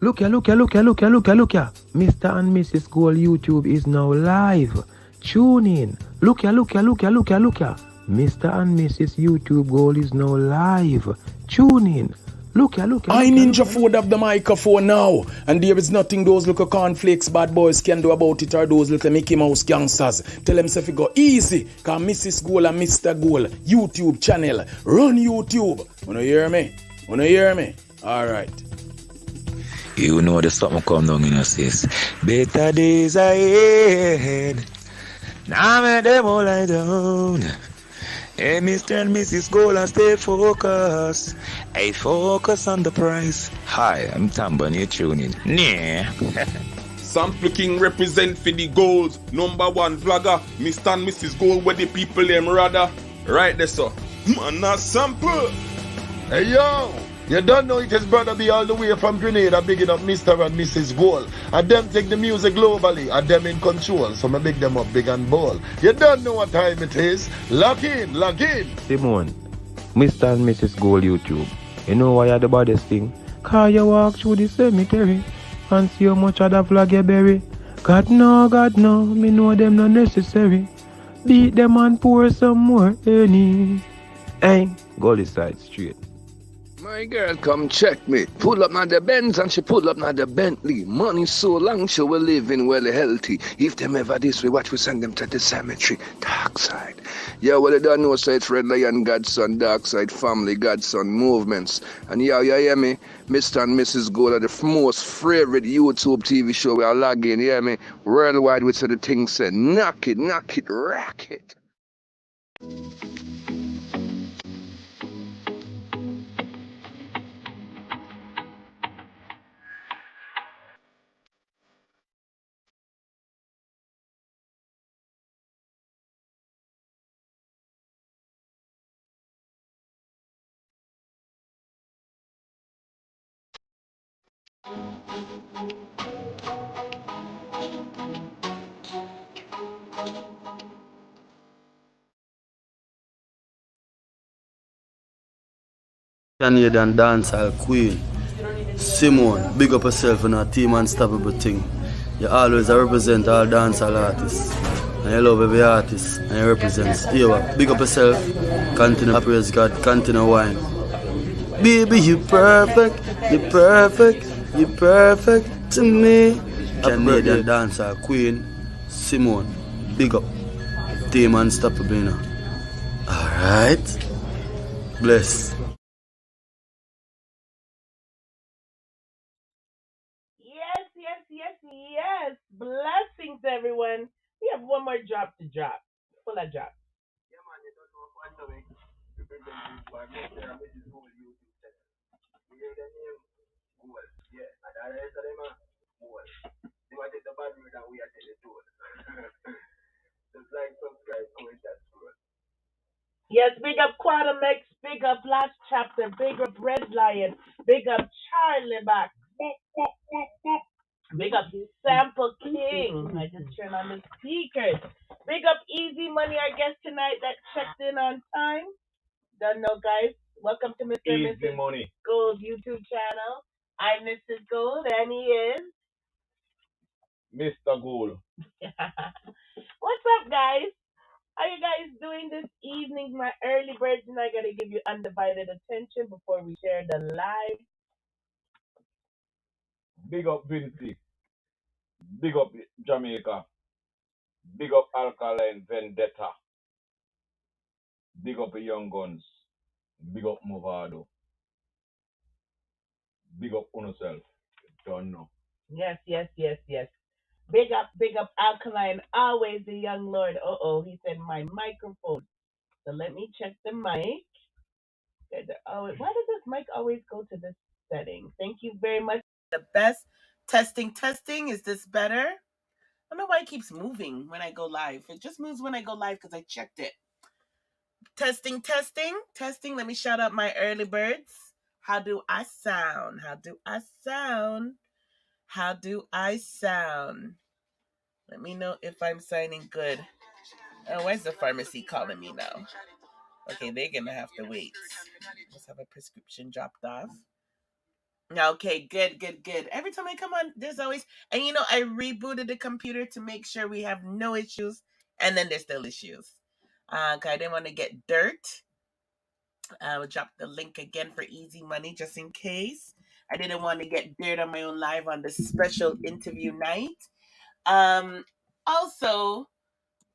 Look here. Mr. and Mrs. Gold YouTube is now live. Tune in. Look here. Mr. and Mrs. YouTube Gold is now live. Tune in. Look here. I Ninja Food have the microphone now, and there is nothing those little cornflakes bad boys can do about it, or those little Mickey Mouse gangsters. Tell them if you go easy, cause Mrs. Gold and Mr. Gold YouTube channel. Run YouTube. Wanna hear me? Alright. You know there's something come down in us, sis. Better days ahead. Now make them all lie down. Hey, Mr. and Mrs. Gold and stay focused. I focus on the prize. Hi, I'm Tamba and you're tuning. Nah. Sample King represent for the goals. Number one vlogger, Mr. and Mrs. Gold, where the people them rather. Right there, sir. Man, not sample. Hey yo, you don't know it is brother be all the way from Grenada bigging up Mr. and Mrs. Gold. And them take the music globally and them in control. So I big them up big and bold. You don't know what time it is. Log in. Simone, Mr. and Mrs. Gold YouTube. You know why you're the baddest thing? Cause you walk through the cemetery and see how much of the flag you bury. God no, me know them not necessary. Beat them and pour some more any. Hey, go this side straight. My girl come check me. Pull up now the Benz and she pull up now the Bentley. Money so long she will living well healthy. If them ever this way, watch we send them to the cemetery. Dark side. Yeah, well, they don't know, so it's Red Lion, Godson, Dark Side Family, Godson Movements. And yeah, you hear me? Mr. and Mrs. Gold are the most favorite YouTube TV show we are logging, you hear me? Worldwide, we say the thing said, knock it, rock it. Canadian dancehall queen, Simone, big up yourself in a team unstoppable thing. You always represent all dancehall artists. And you love every artist and you represent. Big up yourself, continue to praise God, continue wine. Baby, you perfect to me. Canadian dancehall queen, Simone, big up. Team unstoppable, you know. Alright. Bless. Yes. Blessings, everyone. We have one more drop to drop. Full of drop. Yeah man, you don't know what I'm doing. You bring them to my Mr. and Mrs. Gold YouTube channel. You hear the name? Gold. Yeah, and the rest of them are Gold. They want to take the bad road and we are taking the tool. Just like, subscribe, comment, and scroll. Yes, big up Quantum X, big up Last Chapter, big up Red Lion, big up Charlie Back, big up Sample King. I just turned on the speakers. Big up Eazi Money, our guest tonight that checked in on time. Don't know, guys. Welcome to Mr. and Easy Mrs. money. Gold YouTube channel. I'm Mrs. Gold, and he is Mr. Gold. What's up, guys? How you guys doing this evening, my early birds? And I gotta give you undivided attention before we share the live. Big up Vinci. Big up Jamaica. Big up Alkaline Vendetta. Big up the Young Guns. Big up Mavado. Big up on yourself. Don't know. Yes. Big up Alkaline, always the young lord. He said my microphone. So let me check the mic. Why does this mic always go to this setting? Thank you very much. The best testing. Is this better? I don't know why it keeps moving when I go live. It just moves when I go live because I checked it. Testing. Let me shout out my early birds. How do I sound? Let me know if I'm sounding good. Oh, where's the pharmacy calling me now? Okay, they're gonna have to wait. Let's have a prescription dropped off. Okay, good, good, good. Every time I come on, there's always, and I rebooted the computer to make sure we have no issues, and then there's still issues. 'Cause I didn't want to get dirt. I will drop the link again for Easy Money just in case. I didn't want to get dirt on my own live on the special interview night. Um, Also,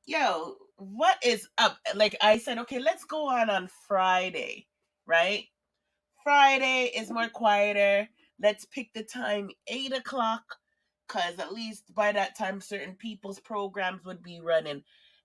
yo, what is up? Like I said, okay, let's go on Friday, right? Friday is more quieter. Let's pick the time 8 o'clock, because at least by that time certain people's programs would be running.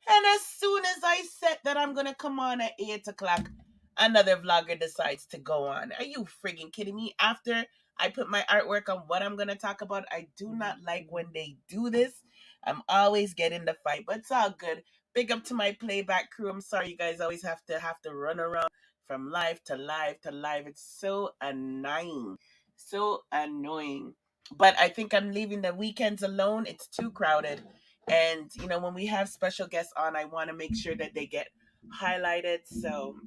And as soon as I said that I'm gonna come on at 8 o'clock, another vlogger decides to go on. Are you friggin' kidding me? After I put my artwork on what I'm gonna talk about, I do not like when they do this. I'm always getting the fight, but it's all good. Big up to my playback crew. I'm sorry you guys always have to run around from live to live to live. It's so annoying. So annoying. But I think I'm leaving the weekends alone. It's too crowded. And, when we have special guests on, I want to make sure that they get highlighted. So,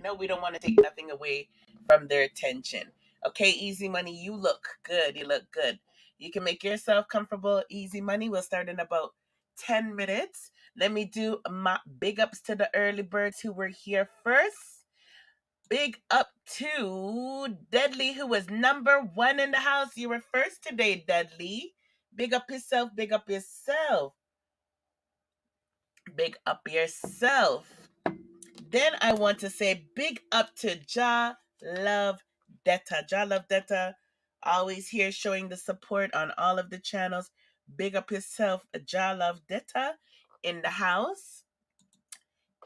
no, we don't want to take nothing away from their attention. Okay, Easy Money, you look good. You look good. You can make yourself comfortable. Easy Money, we'll start in about 10 minutes. Let me do my big ups to the early birds who were here first. Big up to Deadly, who was number one in the house. You were first today, Deadly. Big up yourself, big up yourself. Big up yourself. Then I want to say big up to Love Detta. Love Detta, always here showing the support on all of the channels. Big up yourself, Love Detta, in the house.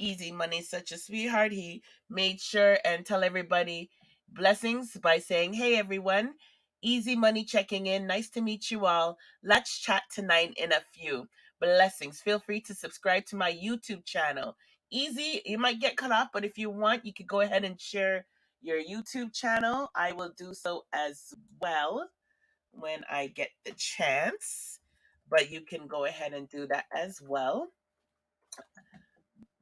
Easy Money, such a sweetheart. He made sure and tell everybody blessings by saying, "Hey everyone, Easy Money checking in. Nice to meet you all. Let's chat tonight in a few. Blessings. Feel free to subscribe to my YouTube channel. Easy, you might get cut off, but if you want, you could go ahead and share your YouTube channel. I will do so as well when I get the chance. But you can go ahead and do that as well.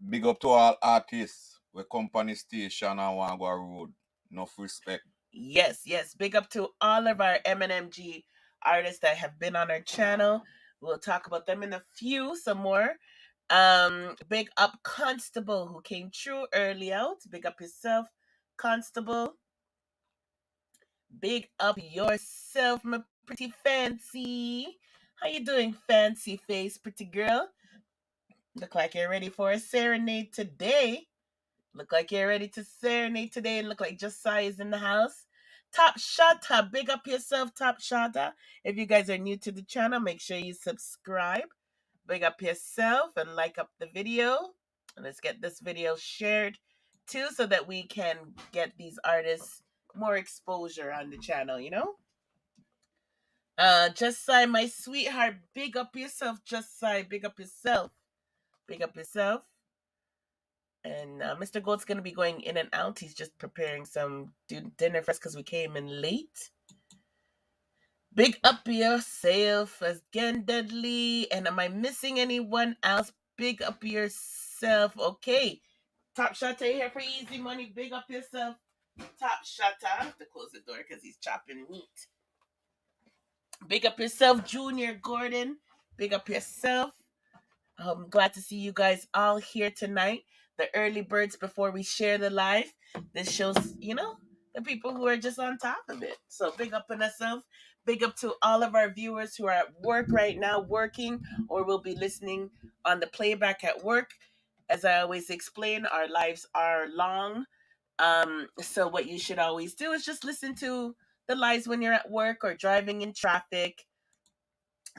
Big up to all artists where company station and want go road. Enough respect. Yes, yes. Big up to all of our M&MG artists that have been on our channel. We'll talk about them in a few, some more. Big up Constable, who came through early out. Big up yourself, Constable. Big up yourself, my pretty fancy. How you doing, fancy face, pretty girl? Look like you're ready for a serenade today. Look like you're ready to serenade today. Look like Josiah is in the house. Top Shotta, big up yourself, Top Shotta. If you guys are new to the channel, make sure you subscribe. Big up yourself and like up the video. And let's get this video shared too, so that we can get these artists more exposure on the channel, Josiah, my sweetheart, big up yourself, Josiah. Big up yourself. Big up yourself. And Mr. Gold's going to be going in and out. He's just preparing some dinner for us because we came in late. Big up yourself again, Dudley. And am I missing anyone else? Big up yourself. Okay. Top Shotta here for Easy Money. Big up yourself. Top Shotta. I have to close the door because he's chopping meat. Big up yourself, Junior Gordon. Big up yourself. I'm glad to see you guys all here tonight. The early birds before we share the live. This shows, the people who are just on top of it. So big up on ourselves. Big up to all of our viewers who are at work right now, working, or will be listening on the playback at work. As I always explain, our lives are long. So what you should always do is just listen to the lives when you're at work or driving in traffic.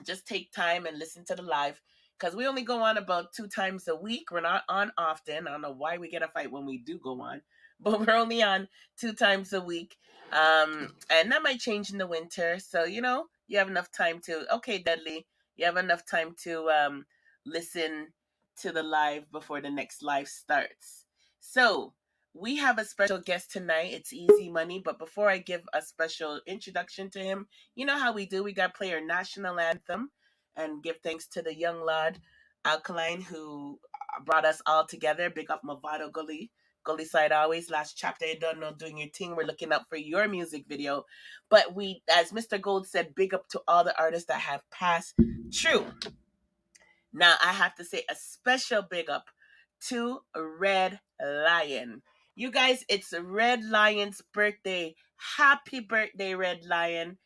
Just take time and listen to the live, because we only go on about 2 times a week. We're not on often. I don't know why we get a fight when we do go on, but we're only on 2 times a week. And that might change in the winter. So, you have enough time to, okay, Dudley, you have enough time to listen to the live before the next live starts. So we have a special guest tonight. It's Easy Money. But before I give a special introduction to him, you know how we do. We got to play our national anthem and give thanks to the young lad, Alkaline, who brought us all together. Big up Mavado Gully Gully Side Always. Last chapter, you don't know, doing your thing. We're looking up for your music video. But we, as Mr. Gold said, big up to all the artists that have passed through. Now, I have to say a special big up to Red Lion. You guys, it's Red Lion's birthday. Happy birthday, Red Lion.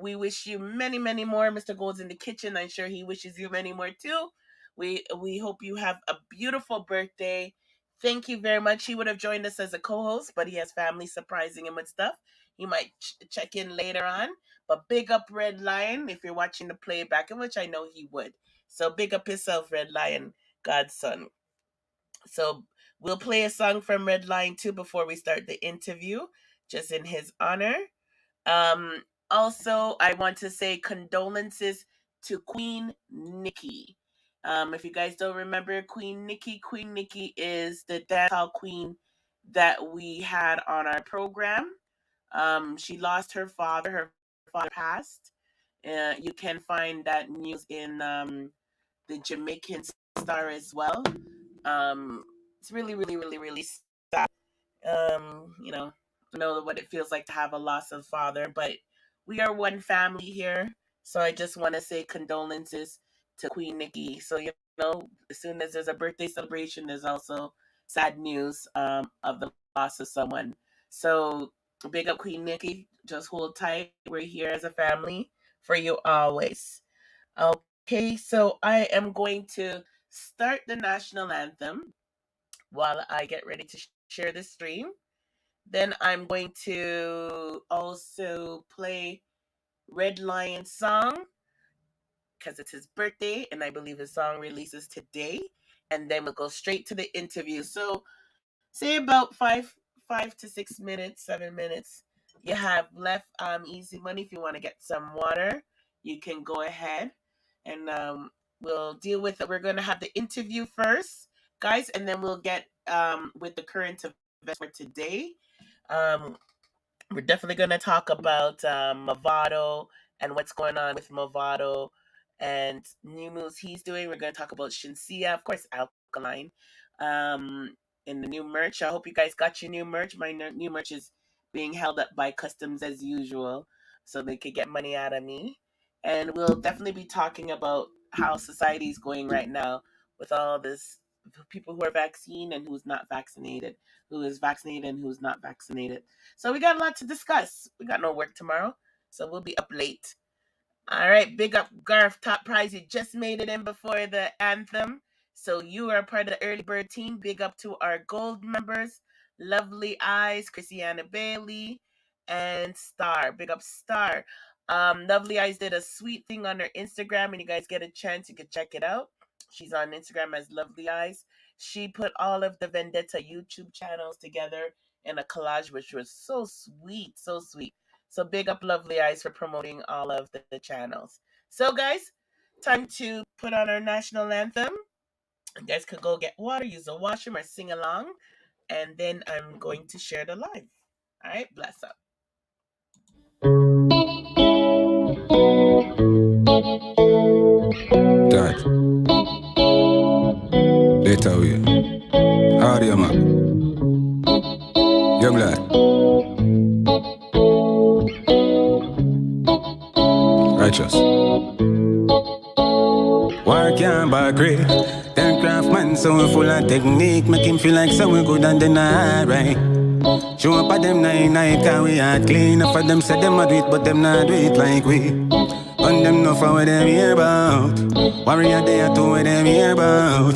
We wish you many, many more. Mr. Gold's in the kitchen. I'm sure he wishes you many more too. We hope you have a beautiful birthday. Thank you very much. He would have joined us as a co-host, but he has family surprising him with stuff. He might check in later on. But big up Red Lion if you're watching the playback, in which I know he would. So big up yourself, Red Lion, Godson. So we'll play a song from Red Lion too before we start the interview, just in his honor. Also, I want to say condolences to Queen Nikki. If you guys don't remember Queen Nikki is the dancehall queen that we had on our program. She lost her father. Her father passed. You can find that news in the Jamaican Star as well. It's really, really, really, really sad. You know what it feels like to have a loss of father, but we are one family here. So I just want to say condolences to Queen Nikki. So, as soon as there's a birthday celebration, there's also sad news of the loss of someone. So big up Queen Nikki. Just hold tight. We're here as a family for you always. Okay, so I am going to start the national anthem while I get ready to share the stream. Then I'm going to also play Red Lion's song because it's his birthday, and I believe his song releases today. And then we'll go straight to the interview. So say about 5 to 6 minutes, 7 minutes you have left. Easy money. If you want to get some water, you can go ahead, and we'll deal with it. We're going to have the interview first, guys, and then we'll get with the current events for today. We're definitely going to talk about Mavado and what's going on with Mavado and new moves he's doing. We're going to talk about Shenseea, of course, Alkaline, and the new merch. I hope you guys got your new merch. My new merch is being held up by Customs as usual, so they could get money out of me. And we'll definitely be talking about how society is going right now with all this people who are vaccinated and who's not vaccinated, who is vaccinated and who's not vaccinated. So we got a lot to discuss. We got no work tomorrow, so we'll be up late. All right, big up Garth, top prize. You just made it in before the anthem, so you are part of the early bird team. Big up to our gold members, Lovely Eyes, Christiana Bailey, and Star. Big up Star. Lovely Eyes did a sweet thing on her Instagram, and you guys get a chance, you can check it out. She's on Instagram as Lovely Eyes. She put all of the Vendetta YouTube channels together in a collage, which was so sweet, so sweet. So big up Lovely Eyes for promoting all of the channels. So guys, time to put on our national anthem. You guys could go get water, use the washroom, or sing along. And then I'm going to share the live. All right, bless up. Dad. Later we. How are you, man? Young lad. Righteous. Work and back great. That craftsman so full of technique, make him feel like someone good and then alright. Show up at them night, cause we hard clean. Enough of them say them a do it, but them not do it like we. On them know for what them hear about. Warrior there to what them hear about.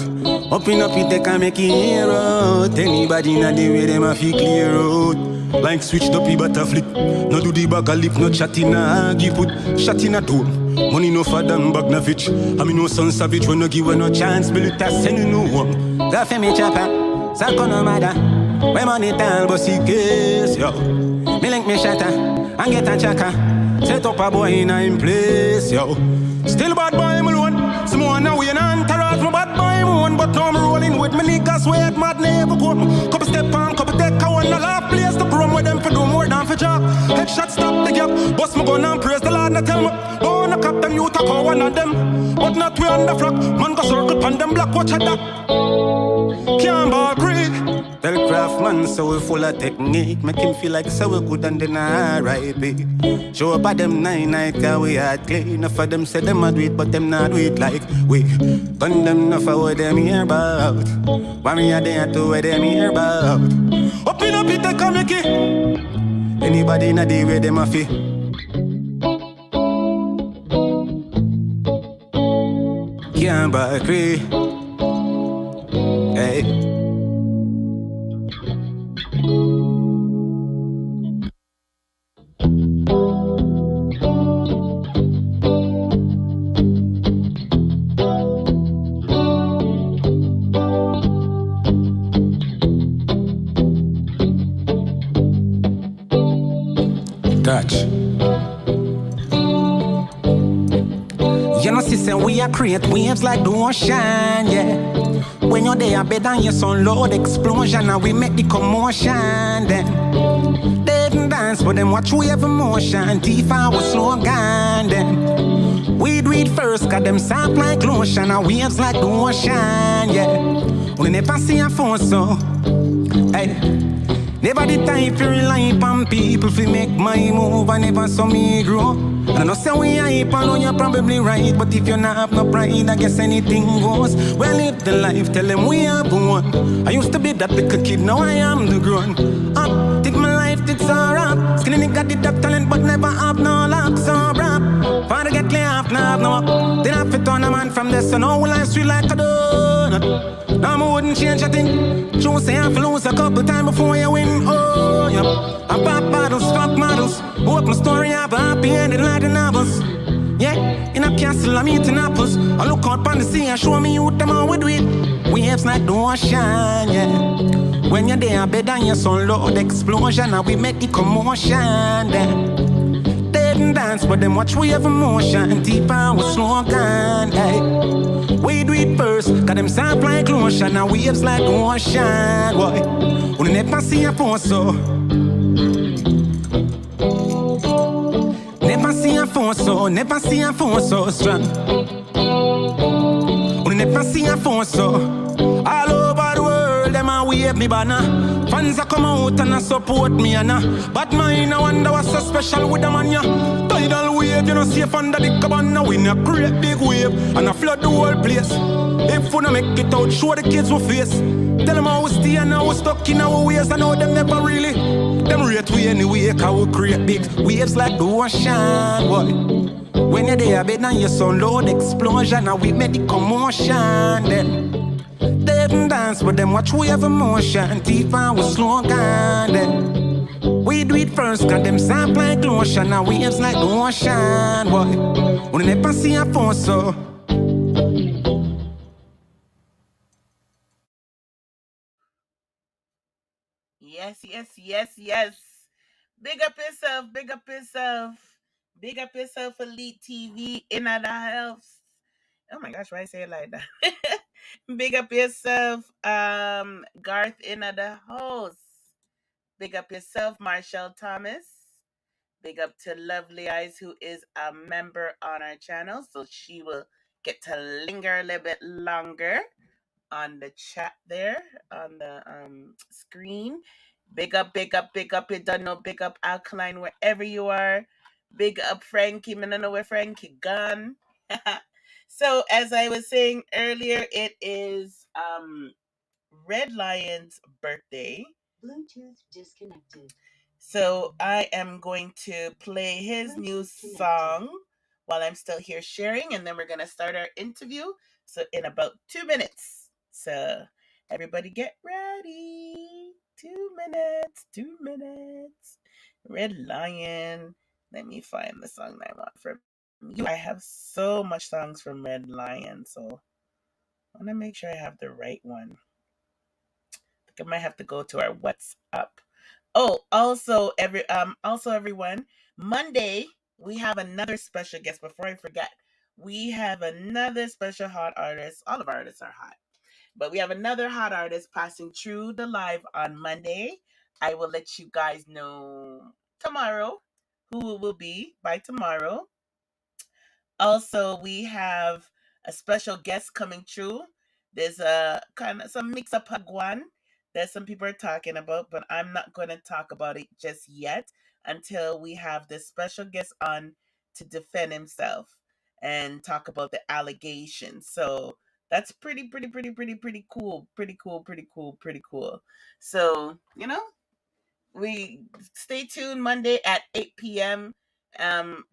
Open up it, they can make it hear out. Anybody in the way them a feel clear out. Like switch up the butter flip. No do the bag a lip, no chat in a argue. Put shot in a door. Money no for them bag na fitch. I mean no son savage when no give no chance. Build it a send you no one. That for me chopper, Sako no matter. When money tall bossy case, yo. Me link me shatter and get a chaka. Set up a boy in a place, yo. Still bad boy me alone. Some one now we an entourage, my bad boy me one. But now I'm rolling with me niggas way at mad never quote me. Couple step on, couple take a one, no laugh place to prom with them for do more than for job. Headshot stop the gap, bust me gun and praise the Lord and tell me. Oh, no cap them, you talk on one of them. But not we on the flock, man go circle pan them black, watch at that. Can't agree. Tell craft man, so we full of technique. Make him feel like so we good and then R.I.P. Show up at them 9 night, cause we hard clean. Enough of them say them a do it, but them not do it like we. Gun them enough of what them hear about. Why me a there to what them hear about. Open up it, come make it. Anybody in a day where them a feel. Can't agree. Hey. Touch. You know, sister, we are create waves like the ocean, yeah. When you're there, better than your sun load explosion, and we make the commotion, then. They didn't dance, but them watch we have emotion. Tifa was slogan, then. We do it first, cause them sound like lotion, and waves like the ocean, yeah. We never see a phone, so, hey. Never the time to rely on people to make my move, I never saw me grow. I know say we hype, I know you're probably right, but if you not have no pride, I guess anything goes. Well, live the life, tell them we are born. I used to be that little kid, now I am the grown. Take my life, it's all rap. Skinny nigga did have talent, but never have no luck, so rap. Father get clear off, now have no up. Then I fit on a man from this, so now life sweet like a donut. Now I wouldn't change a thing. True say I have to lose a couple times before you win. Oh, yeah. I pop bottles, fuck models. Hope my story have a happy ending like the novels. Yeah, in a castle I'm eating apples. I look out on the sea and show me what them all we do it. Waves like the ocean, yeah. When you're there, better than your sun load explosion, and we make the commotion, yeah. They didn't dance, but them watch we have emotion. Deeper with slogan, hey. We do it first, cause them sound like lotion, and waves like the ocean, boy. We never see a phone so. Never see a phone so, never see a phone so strong. We never see a phone so. All over the world, them a wave me banner. Fans a come out and a support me and but mine I wonder what's so special with them on ya. Tidal wave, you know safe under the cabana. We a great big wave and a flood the whole place. If we no make it out, show the kids we face. Tell them how we stay and how we stuck in our ways. I know them never really. Them rate we anyway, cause we create big waves like the ocean, boy. When you're there, better than your sun load explosion, and we make the commotion, then. They didn't dance, but them watch we have emotion. Tifa with slogan, then. We do it first, cause them sound like lotion, and waves like the ocean, boy. We never see a phone, so. Yes, yes, yes, yes. Big up yourself, big up yourself. Big up yourself, Elite TV in the house. Oh my gosh, why I say it like that? Big up yourself, Garth in the house. Big up yourself, Marshall Thomas. Big up to Lovely Eyes, who is a member on our channel, so she will get to linger a little bit longer on the chat there on the screen. Big up, big up, big up. You don't know, big up Alkaline wherever you are. Big up Frankie. I don't know where Frankie gone. So as I was saying earlier, it is Red Lion's birthday. Bluetooth disconnected. So I am going to play his new song while I'm still here sharing, and then we're gonna start our interview. So in about 2 minutes. So everybody get ready. 2 minutes. 2 minutes. Red Lion. Let me find the song that I want from you. I have so much songs from Red Lion, so I want to make sure I have the right one. I think I might have to go to our WhatsApp. Oh, also everyone, Monday we have another special guest. Before I forget, we have another special hot artist. All of our artists are hot, but we have another hot artist passing through the live on Monday. I will let you guys know tomorrow who it will be by tomorrow. Also, we have a special guest coming through. There's a kind of some mix up Hagwan. that some people are talking about, but I'm not going to talk about it just yet until we have this special guest on to defend himself and talk about the allegations. So that's pretty cool. Pretty cool. So, we stay tuned Monday at 8 p.m.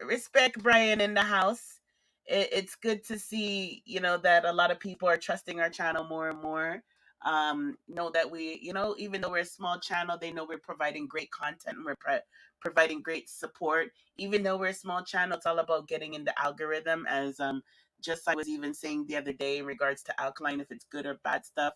Respect Brian in the house. It's good to see, that a lot of people are trusting our channel more and more. Know that we, even though we're a small channel, they know we're providing great content and we're providing great support. Even though we're a small channel, it's all about getting in the algorithm, as just I was even saying the other day in regards to Alkaline, if it's good or bad stuff,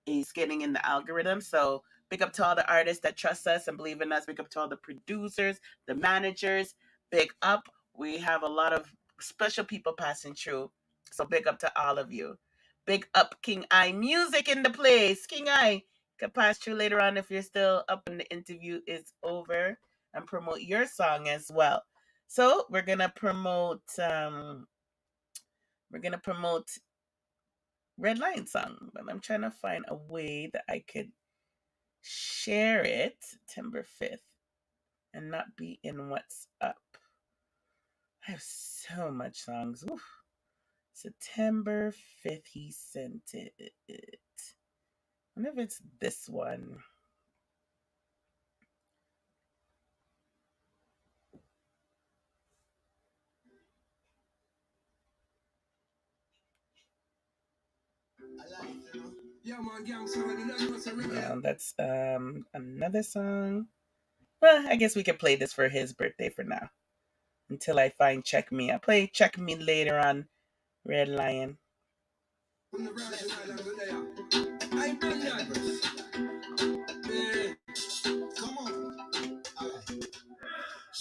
is getting in the algorithm. So big up to all the artists that trust us and believe in us. Big up to all the producers, the managers. Big up. We have a lot of special people passing through. So big up to all of you. Big up King I Music in the place. King I can pass through later on if you're still up when the interview is over and promote your song as well. So we're gonna promote Red Lion song, but I'm trying to find a way that I could share it September 5th and not be in what's up. I have so much songs. Oof. September 5th he sent it. I wonder if it's this one. That's another song. Well, I guess we could play this for his birthday for now. Until I find Check Me. I'll play Check Me later on Red Lion. Come on.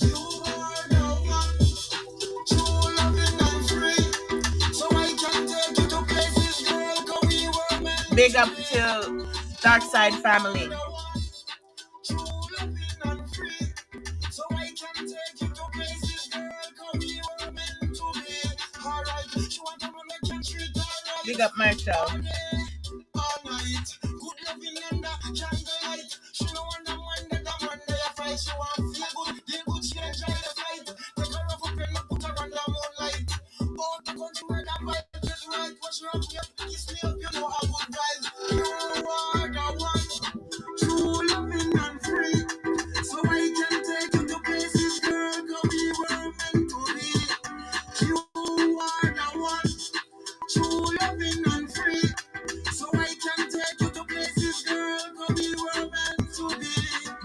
You are the one, true loving and free. So I can take you to places, girl, 'cause we were meant. Big up to Dark Side family. True loving and free. So I can take you to places, girl, 'cause we were meant to be. Alright, she want to run the country, alright. Big up Marshall. All night, good loving under candlelight. She don't want the man that the man they fight. She want feel good, she enjoy the fight. Take her off a pen and put her on the moonlight. All the country where the vibe is right. Watch her up here, kiss me up, you know I would drive. You are the one, true loving and free. So I can take you to places, girl, 'cause we were meant to be. You are the one, true loving and free. So I can take you to places, girl, 'cause we were meant to be.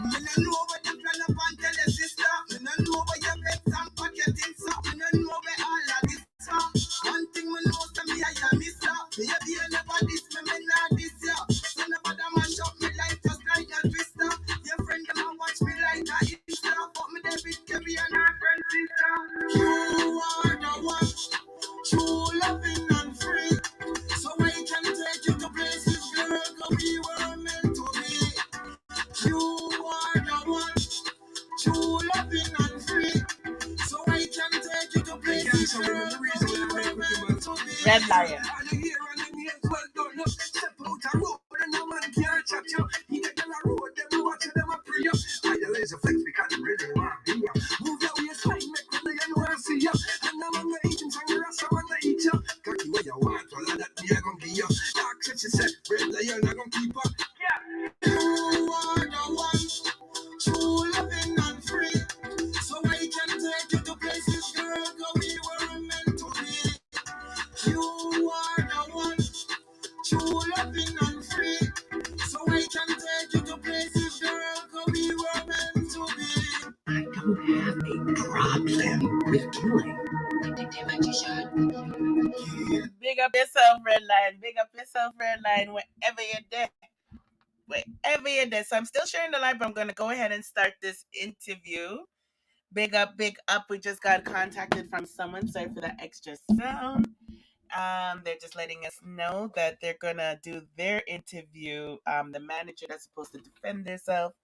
Me no know what you plan up and tell your sister. Me no know what you make some pocketing so. Me no know where all of this from. One thing me know, say me I am mister. Me a be never this, me not this ya. So nobody mash up me life just like a twister. Your friend them a watch me like a Insta, but me David Kevin and her friend sister. You are the one, true loving and free. So I can take you to places, girl, 'cause we were meant to be. You are the one, true loving and free. So I can take you to places, girl, 'cause we were meant to be. Red Lion. Step out a road and no man can't chat you. He get on a road, them watch them a pray you. Idolize your flex because they really want me. Move your waistline, make me know you want to see you. And I'm on the eating song, the rest I'm on the eat you. Cocky what you want, all of that me I gon' give you. Dark shit she said, Red Lion I gon' keep up. Yeah. You are the one, true loving and free. So I can take you to places, girl, 'cause we were meant to be. You are the one, true loving and free. So I can take you to places, girl, 'cause we were meant to be. I don't have a problem with killing. Big up yourself, Red Line. Big up yourself, Red Line, wherever you're there. Wherever you're there. So I'm still sharing the live, but I'm going to go ahead and start this interview. Big up, big up. We just got contacted from someone. Sorry for that extra sound. They're just letting us know that they're gonna do their interview. The manager that's supposed to defend themselves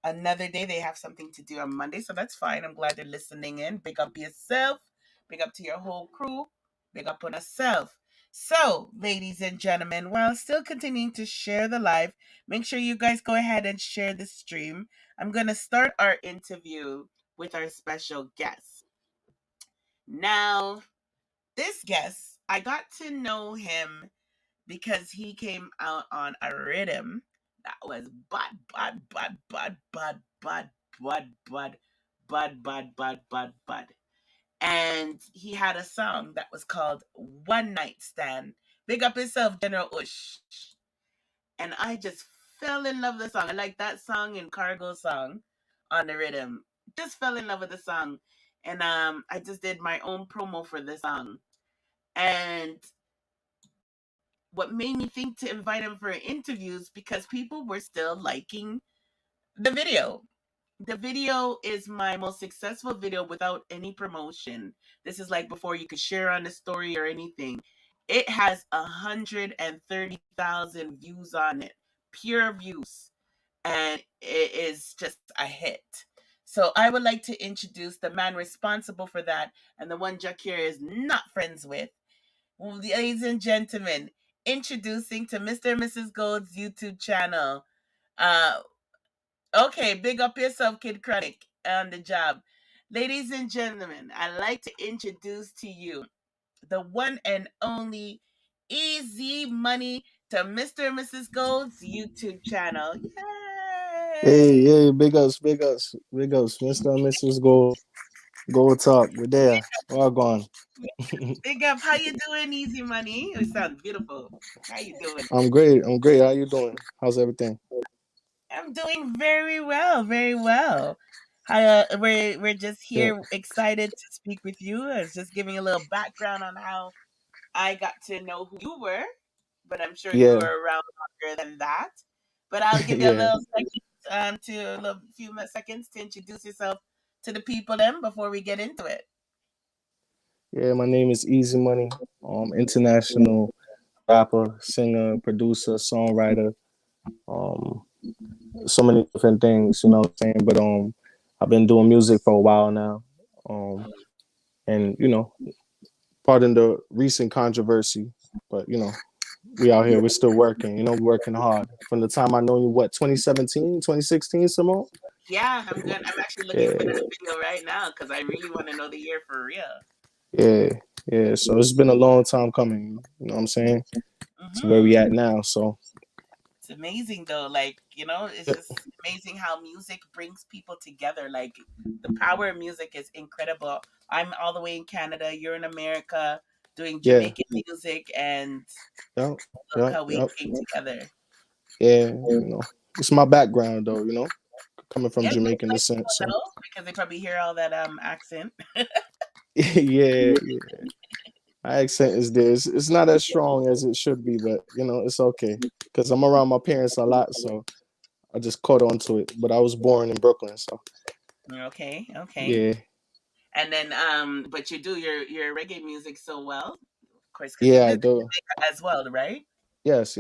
another day. They have something to do on Monday, so that's fine. I'm glad they're listening in. Big up yourself. Big up to your whole crew. Big up on yourself. So, ladies and gentlemen, while still continuing to share the live, make sure you guys go ahead and share the stream. I'm going to start our interview with our special guest. Now, this guest, I got to know him because he came out on a rhythm that was bud. And he had a song that was called One Night Stand. Big up yourself, General Ush. And I just fell in love with the song. I like that song and Cargo song on the rhythm. Just fell in love with the song. And I just did my own promo for the song. And what made me think to invite him for interviews because people were still liking the video. The video is my most successful video without any promotion. This is like before you could share on the story or anything. It has 130,000 views on it, pure views, and it is just a hit. So I would like to introduce the man responsible for that and the one Jakir is not friends with. Ladies and gentlemen, introducing to Mr. and Mrs. Gold's YouTube channel. Uh, okay, big up yourself, Kid Chronic, on the job. Ladies and gentlemen, I'd like to introduce to you the one and only Eazi Money to Mr. and Mrs. Gold's YouTube channel. Yay! Hey, big ups, Mr. and Mrs. Go Talk. We're there. We're gone. Big up. How you doing, Easy Money? You sound beautiful. How you doing? I'm great. How you doing? How's everything? I'm doing very well, very well. We're just Yeah, here excited to speak with you. I was just giving a little background on how I got to know who you were, but I'm sure you yeah, were around longer than that. But I'll give you a yeah, little second, to a little few seconds to introduce yourself to the people then before we get into it. yeah. My name is Easy Money. International rapper, singer, producer, songwriter. Um, so many different things. You know what I'm saying? But I've been doing music for a while now. And pardon the recent controversy, but we out here, we're still working, working hard. From the time I know you, what, 2017, 2016, Simone? Yeah, I'm actually looking for Yeah, that video right now because I really want to know the year for real. yeah, yeah. So it's been a long time coming, you know what I'm saying? To where we Mm-hmm. at now. So It's amazing though. Like, it's yeah, just amazing how music brings people together. Like the power of music is incredible. I'm all the way in Canada, you're in America doing yeah, Jamaican music, and yeah, look yeah, how we yeah, came together. yeah. It's my background though, coming from Yeah, don't Jamaican let descent. people So know because they probably hear all that accent. yeah, yeah. My accent is there. It's not as strong as it should be, but it's okay because I'm around my parents a lot, so I just caught on to it. But I was born in Brooklyn, so Okay, okay. yeah, And then but you do your reggae music so well, of course, because you yeah, I live in do. Jamaica as well, right? Yes,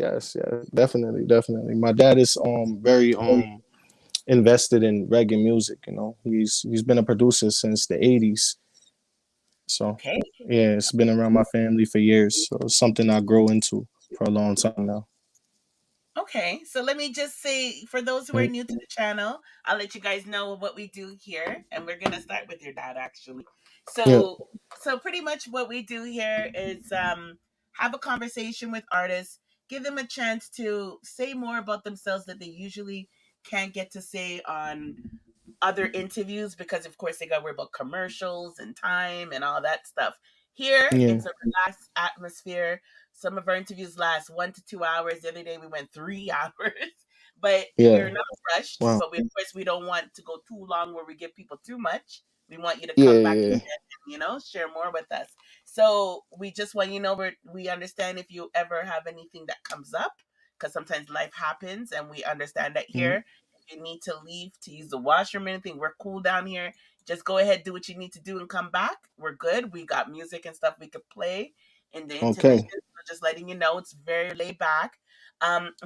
definitely, definitely. My dad is very invested in reggae music. He's been a producer since the '80s, so Okay. yeah, it's been around my family for years. So it's something I grow into for a long time now. Okay, so let me just say for those who are Mhm. new to the channel, I'll let you guys know what we do here, and we're gonna start with your dad actually. Yeah, So pretty much what we do here is have a conversation with artists, give them a chance to say more about themselves that they usually can't get to say on other interviews because of course they got to worry about commercials and time and all that stuff. Here yeah, it's a relaxed atmosphere. Some of our interviews last 1 to 2 hours. The other day we went 3 hours. But we're yeah. not rushed, Wow. but of course we don't want to go too long where we give people too much. We want you to Yeah, come back yeah, again and share more with us. So we just want we understand if you ever have anything that comes up because sometimes life happens and we understand that mhm. here you need to leave to use the washroom or anything, we're cool down here. Just go ahead, do what you need to do, and come back. We're good. We got music and stuff we could play in the intermission. Okay. So just letting you know, it's very laid back.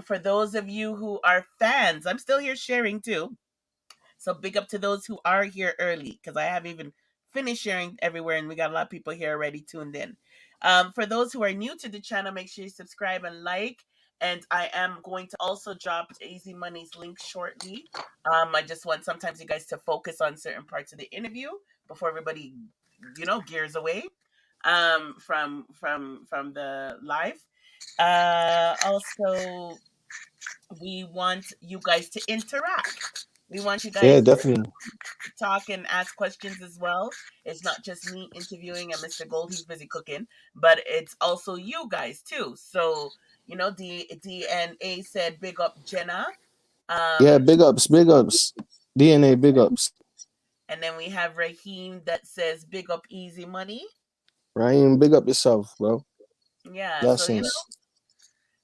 For those of you who are fans, I'm still here sharing too. So big up to those who are here early because I haven't even finished sharing everywhere, and we got a lot of people here already tuned in. For those who are new to the channel, make sure you subscribe and like. And I am going to also drop Eazi Money's link shortly. I just want sometimes you guys to focus on certain parts of the interview before everybody, gears away from the live. Also, we want you guys to interact. We want you Yeah, guys to definitely. talk and ask questions as well. It's not just me interviewing and Mr. Gold, he's busy cooking, but it's also you guys too. So, DNA said big up Jenna. Yeah, Um, big ups. DNA, big ups. and then we have Raheem that says big up Eazi Money. Raheem, big up yourself, bro. Yeah, so Blessings.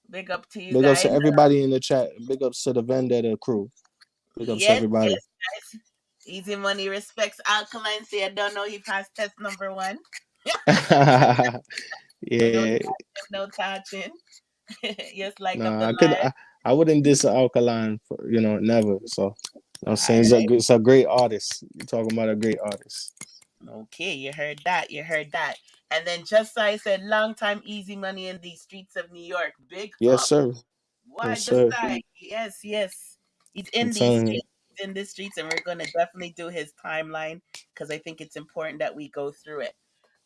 big up to you Big ups to guys. everybody in the chat. Big ups to the Vendetta crew. Big ups to Yes, everybody. guys. Eazi Money respects Alkaline. Say I don't know he passed test number 1. No Yeah. touching, no touching. Yes, like up Nah, the live. I wouldn't diss Alkaline for, never. So I'm saying All right. it's a great artist. You're talking about a great artist. Okay, you heard that. You heard that. And then Just So I said, long time Eazi Money in the streets of New York. Big Yes, up. sir. Why Yes, Just sir. like yes, yes. He's I'm in these telling you. streets. He's in the streets, and we're gonna definitely do his timeline because I think it's important that we go through it.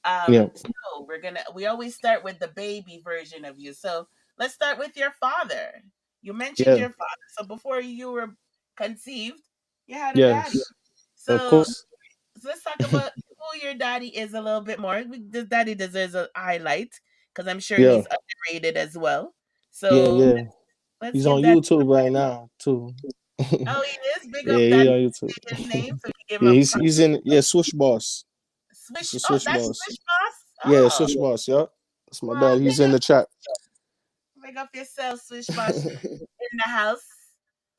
Yeah. So we always start with the baby version of you. So let's start with your father. You mentioned Yeah. your father. So before you were conceived, you had a daddy. Yes. Of So, course. so let's talk about who your daddy is a little bit more. The daddy deserves a highlight because I'm sure Yeah. he's underrated as well. Yeah, So yeah. let's He's give on that. YouTube right now too. Oh, he is big Yeah, up he daddy. on YouTube. Say his name so we can give him Yeah, a he's in Swoosh Boss. It's swish. a Oh, Swoosh that's Boss. swish boss. Yeah, Oh, Swoosh Boss, yeah. That's my well, dad. He's in the chat. big up yourself, Swish Boss in the house.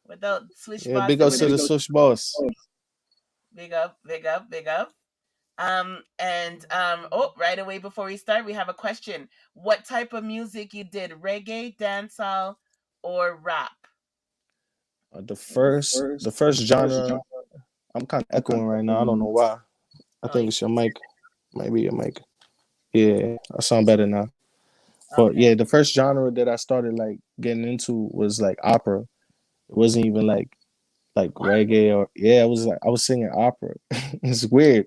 Without Swish Yeah, Boss, big it ups to wouldn't the be Swoosh Boss. big up, big up, big up. Right away before we start, we have a question. What type of music you did? Reggae, dancehall, or rap? The first genre. I'm kind of echoing right now. I don't know why. I Oh, think it's your mic. Maybe your mic. Yeah, I sound better now. But okay. yeah, the first genre that I started like getting into was like opera. It wasn't even like What? reggae or yeah. It was like I was singing opera. It's weird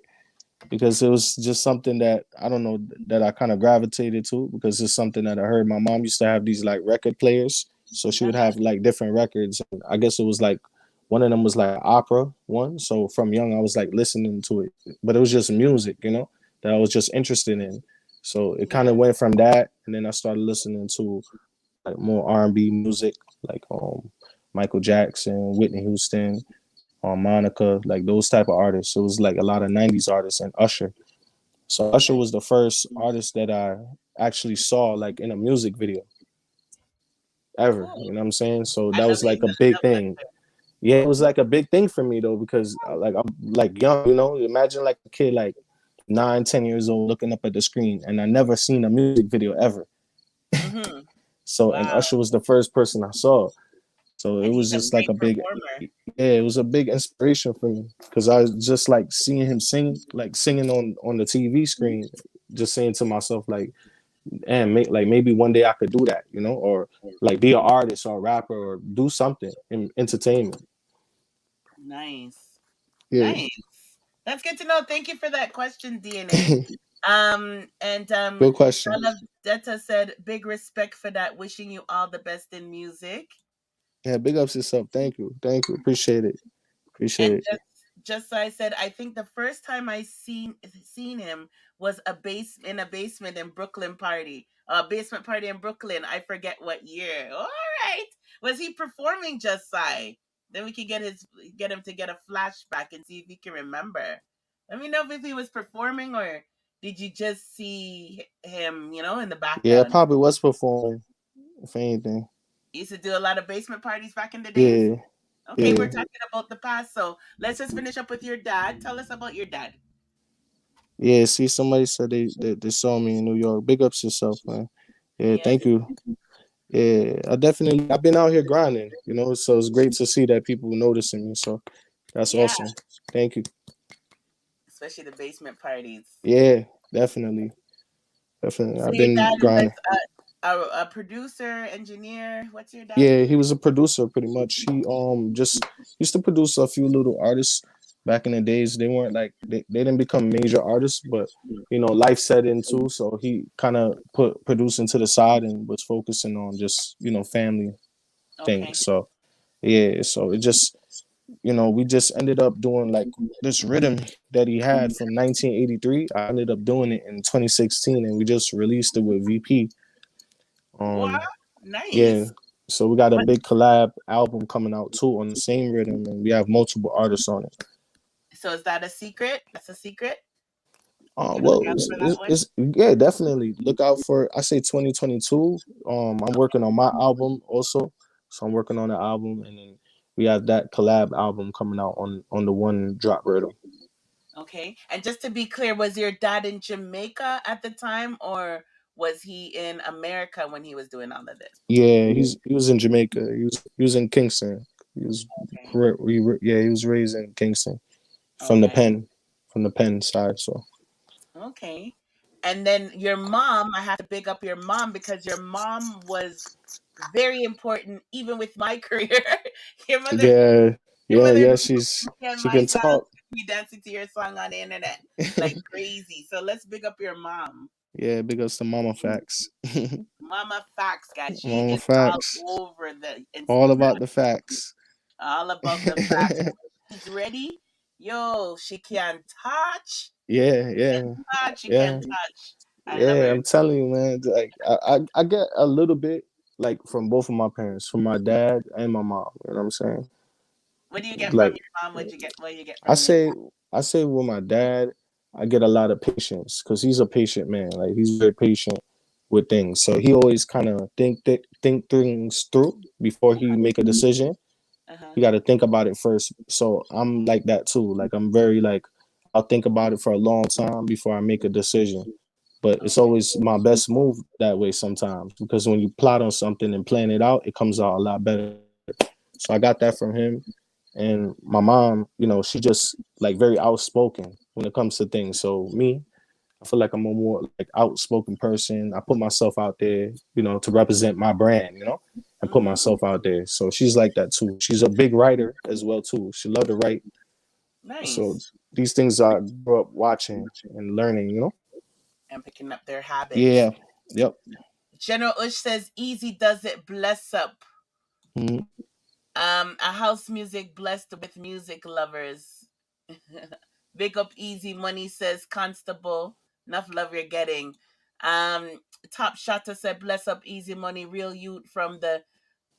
because it was just something that I don't know that I kind of gravitated to because it's something that I heard. My mom used to have these like record players, so she would Uh-huh. have like different records. And I guess it was like one of them was like opera one. So from young, I was like listening to it, but it was just music, that I was just interested in. So it kind Yeah. of went from that, and then I started listening to like more R&B music, like Michael Jackson, Whitney Houston, Monica, like those type of artists. So it was like a lot of '90s artists and Usher. So Usher was the first artist that I actually saw like in a music video ever. Cool. You know what I'm saying? So I that love was it. You like a really big love thing. Yeah, it was like a big thing for me though because like I'm like young. Imagine like a kid like 9, 10 years old looking up at the screen, and I never seen a music video ever. Usher. Mm-hmm. So and Wow. Usher was the first person I saw. So it And was he's a just like great a big, performer. yeah, it was a big inspiration for me because I was just like seeing him sing, like singing on the TV screen, just saying to myself like, and like maybe one day I could do that, or like be an artist or a rapper or do something in entertainment. Nice. Yeah. Nice. That's good to know. Thank you for that question, DNA. And Good question. Della Detta said, big respect for that. Wishing you all the best in music. Yeah, big ups yourself. Thank you. Thank you. Appreciate it. Appreciate And it. just so I said, I think the first time I seen him was in a basement in Brooklyn party. A basement party in Brooklyn. I forget what year. All right. Was he performing Just Sai? Then we can get him to get a flashback and see if he can remember. Let me know if he was performing or did you just see him, in the Yeah, background? probably was performing, if anything. He used to do a lot of basement parties back in the days. Yeah. Okay, Yeah. we're talking about the past, so let's just finish up with your dad. Tell us about your dad. Yeah, see, somebody said they saw me in New York. Big ups yourself, man. Yeah, Yes. thank you. Yeah, I've been out here grinding, so it's great to see that people noticing me. So that's Yeah. awesome. Thank you. Especially the basement parties. Yeah, definitely. definitely. So I've your been dad is grinding. a producer, engineer. What's your dad Yeah, do? he was a producer pretty much. He just used to produce a few little artists back in the days. They weren't like they didn't become major artists, but life set in too. So he kind of put producing to the side and was focusing on just family things. Okay. So yeah, so it just we just ended up doing like this rhythm that he had from 1983. I ended up doing it in 2016, and we just released it with VP. Wow. Yeah, Nice. so we got a What? big collab album coming out too on the same rhythm, and we have multiple artists on it. So is that a secret? That's a secret. You look Well, out for that one. yeah, definitely look out for. I say 2022. I'm working on my album also, so I'm working on the album, and then we have that collab album coming out on the one drop rhythm. Okay. And just to be clear, was your dad in Jamaica at the time, or was he in America when he was doing all of this? Yeah, he was in Jamaica. He was in Kingston. He was Okay. yeah, he was raised in Kingston from the Okay. pen from the pen side. So Okay. And then your mom, I have to big up your mom because your mom was very important even with my career. your mother yeah, your mother yeah. knows me and She my can sound, talk. me dancing to your song on the internet like crazy. So let's big up your mom. Yeah, big ups to Mama Facts. Mama Facts, guys. She Mama is Facts. all over the All Instagram. about the facts. All about the facts. She's ready. Yo, she can touch. Yeah, yeah, Touch. She can yeah, touch. I love yeah. her. I'm telling you, man. Like I get a little bit like from both of my parents, from my dad and my mom. You know what I'm saying? What do you get from Like your mom? What do you get I from your say, I say with my dad, I get a lot of patience because he's a patient man. Like he's very patient with things, so he always kind of think things through before he make a decision. uh-huh. You got to think about it first. So I'm like that too. Like I'm very like I'll think about it for a long time before I make a decision. But it's Okay. always my best move that way sometimes because when you plot on something and plan it out, it comes out a lot better. So I got that from him. And my mom, she just like very outspoken when it comes to things. So me, I feel like I'm a more like outspoken person. I put myself out there, to represent my brand, and put Mm-hmm. myself out there. So she's like that too. She's a big writer as well too. She loved to write. So Nice. these things I grew up watching and learning. And picking up their habits. Yeah. Yep. General Ush says easy does it bless up. Mhm. A house music blessed with music lovers. Big up easy money says constable. Enough love you're getting. Um Top Shotter said bless up easy money, real youth from the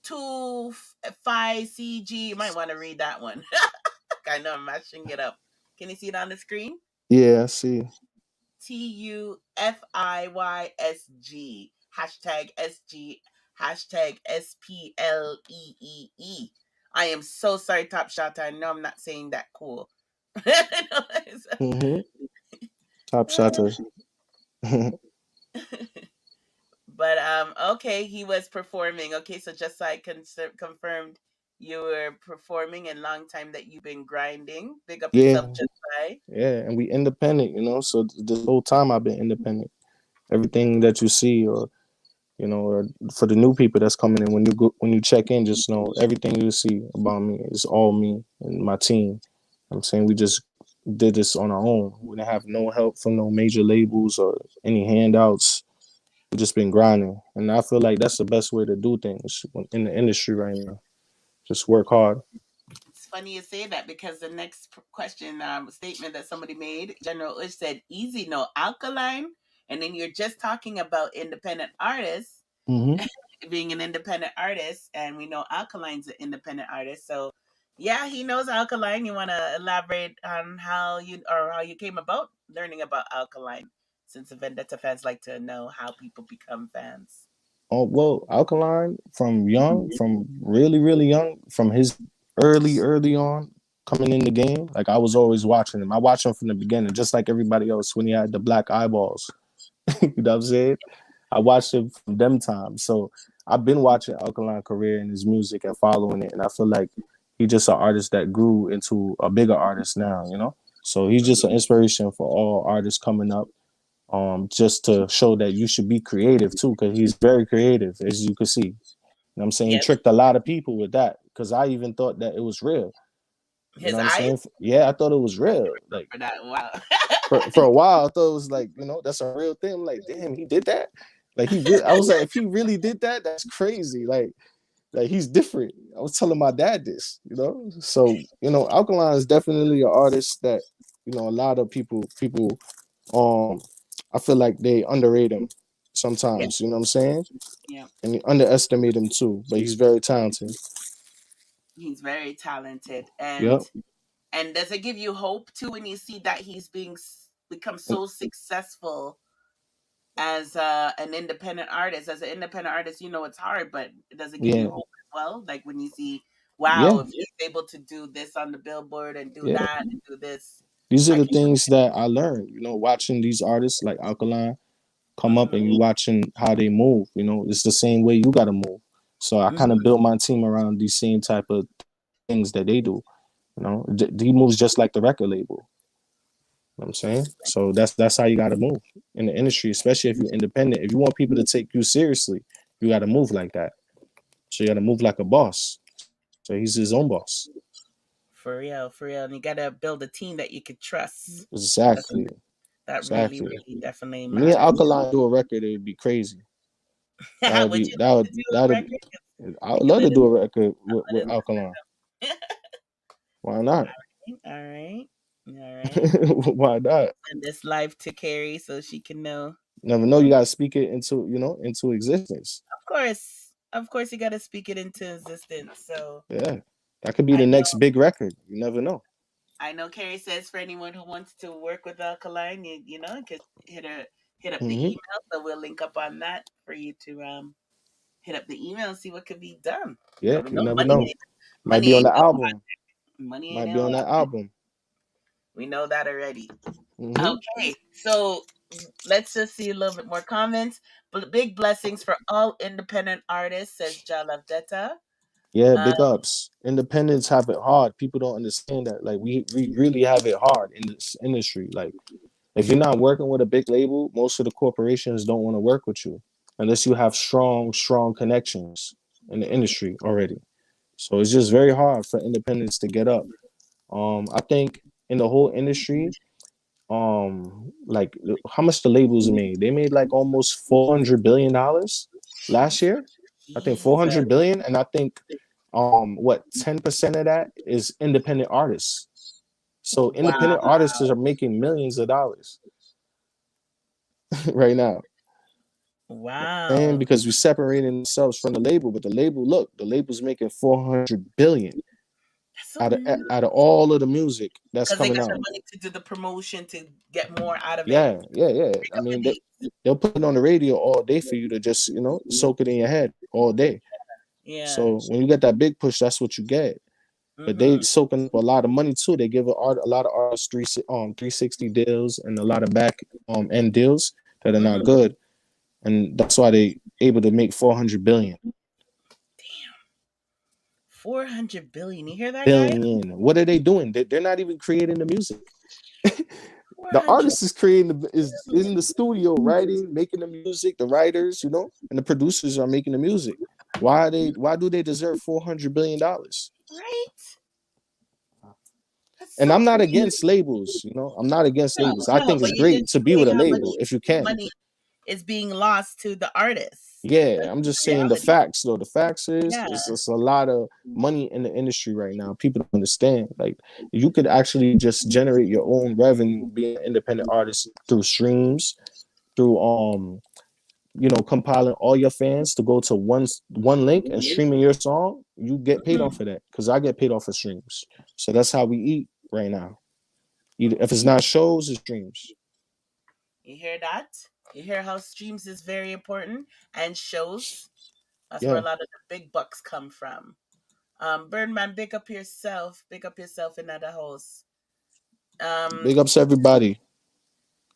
2-5 CG. You might want to read that one. I know I'm mashing it up. Can you see it on the screen? Yeah, I see. TUFIYSG. Hashtag SG. Hashtag SPLEEE. I am so sorry, Top Shot. I know I'm not saying that cool. Hmm. Top shotter. But okay, he was performing. Okay, so just so I confirmed you were performing and long time that you've been grinding. Big up yourself, Yeah. just by. Yeah. And we independent, So this whole time I've been independent. Everything that you see or for the new people that's coming in, when you check in, just know everything you see about me is all me and my team. I'm saying we just did this on our own. We didn't have no help from no major labels or any handouts. We just been grinding, and I feel like that's the best way to do things in the industry right now. Just work hard. It's funny you say that because the next question, statement that somebody made, General Ush said, "Easy, no alkaline," and then you're just talking about independent artists Hmm. being an independent artist, and we know Alkaline's an independent artist. So, yeah, he knows Alkaline. You want to elaborate on how you came about learning about Alkaline, since the Vendetta fans like to know how people become fans. Oh well, Alkaline from really really young, from his early on coming in the game. Like I was always watching him. I watched him from the beginning, just like everybody else when he had the black eyeballs. You know what I'm saying? I watched him from them times. So I've been watching Alkaline career and his music and following it. And I feel like he's just an artist that grew into a bigger artist now. So he's just an inspiration for all artists coming up. just to show that you should be creative too, because he's very creative, as you can see. You know what I'm saying? He Yes. tricked a lot of people with that, because I even thought that it was real. You His know what I'm eyes saying? Yeah, I thought it was real. Like for that. Wow. for a while, I thought it was like, that's a real thing. I'm like, damn, he did that. Like I was like, if he really did that, that's crazy. Like he's different. I was telling my dad this, So, Alkaline is definitely an artist that, a lot of people I feel like they underrate him sometimes, you know what I'm saying? Yeah. And they underestimate him too, but he's very talented. He's very talented, and Yep. does it give you hope too when you see that he's become so successful as an independent artist? As an independent artist, it's hard, but does it give you Yeah. hope as well? Like when you see, wow, Yeah. if he's able to do this on the billboard and do Yeah. that and do this, These are I the can. things that I learned, watching these artists like Alkaline come up and you watching how they move, it's the same way you gotta move. So I kind of built my team around these same type of things that they do. He moves just like the record label. You know what I'm saying? So that's how you gotta move in the industry, especially if you're independent. If you want people to take you seriously, you gotta move like that. So you gotta move like a boss. So he's his own boss. For real, for real. And you gotta build a team that you could trust. Exactly. That really, Exactly. really definitely Me and matters. Alkaline do a record, it would be crazy. That would Would be you that would do a that record? would I would love to do a record with Alkaline. Why not? All right. All right. Why not? Send this live to Carrie so she can know. Never know. You gotta speak it into existence. Of course, you got to speak it into existence. So Yeah, that could be the next big record. You never know. I know Carrie says for anyone who wants to work with Alkaline, you could hit up the email. So we'll link up on that for you to hit up the email and see what could be done. Yeah, you never money know. Might be on the album. Money Might ain't be on that album. We know that already. Okay, so let's just see a little bit more comments. Big blessings for all independent artists, says Jalavdeta. Yeah, big ups. Independents have it hard. People don't understand that. Like we really have it hard in this industry. Like if you're not working with a big label, most of the corporations don't want to work with you unless you have strong connections in the industry already. So it's just very hard for independents to get up. I think in the whole industry, like how much the labels made? They made like almost $400 billion last year. I think 400 billion, and I think what 10% of that is independent artists. So independent artists are making millions of dollars right now. Wow. And because we're separating themselves from the label, but the label's making 400 billion out of all of the music that's coming they got out. the money to do the promotion to get more out of Yeah, it. yeah. I mean, they'll put it on the radio all day for you to just soak it in your head all day. Yeah. So when you get that big push, that's what you get. But they soaking up a lot of money too. They give a lot of artists 360 deals and a lot of back end deals that are not good, and that's why they able to make 400 billion. Damn, 400 billion. You hear that, billion. guys? What are they doing? They're not even creating the music. The artist is is in the studio writing, making the music. The writers, and the producers are making the music. Why do they deserve $400 billion? Right. And I'm not against labels, I'm not against labels. I think it's great to be with a label if you can. Money is being lost to the artists. Yeah, I'm just saying the facts though. The facts is it's a lot of money in the industry right now. People don't understand. Like you could actually just generate your own revenue being an independent artist through streams, through compiling all your fans to go to one link and streaming your song. You get paid off of that because I get paid off of streams. So that's how we eat right now. Either if it's not shows, it's streams. You hear that? You hear how streams is very important and shows. That's where a lot of the big bucks come from. Birdman, big up yourself. Big up yourself in that house. Big ups to everybody.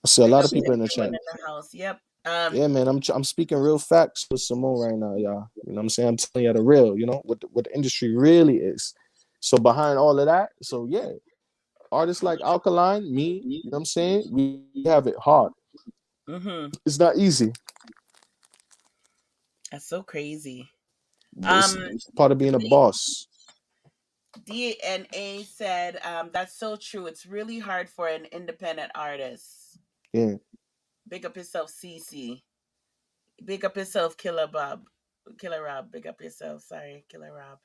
I see a lot of people in the chat. In the house. Yep. Yeah, man, I'm speaking real facts with Simone right now, y'all. You know what I'm saying? I'm telling you the real, what the industry really is. So behind all of that, so yeah, artists like Alkaline, me, you know what I'm saying? We have it hard. It's not easy. That's so crazy. It's part of being a boss. DNA said, that's so true. It's really hard for an independent artist. Yeah. Big up yourself, CC. Big up yourself, Killer Bob. Killer Rob. Big up yourself. Sorry, Killer Rob.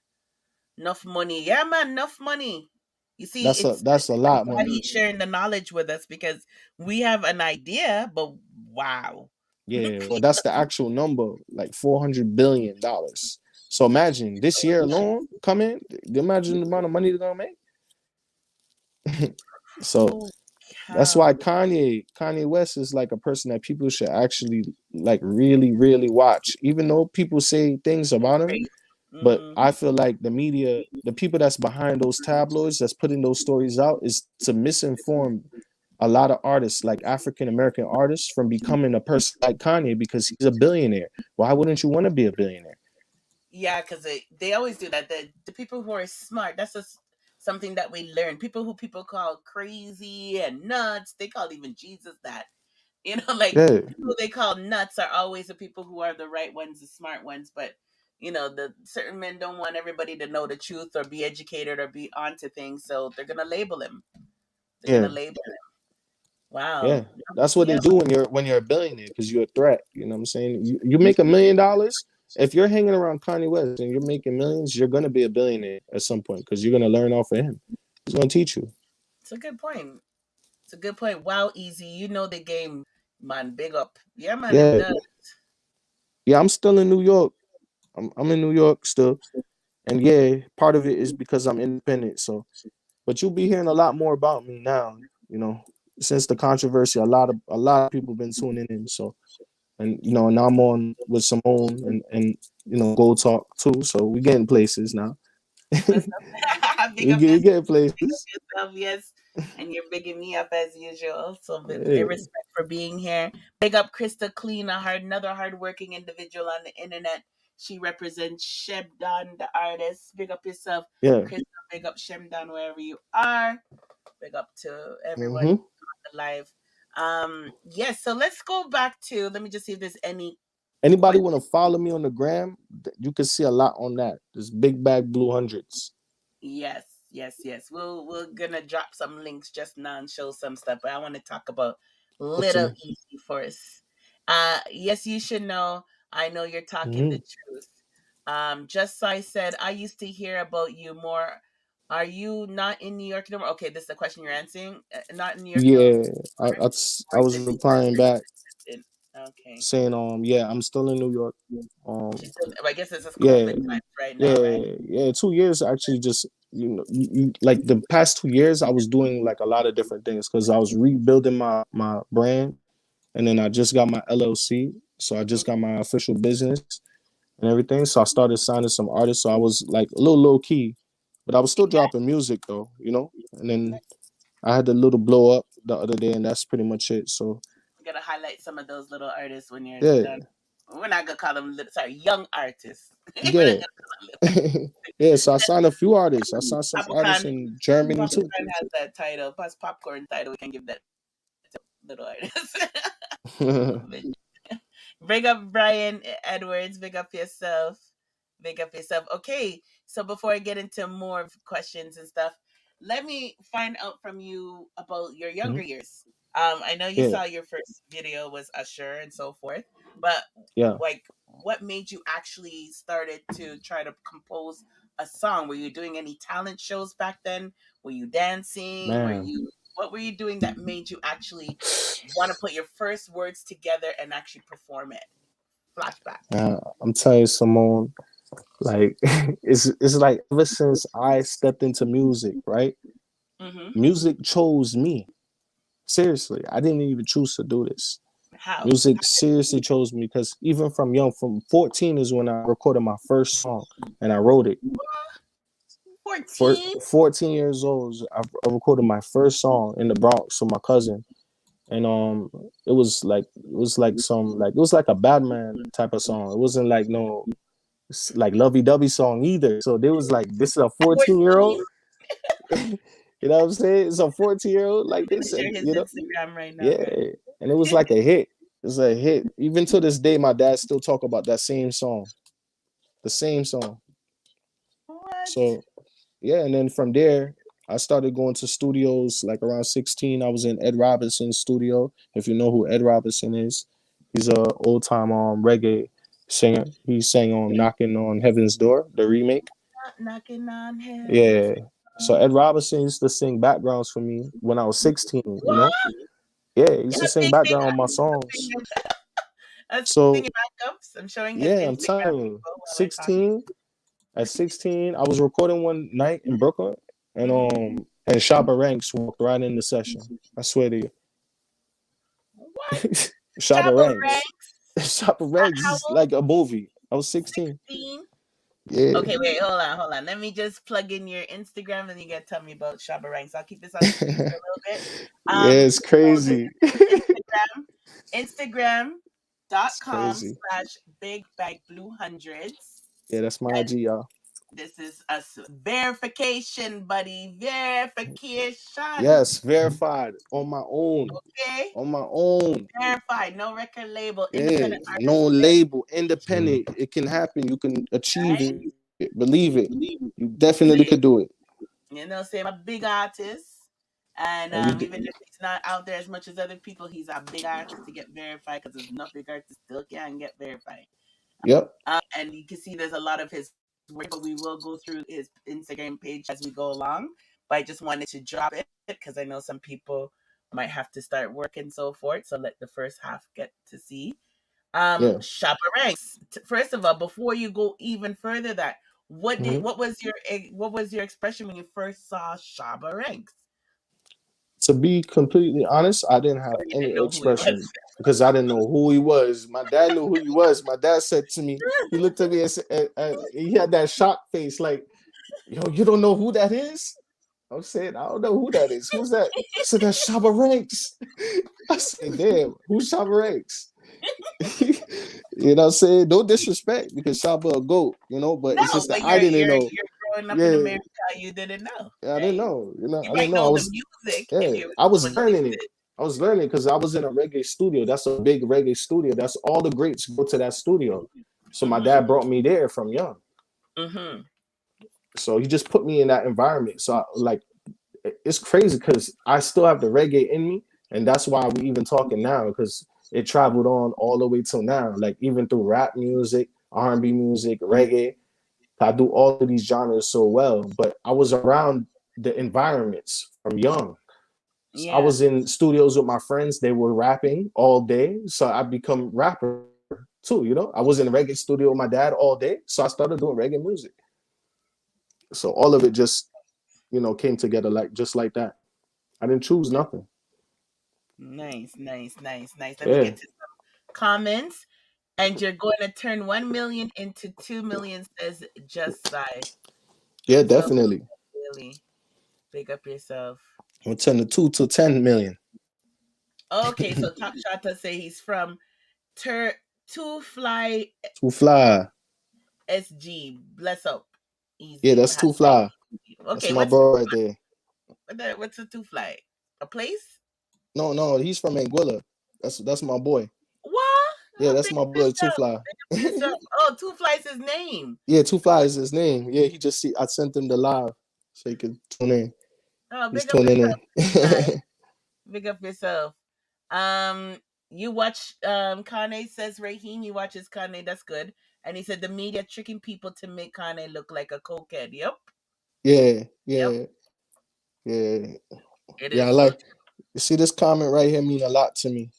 Enough money. Yeah, man, enough money. You see, That's a lot of glad money. he's sharing the knowledge with us because we have an idea, but wow. Yeah, well, that's the actual number, like $400 billion. So imagine this year alone coming. Imagine the amount of money they're gonna make. So that's why Kanye West is like a person that people should actually like really, really watch. Even though people say things about him, but I feel like the media, the people that's behind those tabloids, that's putting those stories out, is to misinform a lot of artists, like African American artists, from becoming a person like Kanye because he's a billionaire. Why wouldn't you want to be a billionaire? Yeah, because they always do that. The people who are smart, that's just something that we learn. People who people call crazy and nuts, they call even Jesus that. You know, like Yeah, people they call nuts are always the people who are the right ones, the smart ones. But you know, the certain men don't want everybody to know the truth or be educated or be onto things, so they're gonna label him. They're yeah, gonna label him. Wow. yeah. That's what they Yeah. do when you're a billionaire, because you're a threat. You know what I'm saying? You make $1 million. If you're hanging around Kanye West and you're making millions, you're gonna be a billionaire at some point because you're gonna learn off of him. He's gonna teach you. It's a good point. It's a good point. Wow, Easy. You know the game, man. Big up. Yeah, man. Them Yeah, does. yeah. I'm still in New York. I'm in New York still, and yeah, part of it is because I'm independent. So, but you'll be hearing a lot more about me now. You know, since the controversy, a lot of people been tuning in. So, and now I'm on with Simone and Gold Talk too. So we getting places now. Big up we yourself. getting places. Yes. And you're bigging me up as usual. So Yeah. respect for being here. Big up Krista Clean, another hardworking individual on the internet. She represents Shebdan, the artist. Big up yourself, Yeah. Krista. Big up Shebdan wherever you are. Big up to everyone Mm-hmm. on the live. Yes, so let's go back to, let me just see if there's any Anybody want to follow me on the gram? You can see a lot on that. There's Big Bag Blue Hundreds. Yes. We're gonna drop some links just now and show some stuff, but I want to talk about Talk to Little me. Easy first. Yes, you should know. I know you're talking Mm-hmm. the truth. Just so I said, I used to hear about you more. Are you not in New York anymore? Okay, this is the question you're answering. Not in New York no more, Yeah, I or is was it replying back okay? saying yeah, I'm still in New York. I guess it's just Yeah, COVID times right now, right? yeah. 2 years actually, just like the past 2 years, I was doing like a lot of different things because I was rebuilding my brand, and then I just got my LLC, so I just got my official business and everything. So I started signing some artists. So I was like a little low key, but I was still dropping music though, And then I had the little blow up the other day, and that's pretty much it. So You gotta highlight some of those little artists when you're yeah, done. We're not gonna call them young artists. We're not yeah, gonna call them little. yeah. So I signed a few artists. I signed some artists Popcorn, in Germany too. Popcorn has that title. Plus Popcorn title. We can give that to little artists. Big up Brian Edwards. Big up yourself. Big up yourself. Okay, so before I get into more questions and stuff, let me find out from you about your younger Mhm. years. I know you Yeah, saw your first video was Usher and so forth, but yeah, like, what made you actually started to try to compose a song? Were you doing any talent shows back then? Were you dancing? man. What were you doing that made you actually want to put your first words together and actually perform it? Flashback. I'm telling you, Simone. Like it's like ever since I stepped into music, right? Mm-hmm. Music chose me. Seriously, I didn't even choose to do this. How? Music seriously chose me because even from 14 is when I recorded my first song and I wrote it. For 14? 14 years old, I recorded my first song in the Bronx with my cousin, and it was like a Batman type of song. It wasn't like no like lovey-dovey song either. So there was like, this is a 14-year-old. 14? You know what I'm saying? It's a 14-year-old like I'm gonna this, share and his Instagram right now, yeah, guys. and it was like a hit. It's a hit. Even to this day, my dad still talk about that same song. The same song. What? So yeah, and then from there, I started going to studios like around 16. I was in Ed Robinson's studio. If you know who Ed Robinson is, he's a old time reggae singer. He sang on Knocking on Heaven's Door, the remake. Knocking on heaven's Yeah. So door. Ed Robinson used to sing backgrounds for me when I was 16, you What? know? Yeah, he used Yeah, to sing big thing. background on my songs. I'm So singing backups. I'm showing his yeah, I'm Instagram telling you, people while we're talking. 16, at 16, I was recording one night in Brooklyn and Mhm. Shabba Ranks walked right in the session. I swear to you. What? Shabba Shabba Ranks. Ranks? Shabba Ranks How is old? like a movie. I was 16. 16? Yeah. Okay, wait, hold on. Let me just plug in your Instagram and you gotta tell me about Shabba Ranks. I'll keep this on screen for a little bit. Yeah, it's So this crazy. is his Instagram, It's instagram.com crazy. slash big bag blue hundreds. Yeah, that's my And IG, y'all. this is a verification, buddy. Verification. Yes, verified on my own. Okay? On my own. Verified. No record label. Yeah, Independent no artist list, label, independent. It can happen. You can achieve right? it. Believe it. You definitely could do it. Say I'm a big artist. And And you, even if he's not out there as much as other people, he's a big artist to get verified because there's enough big artists still can get verified. yep. And you can see there's a lot of his work, but we will go through his Instagram page as we go along. But I just wanted to drop it because I know some people might have to start work and so forth. So let the first half get to see. Yeah. Shabba Ranks. First of all, before you go even further, Mhm. what was your expression when you first saw Shabba Ranks? To be completely honest, I didn't have Or you didn't any know who he was? expression because I didn't know who he was. My dad knew who he was. My dad said to me, he looked at me and said, he had that shock face, like, "Yo, you don't know who that is?" I'm saying, "I don't know who that is. Who's that?" He said, "That's Shabba Ranks." I said, "Damn, who's Shabba Ranks?" You know what I'm saying? No disrespect because Shabba a goat, but No, it's just that but I didn't you're know. growing up in Yeah, America, you didn't know, I didn't right? know. You I didn't might know. I know the was music if yeah, you were I was someone learning listening. it. I was learning because I was in a reggae studio. That's a big reggae studio. That's all the greats go to that studio. So my Mm-hmm. dad brought me there from young. Mm-hmm. So he just put me in that environment. So it's crazy because I still have the reggae in me, and that's why we even talking now because it traveled on all the way till now. Like even through rap music, R&B music, reggae. I do all of these genres so well, but I was around the environments from young. So I Yeah. was in studios with my friends. They were rapping all day. So I become rapper too, I was in a reggae studio with my dad all day. So I started doing reggae music. So all of it just, came together like just like that. I didn't choose nothing. Nice, nice, nice, nice. Let me Yeah. get to some comments. And you're going to turn 1 million into 2 million, says Just Sigh. Yeah, So, definitely. really, big up yourself. I'm gonna turn the 2 to 10 million. Okay, so Top Shot say he's from Two Fly Too fly. SG. Bless up. Yeah, Easy. that's too fly. That's Okay, my bro right there. what's a Two Fly? A place? No, no, he's from Anguilla. That's my boy. What? Yeah, Oh, that's big my up boy, Two yourself. Fly. Big up yourself. Oh, Two Fly is his name. Yeah, Two Fly is his name. Yeah, he just see. I sent him the live so he could tune in. Oh, He's big up tuning yourself, Two Fly. in. Big up yourself. You watch Kanye, says Raheem, he watches Kanye, that's good. And he said the media tricking people to make Kanye look like a cokehead. Yep. Yeah, Yep. yeah, yeah, It yeah. I is so like. You see, this comment right here mean a lot to me.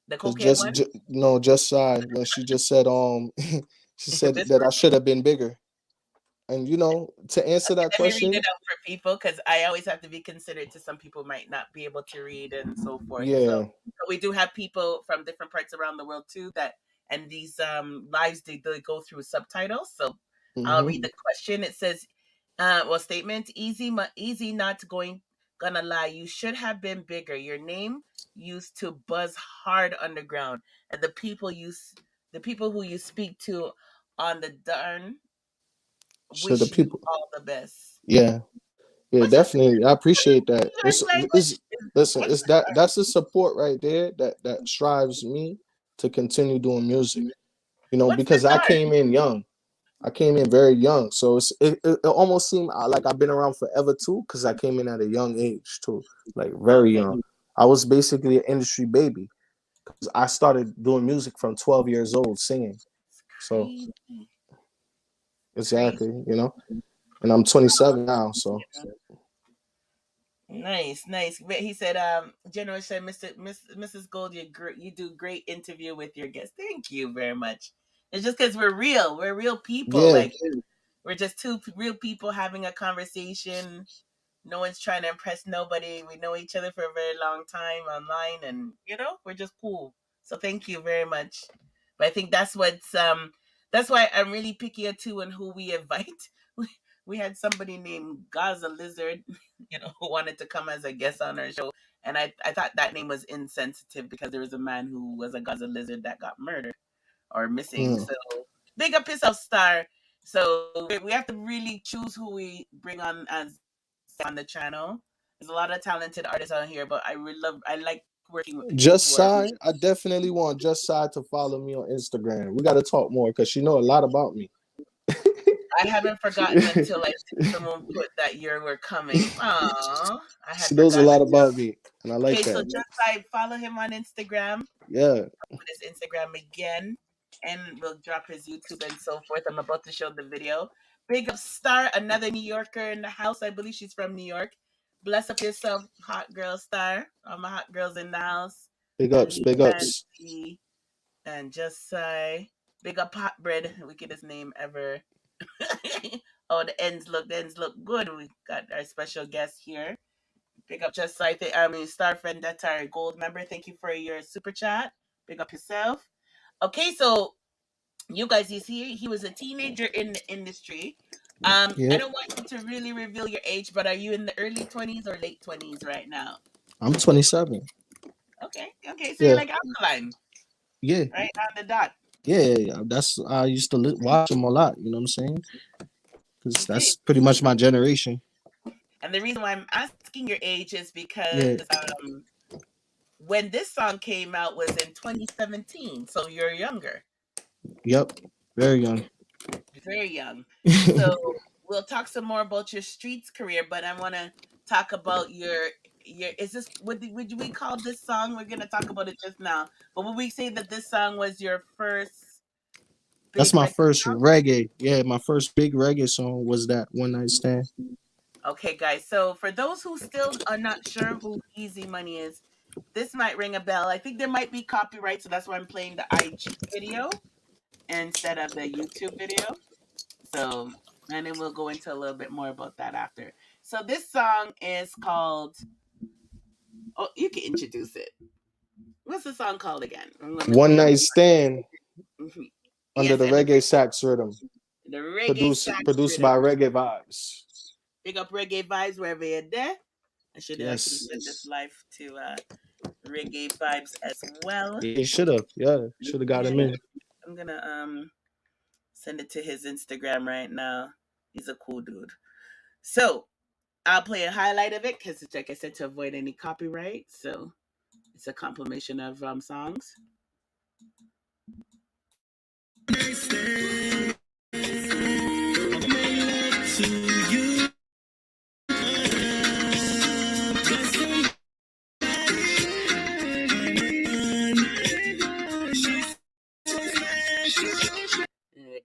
the Cause cokehead one? no, just side when she just said she said This that I one? should have been bigger. And to answer that Let me read it question, out for people because I always have to be considerate to some people might not be able to read and so forth. So yeah. but we do have people from different parts around the world too that and these lives they go through subtitles. So I'll Hmm. read the question. It says, statement easy not gonna lie. You should have been bigger. Your name used to buzz hard underground, and the people who you speak to on the darn So the wish you people, all the best. yeah, yeah, What's your definitely. I appreciate that. English It's language? listen, What's it's that's the support right there that strives me to continue doing music. You know, What's the because I start? came in young. I came in very young, so it almost seemed like I've been around forever too, because I came in at a young age too, like very Okay. young. I was basically an industry baby because I started doing music from 12 years old, singing. It's So crazy. exactly, Crazy. you know, and I'm 27 now, so Nice, nice. But he said, General said, Mrs. Gold, you do great interview with your guests. Thank you very much. It's just because we're real. We're real people. yeah. Like we're just two real people having a conversation. No one's trying to impress nobody. We know each other for a very long time online, and we're just cool. So thank you very much. But I think that's why I'm really picky too on who we invite. We had somebody named Gaza Lizard, who wanted to come as a guest on our show, and I thought that name was insensitive because there was a man who was a Gaza Lizard that got murdered or missing. Hmm. So big up yourself, Star. So we have to really choose who we bring on as on the channel. There's a lot of talented artists on here, but I like working with people Just who are. Side, I definitely want Just Side to follow me on Instagram. We got to talk more because she know a lot about me. I haven't forgotten until someone put that year we're coming. Aww, I had She knows a forgotten. lot about me, and I like Okay, so that. just follow him on Instagram. Yeah. Put his Instagram again, and we'll drop his YouTube and so forth. I'm about to show the video. Big up Star, another New Yorker in the house. I believe she's from New York. Bless up yourself, hot girl Star. All my hot girls in the house. Big ups, Ali, big ups. Nancy, and just say, big up Hot Bread, wickedest name ever. Oh, the ends look good. We got our special guest here. Big up just like Star Friend, that's our gold member. Thank you for your super chat. Big up yourself. Okay, so you guys, he was a teenager in the industry. I Yeah. don't want you to really reveal your age, but are you in the early 20s or late 20s right now? I'm 27. Okay, so you're Yeah. like Alkaline, Yeah. right on the dot. Yeah. That's I used to watch them a lot. You know what I'm saying? Because Okay, that's pretty much my generation. and the reason why I'm asking your age is Yeah. because when this song came out was in 2017, so you're younger. Yep. Very young. Very young. So we'll talk some more about your streets career, but I want to talk about your is this would we call this song, we're going to talk about it just now, but would we say that this song was your first That's big my record first song? reggae. Yeah, my first big reggae song was that One Night Stand. Okay, guys. So for those who still are not sure who Eazi Money is, this might ring a bell. I think there might be copyright, so that's why I'm playing the IG video instead of the YouTube video. So, and then we'll go into a little bit more about that after. So this song is called. Oh, you can introduce it. What's the song called again? I'm gonna One play it. Night Stand under Yes, the and reggae sax rhythm. the reggae sax Produced rhythm. by Reggae Vibes. Big up reggae vibes wherever you're there. I should actually Yes. send this live to reggae vibes as well. Yeah, he should have. Yeah. Should have got Yeah, him in. I'm gonna send it to his Instagram right now. He's a cool dude. So I'll play a highlight of it because, like I said, to avoid any copyright. So it's a compilation of songs.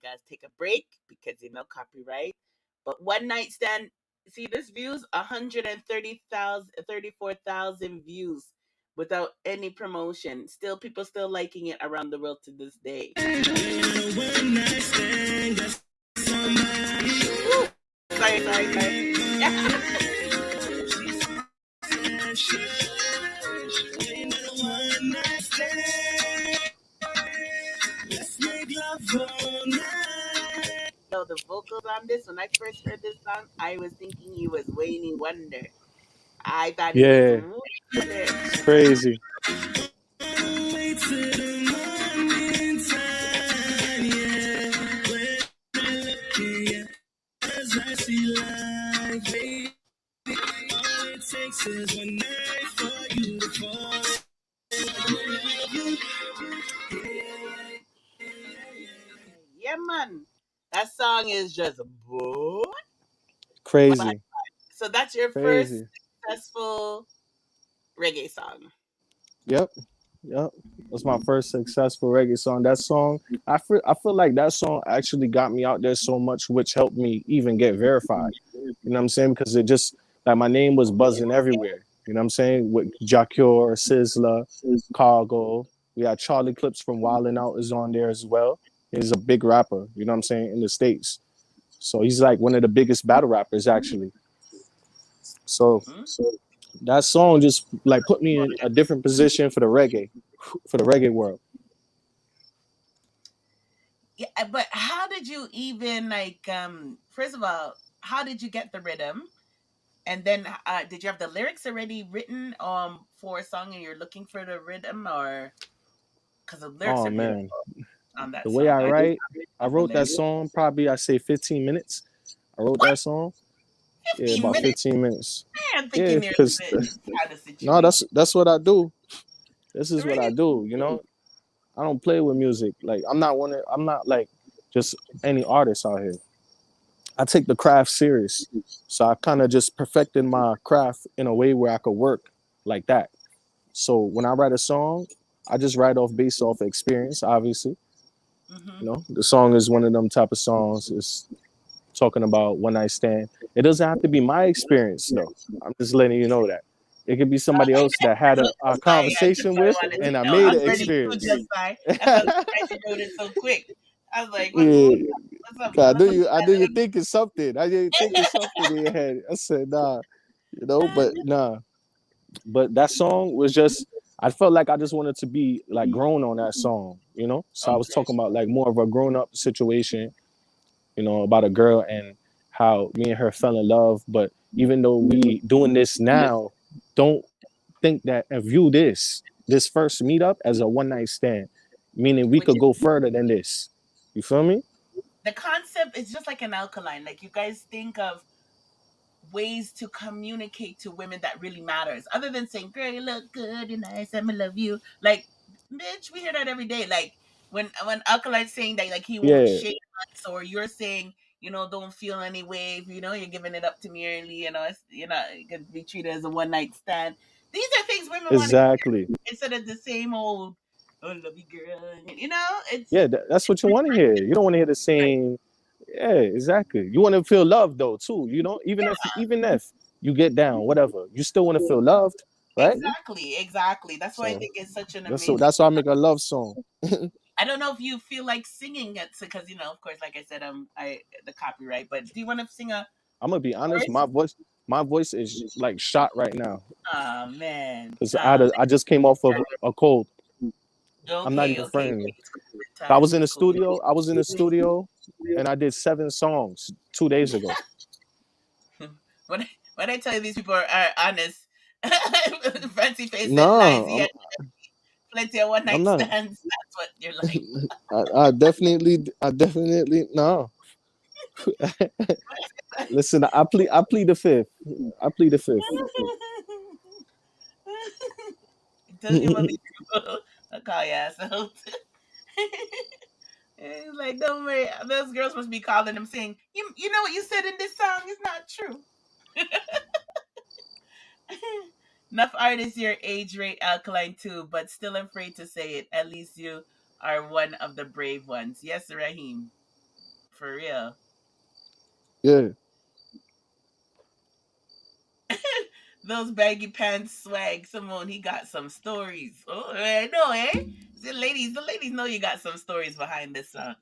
Guys, take a break because copyright. But One Night Stand, see this views 134,000 views without any promotion. Still, people still liking it around the world to this day. Sorry. So the vocals on this, when I first heard this song, I was thinking he was Wayne Wonder. I thought he was Yeah. really Crazy. man. That song is just boy. Crazy. So that's your first Crazy. successful reggae song. Yep. Yep. That's my first successful reggae song. That song, I feel like that song actually got me out there so much, which helped me even get verified. You know what I'm saying? Because it just like my name was buzzing everywhere. You know what I'm saying? With Jacure, Sizzler, Cargo. We had Charlie Clips from Wildin' Out is on there as well. He's a big rapper, you know what I'm saying, in the States. So he's like one of the biggest battle rappers actually. So that song just like put me in a different position for the reggae world. Yeah, but how did you even like first of all, how did you get the rhythm? And then did you have the lyrics already written for a song and you're looking for the rhythm, or because the lyrics Oh are beautiful man, on that the way song. I I write, I love the wrote that lyrics. song probably I say 15 minutes. I wrote What? that song. Yeah, 15 about minutes? 15 minutes. I'm Yeah, thinking there's because this kind of no, situation. that's what I do. This is what I Really? do. You know, I don't play with music. Like I'm not like just any artist out here. I take the craft serious. So I kind of just perfected my craft in a way where I could work like that. So when I write a song, I just write off based off experience, obviously. Mm-hmm. You know, the song is one of them type of songs. It's talking about one night stand. It doesn't have to be my experience though. I'm just letting you know that. It could be somebody else that had a Sorry, I just conversation what I with wanted to and I know. made I'm an ready to experience. just by. That's why I'm surprised you wrote it so quick. I was like, Yeah. what's up? 'Cause What's up? I knew you thinking something. I knew you thinking something in your head. I said, nah, but nah. But that song was just I felt like I just wanted to be like grown on that song, you know? So I was Okay. talking about like more of a grown up situation, you know, about a girl and how me and her fell in love. But even though we doing this now, don't think that and view this first meetup as a one night stand, meaning we Which could is go further than this. You feel me? the concept is just like an alkaline. Like you guys think of ways to communicate to women that really matters, other than saying, "Girl, you look good, you're nice, I'm gonna love you." Like, bitch, we hear that every day. Like when Alkaline's saying that, like he won't Yeah, shake us, or you're saying, don't feel any way. You're giving it up to me early. You could be treated as a one night stand. These are things women want to hear exactly. instead of the same old, "Oh, love you, girl." It's Yeah, that's what you want to hear. You don't want to hear the right. same. Yeah, exactly. You want to feel loved though too. You know, even if you get down, whatever, you still want to feel loved, right? Exactly. That's why I So think it's such an that's so amazing. that's why I make a love song. I don't know if you feel like singing it because of course, like I said, I the copyright. But do you want to sing a I'm gonna be honest. chorus? My voice is like shot right now Oh man. because I just came off of a cold. I'm not Okay, even okay. fronting you. It's cool. I was in the It's cool. studio. I was in the studio, and I did 7 songs 2 days ago. When I tell you these people are honest, Fancy Face said lies. He No, had plenty of one I'm night not. stands. That's what you're like. I definitely no. Listen, I plead the fifth. I plead the fifth. Tell him of these people. I call you asshole. And he's like, don't worry. Those girls must be calling him saying, you know what you said in this song is not true. Enough artists your age rate alkaline too, but still afraid to say it. At least you are one of the brave ones. Yes, Raheem. For real. Yeah. Those baggy pants swag, Simone, he got some stories. Oh, I know, eh? The ladies know you got some stories behind this song.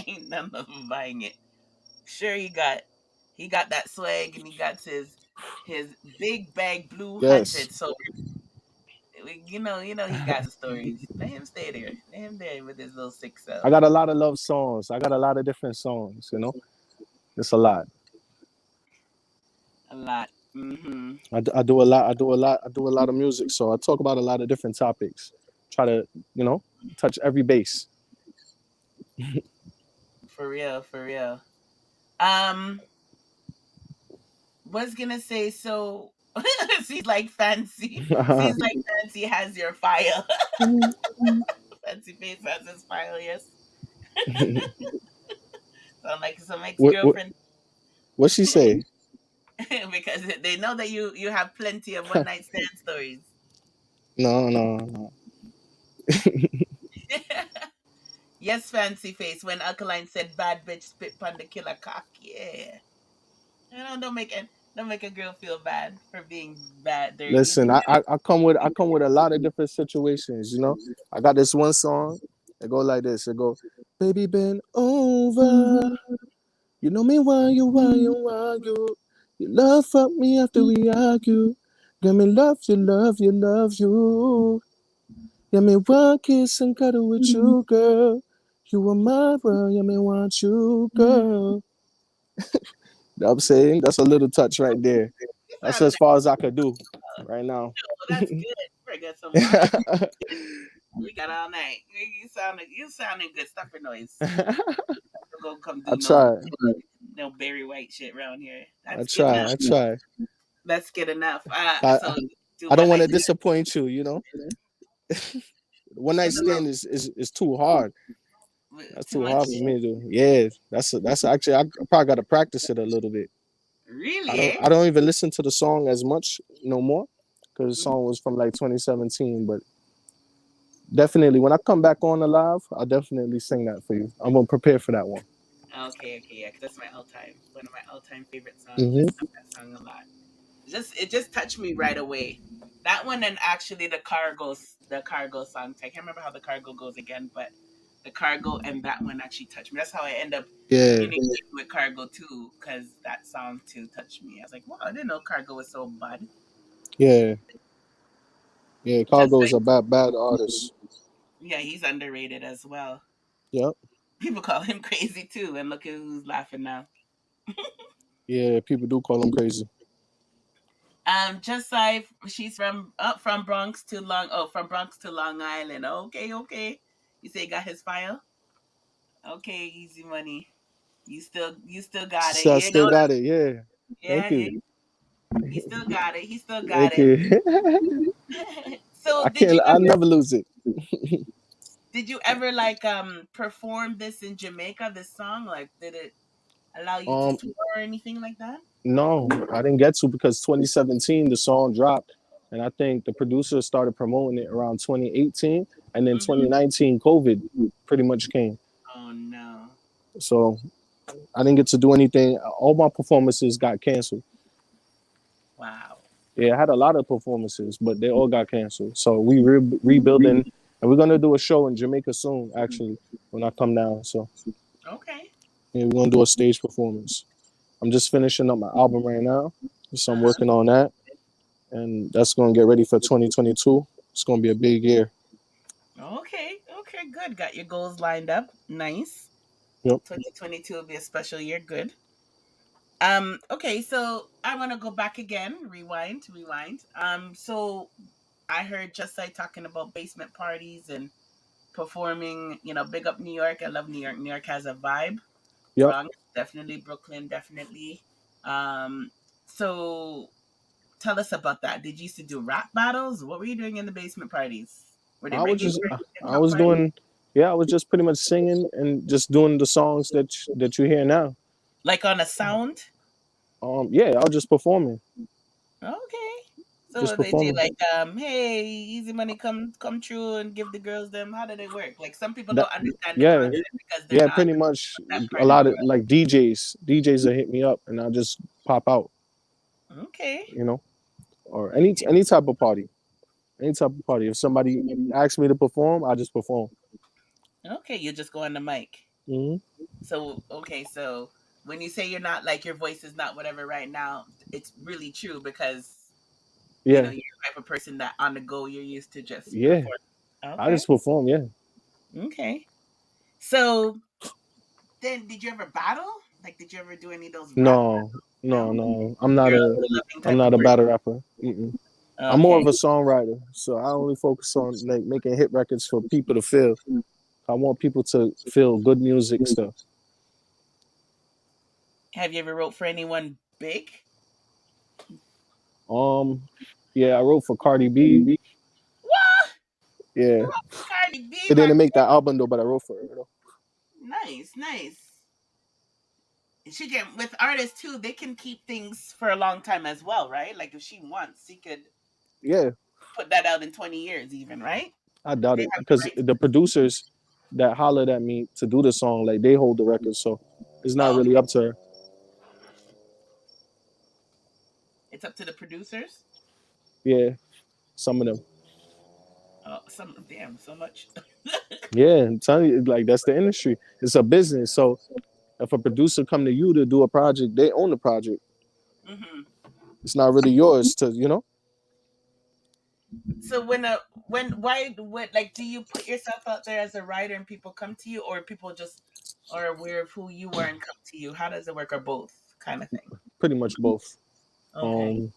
Ain't none of them buying it. Sure, he got that swag, and he got his big bag blue Yes. 100. So he got the stories. Let him stay there. Let him there with his little sick I self. got a lot of love songs. I got a lot of different songs, you know? It's a lot. A lot. Mm-hmm. I do a lot. I do a lot of music. So I talk about a lot of different topics. Try to, you know, touch every base. For real, for real. Um, was gonna say so. Seems like fancy. Seems like fancy has your file. Fancy face has his file. Yes. Sound like some ex what girlfriend what she say? because they know that you have plenty of one night stand stories. No. Yes, fancy face. When Alkaline said bad bitch spit on the killer cock, yeah. Don't make a girl feel bad for being bad dirty. Listen, I come with a lot of different situations. I got this one song. It go like this. It go, baby, bend over. You know me, why you? You love fuck me after we argue. Give me love, you love, you love you. Yeah, me want kiss and cuddle with you, girl. You are my world, yeah, me want you, girl. You know what I'm saying? That's a little touch right there. You That's sound as nice. far as I could do right now. Oh, that's good. I got some more. We got all night. You sounding good. Stop your noise. Don't go come I do try. no Barry White shit around here. I That's good enough. try. I try. That's good enough. I, So do I don't one want night to disappoint you. One night in the room. stand is too hard. That's Too too much. hard for me to do. Yeah, that's actually I probably got to practice it a little bit. I Really, don't eh? I don't even listen to the song as much no more because the song was from like 2017. But definitely when I come back on the live, I'll definitely sing that for you. I'm gonna prepare for that one. Okay, yeah, 'cause that's my all time one of my all time favorite songs. I Hmm. love that song a lot. It just touched me right away. That one and actually the cargo song. I can't remember how the cargo goes again, but the cargo and that one actually touched me. That's how I end up Yeah, communicating with cargo too, because that song too touched me. I was like, wow, I didn't know cargo was so bad. yeah, yeah. Just Cargo's like a bad artist. yeah, he's underrated as well. Yep. People call him crazy too, and look at who's laughing now. Yeah, people do call him crazy. Just like she's from Bronx to Long Island. Okay, okay. You say you got his file? Okay, easy money. You still got it. So I You know, still got it. Yeah. yeah, Thank yeah. you. He still got it. He still got Thank it. you. So I can't. I never lose it. did you ever like perform this in Jamaica? This song, like, did it allow you to Um, tour or anything like that? no, I didn't get to because 2017 the song dropped, and I think the producer started promoting it around 2018, and then Hmm. 2019 COVID pretty much came. Oh no! So I didn't get to do anything. All my performances got canceled. Wow. Yeah, I had a lot of performances, but they all got canceled. So we rebuilding, and we're gonna do a show in Jamaica soon. Actually, when I come down, so Okay. yeah, we're gonna do a stage performance. I'm just finishing up my album right now, so Uh I'm huh. working on that, and that's gonna get ready for 2022. It's gonna be a big year. Okay. Okay. Good. Got your goals lined up. Nice. Yep. 2022 will be a special year. Good. Okay, so I want to go back again, rewind. So I heard just like talking about basement parties and performing, big up New York. I love New York. New York has a vibe. Yep. Bronx, definitely. Brooklyn, definitely. Um, so tell us about that. Did you used to do rap battles? What were you doing in the basement parties? Were they I was reggae just, parties, hip I hop was parties? doing, yeah, I was just pretty much singing and just doing the songs that you hear now. Like on a sound? Yeah, I was just performing, Okay. So just what they do performing. like, hey, easy money come true and give the girls them. How do they work? Like some people That, don't understand the yeah, concept because they're yeah, not pretty much that a part of lot the of like DJs will hit me up and I'll just pop out, world. Okay. you know, or any Okay. any type of party, any type of party. If somebody asks me to perform, I just perform. Okay, you just go on the mic. Hmm. So okay, so when you say you're not like your voice is not whatever right now, it's really true because Yeah, you're the type of person that on the go you're used to just yeah, perform. I Okay. just perform. Yeah, Okay. So then did you ever battle? Like did you ever do any of those rap no, no? no, You're a loving I'm type of not a person. battle rapper. Mm-mm. I'm more Okay. of a songwriter, so I only focus on like making hit records for people to feel. I want people to feel good music stuff. Have you ever wrote for anyone big? Um, yeah, I wrote for Cardi B. What? You Yeah, wrote for Cardi B, it my didn't make that album though, but I wrote for her though. Nice, nice. She can with artists too. They can keep things for a long time as well, right? Like if she wants, she could Yeah, put that out in 20 years, even, right? I doubt They it have the because rights. the producers that hollered at me to do the song, like they hold the record, so it's not Oh, really up to her. it's up to the producers. Yeah, some of them. Oh, some damn, so much. Yeah, I'm telling you, like that's the industry. It's a business. So if a producer come to you to do a project, they own the project. hmm It's not really yours to, you know. So why what like do you put yourself out there as a writer and people come to you, or people just are aware of who you are and come to you? How does it work, or both kind of thing? Pretty much both. Okay. Um,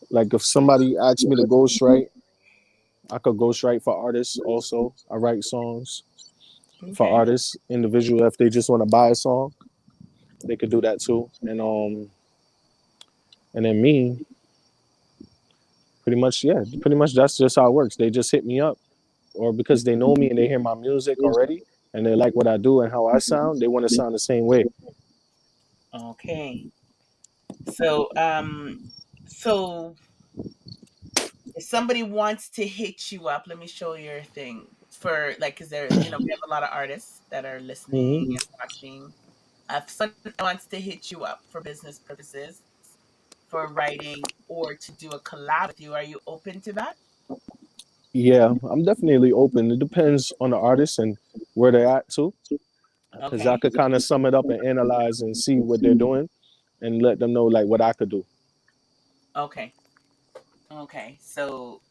like if somebody asks me to ghostwrite, I could ghostwrite for artists. Also, I write songs for Okay. artists, individual. If they just want to buy a song, they could do that too. And then me, pretty much, yeah, pretty much that's just how it works. They just hit me up, or because they know me and they hear my music already, and they like what I do and how I sound, they want to sound the same way. Okay. So so if somebody wants to hit you up, let me show your thing for like, because there, we have a lot of artists that are Hmm. listening and watching. If someone wants to hit you up for business purposes, for writing, or to do a collab with you, are you open to that? Yeah, I'm definitely open. It depends on the artist and where they're at too, because I Okay. could kind of sum it up and analyze and see what they're doing and let them know like what I could do. Okay. Okay. So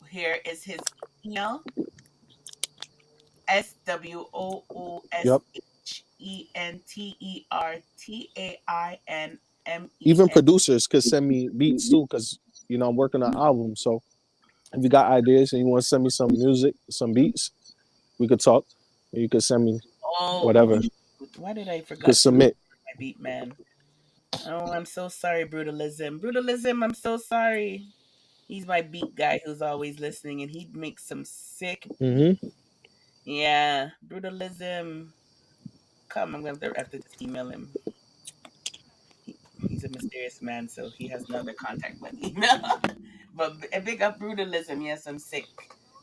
here is his email: Yep. Even SWOOShentertainmen. producers could send me beats too, because I'm working on an album. So if you got ideas and you want to send me some music, some beats, we could talk. You could send me Oh, whatever. shoot. Why did I You could forgot to submit. my beat man? Oh, I'm so sorry, Brutalism. Brutalism, I'm so sorry. He's my beat guy who's always listening, and he'd make some sick beat. Hmm. Yeah, Brutalism. Come, I'm gonna have to just email him. He's a mysterious man, so he has no other contact but email. But a big up Brutalism. Yes, I'm sick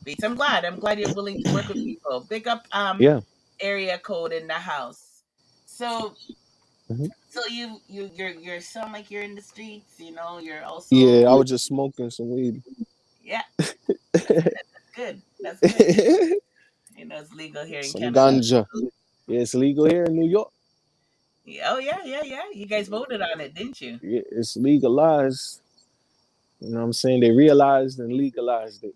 beats. I'm glad you're willing to work with people. Big up Yeah. area code in the house. So Hmm. so you're sound like you're in the streets. You're Yeah, also, I was just smoking some weed. yeah. That's good. That's good. That's good. It's legal here in Some Canada. ganja. Yeah, it's legal here in New York. Yeah, oh yeah, yeah, yeah. You guys voted on it, didn't you? Yeah, it's legalized. You know what I'm saying? They realized and legalized it.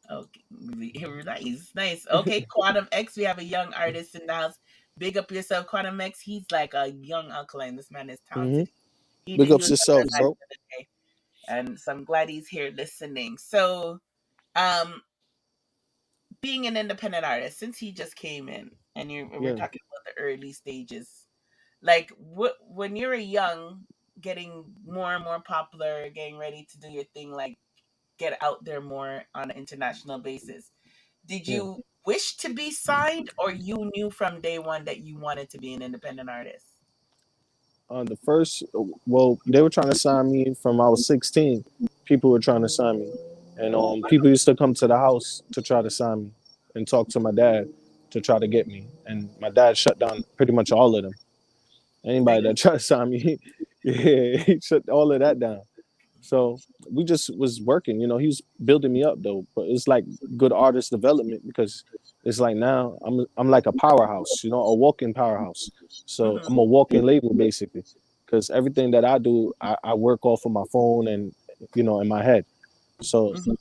Okay, nice, nice. Okay, Quantum X. We have a young artist in the house. Big up yourself, Quantum X. He's like a young Alkaline. This man is Hmm. talented. He Big he ups was on yourself, our live bro. the other day, and so I'm glad he's here listening. So, um, being an independent artist, since he just came in, and we're Yeah. talking about the early stages, like when you're a young, getting more and more popular, getting ready to do your thing, like get out there more on an international basis. Did Yeah. you wish to be signed, or you knew from day one that you wanted to be an independent artist? The first, well, they were trying to sign me from I was 16. People were trying to sign me, and people used to come to the house to try to sign me and talk to my dad to try to get me. And my dad shut down pretty much all of them. Anybody Really? that tried to sign me, yeah, he shut all of that down. So we just was working. He was building me up though. But it's like good artist development because it's like now I'm like a powerhouse, a walking powerhouse. So Mm-hmm. I'm a walking label basically, because everything that I do, I work off of my phone and in my head. So Mm-hmm.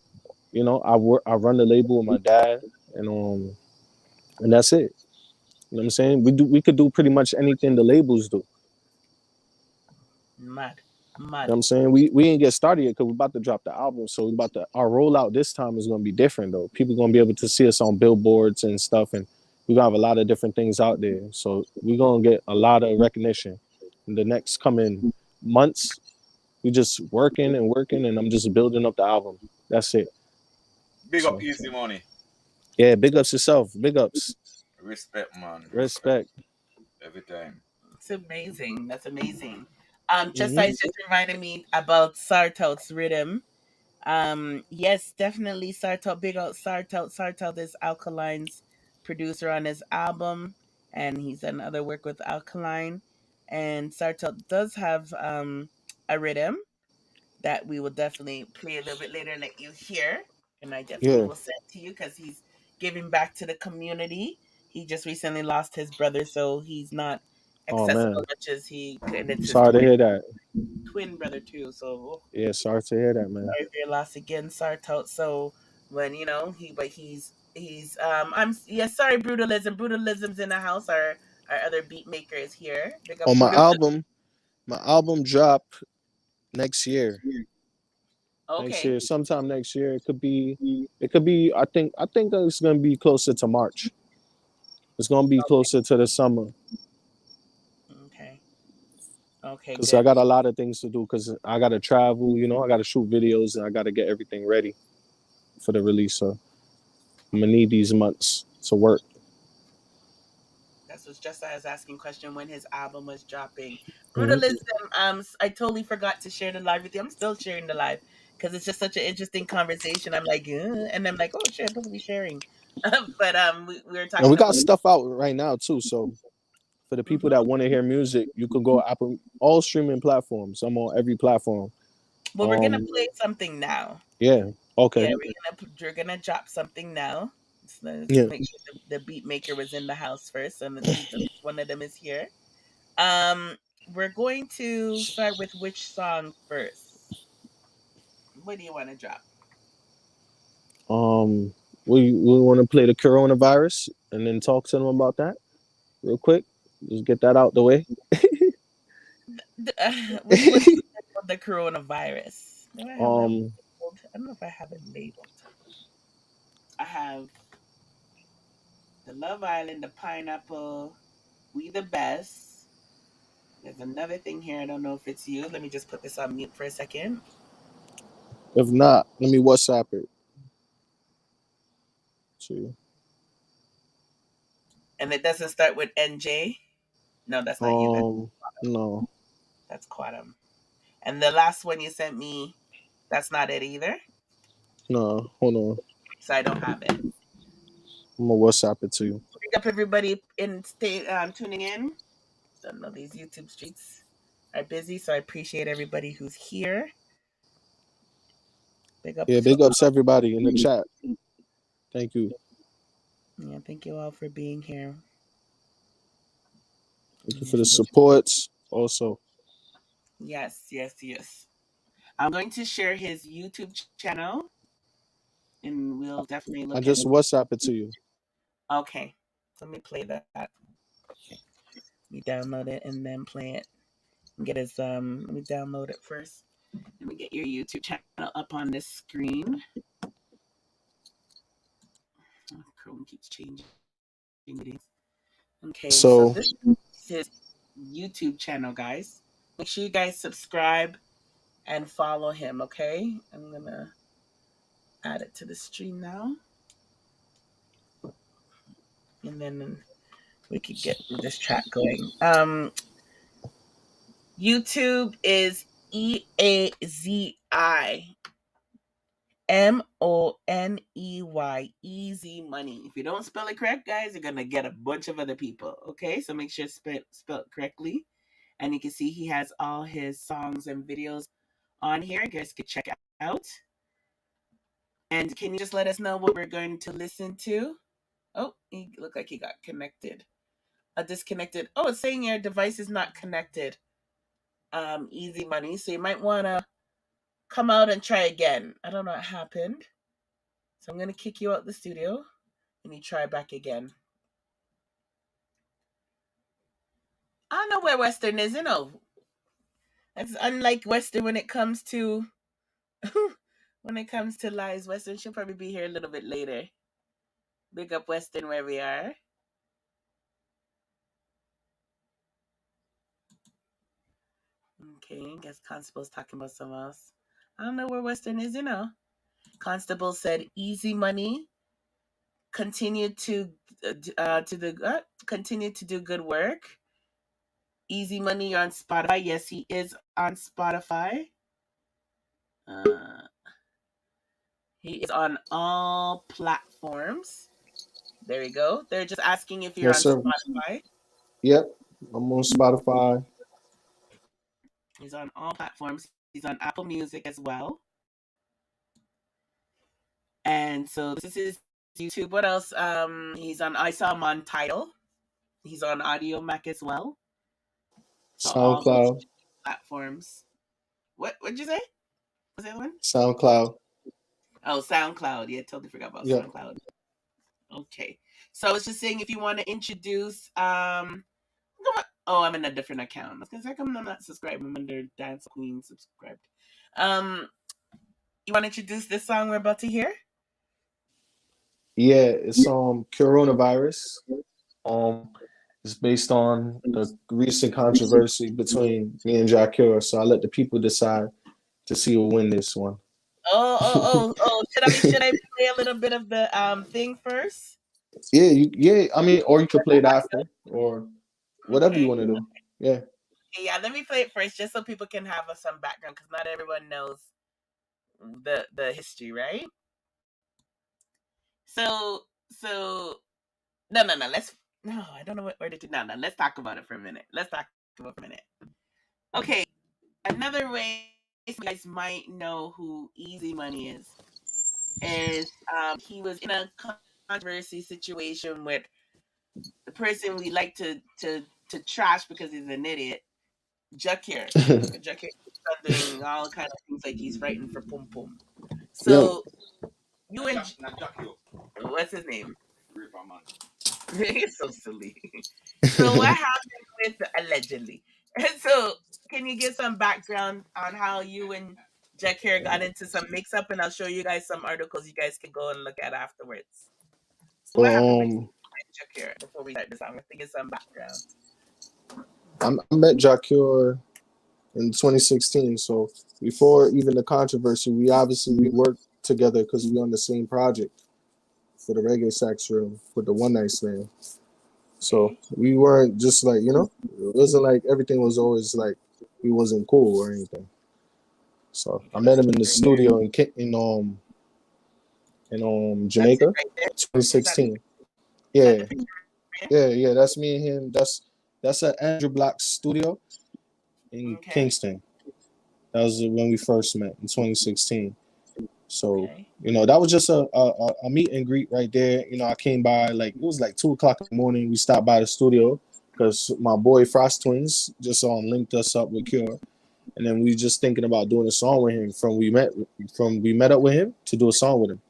I run the label with my dad, and that's it. You know what I'm saying? We could do pretty much anything the labels do. Mad, You know what mad. I'm saying? We ain't get started yet because we're about to drop the album. So our rollout this time is gonna be different though. People gonna be able to see us on billboards and stuff, and we're gonna have a lot of different things out there. So we're gonna get a lot of recognition in the next coming months. We just working, and I'm just building up the album. That's it. Big up So Easy Money. yeah, big ups yourself. Big ups. Respect, man. Respect. Every time. It's amazing. That's amazing. Just Hmm. I just reminded me about Sartout's rhythm. Yes, definitely Sartout. Big out Sartout. Sartout is Alkaline's producer on his album, and he's done other work with Alkaline. And Sartout does have a rhythm that we will definitely play a little bit later and let you hear. And I definitely Yeah. will send to you because he's giving back to the community. He just recently lost his brother, so he's not Oh accessible man. much as he and it's his Sorry to hear that. twin brother too. So Yeah, sorry to hear that, man. sorry for your loss again, Sartot. So when I'm sorry, brutalism. Brutalism's in the house. Our other beat maker is here. Big up On brutalism. my album drop next year. Next Okay. year, sometime next year. It could be. I think it's gonna be closer to March. It's gonna be closer to the summer Okay. Okay, because I good. got a lot of things to do. Because I gotta travel. I gotta shoot videos and I gotta get everything ready for the release. So I'm gonna need these months to work. That's was just I was asking question when his album was dropping. Mhm. Brutalism. I totally forgot to share the live with you. I'm still sharing the live because it's just such an interesting conversation. I'm like, and I'm like, oh shit, I'm supposed to be sharing. But we were And we talking got about. stuff out right now too. So for the people Mhm. that want to hear music, you can go Apple, all streaming platforms. I'm on every platform. Well, we're gonna play something now. Yeah. Yeah, Okay. we're gonna drop something now. So let's Yeah. make sure the beat maker was in the house first, and at least one of them is here. We're going to start with which song first? What do you want to drop? Um, we want to play the coronavirus and then talk to them about that real quick. Just get that out the way. Which one is the coronavirus? Do I have that um, labeled? I don't know if I have it labeled. I have the Love Island, the Pineapple, We the Best. There's another thing here. I don't know if it's you. Let me just put this on mute for a second. if not, let me WhatsApp it to you. And it doesn't start with NJ. No, that's not you. No, That's Quantum. And the last one you sent me, that's not it either. no, hold on. So I don't have it. I'm gonna WhatsApp it to you. Big up everybody in stay tuning in. Don't know these YouTube streets are busy, so I appreciate everybody who's here. Big up Yeah, to big ups everybody in the chat. Thank you. yeah, thank you all for being here. Thank you for the supports. Also, Yes, yes, yes. I'm going to share his YouTube channel, and we'll definitely I look at just it. WhatsApp it to you. Okay, let me play that. Let me download it and then play it. Get his Let me download it first. Let me get your YouTube channel up on this screen. Oh, Chrome keeps changing. Okay, so So this is his YouTube channel, guys. Make sure you guys subscribe and follow him, okay? I'm gonna add it to the stream now. And then we could get this track going. YouTube is EAZIMONEY, Easy Money. If you don't spell it correct, guys, you're gonna get a bunch of other people. Okay, so make sure it's spell it correctly. And you can see he has all his songs and videos on here. You guys can check out. And can you just let us know what we're going to listen to? Oh, he looked like he got connected. Disconnected. Oh, it's saying your device is not connected. Easy Money. So you might want to come out and try again. I don't know what happened. So I'm going to kick you out the studio and you try back again. I don't know where Western is, That's unlike Western when it comes to lies. Western should probably be here a little bit later. Big up Western where we are. Okay, I guess Constable's talking about someone else. I don't know where Western is, Constable said easy money. continue to continue to do good work. Eazi Money, you're on Spotify. Yes, he is on Spotify. He is on all platforms. There we go. They're just asking if you're Yes, on sir. Spotify. Yep, I'm on Spotify. He's on all platforms. He's on Apple Music as well. And so this is his YouTube. What else? I saw him on Tidal. He's on Audio Mac as well. So all those SoundCloud. platforms. What'd you say? Was that one? SoundCloud. Oh, SoundCloud. Yeah, totally forgot about Yep. SoundCloud. Okay. So I was just saying if you want to introduce oh, I'm in a different account. Because how come I'm not subscribed? I'm under Dance Queen subscribed. You want to introduce this song we're about to hear? Yeah, it's coronavirus. It's based on the recent controversy between me and Jacure. So I let the people decide to see who win this one. Oh. Should I play a little bit of the thing first? Yeah. I mean, or you could play it after, or whatever you Okay. want to do. Yeah. Yeah, let me play it first just so people can have some background because not everyone knows the history, right? So no, I don't know where to no, let's talk about it for a minute. Okay, another way you guys might know who Eazi Money is he was in a controversy situation with the person we like to trash because he's an idiot, Jacure. Jacure is doing all kind of things like he's writing for Pum Pum. So you and what's his name? He's so silly. So what happened with allegedly? And so can you give some background on how you and Jacure got into some mix up, and I'll show you guys some articles you guys can go and look at afterwards. So what happened with Jacure before we start this? I'm going to give some background. I met Jacure in 2016. So before even the controversy, we worked together because we on the same project for the reggae sax room with the One Night Stand. So we weren't just like, it wasn't like everything was always like we wasn't cool or anything. So I met him in the studio in Jamaica, 2016. Yeah. That's me and him. That's an Andrew Block studio in Kingston. That was when we first met in 2016. So that was just a meet and greet right there. I came by it was like 2:00 in the morning. We stopped by the studio because my boy Frost Twins just linked us up with Cure, and then we just thinking about doing a song with him from we met up with him to do a song with him.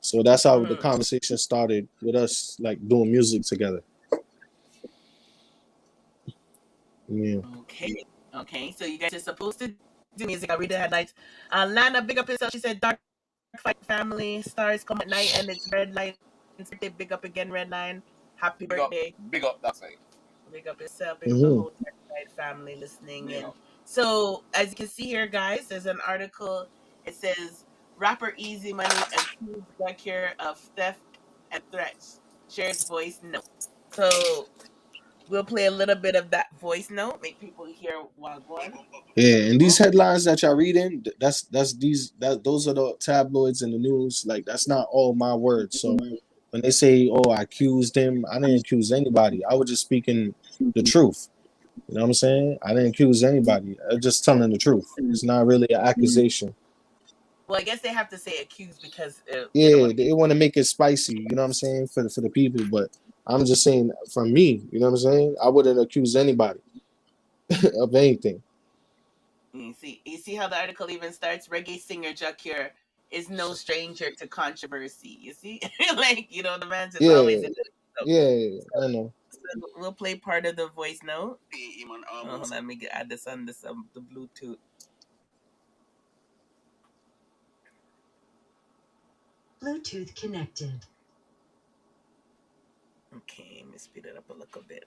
So that's how the conversation started with us like doing music together. Yeah. Okay. So you guys are supposed to do music. I read the headlines. Lana, big up yourself. She said, "Dark Fight Family stars come at night, and it's Red Line. Big up again, Red Line. Happy birthday. Big up that side. Big up yourself. Big up the whole Dark Fight family listening in." So as you can see here, guys, there's an article. It says rapper Eazi Money accused Jacure of theft and threats. Shares voice note. So we'll play a little bit of that voice note, make people hear while going. Yeah, and these headlines that y'all reading, those are the tabloids and the news. Like that's not all my words. So when they say, "Oh, I accused him," I didn't accuse anybody. I was just speaking the truth. You know what I'm saying? I didn't accuse anybody. I was just telling the truth. It's not really an accusation. Well, I guess they have to say accused because they want to make it spicy. You know what I'm saying for the people, but I'm just saying from me. You know what I'm saying? I wouldn't accuse anybody of anything. You see how the article even starts? Reggae singer Jacure is no stranger to controversy. You see, the man's just always in the I know. So we'll play part of the voice note. Hold on, let me add this on the Bluetooth. Bluetooth connected. Okay, let me speed it up a little bit.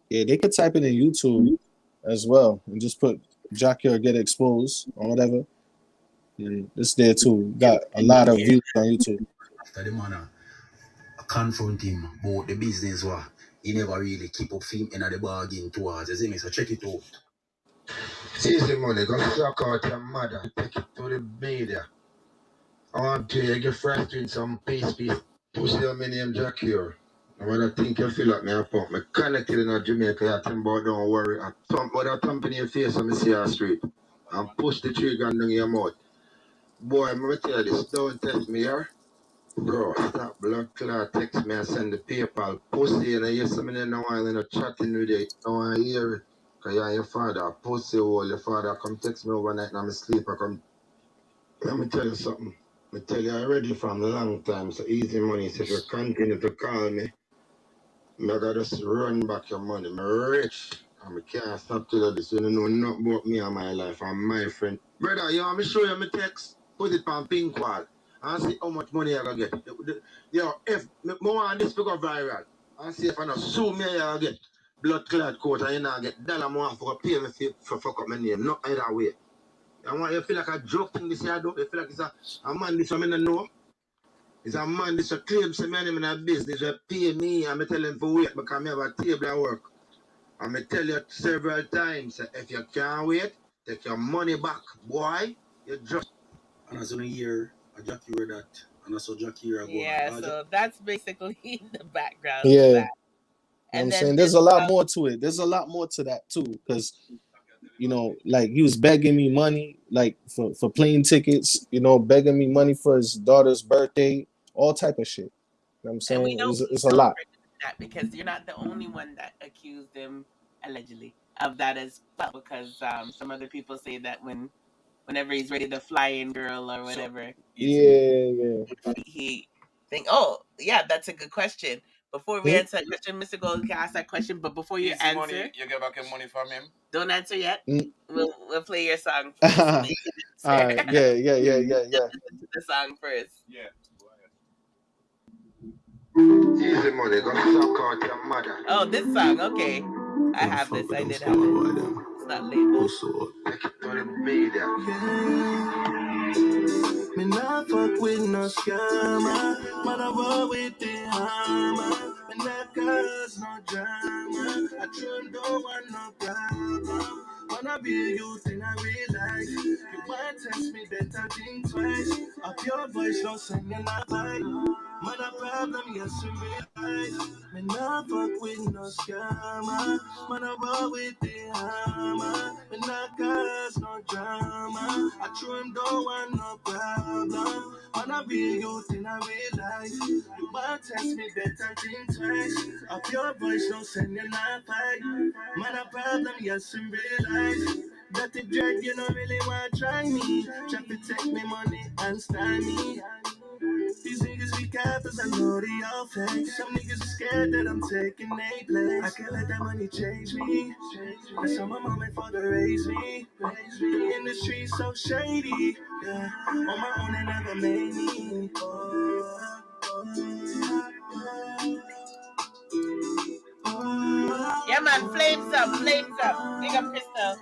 Yeah, they could type it in YouTube as well and just put Jacure get exposed or whatever. Yeah, it's there too. Got a lot of views on YouTube. After the man confront him about the business he never really keep up him in the bargain towards. You see me? So check it out. Easy money, go suck out your mother, take it to the media. I want to get frustrated some piece, pussy on my name Jack here. And when I think you feel like me, I pump me connected in Jamaica, I think about don't worry. I thump in your face on me see our street. And push the trigger down your mouth. Boy, I'm gonna tell you this, don't test me here. Bro, stop blood clot, text me and send the PayPal. Pussy, and I hear something in a while and chatting with you. You don't want to hear it. Because you're your father. Pussy, all your father come text me overnight and I'm asleep. I come. Let me tell you something. I tell you already from a long time. So easy money. So if you continue to call me, I gotta just run back your money. I'm rich. And I can't stop telling you this. You don't know nothing about me and my life and my friend. Brother, you want me to show you my text? Put it on pink wall. And see how much money I gonna get. Yo, if more on this go viral, and see if I not sue me, I gonna get blood clot coat and you not get dollar more for pay me for fuck up my name. Not either way. I want you feel like a joke thing this year, don't you feel like it's a man this one I know. It's a man this a claim some man in a business that pay me and I tell him for wait because I have a table at work. And I tell you several times if you can't wait, take your money back, boy. You just and as in a year, I Jack you hear that, and I saw Jack here go. Yeah, so that's basically the background to Yeah. that. You know what I'm And then saying? There's a lot more to it. There's a lot more to that too. Because, you know, like he was begging me money, like for plane tickets, you know, begging me money for his daughter's birthday, all type of shit. You know what I'm saying? And we know It's a lot. that because you're not the only one that accused him allegedly of that as well. Because some other people say that whenever he's ready to fly in girl or whatever, Yeah. he think, oh yeah, that's a good question. Before we answer that question, Mr. Gold can ask that question, but before you answer, money, you get back your money from him. Don't answer yet. We'll play your song All first. right. Yeah. Listen to the song first. Yeah. Easy money, go suck out your mother. Oh, this song, okay. I have this. I did have it. It's not labeled. Take it to the media. Me not fuck with no scammer, man I roll with the hammer. Me not cause no drama, I truly don't want no problem. Wanna be a youth in a real life. You might test me better think twice. Up your voice, no sing in a fight. Man a problem, yes in real life. Me not fuck with no scammer, man I roll with the hammer. Me not cause no drama, I truly don't want no problem. Wanna be a youth in a real life. You might test me better think twice. Up your voice, no send you not fight. Man a problem, yes in real life. Dirty dread, you don't really want to try me. Try to take me money and style me. These niggas be cappers, I know they all fake. Some niggas are scared that I'm taking their place. I can't let that money change me. That's how my mom and father raised me. The industry's so shady. Yeah, on my own they never made me. Yeah, man, flames up. Big up Crystal.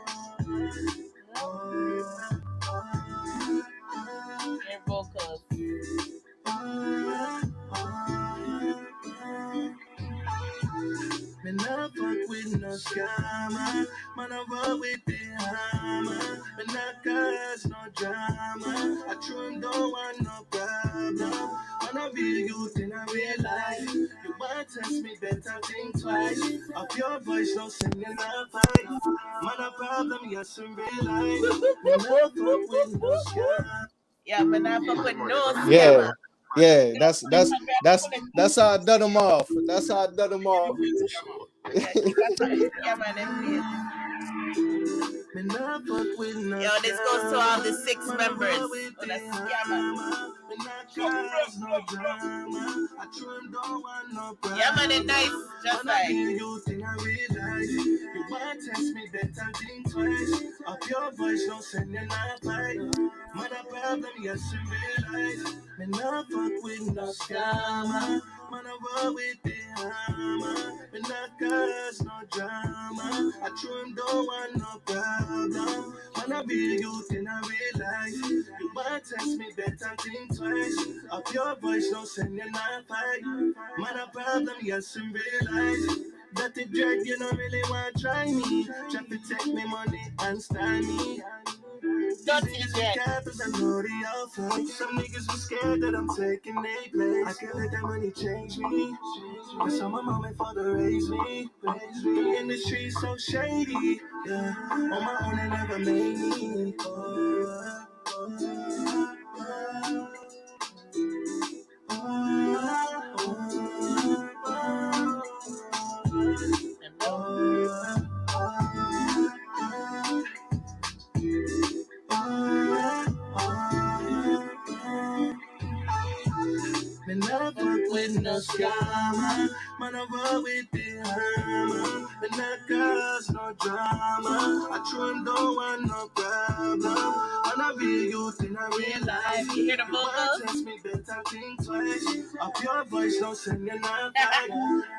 Your vocals. Me not fuck with no scammer, man I roll with the hammer. Me not cause no drama, I truly don't want no problem. Wanna be a youth in a real life. You might test me better think twice. Up your voice, no singing a fight. Man a problem, yes in real life. Me not fuck with no scammer. Yeah, me not fuck with no scammer. Yeah, that's how I done them off. That's how I done them off. Yo, this goes to all the 6 members of the scammer. Yeah, man, it's nice. Just like. You might test me better think twice. Up your voice, no send you not fight. Man a problem, yes in real life. Me not fuck with no scammer. Man a roll with the hammer. Me not cause no drama. I truly don't want no problem. Wanna be a youth in a real life. You might test me, better think twice. Up your voice, no send you not fight. Man, a problem, yes, in real life. That the drag, you don't really want to try me. Try to take me money and style me. Don't see that. Cappers, I know the offer. Some niggas be scared that I'm taking their place. I can't let that money change me. Cause I'm a moment for the raise me. The industry so shady. Yeah, on my own, they never made me. Me never fuck with no scammer. Man, I roll with the hammer. Me not cause no drama. I truly don't want no problem. And I be youth in a real life. You hear the vocals? Test me better think twice. Up your voice, no send you not fight.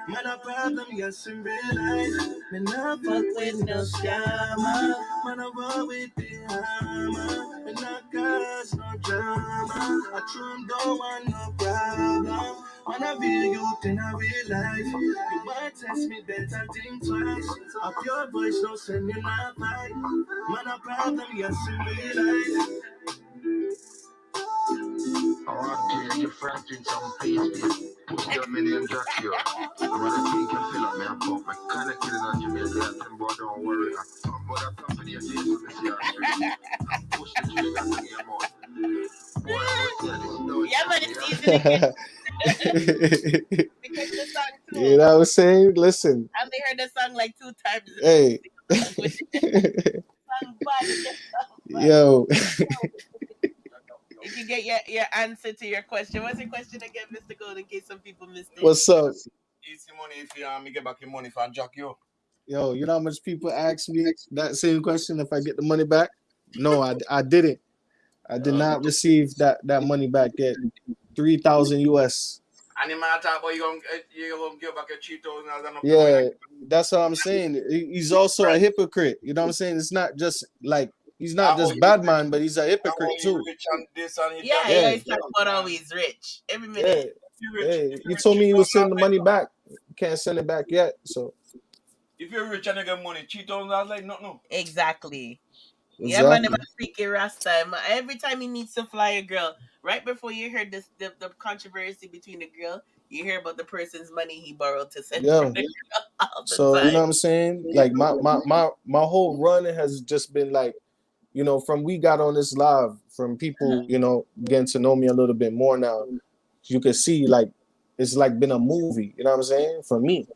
Man, a problem, yes, in real life. Me not fuck with no scammer. Man, I roll with the hammer. Me not cause no drama. I truly don't want no problem. Man, I be youth in a real life. You might test me better think twice. Up your voice, no send you not fight. Man, a problem, yes, in real life. I want to take your friend in some face. Push your million jack here. I want to think and fill up me a pump. I kind of killing on Jamaica. And boy, don't worry. I'm about that company and face on the CR3. Push the trigger to your mouth. Boy, I was Yeah, but it's easy to get. Because the song too. You know what I'm saying? Listen. I only heard the song like 2 times. Hey. Yo. If you get your answer to your question, what's your question again, Mr. Gold, in case some people missed it? What's up? Easy money if you me get back your money for Jack you. Yo, you know how much people ask me that same question if I get the money back? No, I didn't. I did not receive that money back yet. 3,000 US. And the man talk about you gonna give back your 3,000. Yeah, that's what I'm saying. He's also a hypocrite. You know what I'm saying? It's not just like he's not just bad man, but he's a hypocrite too. Yeah, he's talking about always rich. Every minute. Yeah. You told me you would send the money back. You can't send it back yet. So if you're rich and you get money, 3,000 like no. Exactly. Yeah, man, never freaking Rasta. Every time he needs to fly a girl, right before you heard this the controversy between the girl, you hear about the person's money he borrowed to send for the girl all the time. You know what I'm saying? Like my whole run has just been like, you know, from we got on this live, from people, you know, getting to know me a little bit more now. You can see like it's like been a movie, you know what I'm saying? For me,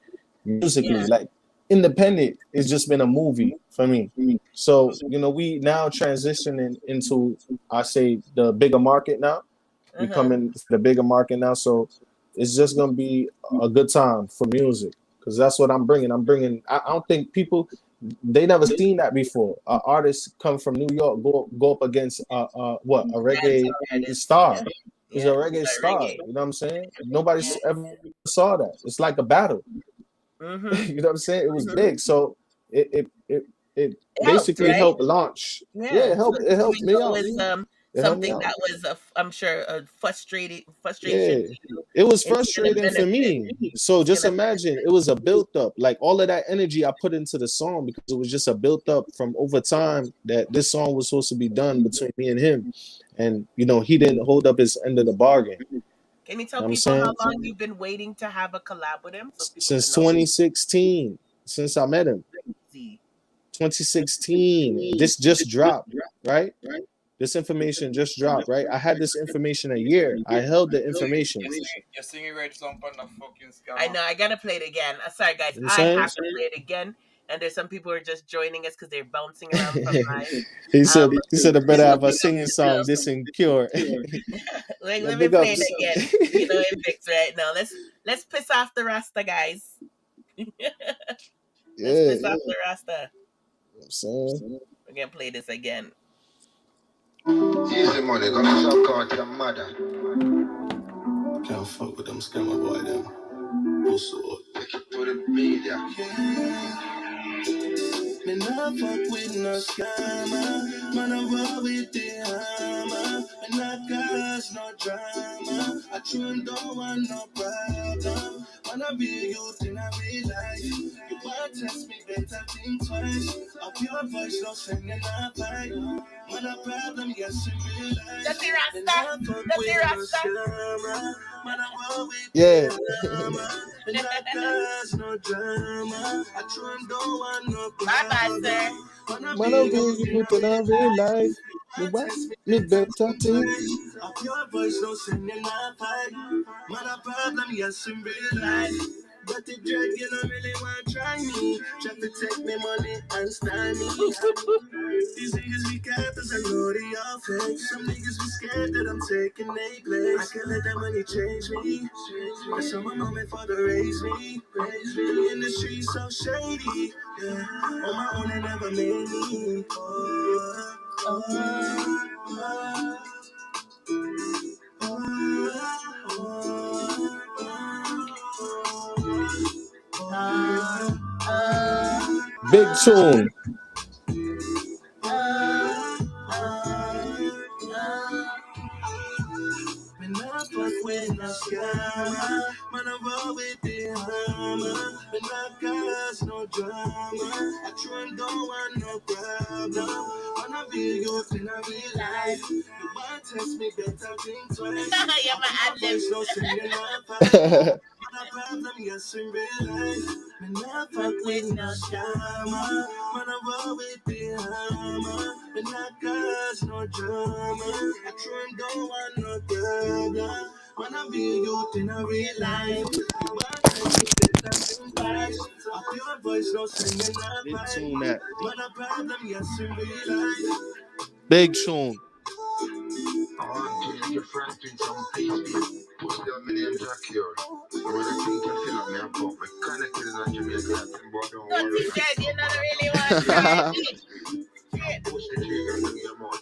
musically, like independent, it's just been a movie for me. So, you know, we now transitioning into, I say, the bigger market now. We come in the bigger market now. So it's just going to be a good time for music because that's what I'm bringing. I don't think people, they never seen that before. Artists come from New York, go up against a reggae star. He's a reggae star. You know what I'm saying? Nobody ever saw that. It's like a battle. You know what I'm saying? It was big. So it basically helped launch. Yeah, it helped me out. Something that was, I'm sure, a frustration. Yeah, it was frustrating for me. So just imagine, it was a built up, like all of that energy I put into the song because it was just a built up from over time that this song was supposed to be done between me and him, and you know he didn't hold up his end of the bargain. Can you tell people how long you've been waiting to have a collab with him? Since 2016, since I met him. 2016. This just dropped, right? This information just dropped, right? I had this information a year. I held the information. You're singing right song from the fucking scam. I know. I gotta play it again. Sorry, guys. I have to play it again. And there's some people who are just joining us because they're bouncing around from live. He said the better have a singing song. This insecure. Let me play it again. You know, it fix right now. Let's piss off the Rasta, guys. Let's piss off the Rasta. We're gonna play this again. Easy money, gonna suck out your mother. Can't fuck with them scammer boy them. Also, take it to the media. Me not fuck with no scammer. Man, I roll with the hammer. Me not cause no drama. I truly don't want no problem. Wanna be a youth in a real life. You want test me, better think twice. Up your voice, no singing a fight. Man, a problem, yes, in real life. That's the Rasta. That's the Rasta. Man, I roll with Yeah. the hammer. Me not cause no drama. I truly don't want no problem. Bye-bye, sir. Wanna Man, be I a be youth in youth a in a real real life. life. Me what? Me better think. Up your voice, no singing a fight. Man, a problem, yes, in real life. But the drug, you don't really want to try me. Try to take me money and style me. These niggas be cappers, I know they all fake. Some niggas be scared that I'm taking their place. I can't let that money change me. That's how my moment for to raise me. In the streets so shady. Yeah. On my own, they never made me. Big tune. Man, I fuck with no scammer. Man, I roll with the hammer. Man, I cause no drama. I truly don't want no problem. Wanna be a youth in a real life. You might test me, better think twice. Yeah, my ad-lib. No singing up. Man, a problem, yes, in real life. Man, I fuck with no scammer. Man, I roll with the hammer. Man, I cause no drama. I truly don't want no problem. Wanna be a youth in a real life. You want to be better think twice. Up your voice, no singing up. Big tune that. Man, a problem, yes, in real life. Big tune. Your friends doing some peace. Push down my name Jack here. I want to think and feel like me and pop. My connected is on Jamaica. But don't Don't worry. think that you don't really want to try me. Shit. Push the trigger and do your mouth.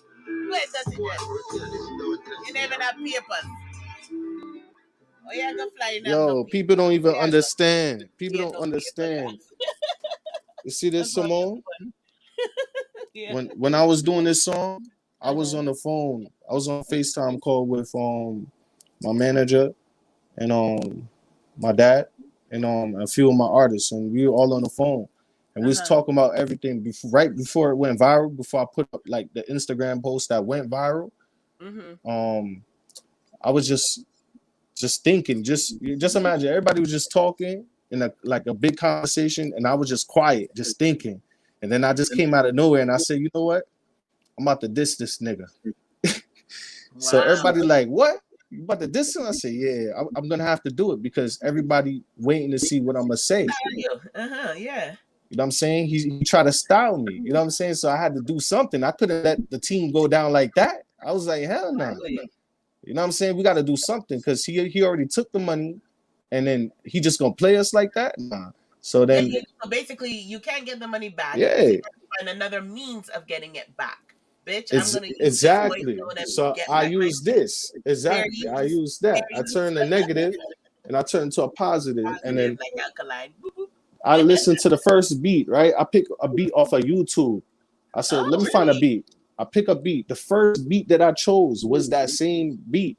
Wait, that's it. You never have papers. Oh, yeah, go fly now. Yo, people don't even Yeah, understand. People yeah, don't no understand. You see this, That's what- Simone? Yeah. When I was doing this song, I was on the phone. I was on a FaceTime call with my manager and my dad and a few of my artists, and we were all on the phone. And we was talking about everything right before it went viral, before I put up like the Instagram post that went viral. I was just thinking, just imagine everybody was just talking in a big conversation, and I was just quiet, just thinking. And then I just came out of nowhere and I said, you know what? I'm about to diss this nigga. So everybody like, what? You about to diss him? I said, yeah, I'm gonna have to do it because everybody waiting to see what I'm gonna say. Yeah. You know what I'm saying? He tried to style me. You know what I'm saying? So I had to do something. I couldn't let the team go down like that. I was like, hell no. You know what I'm saying? We got to do something because he already took the money, and then he just gonna play us like that? Nah. So then, so basically, you can't get the money back. Yeah. So you have to find another means of getting it back, bitch. I'm gonna use exactly. this voice So I use this exactly. I use that. I turn the negative, and I turn to a positive, and then like Alkaline. I listen to the first beat. Right, I pick a beat off of YouTube. I said, let me find a beat. I pick a beat. The first beat that I chose was that same beat.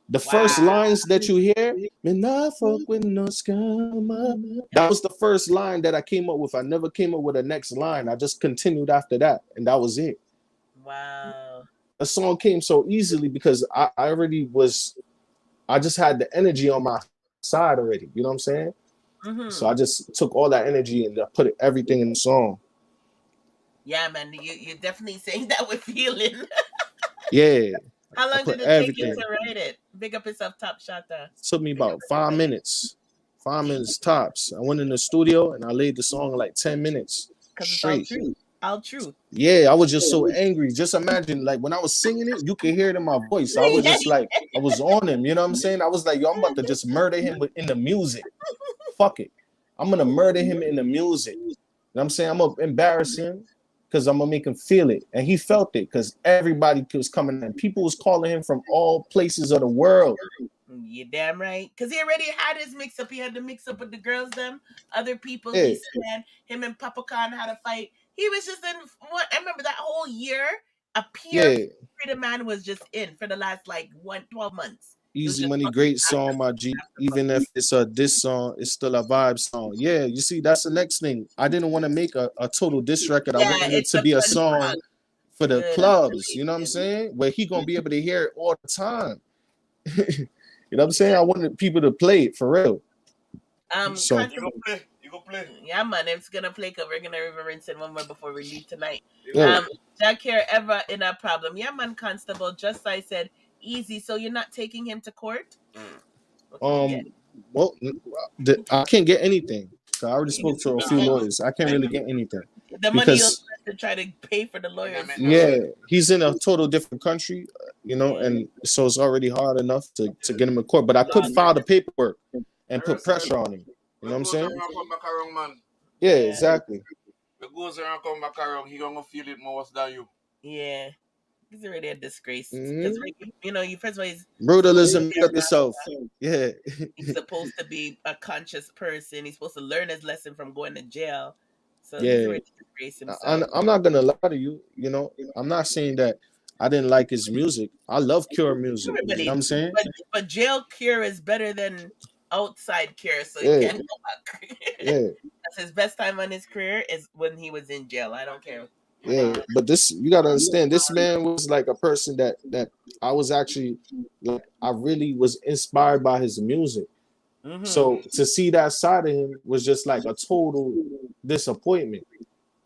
The first lines that you hear, "Man, I fuck with no scammer." That was the first line that I came up with. I never came up with a next line. I just continued after that, and that was it. Wow. The song came so easily because I just had the energy on my side already. You know what I'm saying? So I just took all that energy and I put everything in the song. Yeah, man, you're definitely saying that with feeling. Yeah. How long did it take you to write it? Big up yourself, Top Shotter. It took me about 5 minutes. 5 minutes tops. I went in the studio and I laid the song in like 10 minutes. Straight. All truth. Yeah, I was just so angry. Just imagine, like when I was singing it, you could hear it in my voice. I was just like, I was on him. You know what I'm saying? I was like, yo, I'm about to just murder him in the music. Fuck it. I'm gonna murder him in the music. You know what I'm saying? I'm gonna embarrass him because I'm gonna make him feel it. And he felt it because everybody was coming in. People was calling him from all places of the world. You damn right. Because he already had his mix-up. He had the mix-up with the girls, them. Other people, Yeah. he said him and Papa Khan had a fight. He was just in what I remember that whole year. A pure Yeah, freedom man was just in for the last like 12 months. It was Easy just Money, fucking great song, my G. Even if it's a diss song, it's still a vibe song. Yeah, you see, that's the next thing. I didn't want to make a total diss record. I yeah, wanted it it's to a be a fun song song. for the Good clubs. You know what I'm observation. saying? Where he gonna be able to hear it all the time. You know what I'm saying? I wanted people to play it for real. So You go play. You go play. Yeah, man, it's gonna play because we're gonna rinse it one more before we leave tonight. yeah. Jack here ever in a problem. Yeah, man, Constable. Just I said easy. So you're not taking him to court? What can we get? Well, I can't get anything. So I already spoke to a few lawyers. I can't really get anything The money you'll because spend to try to pay for the lawyers. yeah, he's in a total different country, you know, and so it's already hard enough to get him in court. But I could file the paperwork and put pressure on him. You know what I'm saying? Come back around, man. Yeah, exactly. The goes around, come back around. He gonna feel it more worse than you. Yeah, he's already a disgrace. Mhm. Because you know, you first of all, he's Brutalism, make up yourself. Yeah. he's supposed to be a conscious person. He's supposed to learn his lesson from going to jail. So he's Yeah. already disgraced himself. I'm not gonna lie to you. You know, I'm not saying that I didn't like his music. I love Cure music. You know Everybody, what I'm saying? but jail cure is better than outside cure, so he Yeah. can't go back. Yeah. That's his best time on his career is when he was in jail. I don't care. Yeah, but this you gotta understand. This man was like a person that I was actually like. I really was inspired by his music. So to see that side of him was just like a total disappointment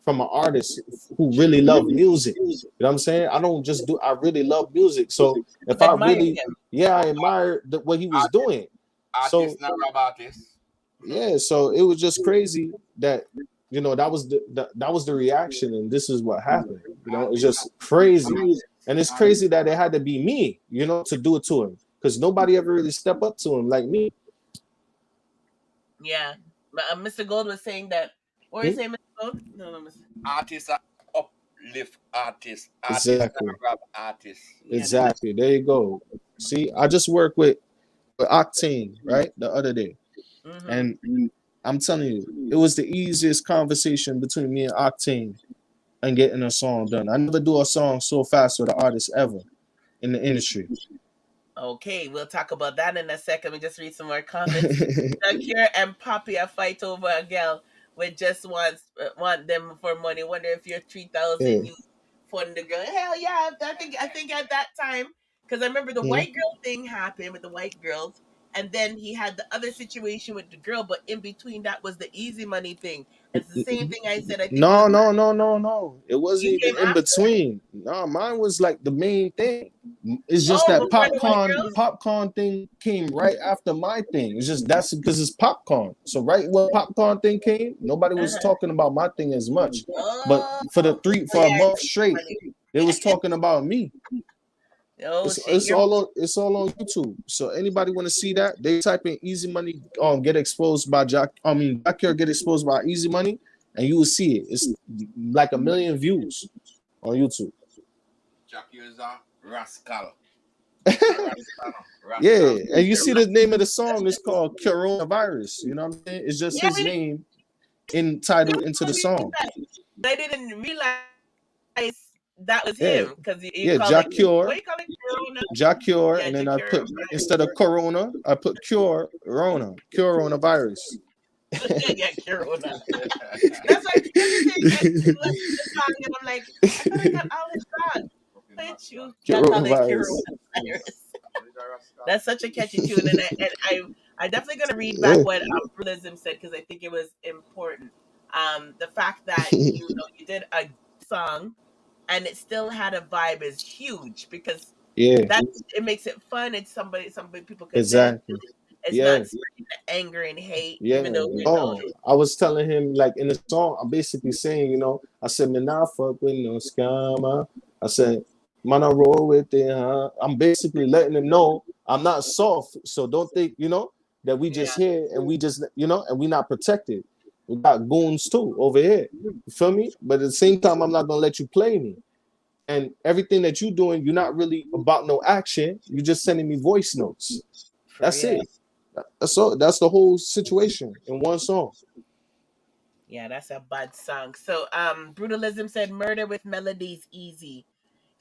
from an artist who really loved music. You know what I'm saying? I don't just do. I really love music. So if I really, yeah, I admire what he was doing. So Artist, not rap artist. yeah, so it was just crazy that you know that was the reaction, and this is what happened. You know, it's just crazy, and it's crazy that it had to be me, you know, to do it to him because nobody ever really stepped up to him like me. Yeah, but Mr. Gold was saying that. What are you saying, Mr. Gold? No, Mr. Artists are uplift artists. Artists Exactly. not rap artists. Exactly. There you go. See, I just worked with Octane, right, the other day, and I'm telling you, it was the easiest conversation between me and Octane and getting a song done. I never do a song so fast with an artist ever in the industry. Okay, we'll talk about that in a second. We just read some more comments. Shakira and Poppy a fight over a girl which just want them for money. Wonder if you're 3,000 you fund the girl. Hell yeah! I think at that time, because I remember the white girl thing happened with the white girls, and then he had the other situation with the girl, but in between that was the Easy Money thing. It's the same thing I said. I think No. It wasn't You even came in after? between. No, mine was like the main thing. It's just that before the white girls? popcorn thing came right after my thing. It's just that's because it's popcorn. So right when popcorn thing came, nobody was talking about my thing as much. But for a month straight, they was talking about me. It's all on YouTube. So anybody want to see that? They type in Easy Money, get exposed by Jack here get exposed by Easy Money, and you will see it. It's like 1 million views on YouTube. Jack is a rascal. Yeah, and you see the name of the song is called Coronavirus. You know what I'm saying? It's just his name entitled into the song. They didn't realize that was Yeah. him because you Yeah, call Jack it Cure. what do you call it? Corona? Jack Cure, Yeah, and then Jack I Cure. put instead of Corona, I put Cure Rona, Coronavirus. Yeah, Corona. That's why everything and I'm like, I thought I got all his songs. But you call it Coronavirus. That's such a catchy tune, and I'm definitely gonna read back what Brutalism said because I think it was important. The fact that you did a song and it still had a vibe is huge because it makes it fun. It's some people can Exactly. It's not spreading the anger and hate, even though we know it. I was telling him like in the song, I'm basically saying, I said, "Man, I fuck with no scammer." I said, "Man, I roll with it, huh?" I'm basically letting him know I'm not soft, so don't think, that we just here and we just, and we not protected. We got goons too over here. You feel me? But at the same time, I'm not gonna let you play me. And everything that you're doing, you're not really about no action. You're just sending me voice notes. That's it. That's all. That's the whole situation in one song. Yeah, that's a bad song. So Brutalism said murder with melodies easy.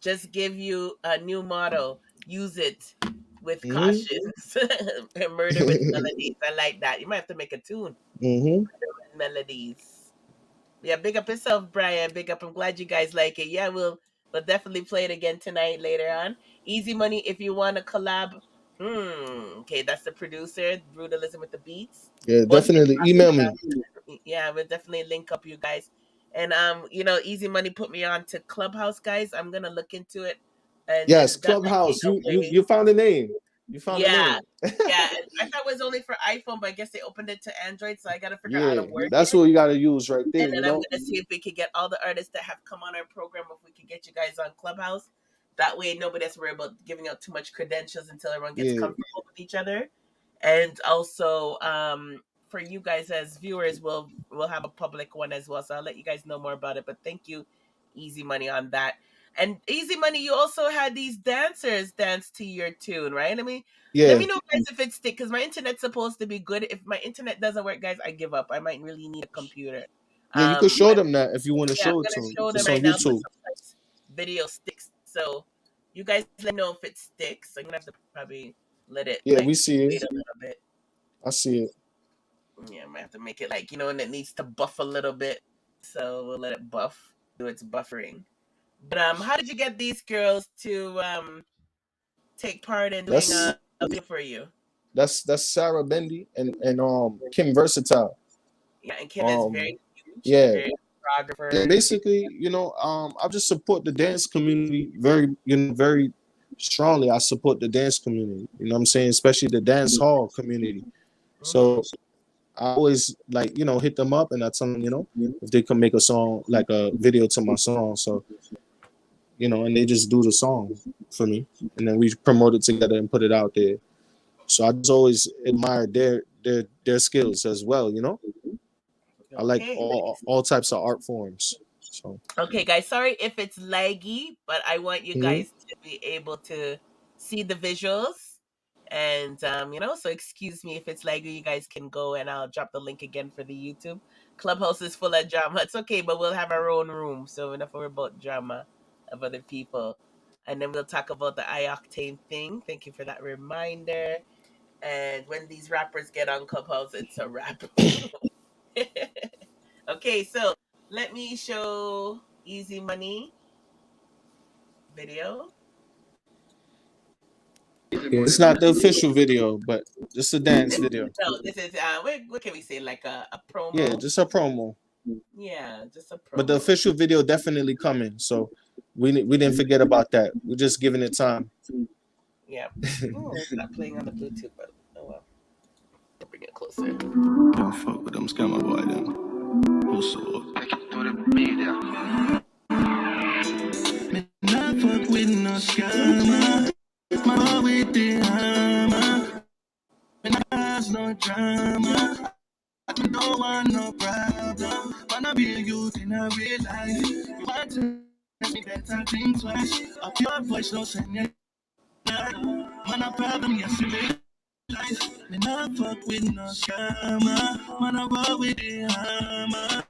Just give you a new motto. Use it with cautions. Murder with melodies. I like that. You might have to make a tune. Mm-hmm. Murder with melodies. Yeah, big up yourself, Brian. Big up. I'm glad you guys like it. Yeah, we'll definitely play it again tonight later on. Easy Money, if you want to collab. Okay, that's the producer. Brutalism with the beats. Yeah, Well, definitely email me. yeah, we'll definitely link up you guys. And Easy Money put me on to Clubhouse, guys. I'm gonna look into it. And Yes, then that Clubhouse. You found the name. You found the yeah. name. Yeah. And I thought it was only for iPhone, but I guess they opened it to Android, so I gotta figure out how to Yeah, work that's it. what you gotta use right there, And you then I'm know? gonna see if we could get all the artists that have come on our program, if we could get you guys on Clubhouse. That way nobody has to worry about giving out too much credentials until everyone gets Yeah. comfortable with each other. And also, for you guys as viewers, we'll have a public one as well. So I'll let you guys know more about it. But thank you, Easy Money, on that. And Easy Money, you also had these dancers dance to your tune, right? I mean, let Yeah. me know, guys, if it sticks, because my internet's supposed to be good. If my internet doesn't work, guys, I give up. I might really need a computer. Yeah, you could show them that if you want to Yeah, I'm show it to gonna them. show them It's right on now, but YouTube. sometimes video sticks. So you guys let me know if it sticks. I'm gonna have to probably let it Yeah, we see wait it. a little bit. I see it. Yeah, I might have to make it and it needs to buff a little bit. So we'll let it buff, do its buffering. But how did you get these girls to take part in doing That's a video for you? that's Sarah Bendy and Kim Versatile. Yeah, and Kim is very huge. Yeah. Very choreographer. Yeah, basically, I just support the dance community very strongly. I support the dance community, you know what I'm saying, especially the dance hall community. So I always hit them up and I tell them, if they can make a song, like a video to my song. So, and they just do the song for me. And then we promote it together and put it out there. So I just always admire their skills as well, I like all types of art forms. So okay, guys, sorry if it's laggy, but I want you guys to be able to see the visuals. And so excuse me if it's laggy. You guys can go and I'll drop the link again for the YouTube. Clubhouse is full of drama. It's okay, but we'll have our own room, so enough worry about drama of other people. And then we'll talk about the iOctane thing. Thank you for that reminder. And when these rappers get on Clubhouse, it's a wrap. Okay, so let me show Easy Money video. yeah, it's not the official video, but just a dance video. No, this is what can we say, like a promo? Yeah, just a promo. Yeah, just a promo. But the official video definitely coming, so we didn't forget about that. We're just giving it time. Yeah. Oh, it's not playing on the Bluetooth, but oh well. I'll bring it closer. Don't fuck with them scammer boy them. Also, make it to the media. Me not fuck with no scammer. My with the hammer. Me not cause no drama. I don't want no problem. Wanna be a youth in a real life. You want to me better think twice. Up your voice, no send you. Man, a problem, yes, you realize. Me not fuck with no scammer. Man, I roll with the hammer.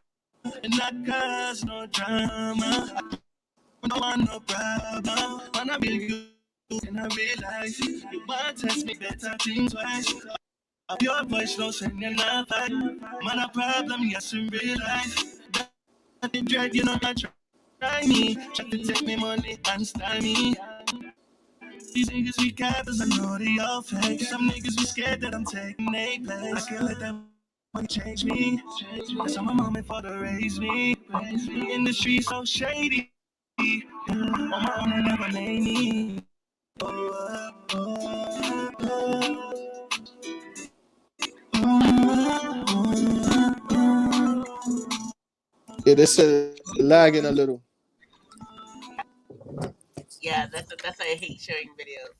Me not cause no drama. I don't want no problem. Wanna be a youth in a real life. You want to test me better think twice. Up your voice, no send you not fight. Man, a problem, yes, in real life. That the dread, you know, not try me. Try to take me money and style me. These niggas we cappers, I know they all fake. Some niggas be scared that I'm taking their place. I can't let that money change me. That's how my mama father raised me. In the street so shady. On my own, they never made me. Yeah, this is lagging a little. Yeah, that's why I hate showing videos.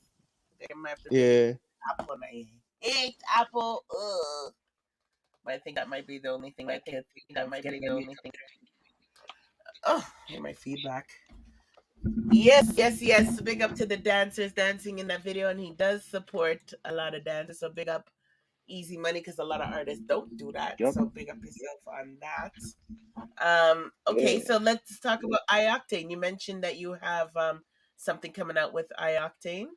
Yeah. Apple, and I hate Apple. Ugh. But I think that might be the only thing I can think that might be the only thing. Oh, hear my feedback. Yes. Big up to the dancers dancing in that video, and he does support a lot of dancers. So big up, Easy Money, because a lot of artists don't do that. Yep. So big up yourself on that. Okay, Yeah. so let's talk about iOctane. You mentioned that you have something coming out with iOctane.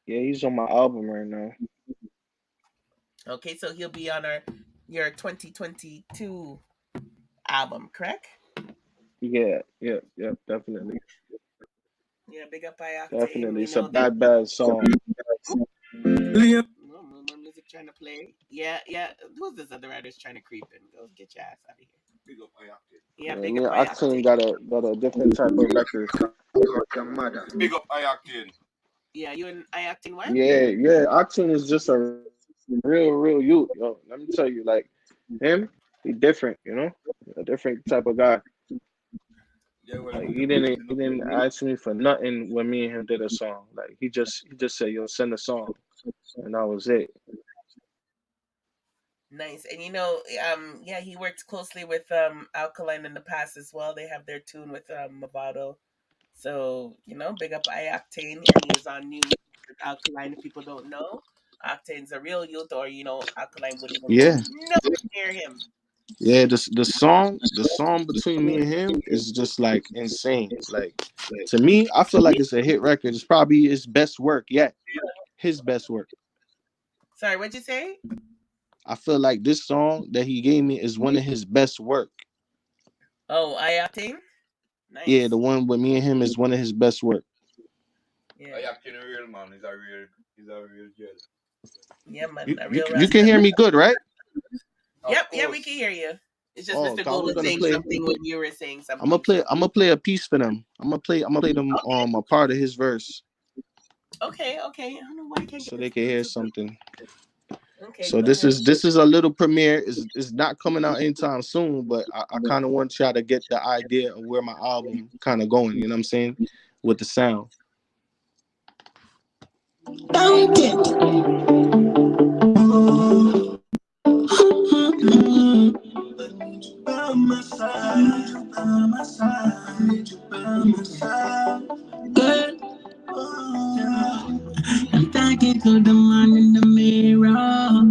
Yeah, he's on my album right now. Okay, so he'll be on your 2022 album, correct? Yeah, definitely. Yeah, big up iOctane. Definitely. We It's a know that. bad song. More music trying to play. Yeah. Who's this other artist trying to creep in? Go get your ass out of here. Big up iOctane. Yeah, Yeah, big me up and Octane iOctane. got a different type of record. Your mother. Big up iOctane. Yeah, you and iOctane what? Yeah. Octane is just a real youth, yo. Let me tell you, like him, he different, a different type of guy. Yeah, well, Like good he didn't ask me for nothing when me and him did a song. Like he just said, "Yo, send a song," and that was it. Nice. And yeah, he worked closely with Alkaline in the past as well. They have their tune with Mavado. So, big up iOctane, and he was on New Music with Alkaline. If people don't know, Octane's a real youth, or Alkaline wouldn't even go Yeah, nowhere near him. yeah. The song between me and him is just like insane. Like to me, I feel like it's a hit record. It's probably his best work yet. His best work. Sorry, what'd you say? I feel like this song that he gave me is one of his best work. Oh, iOctane? Yeah, Nice. the one with me and him is one of his best work. Yeah. iOctane a real man. He's a real gel. Yeah, man. You, A you, real you can hear me good, right? Yep, yeah, we can hear you. It's just Mr. I Gold was was gonna saying play. something when you were saying something. I'm gonna play a piece for them. I'm gonna play them a part of his verse. Okay. I don't know why I can't So get they this. can hear something. Okay, So go this ahead. is a little premiere. It's not coming out anytime soon, but I kind of want y'all to get the idea of where my album kind of going. You know what I'm saying? With the sound. By my side, by my side, by my side, girl. I'm talking to the man in the mirror.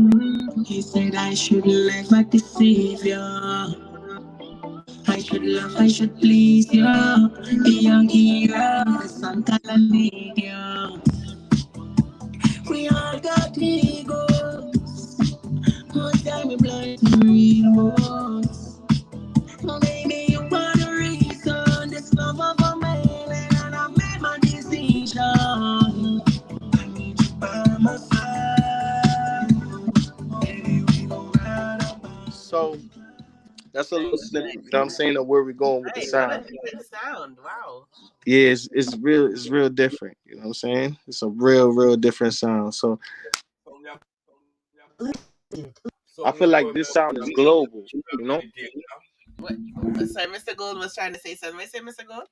He said I should never deceive you. I should love, I should please you. Be young hero, cause I'm gonna need you. We all got egos. Most time we blind to real ones. Maybe you want a reason. This love of a man, and I made my decision. I need you by my side. Baby, we gon' ride about. So that's a little snippet. You know what I'm saying? Of where we're going with the Right, what a sound. different sound. Wow. Yeah, it's real different. You know what I'm saying? It's a real different sound. So I feel like this sound is global. You know? What? Sorry, Mr. Gold was trying to say something. What say, Mr. Gold?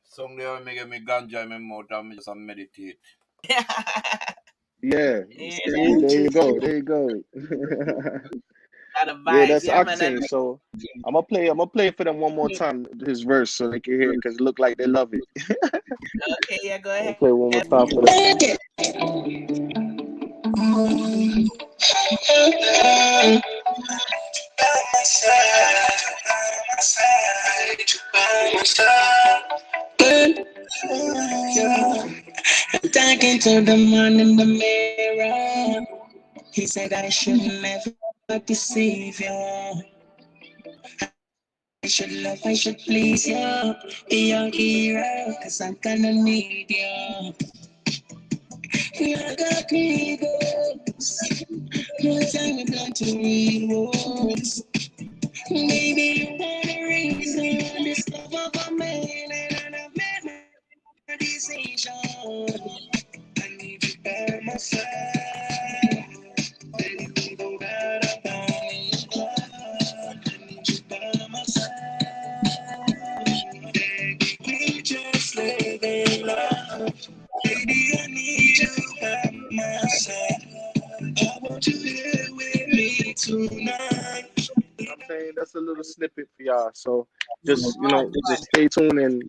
Some day me get me ganja in my mouth and me just meditate. Yeah. Yeah, See, there you go. got a Yeah, vibe. that's Yeah, man. Octane. So I'm gonna play for them one more time his verse so they can hear it because it look like they love it. Okay, yeah, go I'll ahead. play one more time for them. I'm talking to the man in the mirror. He said I should never deceive you. I should love, I should please you. Be your hero, cause I'm gonna need you. We all got egos. No time we plan to read words. Maybe you want a reason. This love of a man, and I've made my decision. I need you by my side. Baby, we gon' ride up on. I need you by my side. Baby, we just living love. Baby, I need you by my side. I want you here with me tonight. I'm saying that's a little snippet for y'all. So just Fun. stay tuned and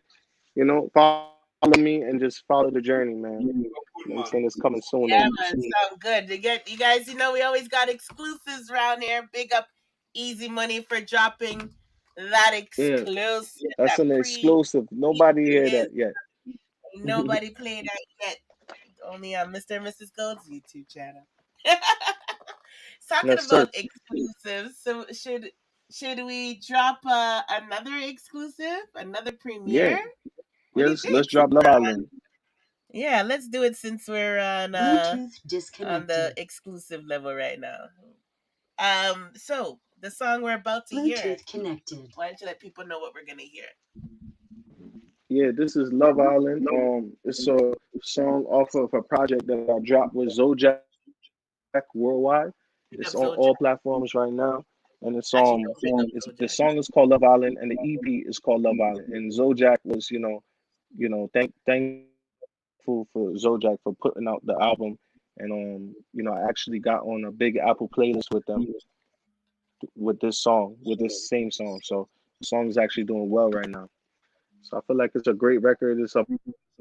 follow follow me and just follow the journey, man. You know what I'm saying? It's coming soon Yeah, though. man, sound good. You guys, we always got exclusives around here. Big up Easy Money for dropping that Yeah, exclusive, that's that an pre exclusive. Nobody hear experience. that yet. Ain't nobody played that yet. Only on Mr. and Mrs. Gold's YouTube channel. Talking Yes, sir. about exclusives, so should we drop another exclusive, another Yeah, premiere? What do you yes. Let's think? drop Love Island. Yeah, let's do it since we're Bluetooth on the disconnected. exclusive level right now. So the song we're about to hear, Bluetooth connected. why don't you let people know what we're gonna hear? Yeah, this is Love Island. It's a song off of a project that I dropped with Zojak Worldwide. Big It's up on Zolja. all platforms right now, and Actually, no, big up the Zolja. song is called Love Island, and the EP is called Love Island. And Zojak was, thankful for Zojak for putting out the album, and I actually got on a big Apple playlist with them with this song, with this same song. So the song is actually doing well right now. So I feel like it's a great record. It's a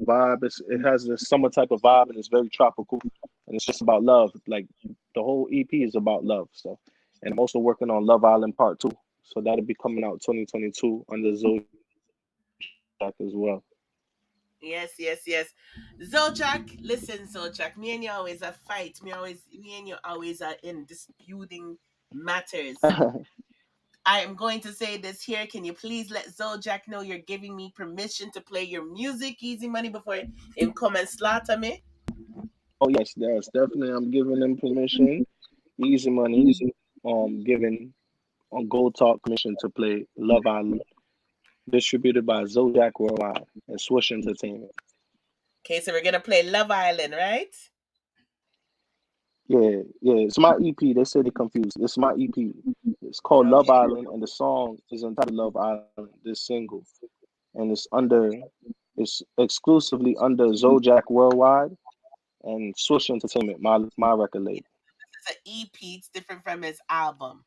vibe. It has this summer type of vibe, and it's very tropical. And it's just about love. Like the whole EP is about love. So, and I'm also working on Love Island Part Two. So that'll be coming out 2022 under Zodiac as well. Yes, yes, yes. Zolchak, listen, Zolchak. Me and you always a fight. Me and you always are in disputing matters. I am going to say this here. Can you please let Zolchak know you're giving me permission to play your music, Easy Money, before him come and slaughter me? Oh yes, definitely. I'm giving them permission. Easy Money, giving on Gold Talk permission to play Love Island, distributed by Zodiac Worldwide and Swish Entertainment. Okay, so we're gonna play Love Island, right? Yeah. It's my EP. They said they confused. It's my EP. It's called Love Okay. Island, and the song is entitled Love Island. This single, and it's exclusively under Zodiac Worldwide and Swish Entertainment, my record label. It's an EP. It's different from his album.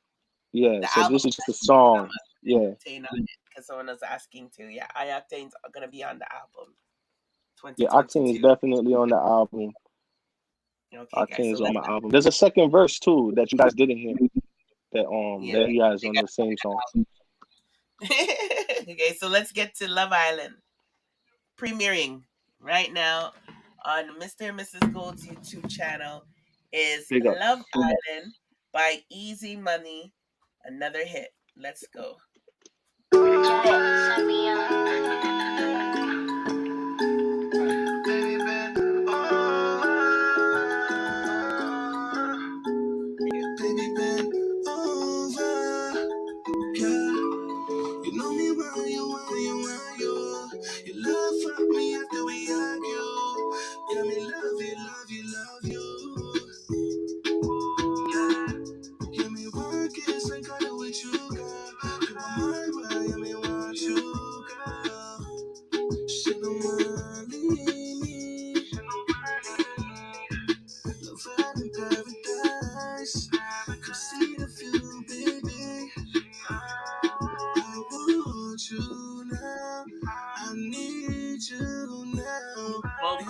Yeah. The So album this is just the song. Yeah. Octane on it because someone was asking too. Yeah, I Octane's gonna be on the album Yeah. Octane is 2022. definitely on the album. Okay, guys. Octane So is on let's my album. There's a second verse too that you guys didn't hear yeah. that he has on the same song. Okay, so let's get to Love Island premiering right now on Mr. and Mrs. Gold's YouTube channel. Is Big up. Love Island by Easy Money, another hit. Let's go. Baby, bend over, girl. You know me well, you love fuck me after we argue. Yeah, me love you. Yeah, me work is like I do with you, girl. You want my way, yeah, me want you, girl. She don't wanna leave me. Love out in paradise. Come see the view, baby. I want you now. I need you now. In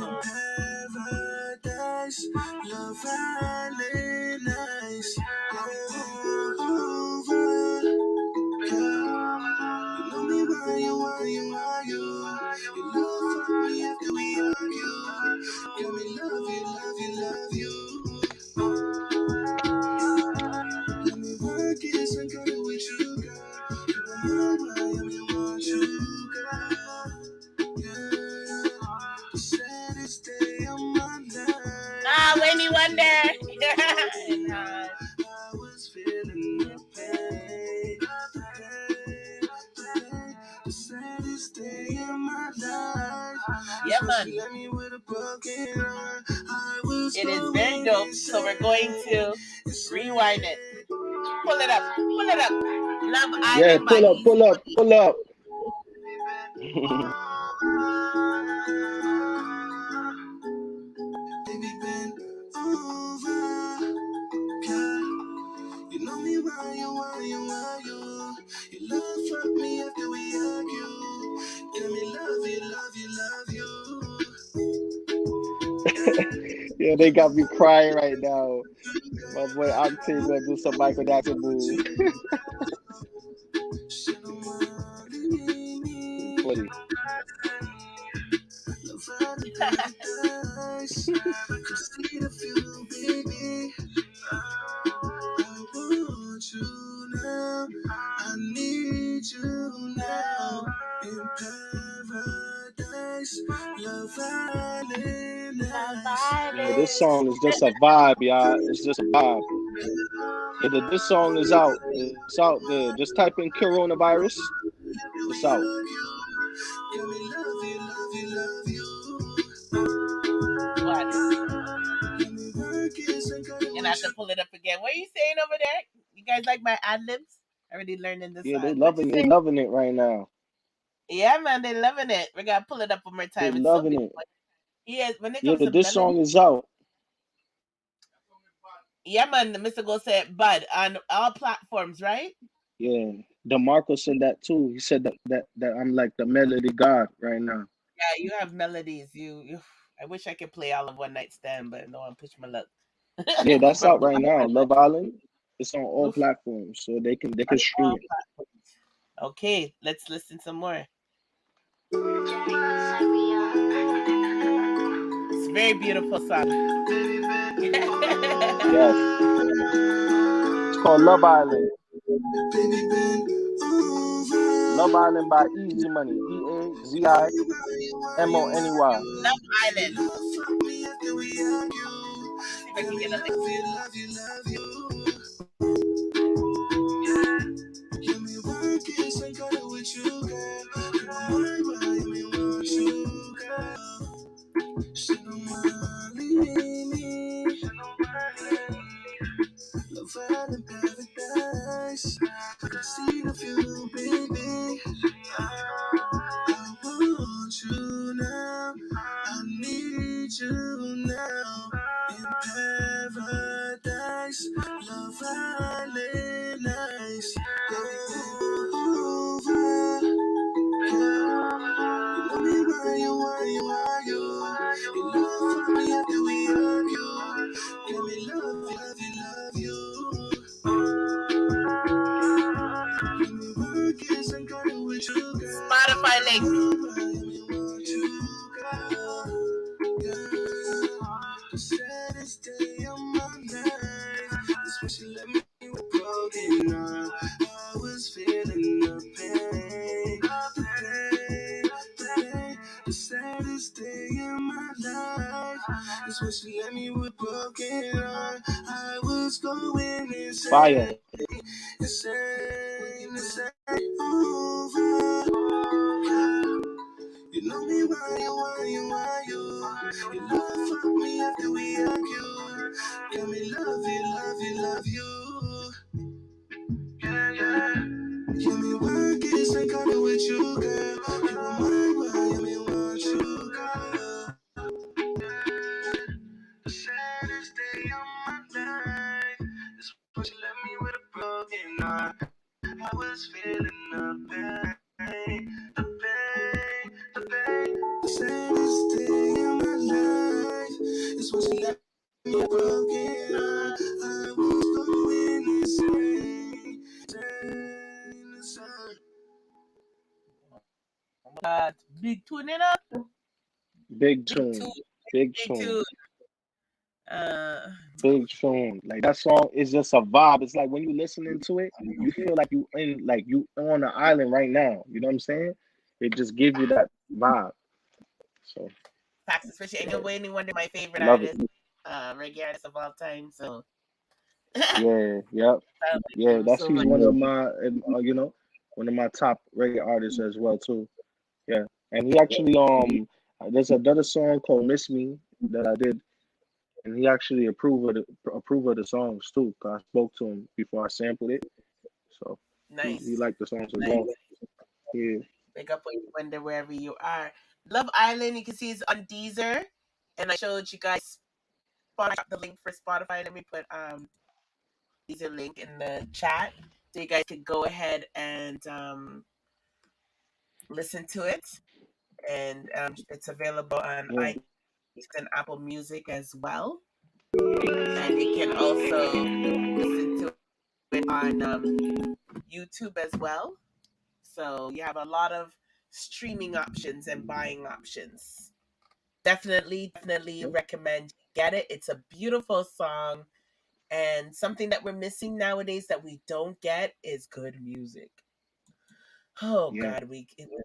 paradise, Love Island nice. Over, girl. You know me why you love me after we argue. Got me love you. Let me work it, so I with you, girl. You know why I want you, girl. Yeah, the saddest day of my life. Ah, Wendy Wonder. I was feeling the pain, the saddest day of my life. Yeah, man. She left me with a broken heart. I was It is very dope. So we're going to rewind it. Pull it up. Love Yeah, Island by Easy pull Money. up. Baby, bend over, girl. You know me why you love fuck me after we argue. Yeah, me love you. Yeah, they got me crying right now. My boy Octave gonna do some Michael Jackson move. Funny. I need you now in paradise. Love Island. Yeah, this song is just a vibe, y'all. It's just a vibe. Yeah, this song is out. It's out there. Just type in coronavirus. It's out. What? And I have to pull it up again. What are you saying over there? You guys like my ad libs? Already learning the Yeah, song. What you say? loving it right now. Yeah, man, they loving it. We gotta pull it up one more They time. It's so loving it. beautiful. Yes, when it Yeah, comes to this melody. song is out. Yeah, man, Mr. Go said Bud on all platforms, right? Yeah, DeMarco said that too. He said that I'm like the melody god right now. Yeah, you have melodies. You I wish I could play all of One Night Stand, but no one push my luck. Yeah, that's But out right now. Love Island. It's on all oof, platforms, so they can on stream all it. platforms. Okay, let's listen some more. It's a very beautiful song. Yes, it's called Love Island. Love Island by Eazi Money. EAZIMONEY. Love Island. See if I can get a link. Love paradise. I can see the view, baby. I want you now. I need you now. In paradise. Love Island nice. Over. You know me why you love me after we argue. Give me love you. Give me workings and go with you, girl. Spotify link. The saddest day of my life is when she let me with broken heart. I was feeling the pain, the pain, the pain. The saddest day of my life is when she let me with broken heart. I was going Fire. insane, over. You know me why you love me after we argue. Got me love you. Yeah. Give me workings and got it with you, girl. You are mine, why me want you, girl. The saddest day of my life is when you left me with a broken heart. I was feeling the pain, the pain, the pain. The saddest day of my life is when she left me with a broken heart. I was going insane, insane. Big tune, you know? Big Big tune. tune. Big Big tune. tune. Uh, Big tune. Like that song is just a vibe. It's like when you listening to it, you feel like you on an island right now. You know what I'm saying? It just gives you that vibe. So Facts, especially, and you're waiting one of my favorite love it. artists, reggae artists of all time. So, Yeah, yep. I like Yeah, him that's so he's much. one of my one of my top reggae artists as well too. Yeah. And he actually there's another song called Miss Me that I did, and he actually approved of the songs too. 'Cause I spoke to him before I sampled it. So he Nice. liked the songs as Nice. well. Yeah. Wake up when you wonder wherever you are. Love Island, you can see it's on Deezer. And I showed you guys the link for Spotify. Let me put Deezer link in the chat. So you guys could go ahead and listen to it. And it's available on Yeah. It's on Apple Music as well. And you can also listen to it on YouTube as well. So you have a lot of streaming options and buying options. Definitely recommend you get it. It's a beautiful song. And something that we're missing nowadays that we don't get is good music. Oh Yeah. God,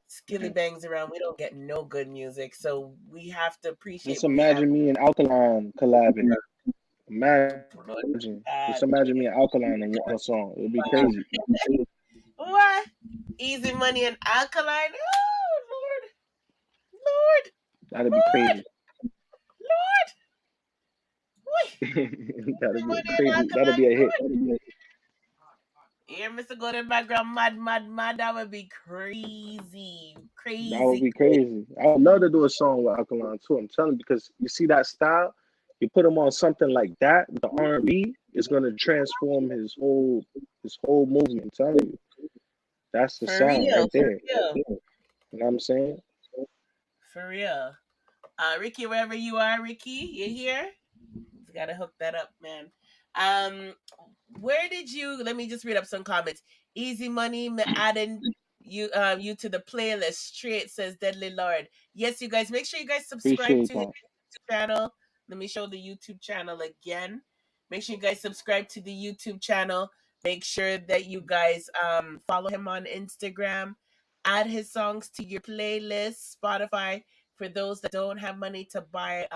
skilly bangs around. We don't get no good music, so we have to appreciate Just what we have. imagine me and Alkaline collabing. Blood. Just imagine me and Alkaline on a song. It'd be crazy. What? Easy Money and Alkaline. Oh Lord, That'd be crazy. Lord. That'd be crazy. That'd be a hit. Yeah, Mr. Go in the background, mad. That would be crazy. That would be crazy. I would love to do a song with Alkaline too. I'm telling you, because you see that style, you put him on something like that, the R&B is gonna transform his whole movement. I'm telling you, that's the sound right there. You know what I'm saying? For real. Ricky, wherever you are, Ricky, you here? We gotta hook that up, man. Where did you? Let me just read up some comments. Easy Money adding you to the playlist. Straight says Deadly Lord. Yes, you guys, make sure you guys subscribe Appreciate to that. his YouTube channel. Let me show the YouTube channel again. Make sure you guys subscribe to the YouTube channel. Make sure that you guys follow him on Instagram. Add his songs to your playlist, Spotify. For those that don't have money to buy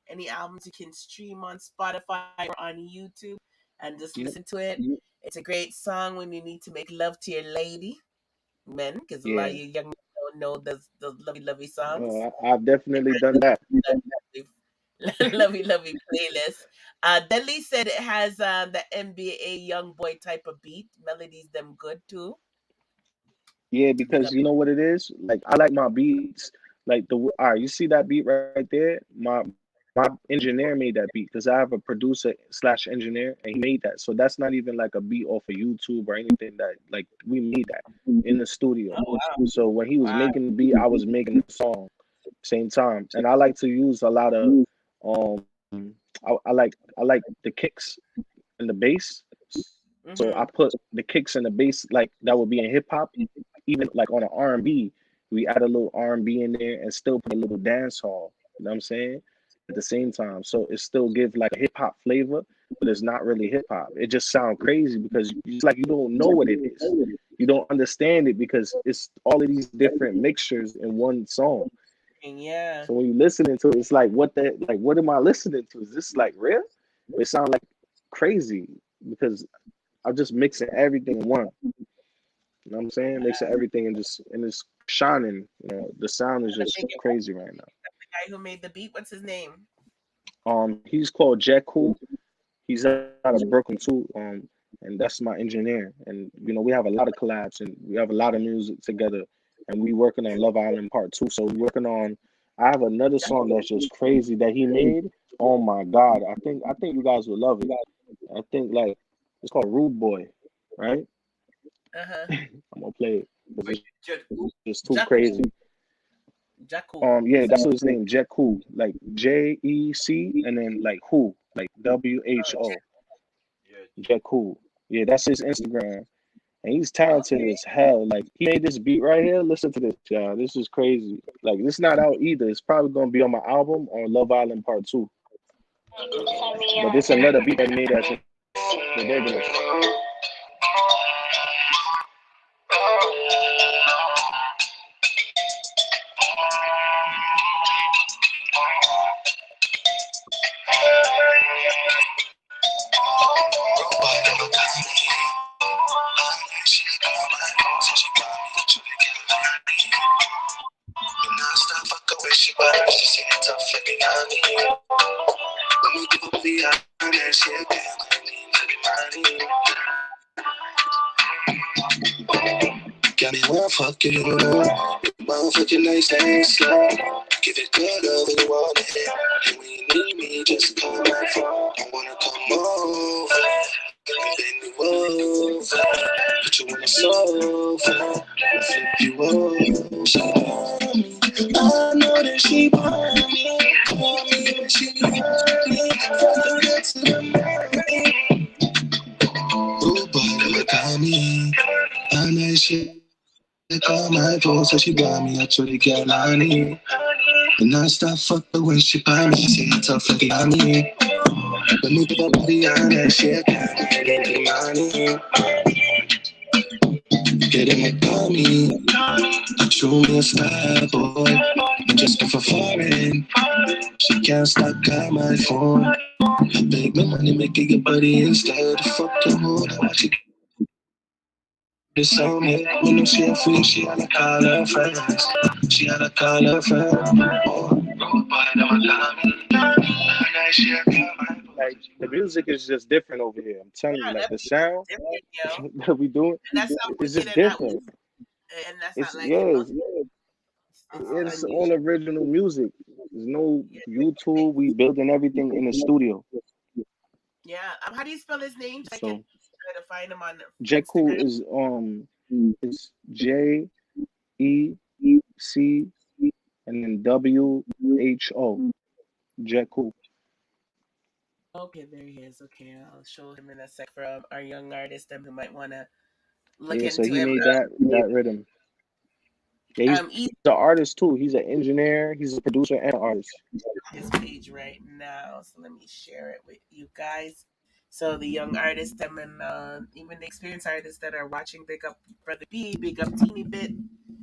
any albums, you can stream on Spotify or on YouTube and just listen to it. It's a great song when you need to make love to your lady, men, because a lot of you young men don't know those lovey songs. I've definitely done that. lovey playlist. Deli said it has the NBA young boy type of beat. Melodies them good too. Yeah, because you know what it is? Like I like my beats. Like all right, you see that beat right there? My engineer made that beat because I have a producer / engineer and he made that. So that's not even like a beat off of YouTube or anything that like we made that in the studio. Oh, wow. So when he was making the beat, I was making the song same time. And I like to use a lot of I like the kicks and the bass. So I put the kicks and the bass like that would be in hip hop, even like on an R&B, we add a little R&B in there and still put a little dance hall. You know what I'm saying? At the same time, so it still gives like a hip hop flavor, but it's not really hip hop. It just sounds crazy because it's like you don't know what it is. You don't understand it because it's all of these different mixtures in one song. Yeah. So when you listening to it, it's like what am I listening to? Is this like real? It sounds like crazy because I'm just mixing everything in one. You know what I'm saying? Mixing everything and it's shining. You know, the sound is just crazy right now. The guy who made the beat, what's his name? He's called Jeku. He's out of Brooklyn too. And that's my engineer. And you know, we have a lot of collabs and we have a lot of music together. And we working on Love Island Part 2. So we're working on. I have another song that's just crazy that he made. Oh my God! I think you guys would love it. I think like it's called Rude Boy, right? I'm gonna play it because it's too crazy. Yeah, that's his name, Jeku, like JEC, and then like who, like WHO. Jeku. Yeah, that's his Instagram, and he's talented as hell. Like he made this beat right here. Listen to this, y'all. This is crazy. Like this not out either. It's probably gonna be on my album on Love Island Part 2. But this another beat that made that ridiculous. Got me one fuck you, motherfucking nice and slow. Give it good love when you want it, and when you need me, just call my phone. I wanna come over, bend you over, put you on the sofa, flip you over. She want me, I know that she want me. phone, so she got me actually can't honey. And I stop fuck her when she buy me, she say it's tough like honey. Let me put that body on her, shake it, get the money. Get in my tummy, show me a style, boy. And just go for foreign. She can't stop calling my phone. Make my money, make it your body instead. Fuck your hoe, now watch it. This on me, when you see her free, she had to call her friends. She had to call her friends. Oh, boy, don't call me. Like the music is just different over here. I'm telling you, like the sound Different, yo. that we doing And that's how is wicked just and that different. and that's It's not like yeah, it it's, it's unusual. all original music. There's no YouTube. We building everything in the studio. Yeah. How do you spell his name? So I can So try to find him on Jeku Instagram. is JEC and then WHO. Jeku. Okay, there he is. Okay, I'll show him in a sec for our young artists them who might want to look Yeah, so into he him. made that rhythm. Yeah, he's Eazi an artist too. He's an engineer. He's a producer and an artist. his page right now, so let me share it with you guys. So the young artists them and even the experienced artists that are watching, big up Brother B, big up Teeny Bit,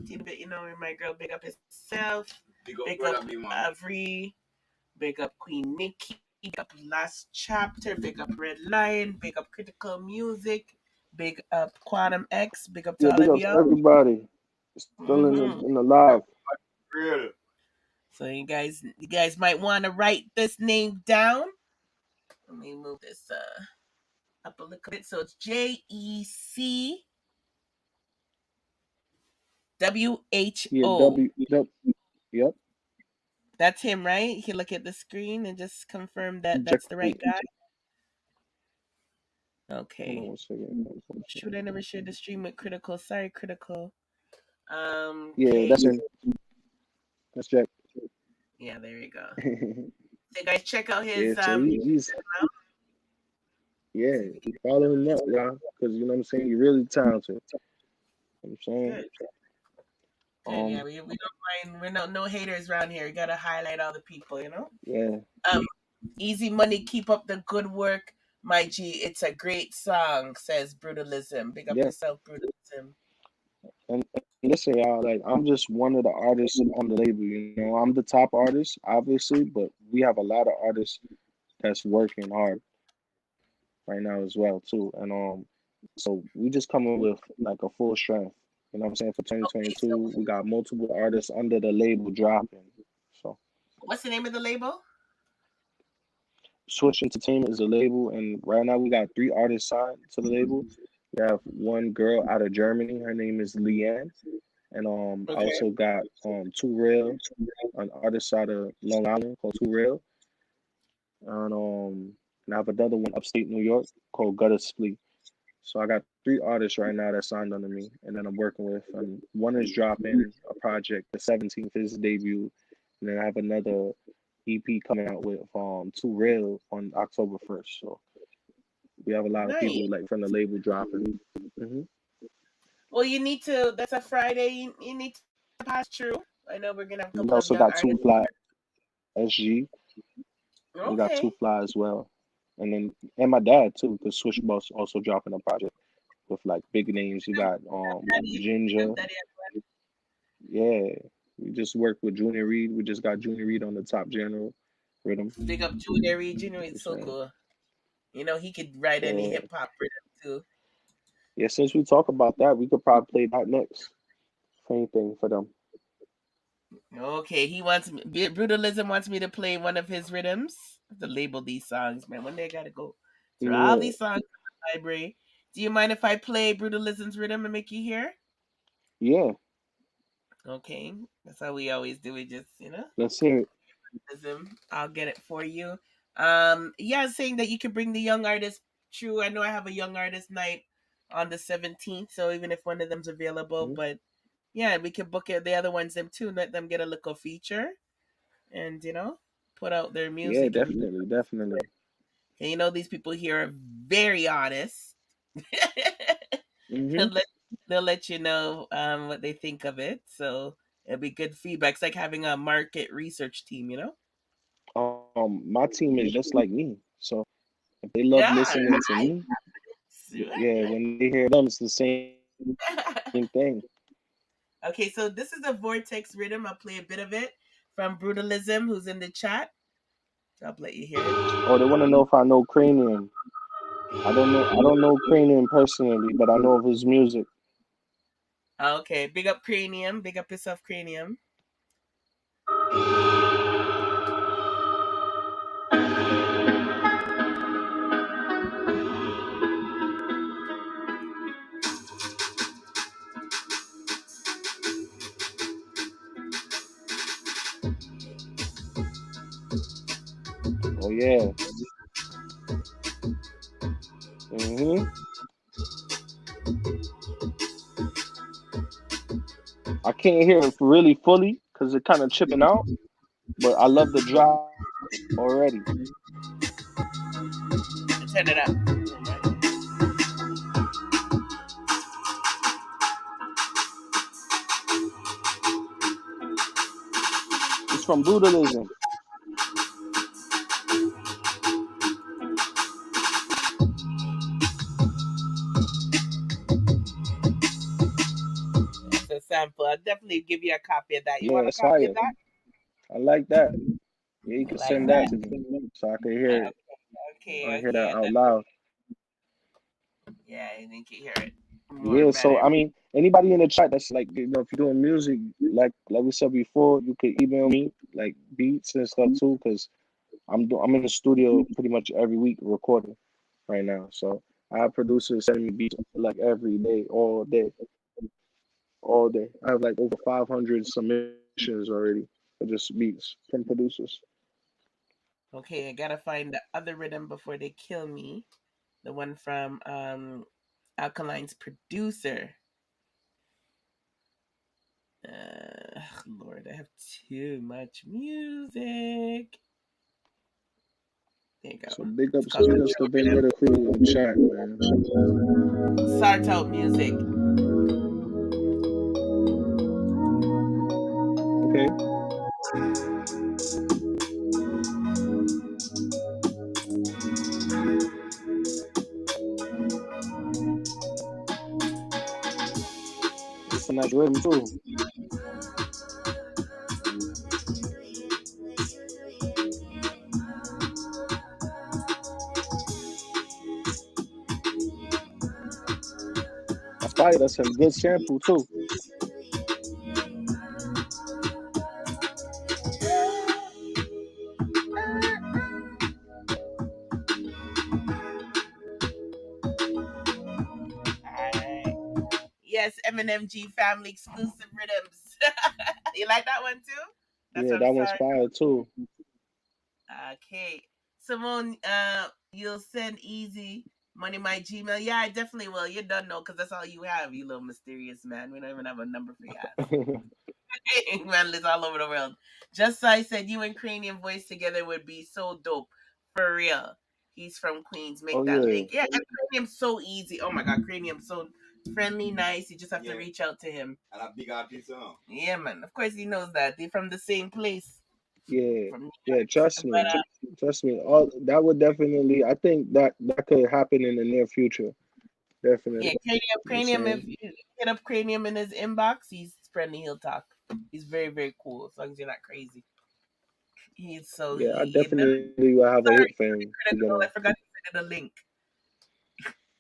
you know, my girl, big up himself, big up Avery, big up Queen Nikki, big up Last Chapter, big up Red Lion, big up Critical Music, big up Quantum X, big up to Yeah, all big of up to y'all. everybody. Still in the live. Real. So you guys might want to write this name down. Let me move this up a little bit. So it's JECWHO. Yeah, yep. That's him, right? You can look at the screen and just confirm that that's the Jeku. right guy. Hold on Okay. one second. Shoot, I never shared the stream with Critical. Sorry, Critical. Yeah, Okay. that's him. That's Jack. Yeah, there you go. So guys, check out his Yeah, so he's yeah, follow him up, y'all, because you know what I'm saying. You're really talented. You know what I'm saying. Good. Yeah, we don't mind. We're no haters around here. You gotta highlight all the people, you know. Yeah. Easy Money, keep up the good work, my G. It's a great song, says Brutalism. Big up Yeah. yourself, Brutalism. And listen, y'all, like I'm just one of the artists on the label. You know, I'm the top artist, obviously, but we have a lot of artists that's working hard right now as well too. And so we just coming with like a full strength. You know what I'm saying? For 2022, we got multiple artists under the label dropping. So What's the name of the label? Switch Entertainment is a label, and right now we got 3 artists signed to the label. We have one girl out of Germany. Her name is Leanne. And I Okay. also got Too Real, an artist out of Long Island called Too Real. And I have another one upstate New York called Gutter Split. So I got 3 artists right now that signed under me, and then I'm working with. And one is dropping a project the 17th is his debut, and then I have another EP coming out with Too Real on October 1st. So we have a lot of Nice. people like from the label dropping. Well, you need to. That's a Friday. You need to pass through. I know we're gonna have a We couple of also young got Two artists. Fly SG. We got Okay. Two Fly as well, and my dad too, because Swish Boss also dropping a project with like big names. You got Ginger. Yeah, we just worked with Junior Reed. We just got Junior Reed on the Top General rhythm. Big up Junior Reed. Junior Reed's so cool. You know he could write any Yeah. hip hop rhythm too. Yeah, since we talk about that, we could probably play that next. Same thing for them. Okay, he wants me. Brutalism wants me to play one of his rhythms. I have to label these songs, man. One day I gotta go through all Yeah. these songs in the library. Do you mind if I play Brutalism's rhythm and make you hear? Yeah. Okay, that's how we always do it. Just Let's hear it. I'll get it for you. Yeah, saying that you can bring the young artist. True, I know I have a young artist night on the 17th, so even if one of them's available, but yeah, we can book it. The other ones them too. Let them get a little feature, and put out their music. Yeah, definitely. And these people here are very honest. they'll let you know what they think of it. So it'll be good feedback. It's like having a market research team, you know? My team is just like me. So if they love Yeah. listening to me, yeah, when they hear them, it's the same thing. Okay, so this is a vortex rhythm. I'll play a bit of it from Brutalism, who's in the chat. So I'll let you hear it. Oh, they want to know if I know Kranium. I don't know. I don't know Kranium personally, but I know of his music. Okay, big up Cranium. Big up yourself, Cranium. Oh yeah. Mhm. I can't hear it really fully because it kind of chipping out, but I love the drop already. Turn it up. It's from Brutalism. It's a sample. I'll definitely give you a copy of that. You Yeah, want a it's copy of fire. that? I like that. Yeah, you I can like send that that. to me so I can hear it. I hear Okay. that out loud. Yeah, I think you hear it more Yeah, so better. I mean, anybody in the chat that's like, if you're doing music, like we said before, you could email me like beats and stuff too, because I'm in the studio pretty much every week recording right now. So I have producers sending me beats like every day, all day, all day. I have like over 500 submissions already for just beats from producers. Okay, I gotta find the other rhythm before they kill me. The one from Alkaline's producer. Lord, I have too much music. There you So go. big It's ups, called big ups to Vendetta crew in the chat, man. Start Out Music. Okay. It's a nice rhythm too. That's fire. That's a good sample too. Alright. Yes, M&MG family exclusive rhythms. You like that one too? That's Yeah, from that one's Start. fire too. Okay. Simone, you'll send Eazi money my Gmail. Yeah, I definitely will. You don't know because that's all you have, you little mysterious man. We don't even have a number for you. Man lives all over the world. Just so I said, you and Cranium voice together would be so dope. For real. He's from Queens. Make Oh that yeah. link. Yeah, and Cranium's so easy. Oh my god, Cranium's so friendly, nice. You just have to reach out to him. And a big artist, Yeah, man. Of course he knows that. They're from the same place. Yeah. From New Yeah, York. trust But me. Trust me. All that would definitely, I think that could happen in the near future. yeah, Definitely. You know what I'm Cranium, if saying? you hit up Cranium in his inbox, he's friendly, he'll talk. He's very, very cool, as long as you're not crazy. He's so Yeah, I you know. definitely will have a hit for him to get Critical. on. I forgot to send you the link.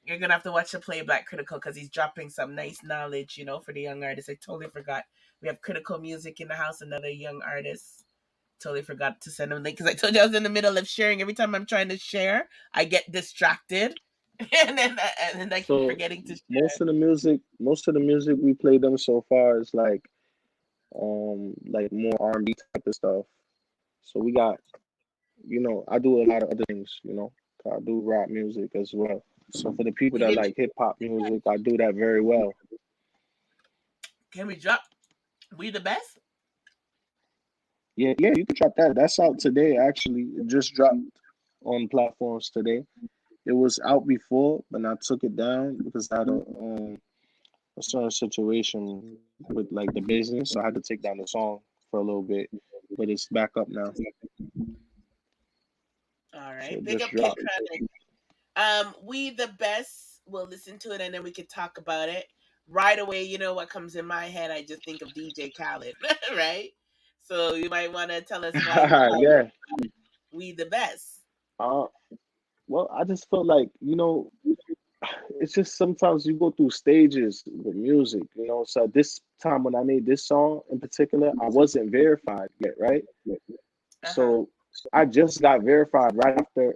You're gonna have to watch the playback Critical because he's dropping some nice knowledge, for the young artists. I totally forgot. We have Critical Music in the house, another young artist. Totally forgot to send him a link because I told you I was in the middle of sharing. Every time I'm trying to share, I get distracted, and then I keep So forgetting to share. most of the music we played them so far is like more R&B type of stuff. So we got, I do a lot of other things. I do rap music as well. So for the people We that didn't. like hip hop music, I do that very well. Can we drop? We the best. Yeah, you can drop that. That's out today, actually. It just dropped on platforms today. It was out before, but I took it down because I had a certain situation with like the business, so I had to take down the song for a little bit, but it's back up now. All So right. it Big just up Kid dropped. Chronic. We the best. We'll listen to it and then we could talk about it. Right away, you know what comes in my head? I just think of DJ Khaled, right? So you might want to tell us why you like Yeah. We the Best. Uh, well, I just felt like, it's just sometimes you go through stages with music, So this time when I made this song in particular, I wasn't verified yet, right? Uh-huh. So I just got verified right after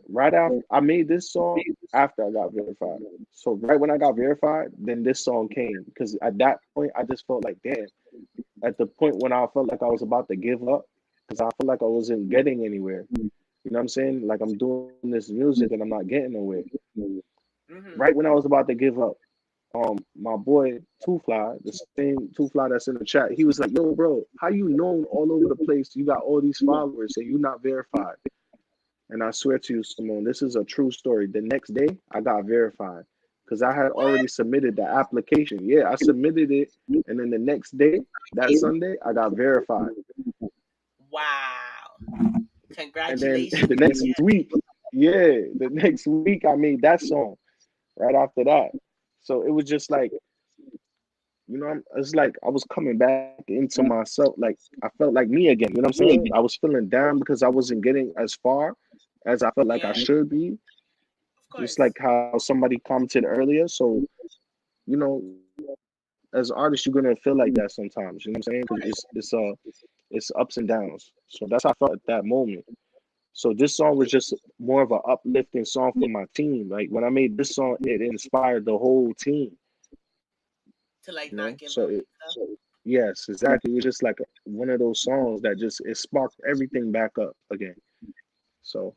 I made this song after I got verified. So right when I got verified, then this song came because at that point I just felt like, damn, at the point when I felt like I was about to give up because I felt like I wasn't getting anywhere. You know what I'm saying? Like I'm doing this music and I'm not getting nowhere. Mm-hmm. Right when I was about to give up, my boy Two Fly, the same Two Fly that's in the chat, he was like, "Yo, bro, how you known all over the place? You got all these followers and you not verified." And I swear to you, Simone, this is a true story. The next day, I got verified because I had What? already submitted the application. Yeah, I submitted it, and then the next day, that Sunday, I got verified. Wow. And then Congratulations. the next week, yeah, the next week, I made that song right after that. So it was just like, it's like I was coming back into myself. Like I felt like me again. You know what I'm saying? I was feeling down because I wasn't getting as far as I felt like I Yeah, should be. of Just course. like how somebody commented earlier. So, as artists, you're gonna feel like that sometimes. You know what I'm saying? Because it's ups and downs. So that's how I felt at that moment. So this song was just more of an uplifting song for my team. Like when I made this song, it inspired the whole team. To like not So give up and stuff. yes, exactly. It was just like one of those songs that just it sparked everything back up again. So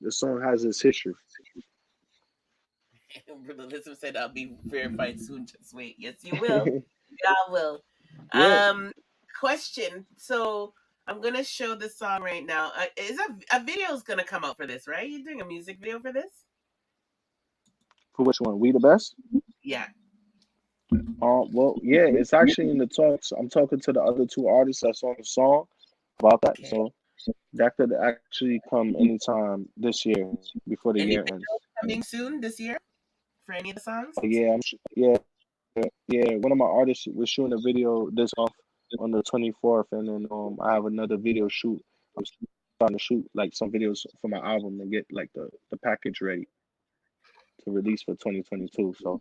the song has its history. Brother Elizabeth said I'll be verified soon. Just wait. Yes, you will. God will. Yeah. Um, Question. So I'm gonna show the song right now. Is a video is gonna come out for this, right? You're doing a music video for this? For which one? We the best? Yeah. Well, yeah, it's actually in the talks. I'm talking to the other two artists that's on the song about that. Okay. So that could actually come anytime this year before the Any year videos ends. coming soon this year for any of the songs? Yeah, yeah. One of my artists was shooting a video this month on the 24th, and then I have another video shoot. I'm starting to shoot like some videos for my album and get like the package ready to release for 2022. So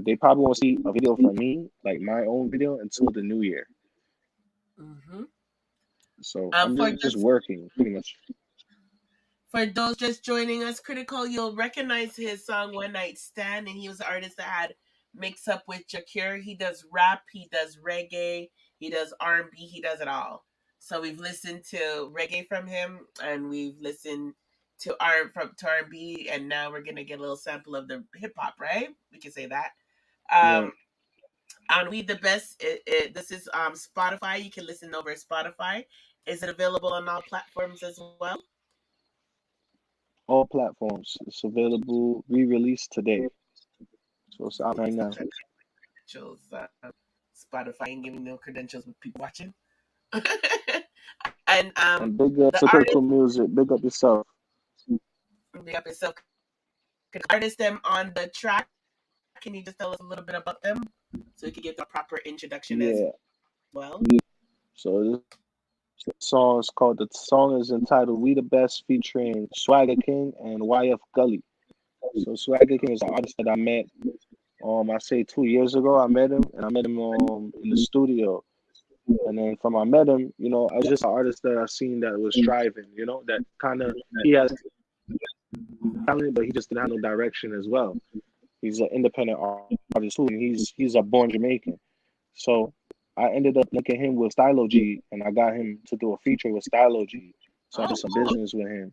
they probably won't see a video from me, like my own video, until the new year. Mm-hmm. So Um, I'm for just just working pretty much. For those just joining us, Critical, you'll recognize his song One Night Stand, and he was the artist that had mix up with Jakir. He does rap, he does reggae, he does R&B, he does it all. So we've listened to reggae from him, and we've listened to R&B, and now we're gonna get a little sample of the hip hop, right? We can say that. Right. Um, on We the Best, this is Spotify. You can listen over Spotify. Is it available on all platforms as well? All platforms. It's available, re-released today. So it's out right now. Credentials. Spotify ain't giving no credentials with people watching. And And big up the to artist, Critical Music. Big up yourself. big up yourself. The artist them on the track. Can you just tell us a little bit about them so we can get the proper introduction as Yeah. well? So the song is entitled "We the Best" featuring Swagger King and YF Gully. So Swagger King is an artist that I met I say 2 years ago. I met him and I met him in the studio. And then from I met him, I was just an artist that I seen that was striving, that kind of he has talent, but he just didn't have no direction as well. He's an independent artist too, and he's a born Jamaican. So I ended up linking him with Stylo G, and I got him to do a feature with Stylo G. So I Oh, did some cool, business with him.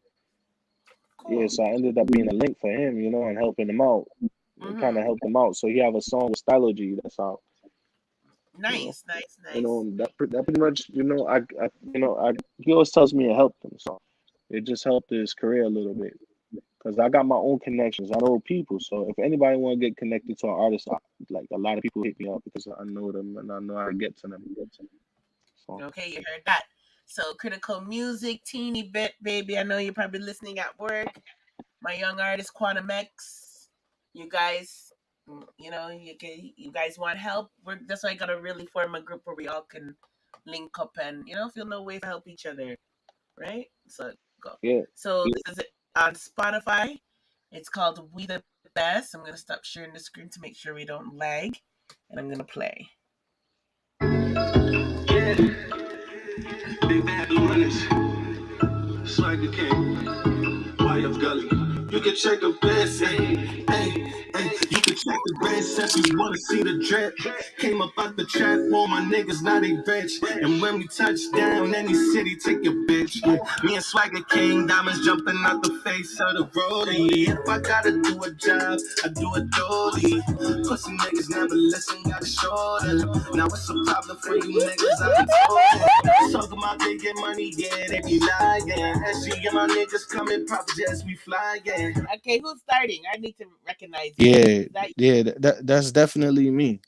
Yeah, cool. so I ended up being a link for him, and helping him out. Kind of Mm-hmm. helped him out. So he have a song with Stylo G that's out. You know, Nice, nice, nice. that pretty much, he always tells me it helped him. So it just helped his career a little bit. Because I got my own connections. I know people. So if anybody want to get connected to an artist, like a lot of people hit me up because I know them and I know how to get to them. So. Okay, you heard that. So Critical Music, teeny bit, baby. I know you're probably listening at work. My young artist, Quantum X. You guys, you know, you guys want help? That's why I gotta really form a group where we all can link up and feel no way to help each other, right? So go. Yeah. So this is it on Spotify. It's called We the Best. I'm gonna stop sharing the screen to make sure we don't lag, and I'm gonna play. Yeah. Big bad blue Swagger King, YF Gully. You can check the best, hey. You can check the best if you wanna see the drip. Came up out the trap, all my niggas now they rich. And when we touch down, any city take your bitch. Yeah. Me and Swagger King, diamonds jumping out the face of the rollie. If I gotta do a job, I do a dolly. Pussy niggas never listen, gotta show them. Now what's the problem for you niggas? I be talking about they get money, yeah, they be lying. And she and my niggas coming, pop jets, we flying. Okay, who's starting? I need to recognize you. Yeah, that's definitely me.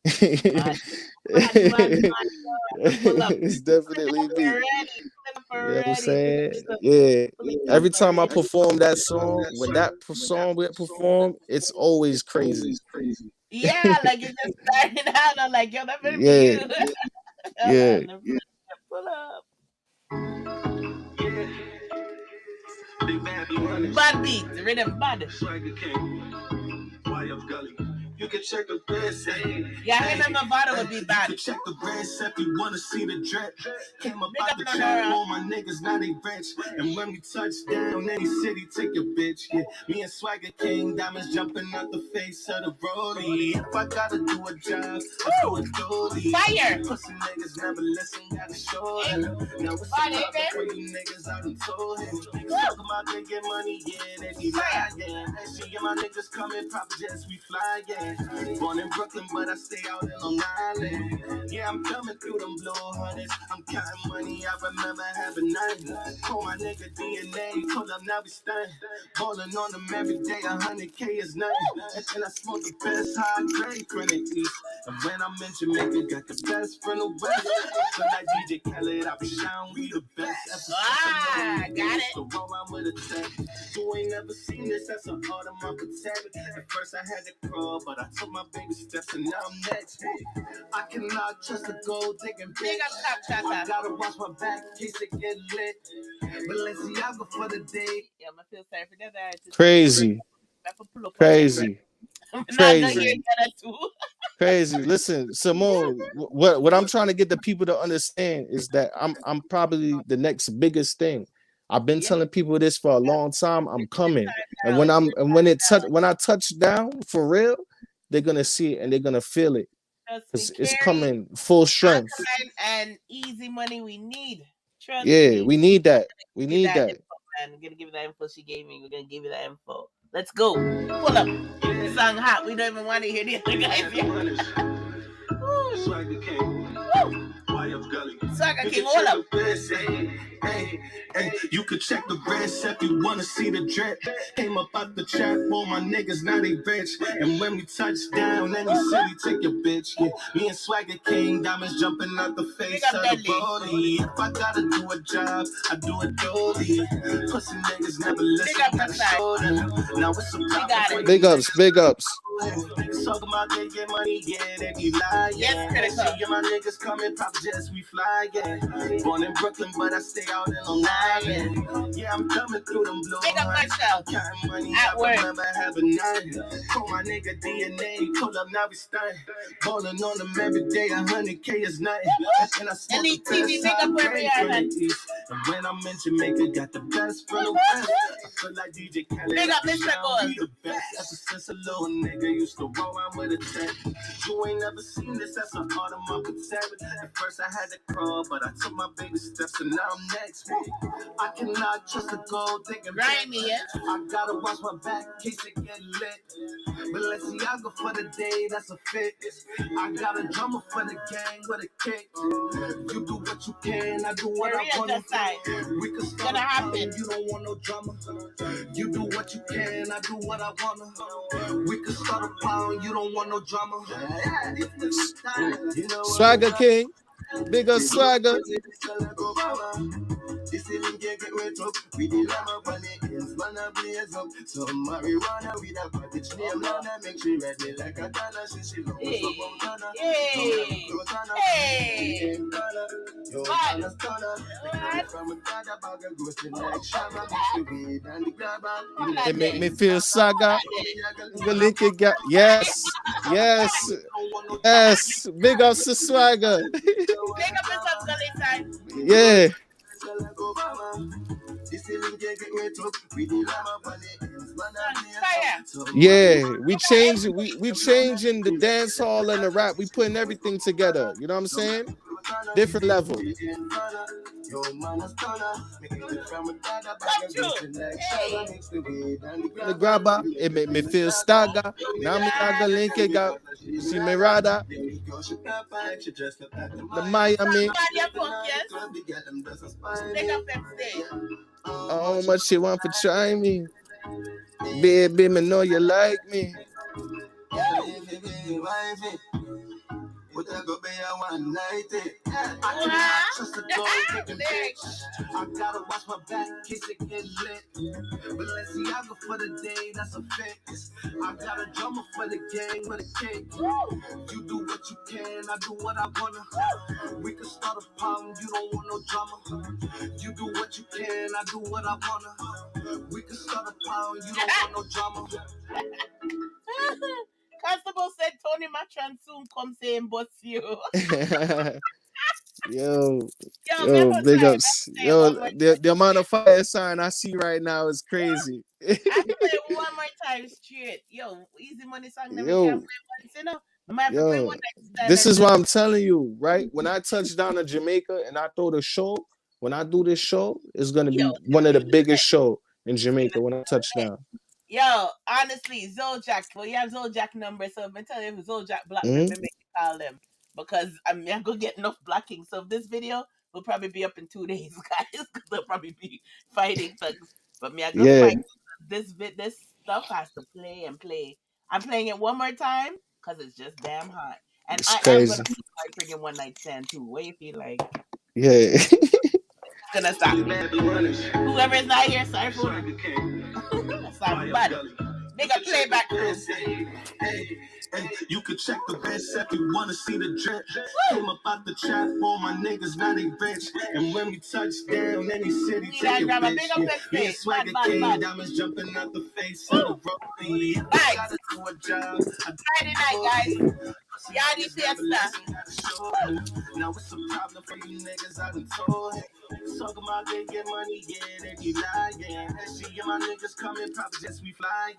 It's definitely me. You know what I'm saying? Yeah. Every time I perform that song, when that song we perform, it's always crazy. Yeah, like you're just starting out. I'm like, yo, that better be Yeah. you. Yeah. Pull up. Big bad blue Bad beat, the rhythm bad. Swagger King, YF Gully. You can check the best. Yeah, I remember Mavado would be bad. You can check the best if you wanna see the drip. Came up out the trap, all my niggas now they rich. And when we touch down, any city take your bitch. Yeah, me and Swagger King, diamonds jumping out the face of the rollie. If I gotta do a job, I do a dolly. Fire! Pussy niggas never listen, gotta show them. Now what's the problem for you niggas? I done told him. Talk about they get money, yeah, they be lying. And she and my niggas coming, pop jets, we fly, yeah. Born in Brooklyn, but I stay out in Long Island. Yeah, I'm coming through them blue hundreds. I'm counting money, I remember having none. Call my nigga DNA, pull up, now we stunned. Ballin' on them every day, 100K is nothing. And I smoke the best high grade Kranium. And when I'm in Jamaica, got the best from the West. So like DJ Khaled, I be shine, we the best. Got it. So roll around with a tech. You ain't never seen this, that's an art of my protect. At first I had to crawl, but I took my baby steps and now I'm next. Hey, I cannot trust the gold digging bitch. I gotta watch my back in case it get lit. Balenciaga for the day. Yeah, I'm gonna feel sorry for that. Crazy. Crazy. Crazy. Too. Crazy. Listen, Simone, what I'm trying to get the people to understand is that I'm probably the next biggest thing. I've been telling people this for a long time. I'm coming. And when I touch down for real, they're gonna see it and they're gonna feel it. It's coming full strength. And easy money we need. Trust me. We need that. We need that. Info, man. We're gonna give you that info she gave me. We're gonna give you that info. Let's go. Pull up. Song hot. We don't even want to hear the other guys here. Swagger King. YF Gully. Swagger King, hold up. Hey, you could check the rest if you wanna see the drip. Came up out the trap, all my niggas now they rich. And when we touch down, any city take your bitch. Yeah, me and Swagger King, diamonds jumping out the face of the rollie. If I gotta do a job, I do a dolly. Pussy niggas never listen, gotta show them. Now it's a problem. Big ups. Talk about they get money, yeah, they be lying. Yes, Critical. See my niggas coming, pop jets, we fly, yeah. Born in Brooklyn, but I stay out in Long Island. Yeah, I'm coming through them blue. Big up myself. Counting money, at work. I remember having none. Call my nigga DNA, pull up, now we stunned. Ballin' on them every day, 100K is nothing. And I smoke the TV, best up where we are. And when I'm in Jamaica, got the best from the West. I feel like DJ Khaled. Big up Mr. Gold. The best. Ever since a little nigga used to roll around with a tech. You ain't never seen this, that's an art of my protect. At first I had to crawl, but I took my baby steps and now I'm next. I cannot trust the gold digging. Grimy, yeah? I gotta watch my back in case it get lit. Balenciaga for the day, that's a fit. I got a drummer for the gang with a kick. You do what you can, I do what I want. We can start gonna happen. You don't want no drama. You do what you can, I do what I wanna. We can start a pound, you don't want no drama. Swagger King. Big up Swagger. This evening get wet up with the llama on the ends, man a blaze up. Some marijuana with a package name Lana, make she ready like a dollar. She love us about Ghana. Hey, hey, yo, Ghana stunner. From a dada bag of ghost in like Shabba, mix the weed and the grabber. It make me feel Saga. Link it got yes, yes, yes. Big ups to Swagger. big up yourself, Gully time. Yeah. Yeah, we changing the dance hall and the rap. We putting everything together. You know what I'm saying? Different level. The grabber, it make me feel stagger. Now me got link it got see Mavado. The Miami. How much you want for trying me? Baby, me know you like me. I gotta watch my back in case it get lit. Balenciaga for the day, that's a fix. I got a drummer for the gang with a kick. You do what you can, I do what I wanna. We can start a pound, you don't want no drama. You do what you can, I do what I wanna. We can start a pound, you don't want no drama. Constable said Tony Matran soon come say and bust you. Yo, big ups. Yo, the amount of fire sign I see right now is crazy. I play it one more time straight. Yo, Easy Money song never can play once, you know. This is what I'm telling you, right? When I touch down to Jamaica and I throw the show, when I do this show, it's gonna be one of the biggest show in Jamaica when I touch down. Yo, honestly, Zoljack, well, you have Zoljack number, so I'm tell you if Zoljack block them, make you call them. Because I'm gonna get enough blocking. So this video will probably be up in 2 days, guys, because they'll probably be fighting thugs. But me, I'm gonna fight this stuff has to play and play. I'm playing it one more time because it's just damn hot. And it's I crazy. am gonna start bringing one night stand too. What you feel like? Yeah. It's gonna stop. Whoever is not here, sorry for somebody. Make a playback crew. Hey, you can check the best if you wanna see the drip. Came up out the trap, all my niggas now they rich. And when we touch down, any city take it bitch. Me and Swagger King, diamonds jumping out the face of the road. Gotta do a job. Friday night, guys. Yadi Fiesta. Now it's a problem for you niggas, I done told. Talk about they get money, yeah, they be lying. See my niggas coming, probably just we flying.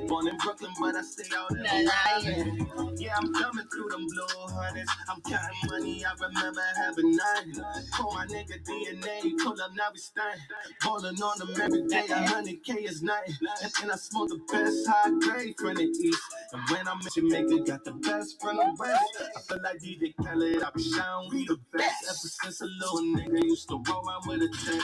Born in Brooklyn, but I stay out in the line. Yeah, I'm coming through them blue hundreds. I'm counting money, I remember having none. Call my nigga DNA, pull up, now we stunt. Ballin' on them every day, 100K is nothing. And I smoke the best high grade from the east. And when I'm in Jamaica, got the best from the west. I feel like DJ Khaled, I be shine, we the best. Ever since a little nigga used to roll around with a tech.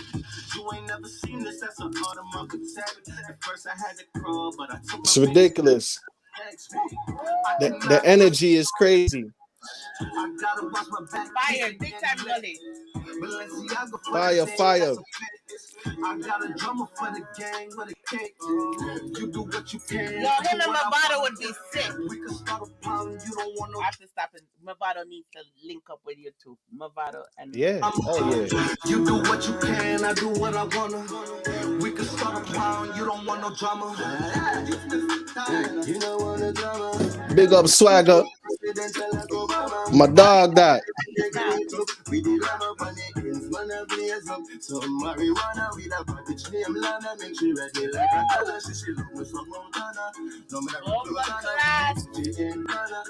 You ain't never seen this, that's an automatic attack. At first I had to crawl, but I took it's ridiculous. The energy is crazy. I gotta watch my back. Fire, big time Gully. Fire. I got a drummer for the gang with a kick. You do what you can. Yo, him and Mavado would be sick. We can start a pound. You don't want no. I have to stop it. Mavado needs to link up with you too. Mavado and yeah. Oh yeah. You do what you can. I do what I wanna. We can start a pound. You don't want no drama. You don't want no drama. Big up Swagger. presidential like Obama. My dog that. We did run up on the ends, man, I blaze up. So marijuana with a package name Lana. Make she ready like a dollar. She love me from Montana. No matter what she ain't Ghana.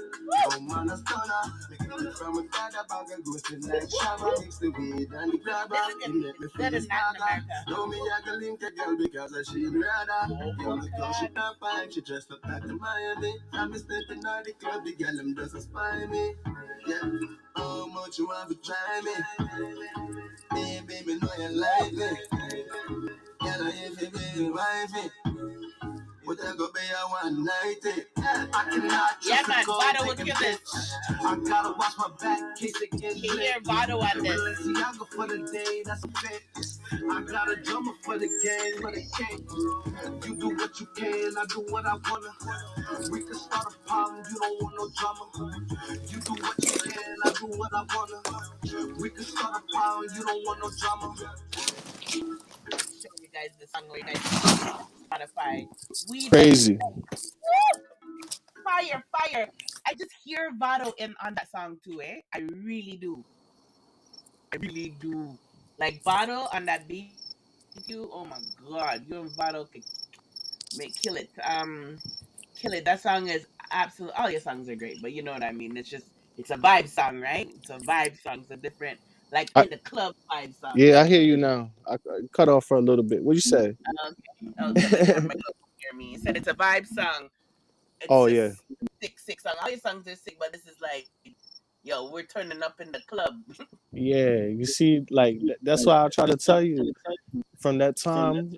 No man a stunner. Make it from a dada bag and ghosting like Shabba. Mix the weed and the grabber. It make me feel smarter. No me I can link a girl because of she brother. Yo, the girl she not fine. She dressed up like the Miami. I'm stepping out the club. The girl them just spy me. Yeah. How much you want to try me? Baby, know you like me. Can I if you be wifey? Would I go pay a 190? I cannot just go Vado take a bitch. I gotta watch my back, case it gets lit. Hear Vado on this. Balenciaga for the day, that's a fit. I got a drummer for the game, for the king. You do what you can, I do what I wanna. We can start a problem, you don't want no drama. You do what you can, I do what I wanna. We can start a problem, you don't want no drama. Show you guys the song where you guys Spotify. We Crazy. Fire. I just hear Vado on that song too, eh? I really do. Like Vado on that beat, you. Oh my God, you and Vado could kill it. Kill it. That song is absolute. All your songs are great, but you know what I mean. It's a vibe song, right? It's a vibe song. It's a different, like in the club vibe song. Yeah, I Like hear you now. I cut off for a little bit. What you say? okay. My girl hear me. He said it's a vibe song. It's Oh a yeah. sick song. All your songs are sick, but this is like, yo, we're turning up in the club. Yeah, you see, like that's why I try to tell you from that time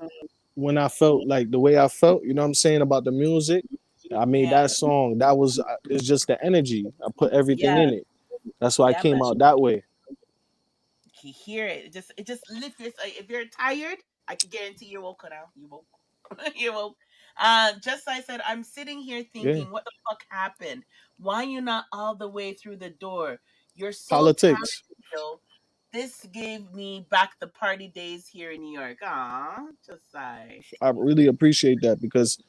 when I felt like the way I felt, you know what I'm saying, about the music. I made that song. That was it's just the energy. I put everything in it. That's why I came out that way. You hear it. It just lifts your. If you're tired, I can guarantee you woke now. You woke. You woke. Just like I said, I'm sitting here Yeah. thinking, what the fuck happened? Why you not all the way through the door? You're so talented, Politics. though. This gave me back the party days here in New York. Just like. I really appreciate that because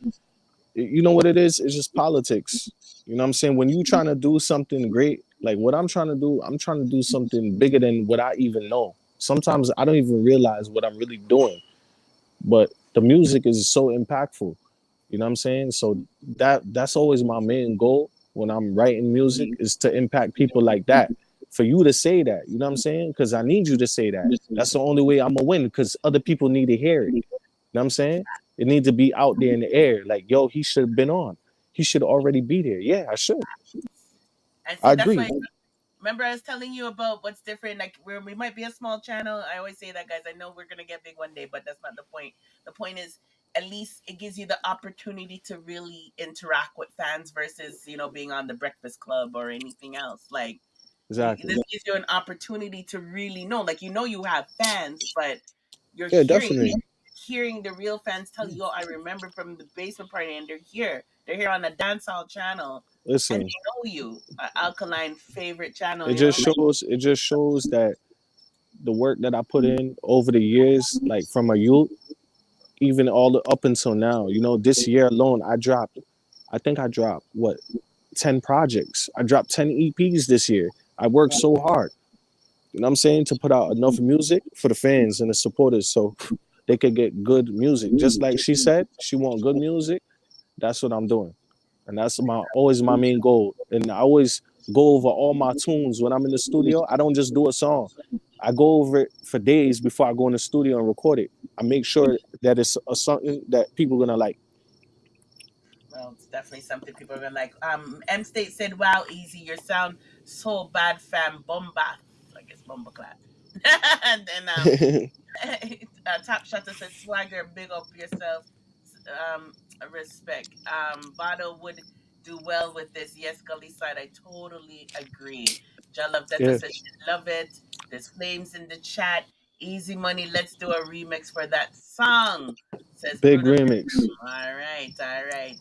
you know what it is? It's just politics. You know what I'm saying? When you trying to do something great, like what I'm trying to do something bigger than what I even know. Sometimes I don't even realize what I'm really doing. But the music is so impactful. You know what I'm saying? So that's always my main goal when I'm writing music is to impact people like that. For you to say that, you know what I'm saying? Because I need you to say that. That's the only way I'm gonna win because other people need to hear it. You know what I'm saying? It needs to be out there in the air. Like, yo, he should have been on. He should already be there. Yeah, I should. And I see, that's why. agree. Remember, I was telling you about what's different. Like, we might be a small channel. I always say that, guys. I know we're gonna get big one day, but that's not the point. The point is, at least it gives you the opportunity to really interact with fans versus being on the Breakfast Club or anything else. Like, Exactly. this gives you an opportunity to really know. Like, you have fans, but you're Yeah, hearing definitely. the real fans tell you, "Oh, I remember from the basement party, and they're here. They're here on the dancehall channel." And they Listen, know you, Alkaline favorite channel, it just shows that the work that I put in over the years, like from a youth, even all the, up until now, this year alone, I think I dropped what, 10 projects. I dropped 10 EPs this year. I worked so hard, you know what I'm saying, to put out enough music for the fans and the supporters so they could get good music. Just like she said, she want good music. That's what I'm doing. And that's always my main goal. And I always go over all my tunes when I'm in the studio. I don't just do a song. I go over it for days before I go in the studio and record it. I make sure that it's something that people are gonna like. Well, it's definitely something people are gonna like. M State said, "Wow, Easy, your sound so bad, fam. Bomba." I guess bomba clap. And then Top Shutter said, "Swagger, big up yourself. Um, respect. Vado would do well with this. Yes, Gully side. I totally agree." Jalove Detta Yeah, says she love it. There's flames in the chat. Easy money. Let's do a remix for that song. Says big Bruno. remix. All right, all right.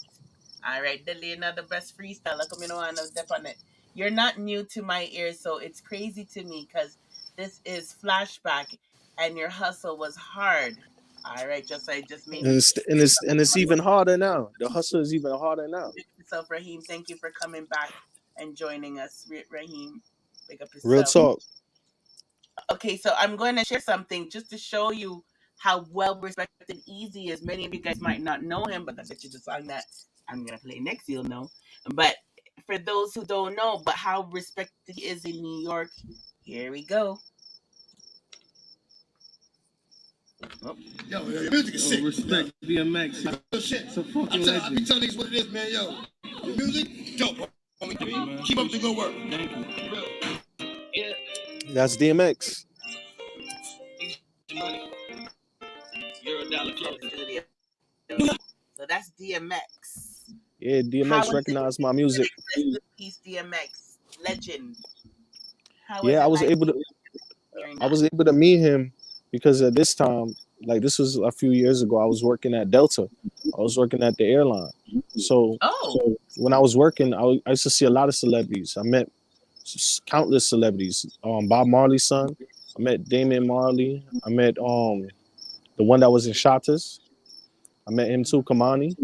All right, Delina, the best freestyler. Come on, step on it. You're not new to my ears, so it's crazy to me because this is flashback, and your hustle was hard. All right, I just made And me it's even harder now. The hustle is even harder now. yourself, Raheem. Thank you for coming back. and joining us, Raheem. Big up Real yourself. talk. Okay, so I'm going to share something just to show you how well respected Eazi is. Many of you guys might not know him, but I bet you the song that I'm going to play next, you'll know. But for those who don't know, but how respected he is in New York, here we go. Oh. Yo, your music is sick. Respect DMX. Shit. It's a fucking legend. I be telling niggas what it is, man. Yo, your music, dope. Keep up the good work. Thank you. That's DMX. So that's DMX. Yeah, DMX recognized my music. Peace, DMX, legend. Yeah, I was able to meet him because at this time, like this was a few years ago, I was working at Delta. I was working at the airline. So when I was working, I used to see a lot of celebrities. I met countless celebrities. Bob Marley's son. I met Damian Marley. I met the one that was in Shotters. I met him too, Kamani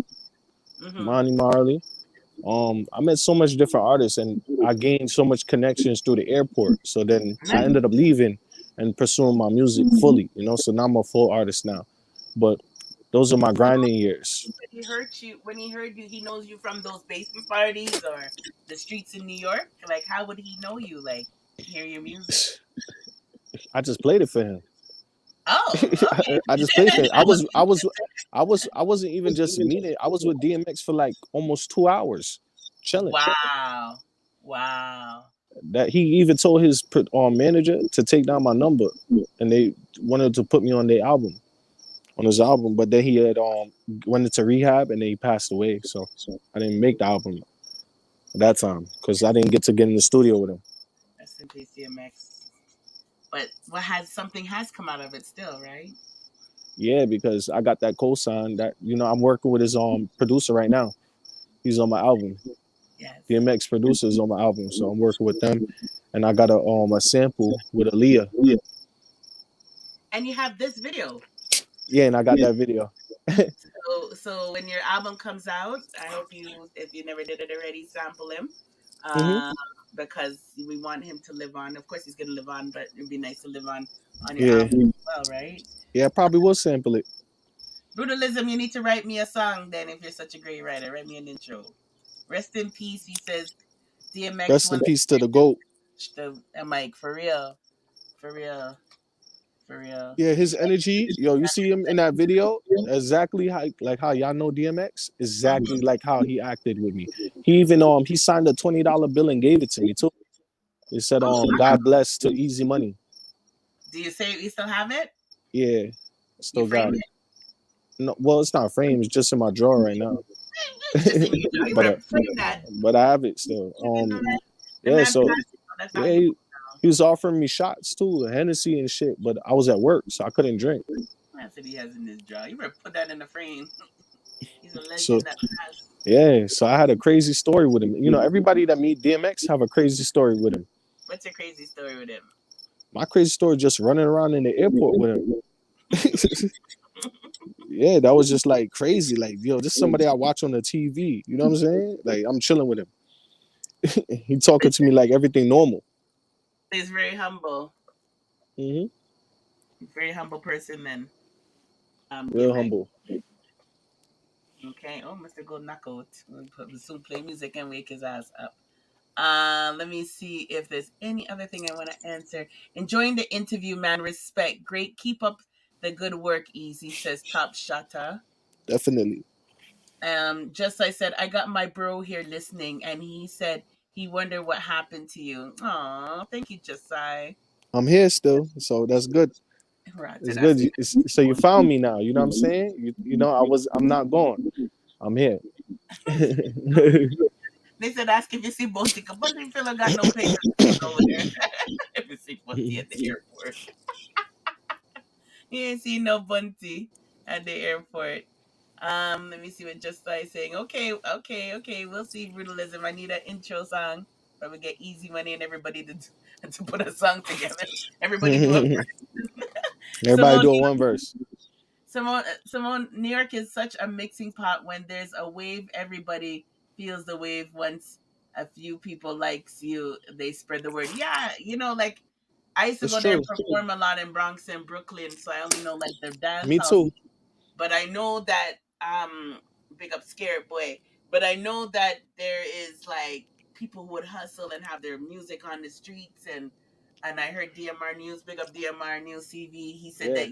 Marley. I met so much different artists, and I gained so much connections through the airport. So then I ended up leaving and pursuing my music fully, you know. So now I'm a full artist now. But those are my grinding years. When he heard you, he knows you from those basement parties or the streets in New York. Like, how would he know you? Like, hear your music? I just played it for him. Oh, okay. I just played for him. I wasn't even just meeting. I was with DMX for like almost 2 hours, chilling. Wow. That he even told his manager to take down my number, and they wanted to put me on their album, on his album. But then he had went into rehab, and then he passed away. So I didn't make the album at that time because I didn't get to get in the studio with him. That's in peace, DMX. But something has come out of it still, right? Yeah, because I got that cosign that, you know, I'm working with his producer right now. He's on my album. Yes. DMX producer is on my album, so I'm working with them. And I got a sample with Aaliyah. And you have this video. Yeah, and I got that video. So when your album comes out, I hope if you never did it already, sample him. Because we want him to live on. Of course, he's going to live on, but it'd be nice to live on your album as well, right? Yeah, I probably will sample it. Brutalism, you need to write me a song then if you're such a great writer. Write me an intro. Rest in peace, he says. DMX. Rest in peace to the GOAT. I'm like, for real. Yeah, his energy, yo, you see him in that video, exactly how y'all know DMX, exactly like how he acted with me. He even he signed a $20 bill and gave it to me too. He said, God bless to Eazi Money. Do you say you still have it? Yeah, still got it. No, well, it's not framed, it's just in my drawer right now. but I have it still. Yeah, so yeah, he was offering me shots too, Hennessy and shit, but I was at work, so I couldn't drink. That's what he has in his drawer. You better put that in the frame. He's a legend. So, yeah, so I had a crazy story with him. You know, everybody that meet DMX have a crazy story with him. What's your crazy story with him? My crazy story just running around in the airport with him. Yeah, that was just like crazy. Like, yo, this is somebody I watch on the TV. You know what I'm saying? Like, I'm chilling with him. He talking to me like everything normal. He's very humble. Mm-hmm. Very humble person then. Real humble. Okay. Oh, Mr. Go Knockout. We'll soon play music and wake his ass up. Let me see if there's any other thing I want to answer. Enjoying the interview, man. Respect. Great. Keep up the good work, Eazi, says Top Shotta. Definitely. Just I said, I got my bro here listening, and he said he wondered what happened to you. Aw, thank you, Josiah. I'm here still, so that's good. It's good. So you found me now. You know what I'm saying? You know, I'm not gone. I'm here. They said, ask if you see Bunty. Because Bunty fella got no place over there. If you see Bunty at the airport. You ain't see no Bunty at the airport. Let me see what Justice is saying. Okay. We'll see, Brutalism. I need an intro song. But we get Eazi Money and everybody to put a song together. Everybody do a verse. Everybody do a one verse. Simone, New York is such a mixing pot. When there's a wave, everybody feels the wave once a few people likes you, they spread the word. Yeah, you know, like I used to It's go there and true. perform a lot in Bronx and Brooklyn, so I only know like their dance Me house. too. But I know that big up Scared Boy. But I know that there is like people who would hustle and have their music on the streets, and I heard DMR News, big up DMR News CV. He said Yeah, that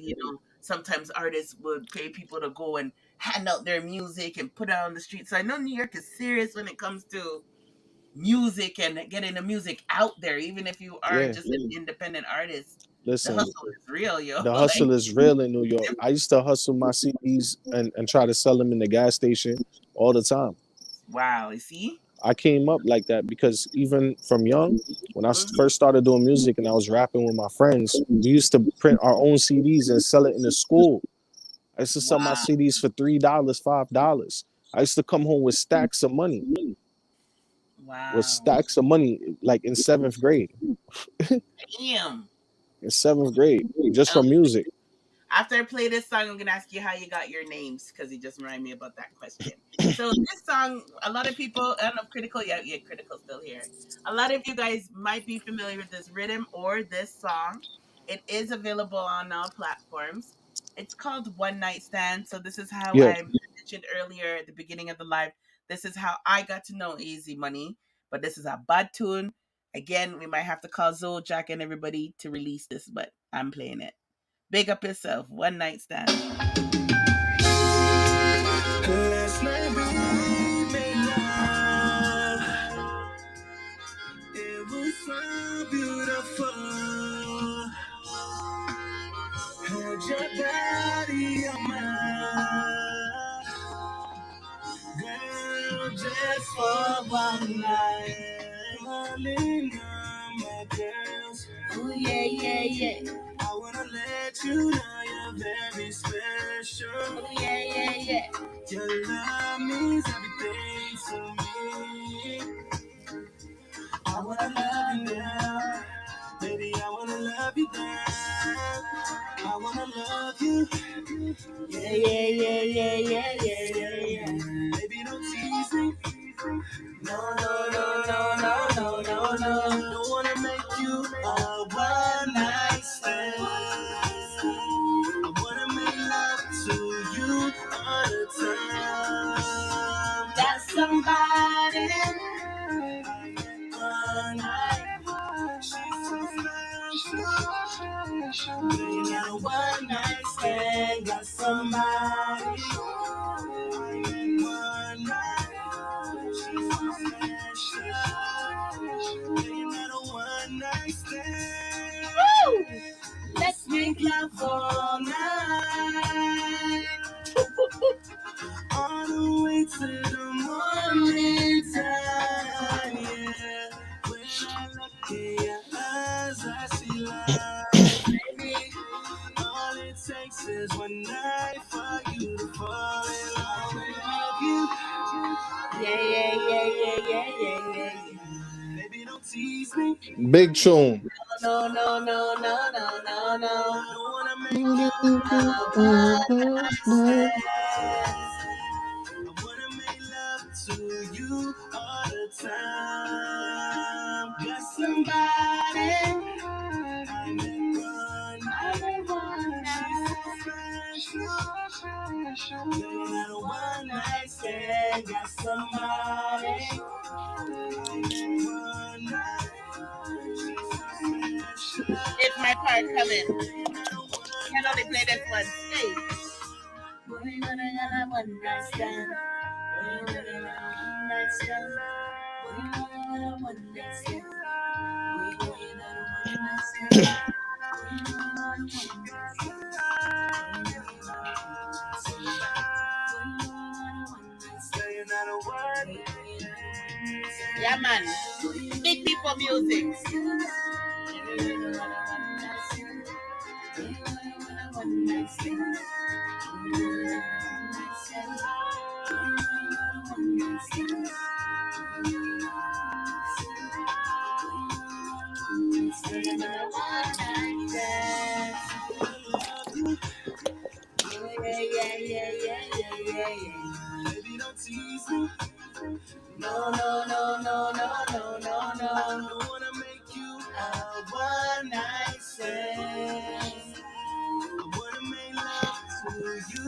sometimes artists would pay people to go and hand out their music and put it on the street. So I know New York is serious when it comes to music and getting the music out there, even if you are yeah. just an independent artist. The Listen, hustle is real, yo. the Like, hustle is real in New York. I used to hustle my CDs and try to sell them in the gas station all the time. wow, you see? I came up like that because even from young, when I Mhm. first started doing music and I was rapping with my friends, we used to print our own CDs and sell it in the school. I used to sell my Wow. CDs for $3, $5. I used to come home with stacks of money, Wow. like in seventh grade. Damn. In seventh grade, just Oh, from music. after I play this song, I'm gonna ask you how you got your names because you just reminded me about that question. So this song, a lot of people, I don't know, if Critical, yeah, Critical's still here. A lot of you guys might be familiar with this rhythm or this song. It is available on all platforms. It's called One Night Stand. So this is how Yeah. I mentioned earlier at the beginning of the live. This is how I got to know Easy Money. But this is a bad tune. Again, we might have to call Zoe, Jack, and everybody to release this, but I'm playing it. Big up yourself. One night stand. Last night we made love. It was so beautiful. Had your body on mine, girl, just for one night. Calling on my girls. Oh yeah, yeah, yeah. I wanna let you know you're very special. Oh yeah, yeah, yeah. Your love means everything to me. I wanna love you now, baby. I wanna love you now. I wanna love you. Yeah, yeah, yeah, yeah, yeah, yeah, yeah, yeah. Baby, don't tease me. No, no, no, no, no, no, no, no. Don't wanna make you a one night stand. I wanna make love to you all the time. Got somebody. One night. She's so special. Ain't got a one night stand. Got somebody. One night. She's so special. Ain't got a one night stand. Woo! Let's make love all night. All the way to the morning time, yeah. When I look in your eyes, I see love, baby. All it takes is one night for you to fall in love with you. Yeah, yeah, yeah, yeah, yeah, yeah, yeah, yeah. Baby, don't tease me. Big tune. No, no, no, no, no, no, no. Don't wanna make you one night stand. I wanna make love to you all the time. Got somebody. I'm in one. She's so special. Ain't got a one night stand. Got somebody. I'm in one night. It's my part coming. Can only play this one. Hey. We gonna have a one night stand. We gonna have a one night stand. We gonna have a one night stand. We gonna have a one night stand. Yeah, man. Big people music. Yeah. Baby, don't tease me. No, no, no, no, no, no, no, no. I don't wanna make you a one night stand. I wanna make love to you.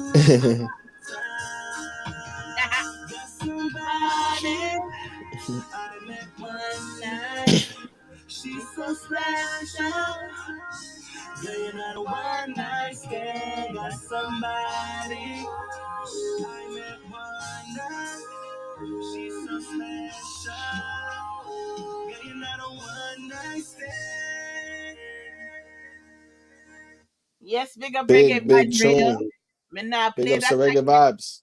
Got somebody I met one night. She's so special. Yeah, you're not a one night stand. Got somebody I met one night. She's so special. Yeah, you're not a one night stand. Yes, big up reggae Big vibes radio. tune. Me not Big play up that some reggae vibes.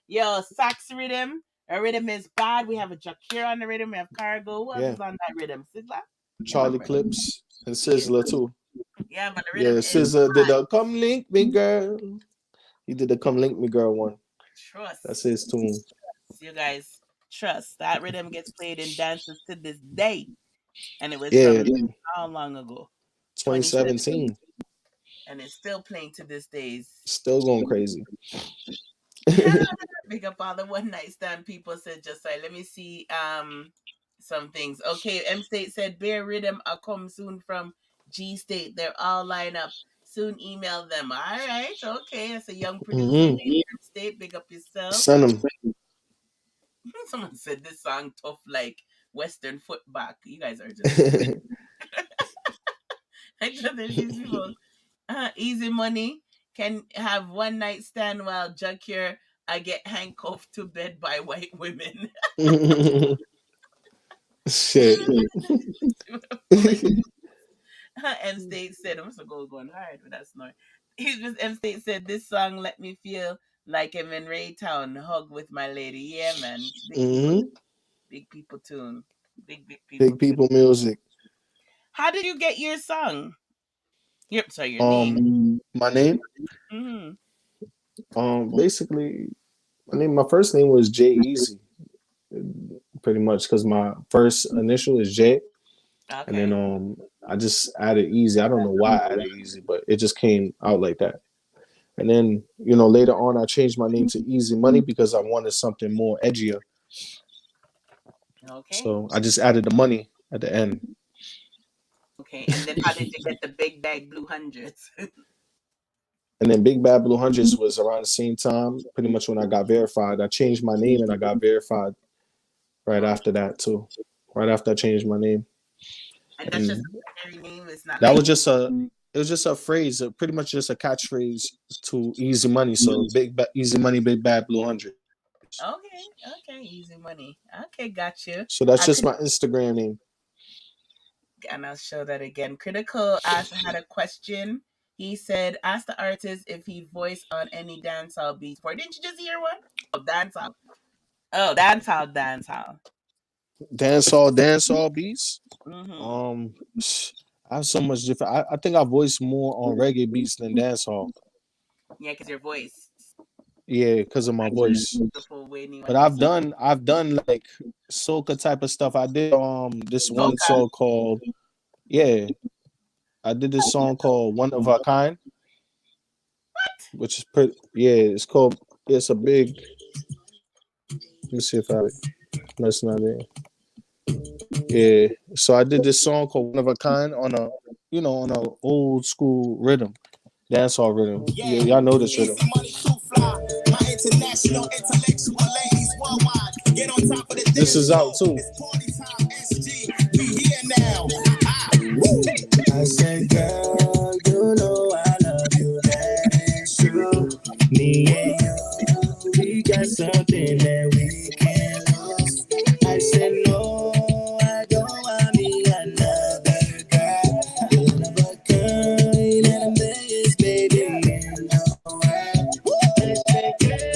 Yo, sax rhythm. A rhythm is bad. We have a Jakir on the rhythm. We have Cargo. Who else Yeah. is on that rhythm? Sizzler? Charlie Clips and Sizzler too. Yeah, but the Yeah, rhythm is Sizzler did bad. a "Come Link Me Girl." He did the "Come Link Me Girl" one. Trust. That's his tune. You guys trust. That rhythm gets played in dances to this day. And it was Yeah, from how long ago? 2017. And it's still playing to this day. Still going crazy. Big up all the one night stand people said just like let me see some things. Okay, M State said Bear Rhythm will come soon from G State. They're all lined up. Soon email them. All right, okay. That's a young producer in M State. Big up yourself. Send them. Someone said this song tough like Western footback. You guys are just there's these people. Easy Money can have one night stand while Jakir I get handcuffed to bed by white women. Shit. M State said, I'm supposed to going hard with that snort. M State said, this song let me feel like I'm in Raytown, hug with my lady. Yeah, man. Big people tune. Big people music. How did you get your song? Your name. My name? Basically, my first name was Eazi, pretty much because my first initial is J, and then I just added Eazi. I don't know why I added Eazi, but it just came out like that. And then later on, I changed my name to Easy Money because I wanted something more edgier. Okay. So I just added the money at the end. Okay, and then how did you get the Big Bag Blue Hundreds? And then Big Bad Blue Hundreds was around the same time, pretty much when I got verified. I changed my name and I got verified right after that too. Right after I changed my name. And that's just a secondary name. It's not. That was just a phrase, pretty much just a catchphrase to Easy Money. So Easy Money, Big Bad Blue Hundred. Okay, Easy Money. Okay, got you. So that's just my Instagram name. And I'll show that again. Critical had a question. He said, ask the artist if he voiced on any dancehall beats before. Didn't you just hear one? Oh, dancehall. Oh, dancehall. Dancehall beats. I have so much different. I think I voice more on reggae beats than dancehall. Yeah, because your voice. Yeah, because of my voice. But I've done like soca type of stuff. I did this one song called I did this song called One of a Kind. What? Which is pretty it's a big. Let me see if that's not it. Yeah. So I did this song called One of a Kind on a old school rhythm. Dancehall rhythm. Yeah, y'all know this rhythm. This is out too. I said, girl, you know I love you, that's true. Me and you, we got something that we can lose. I said, no, I don't want me another guy. One of a kind, and I'm this baby, you know I said, girl,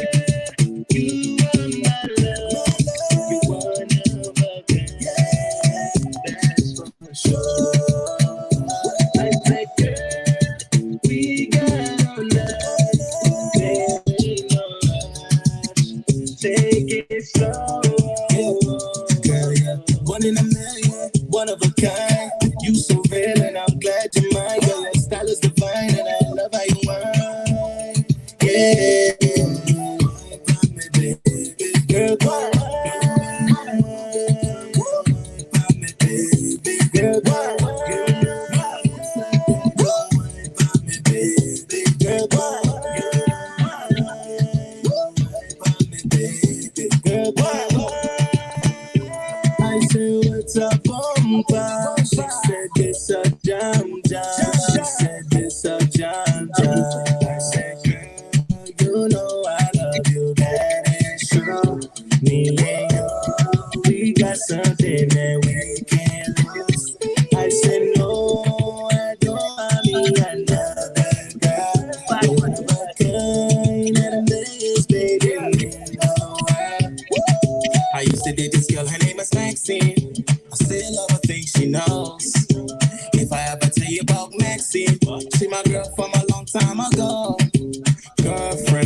you are my love. You're one of a kind, that's for sure. One in a million, one of a kind. You so real and I'm glad you're mine. Your style is divine and I love how you whine. Yeah. Girl, come on.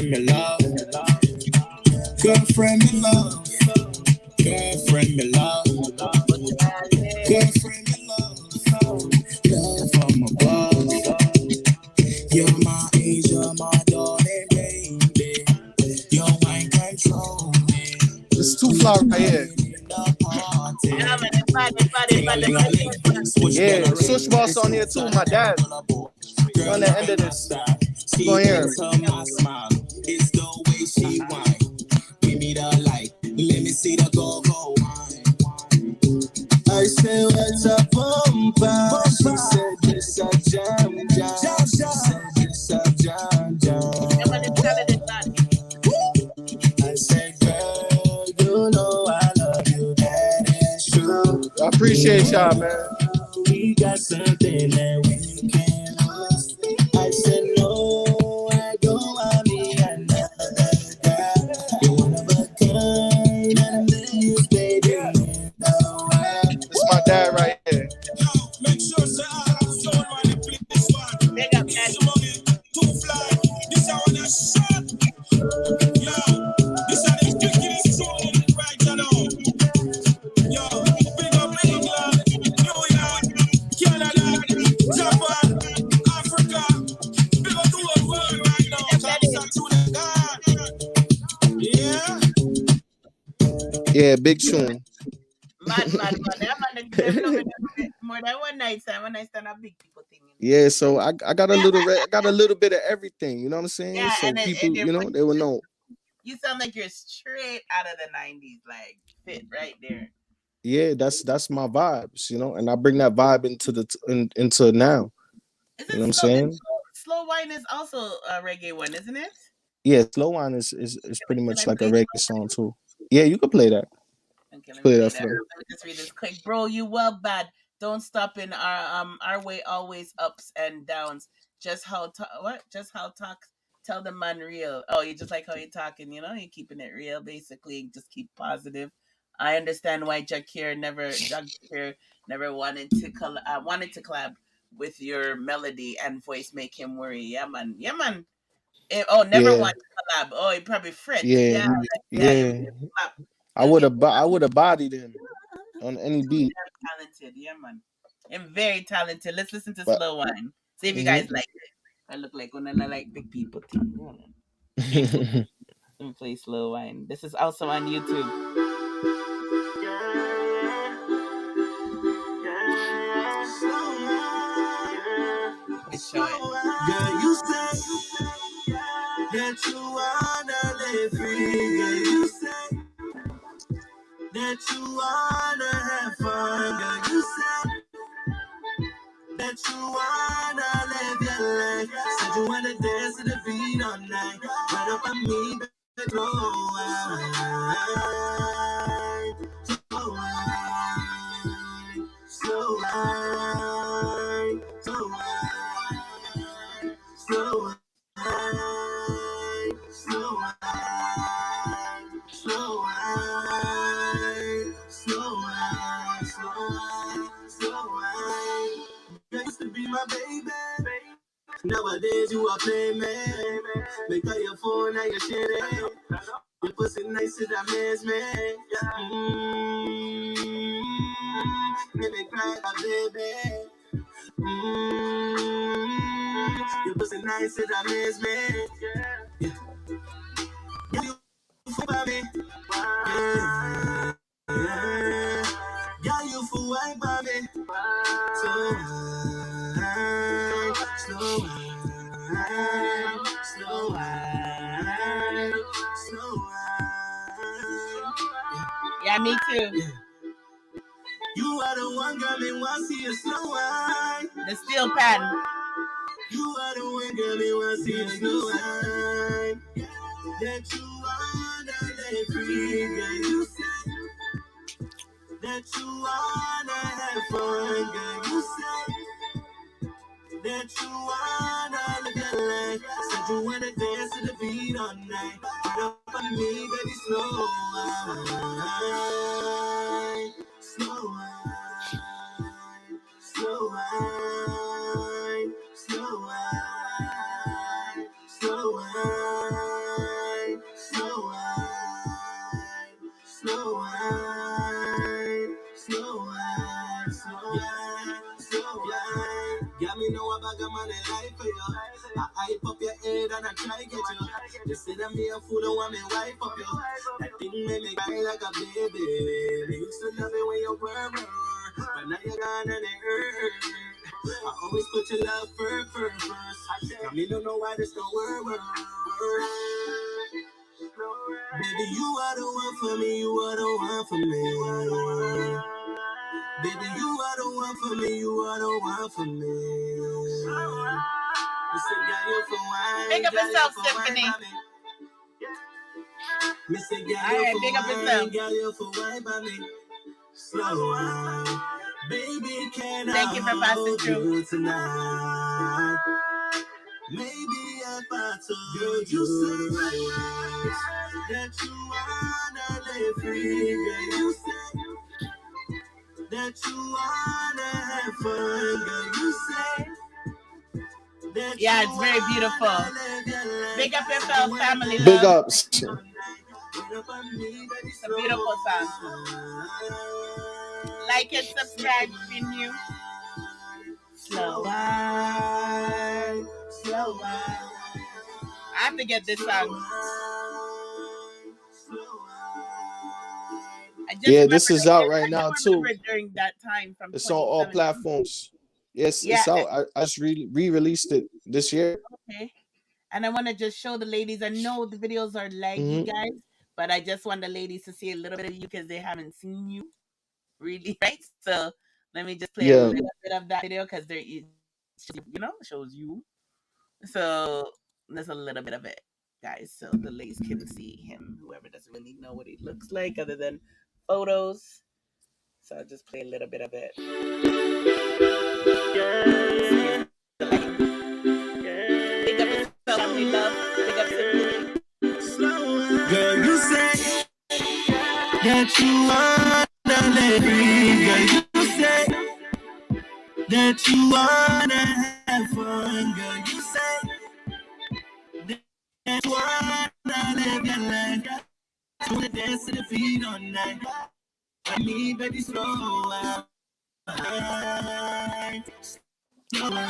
Girlfriend, me love. Girlfriend, me love. Girlfriend, me love. Girlfriend, me love. Love from above. You're my angel, my darling baby. Your mind control me. It's too fly right here. Yeah, Switch Boss on here too, my dad. We're on the end of this. Go here. It's the way she whine. Give me the light. Let me see the go-go wine. I said, what's up, bumper? She said, this a jam. She said, this a jam. I said, girl, you know I love you. That is true. I appreciate y'all, man. We got something that we can lose. I said, no, I don't want me another girl. You're one of a kind, and I'm millions, baby. It's my dad right here. Make sure say I someone want to play this one. Big up, Daddy. Too fly. This I want to shot. Yo, this are the quickest song right now. Yo, big up England, New York, Canada, Japan, Africa. Big up the whole world right now. Yeah. Yeah, big tune. Man. More than one night stand. One night stand a big people thing. Yeah, so I got a little bit of everything. You know what I'm saying? Yeah, so and people, you know, they will know. You sound like you're straight out of the 90s, like fit right there. Yeah, that's my vibes, you know, and I bring that vibe into into now. You know what I'm saying? Slow Wine is also a reggae one, isn't it? Yeah, Slow Wine is pretty much like a reggae song too. Yeah, you can play that. Okay, let me play that. for them. Let me just read this quick. Bro, you well bad. Don't stop in our way, always ups and downs. Just how talk. Tell the man real. Oh, you just like how you're talking, you know, you're keeping it real, basically. Just keep positive. I understand why Jakir never wanted to collab with your melody and voice, make him worry. Yeah, man. Never wanted to collab. Oh, he probably fret. Yeah. I would have bodied him on any beat. Talented, yeah, man. I'm very talented. Let's listen to Slow Wine. See if you guys like it. I look like when I like big people too. Let me play Slow Wine. This is also on YouTube. Girl, you say that you wanna live free. Girl, you say that you wanna have fun. Girl, you say that you wanna live your life. Said you wanna dance to the beat all night. Run up on me, baby, slow wine. Slow wine. Slow wine. Slow wine. Slow wine. Slow wine. Slow wine. Slow wine. Slow wine. Slow wine. You used to be my baby. Nowadays you are playing me. Make up your phone and your shit. Your pussy nice to that man's man. Make me cry, baby. Your pussy nice to that man's man. Yeah. You for me. Yeah, you for white mommy. So slow wine, slow wine, slow wine. Yeah, me too. You are the one girl me want see a slow wine. The steel pan. You are the one girl me want see a slow wine. That you wanna let free, girl. You say that you wanna have fun, girl. You say that you wanna live your life. Said you wanna dance to the beat all night. Put up on me, baby, slow wine. Slow wine. Slow wine. Slow wine. Slow wine. I try to get you. They say that me a fool, don't want me wife up you. That thing made me cry like a baby. They used to love it when you were, but now you're gone and it hurt. I always put your love first. I mean, don't know why this don't work. Baby, you are the one for me, you are the one for me. Baby, you are the one for me, you are the one for me. Big up yourself, Symphony. Alright, big up yourself. Slow wine, baby, can Thank you for passing through tonight? Maybe if I told you say that you wanna live free, girl, you say that you wanna have fun, girl, you say that yeah, it's very beautiful. Big up yourself, family Big love. ups. It's a beautiful song. Like and subscribe if you're new. Slow wine, slow wine. I have to get this song. Yeah, this is out right now too. During that time from it's on all platforms. Yes, yeah. It's out. I just re-released it this year. Okay. And I want to just show the ladies. I know the videos are laggy, guys, but I just want the ladies to see a little bit of you because they haven't seen you really, right? So let me just play a little bit of that video because there is, shows you. So there's a little bit of it, guys, so the ladies can see him. Whoever doesn't really know what he looks like other than photos. So I'll just play a little bit of it. Big up yourself, family love. Big up Symphony. Girl, you say that you wanna let me. Girl, you say that you wanna have fun. Girl, you say that you wanna live your life. You wanna dance to the beat all night. I need baby slow wine. Slow wine.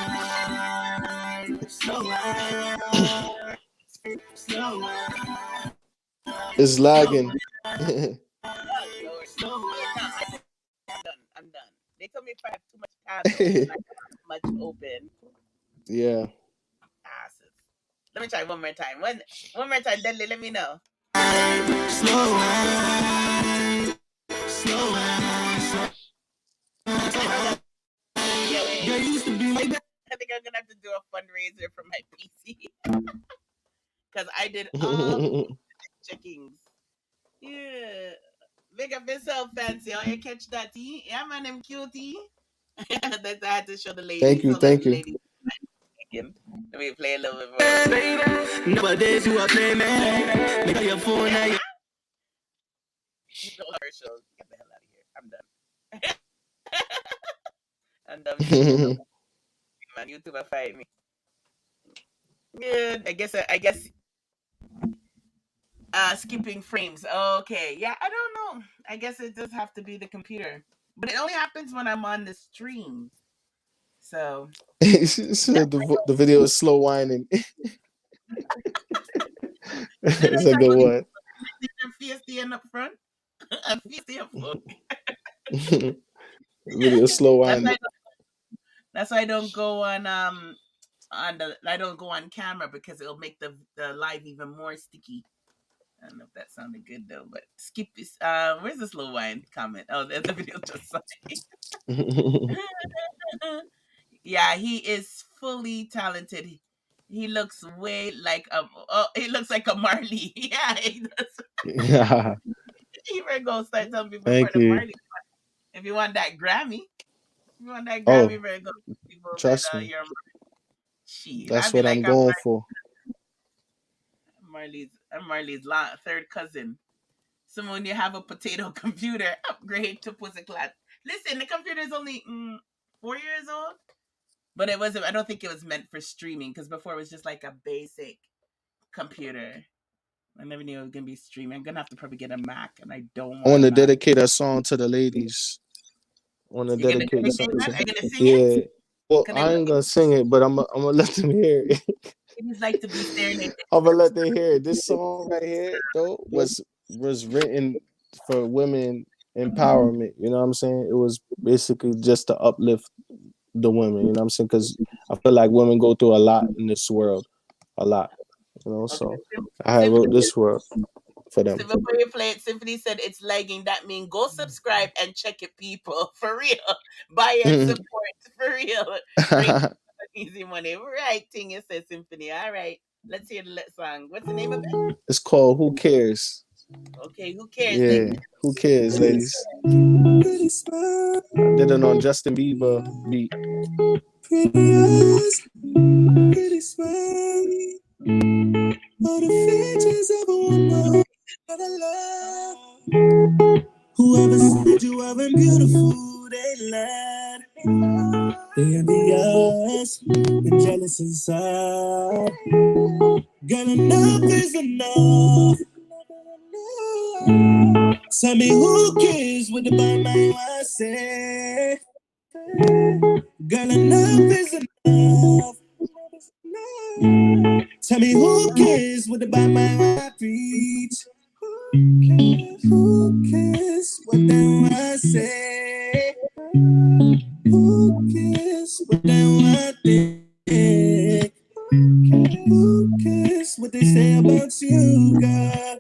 Slow wine. Slow wine. It's lagging. I'm done. They told me if I have too much tabs open, I have much open. Yeah. Asses. Let me try one more time. One more time, Deadly, let me know. Slow wine. Slow wine. There used to be like that. I think I'm gonna have to do a fundraiser for my PC. Because I did all checkings. Yeah. Big up yourself, Fancy. Oh, you catch that tea? Yeah, man, them cutie. That I had to show the ladies. Thank you. Ladies. Let me play a little bit more. Nowadays you are playing, man. Make your phone now. Commercials. Get the hell out of here. I'm done. I'm done. Man, YouTuber fight me. Good. I guess. Skipping frames. Okay. Yeah, I don't know. I guess it does have to be the computer. But it only happens when I'm on the stream. So. The video is slow whining. It's a good one. Fiesta up front. Fiesta up front. Video is slow whining. That's why I don't go on I don't go on camera because it'll make the live even more sticky. I don't know if that sounded good though, but skip is where's the slow wine comment? Oh, there's the video just signed. Yeah, he is fully talented. He looks way like he looks like a Marley. Yeah, he does. Yeah. You better go start telling people Thank for you. the Marley. If you want that Grammy, you better go people trust me. She. That's what I'm going for. Marley's third cousin. So when you have a potato computer, upgrade to Pussycat. Listen, the computer is only 4 years old, but it wasn't. I don't think it was meant for streaming because before it was just like a basic computer. I never knew it was gonna be streaming. I'm gonna have to probably get a Mac, and I don't. I want to dedicate a song to the ladies. I want to dedicate a song. Are you gonna sing it? Well, I ain't gonna sing it, but I'm gonna let them hear it. Ladies like to be serenaded. I'm gonna let they hear it. This song right here, though, was written for women empowerment. You know what I'm saying? It was basically just to uplift the women. You know what I'm saying? Because I feel like women go through a lot in this world, a lot. You know, so I wrote this world for them. So before you play it, Symphony said it's lagging. That means go subscribe and check it, people. For real. Buy and support. For real. Bring easy money. Right thing you said, Symphony. All right. Let's hear the song. What's the name of it? It's called "Who Cares." Okay, who cares? Yeah, who cares, ladies? I did it on Justin Bieber beat. Pretty eyes, pretty smile, all the features of a woman that I love. Whoever said you weren't beautiful, they lied. They envious and jealous inside. Girl, enough is enough. Tell me who cares what about my I say. Girl, enough is enough. Tell me who cares what about my I preach. Who cares what them I say? Who cares what them I think? Who cares what they say about you, girl?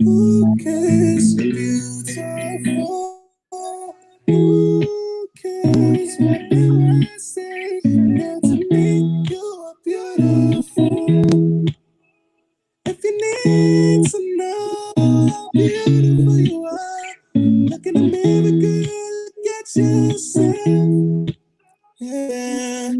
Who cares you're beautiful? Who cares what them I say? That to me you're beautiful. If you need to know how beautiful you are, look in the mirror, girl, look at yourself. Yeah.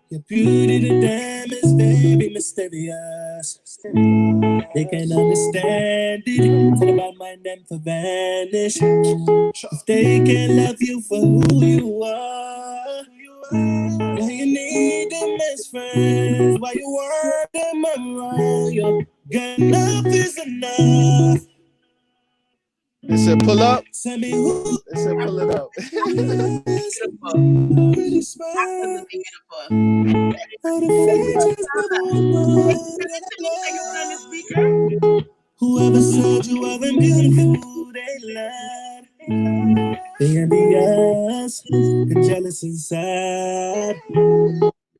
Your beauty to them is very mysterious. They can't understand it. Tell about mind them for vanish. If they can't love you for who you are, why you need them as friends? Why you want them around you? Girl, enough is enough. They said pull up. Tell me who. They said pull it up. Pretty smile. All the features of a woman that I love. Whoever said you weren't beautiful, they lied. They envious and jealous inside.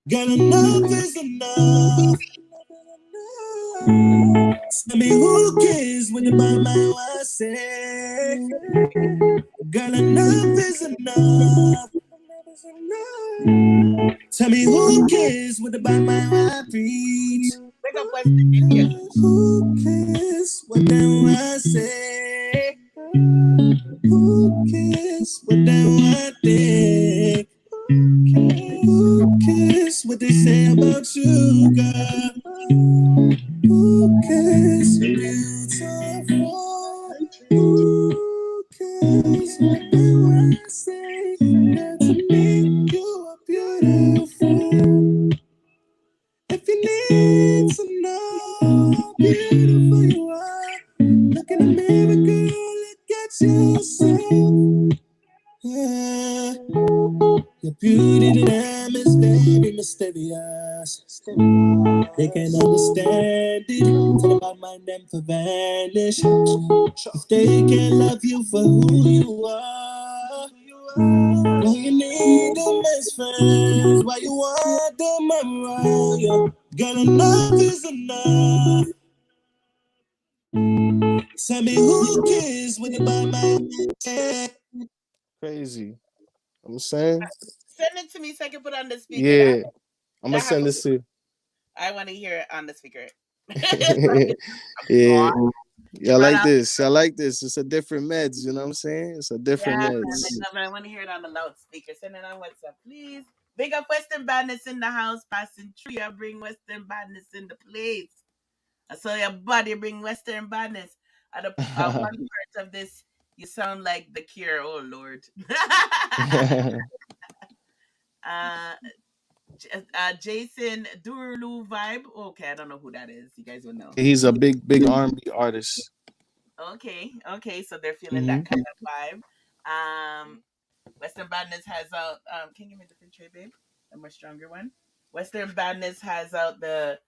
Girl, enough is enough. Tell me who cares when you buy my I say. Girl, enough is enough. Tell me who cares when you buy my I preach. Who cares what them I say? Who cares what them I think? Who cares what they say about you, girl? Who cares you're beautiful? Who cares what them I say? That to me you are beautiful. If you need to know how beautiful you are, look in the mirror, girl, look at yourself. Yeah. Your beauty to them is very mysterious. They can't understand it. Tell about mind them for vanish. If they can't love you for who you are, why you need them as friends? Why you want them around you? Girl, enough is enough. Tell me who cares when you buy my head? Crazy. I'm saying. Send it to me so I can put it on the speaker. Yeah. I'm gonna send this to you. I want to hear it on the speaker. Yeah. I like this. I like this. It's a different meds, you know what I'm saying? It's a different meds. I want to hear it on the loudspeaker. Send it on WhatsApp, please. Big up Western Badness in the house, passing through. I bring Western Badness in the place. I saw your body bring Western Badness. At one part of this, you sound like the Cure. Oh, Lord. Jason Durulu vibe. Okay, I don't know who that is. You guys will know. He's a big R&B artist. Okay. So they're feeling that kind of vibe. Western Badness has a. Can you give me a different tray, babe? A more stronger one. Western Badness has out the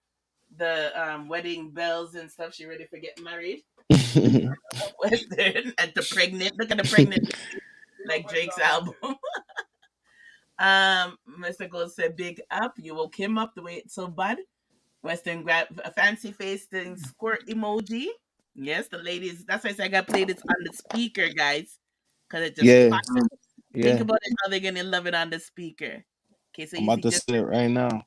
wedding bells and stuff. She ready for getting married. Western and the pregnant. Look at the pregnant like Drake's album. Mr. Gold said, "Big up, you woke him up the way it's so bad." Western grab a fancy face thing squirt emoji. Yes, the ladies. That's why I said I got to play this on the speaker, guys, because it just Yeah, fire. Think yeah. about it, how they're gonna love it on the speaker. Okay, so I'm you about see to just. send it right now.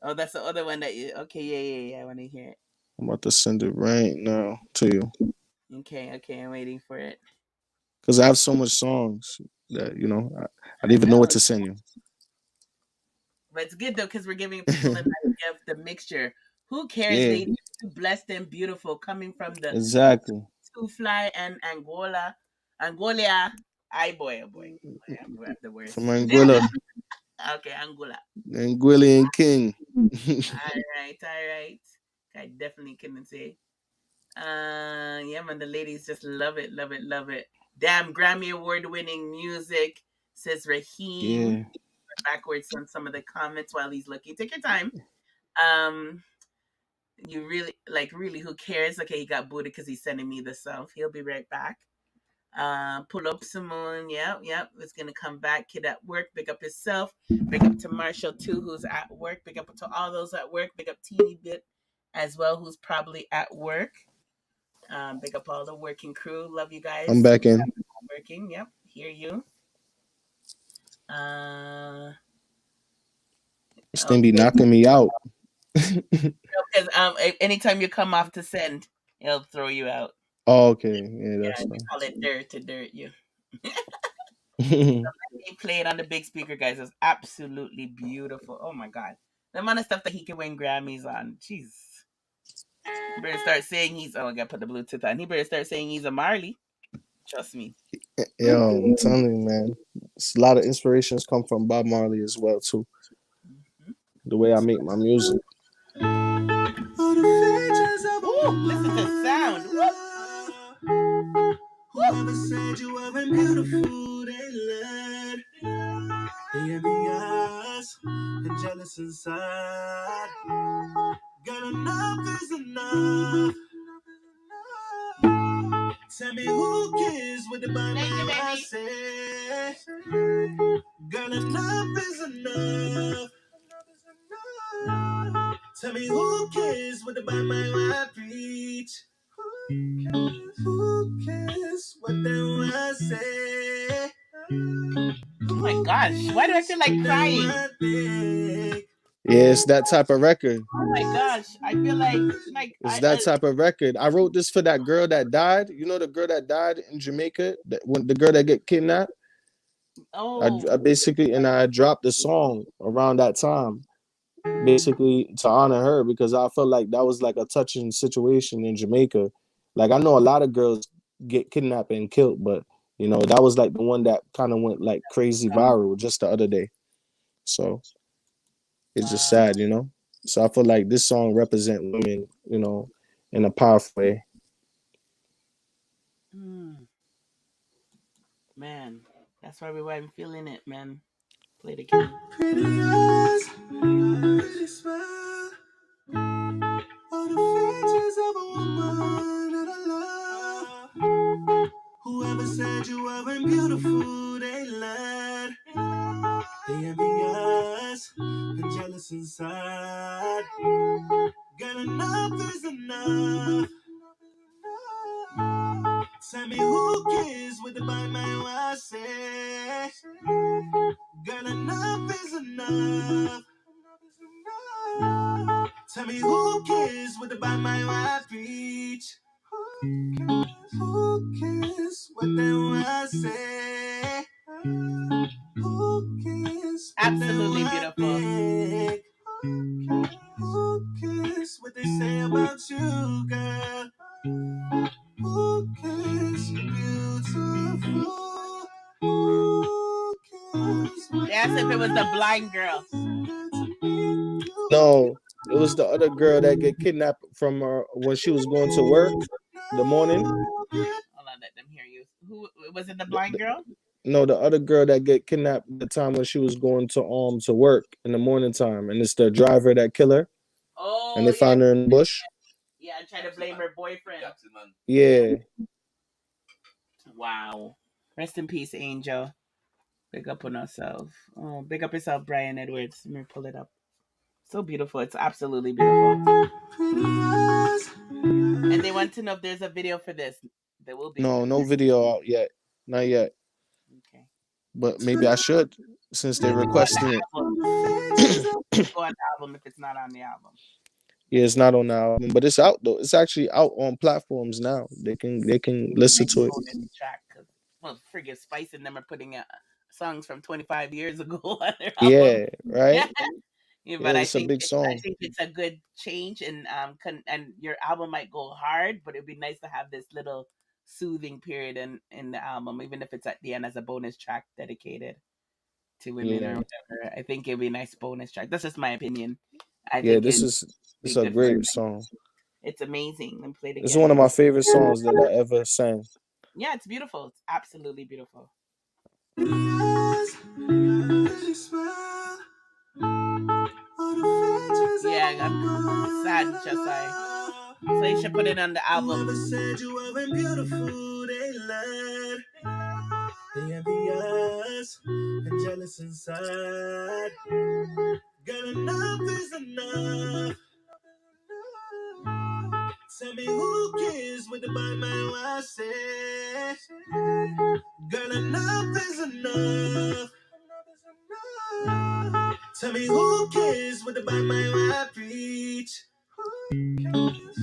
Oh, that's the other one that you. Okay, yeah. I want to hear it. I'm about to send it right now to you. Okay, I'm waiting for it. Because I have so much songs that, I I didn't even know know. what to send you. But it's good though because we're giving people an idea of the mixture. Who cares, Yeah, ladies? You blessed and beautiful, coming from the exactly. Two Fly and Angola. Aye boy, oh boy. I'm the worst. From Anguilla, Okay, Angola. Anguillian King. All right. I definitely couldn't say. Yeah, man, the ladies just love it. Damn, Grammy Award winning music, says Raheem. Yeah. Backwards on some of the comments while he's looking. Take your time. You really, who cares? Okay, he got booted because he's sending me the stuff. He'll be right back. Pull up Simone. Yep. It's gonna come back. Kid at work. Big up yourself. Big up to Marshall too, who's at work. Big up to all those at work. Big up Teeny Bit as well, who's probably at work. Big up all the working crew. Love you guys. I'm back in. Working. Yep. Hear you. This thing be knocking me out. Because anytime you come off to send, it'll throw you out. Oh, okay. Yeah, that's We fine. call it dirt to dirt you. He played on the big speaker, guys. It's absolutely beautiful. Oh my god, the amount of stuff that he can win Grammys on. Jeez. He better start saying I gotta put the Bluetooth on. He better start saying he's a Marley. Trust me. Yo, I'm telling you, man. It's a lot of inspirations come from Bob Marley as well too. The way I make my music. Ooh, listen to the sound. Whoever said you weren't beautiful, they lied. They envious and jealous inside. Got enough is enough. Tell me who cares what the Bible I say. Girl, enough is enough. Tell me who cares what the Bible I preach. Who cares what they want to say? Oh my gosh, why do I feel like crying? Yeah, it's that type of record. Oh my gosh, I feel like it's that type of record. I wrote this for that girl that died. You know the girl that died in Jamaica, the girl that get kidnapped. Oh, I basically I dropped the song around that time, basically to honor her because I felt like that was like a touching situation in Jamaica. Like I know a lot of girls get kidnapped and killed, but that was like the one that kind of went like crazy viral just the other day. So it's just sad, So I feel like this song represent women, in a powerful way. Man, that's why I'm feeling it, man. Play it again. Pretty eyes, pretty smile, all the features of a woman that I love. Whoever said you weren't beautiful, they lied. They envious and jealous inside. Got enough is enough. Tell me who cares what the Bible I say. Girl, enough is enough. Tell me who cares what the Bible I preach. Who cares what they want to say? Who cares? Absolutely beautiful. Who cares what they say about you, girl? Who cares? You're beautiful. Who cares? That's if it was the blind girl. No, it was the other girl that get kidnapped from when she was going to work the morning. Hold on, let them hear you. Who was it? The blind girl? No, the other girl that get kidnapped the time when she was going to work in the morning time, and it's the driver that kill her, and Oh they yeah, found her in the bush. yeah. And try to blame her boyfriend. Yeah, Wow. Rest in peace, Angel. Big up on ourselves. Oh, big up yourself, Brian Edwards. Let me pull it up. So beautiful. It's absolutely beautiful. And they want to know if there's a video for this. There will be a video. no video out yet, not yet. Okay. But maybe I should, since they Maybe go on requesting the it. album. Go on the album if it's not on the album. Yeah, it's not on the album, but it's out though. It's actually out on platforms now. They can listen Nice to it. bonus track. Well, friggin' Spice and them are putting songs from 25 years ago on their album. Yeah, right. Yeah, Yeah, but it's a big I song. think it's a good change, and and your album might go hard, but it'd be nice to have this little soothing period in the album, even if it's at the end as a bonus track dedicated to women or Yeah, whatever. I think it'd be a nice bonus track. That's just my opinion. I yeah. think This it'd is be it's a good for great everybody. song. It's amazing. Let me play it It's again. one of my favorite songs that I ever sang. Yeah, it's beautiful. It's absolutely beautiful. Yeah, I'm sad, just so you should put it on the album. Whoever said you weren't beautiful, they lied. They envious and jealous inside. Girl, enough is enough. Tell me who cares what the Bible I say. Girl, enough is enough. Tell me who cares what the Bible I preach.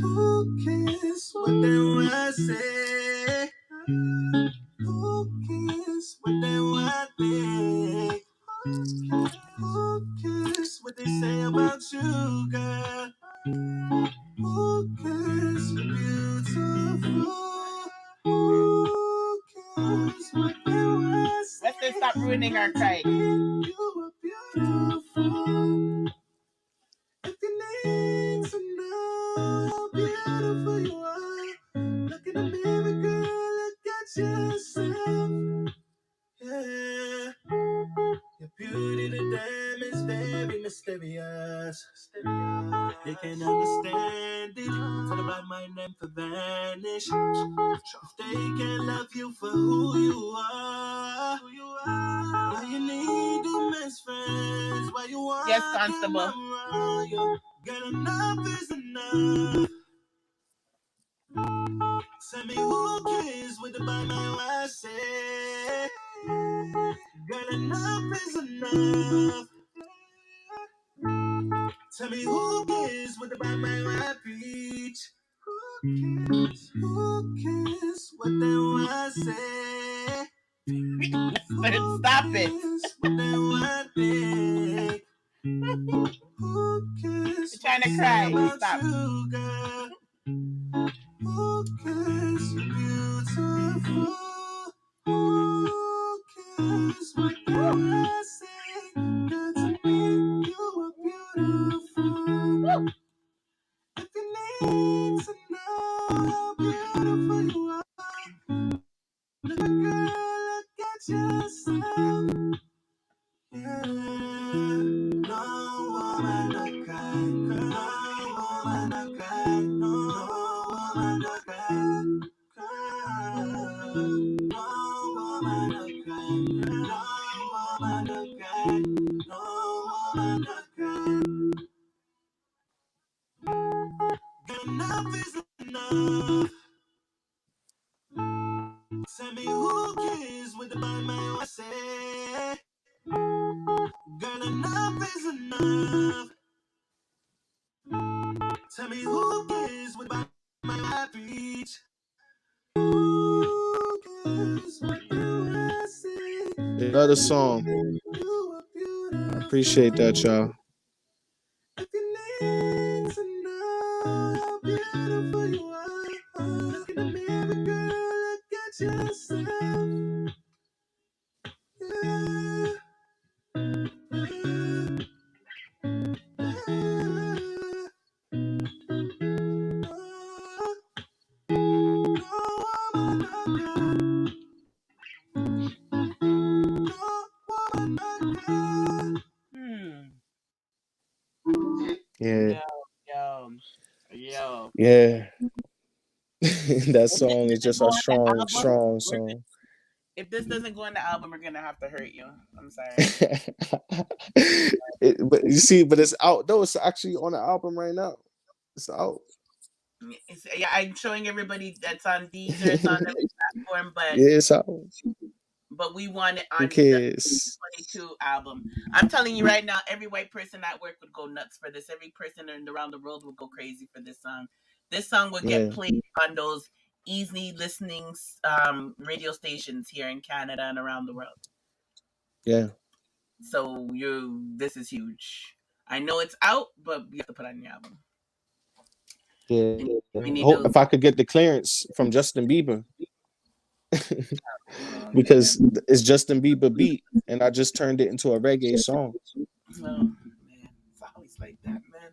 Who cares what they I say? Who cares what they I think? Who cares what they say about you, girl? Who cares? You're beautiful. Who cares what they I say? Let's just stop ruining our time. You are beautiful. If you need to know how beautiful you are, look in the mirror, girl, look at yourself. Yeah, your beauty to them is very mysterious. They can't understand it. Tell about my name for vanish. If they can't love you for who you are, why you need them as friends? Why you want Yes, Constable. them around you? Girl, enough is enough. Tell me who cares what the Bible I say. Girl, enough is enough. Tell me who cares what the Bible I preach. Who cares? Who cares what they want to say? Stop it. What they want to think? Who cares? You're trying to cry. About Stop. you, girl? Who cares? You're beautiful. Who cares what they say? Girl, to me, you are beautiful. If you need to know how beautiful you are, look, girl, look at yourself. Yeah. No woman no cry, no woman no cry, no woman no cry, no woman no cry, no woman no cry, no woman no cry. Enough is enough. Tell me who cares what the Bible I say. Girl, enough is enough. Tell me who cares what the Bible I preach. Who cares what I say? Another song. I appreciate that, y'all. If you need to know how beautiful you are, look in the mirror, girl, look at yourself. Yeah. Yeah, Yo. yeah. That If this song is doesn't just go a on the strong, album, strong song. if this doesn't go on the album, we're gonna have to hurt you. I'm sorry. But you see, but it's out though. It's actually on the album right now. It's out. Yeah, I'm showing everybody that's on Deezer. It's on every platform, Yeah, it's out. but we want it Who on the cares? 22 album. I'm telling you right now, every white person at work would go nuts for this. Every person around the world would go crazy for this song. This song would get Yeah, played on those easy listening radio stations here in Canada and around the world. yeah, So this is huge. I know it's out, but you have to put it on your album. yeah. We need those. If I could get the clearance from Justin Bieber, Oh, because it's Justin Bieber beat, and I just turned it into a reggae song. man, it's always like that, man.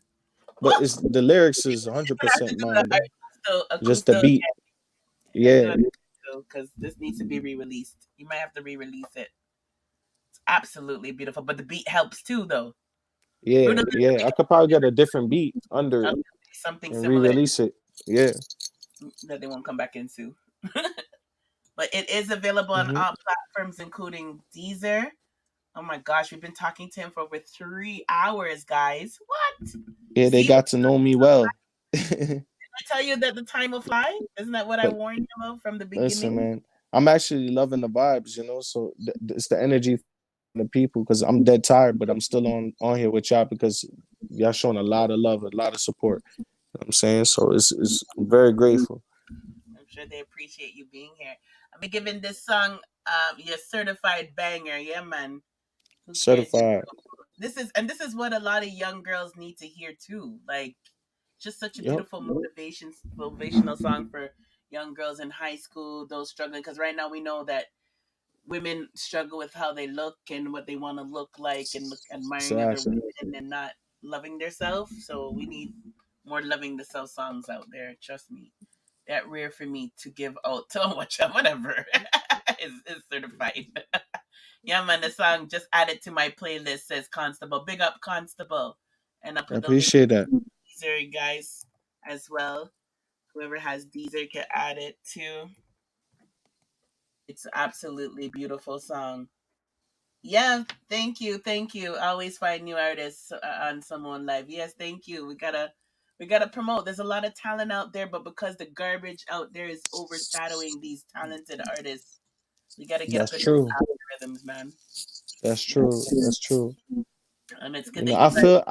But it's the lyrics is 100% mine though. Just the beat. Yeah, Because this needs to be re-released. You might have to re-release it. It's absolutely beautiful, but the beat helps too, though. yeah, yeah. I could probably get a different beat under it Something and similar re-release it. Yeah. that they won't come back into. But it is available on all platforms, including Deezer. Oh my gosh, we've been talking to him for over 3 hours, guys. What? Yeah, they got to know me well. Did I tell you that the time will fly? Isn't that what I But warned you about from the listen, beginning? man, I'm actually loving the vibes, you know. So it's the energy from the people because I'm dead tired, but I'm still on here with y'all because y'all showing a lot of love, a lot of support. You know what I'm saying? So I'm very grateful. I'm sure they appreciate you being here. I'm giving this song your certified banger. Yeah, man. Who cares? Certified. This is what a lot of young girls need to hear too. Like, just such a Yep. beautiful motivational song for young girls in high school, those struggling. Because right now we know that women struggle with how they look and what they want to look like, and admiring other Exactly. women and not loving themselves. So we need more loving the self songs out there. Trust me. That rare for me to give out to whatever is certified. Yeah, man, the song just added to my playlist says Constable. Big up Constable. And I I put the link appreciate that. to Deezer, guys, as well. Whoever has Deezer can add it too. It's an absolutely beautiful song. Yeah, thank you, thank you. I always find new artists on someone live. Yes, thank you. We gotta promote. There's a lot of talent out there, but because the garbage out there is overshadowing these talented artists, we gotta get That's up in those true. algorithms, man. That's true. That's true. And it's You good know, that you guys.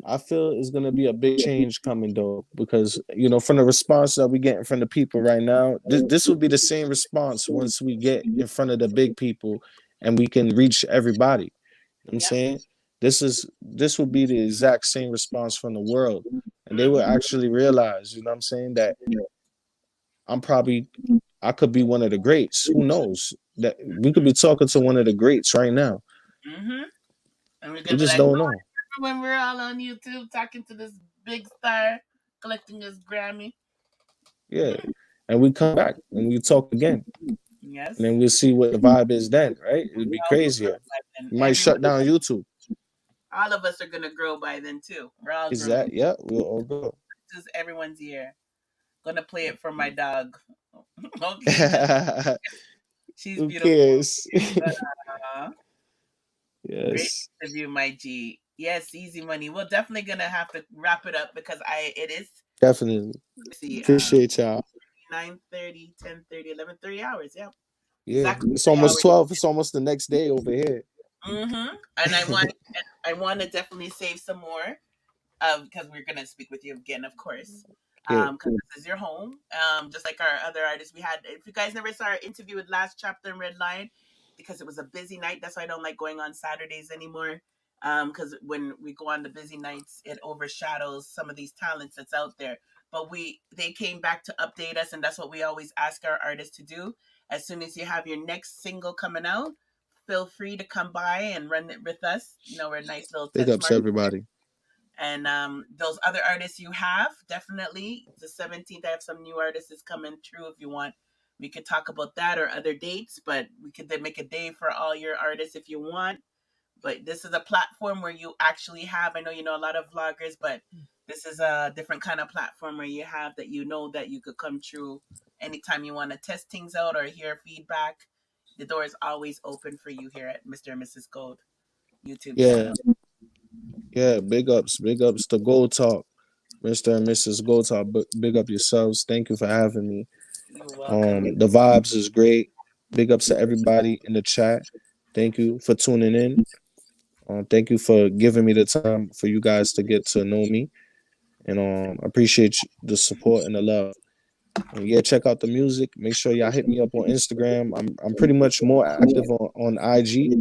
I feel it's gonna be a big change coming though, because from the response that we getting from the people right now, this will be the same response once we get in front of the big people and we can reach everybody. You know what I'm saying this will be the exact same response from the world, and they will actually realize, you know what I'm saying, that I could be one of the greats. Who knows? That we could be talking to one of the greats right now. Mm-hmm. And we're We gonna be just like, don't know. when we're all on YouTube talking to this big star collecting his Grammy. Yeah. And we come back and we talk again. Yes. And then we'll see what the vibe is then, right? It'll be crazier. We might shut down YouTube. All of us are gonna grow by then too. We're all Is growing. that? Yeah, we'll all grow. This is everyone's year. Gonna play it for my dog. Okay. She's Who beautiful. cares? Great Yes. interview, my G. Yes, easy money. We're definitely gonna have to wrap it up because it is. Definitely. See, Appreciate y'all. 9:30, 10:30, 11, 30 hours. Yeah. Yeah. Exactly It's 3 almost hours. 12. It's almost the next day over here. Mm-hmm. And I want to definitely save some more, because we're gonna speak with you again, of course. Yeah. Because this is your home. Just like our other artists we had. If you guys never saw our interview with Last Chapter and Red Line, because it was a busy night. That's why I don't like going on Saturdays anymore. Because when we go on the busy nights, it overshadows some of these talents that's out there. But they came back to update us, and that's what we always ask our artists to do. As soon as you have your next single coming out, feel free to come by and run it with us. We're a nice little Big test ups to market. everybody. And those other artists you have, definitely the 17th, I have some new artists coming through. If you want, we could talk about that or other dates, but we could then make a day for all your artists if you want. But this is a platform where you actually have, I know you know a lot of vloggers, but this is a different kind of platform where you have that you know that you could come through anytime you want to test things out or hear feedback. The door is always open for you here at Mr. and Mrs. Gold YouTube Yeah, channel. yeah. Big ups to Gold Talk, Mr. and Mrs. Gold Talk. Big up yourselves. Thank you for having me. You're welcome. The vibes is great. Big ups to everybody in the chat. Thank you for tuning in. Thank you for giving me the time for you guys to get to know me, and appreciate the support and the love. And yeah, check out the music. Make sure y'all hit me up on Instagram. I'm pretty much more active on IG,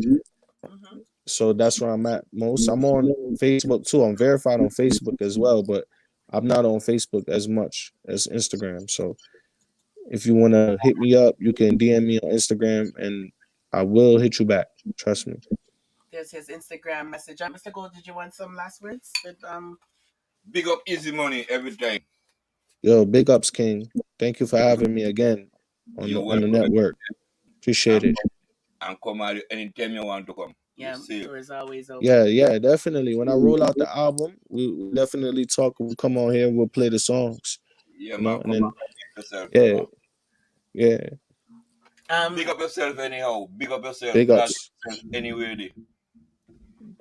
Mm-hmm. so that's where I'm at most. I'm on Facebook too. I'm verified on Facebook as well, but I'm not on Facebook as much as Instagram. So if you want to hit me up, you can DM me on Instagram, and I will hit you back. Trust me. There's his Instagram message. Mr. Gold, did you want some last words? Big up Easy Money every time. Yo, big ups, King. Thank you for having me again You're on the welcome. network. Appreciate it. And come out anytime you want to come. Yeah, the door is always open. Yeah, definitely. When I roll out the album, we definitely talk. We'll come on here. We'll play the songs. Yeah, you know, man. and then Yourself, yeah. Big up yourself anyhow. Big up yourself. Big ups. Anywhere.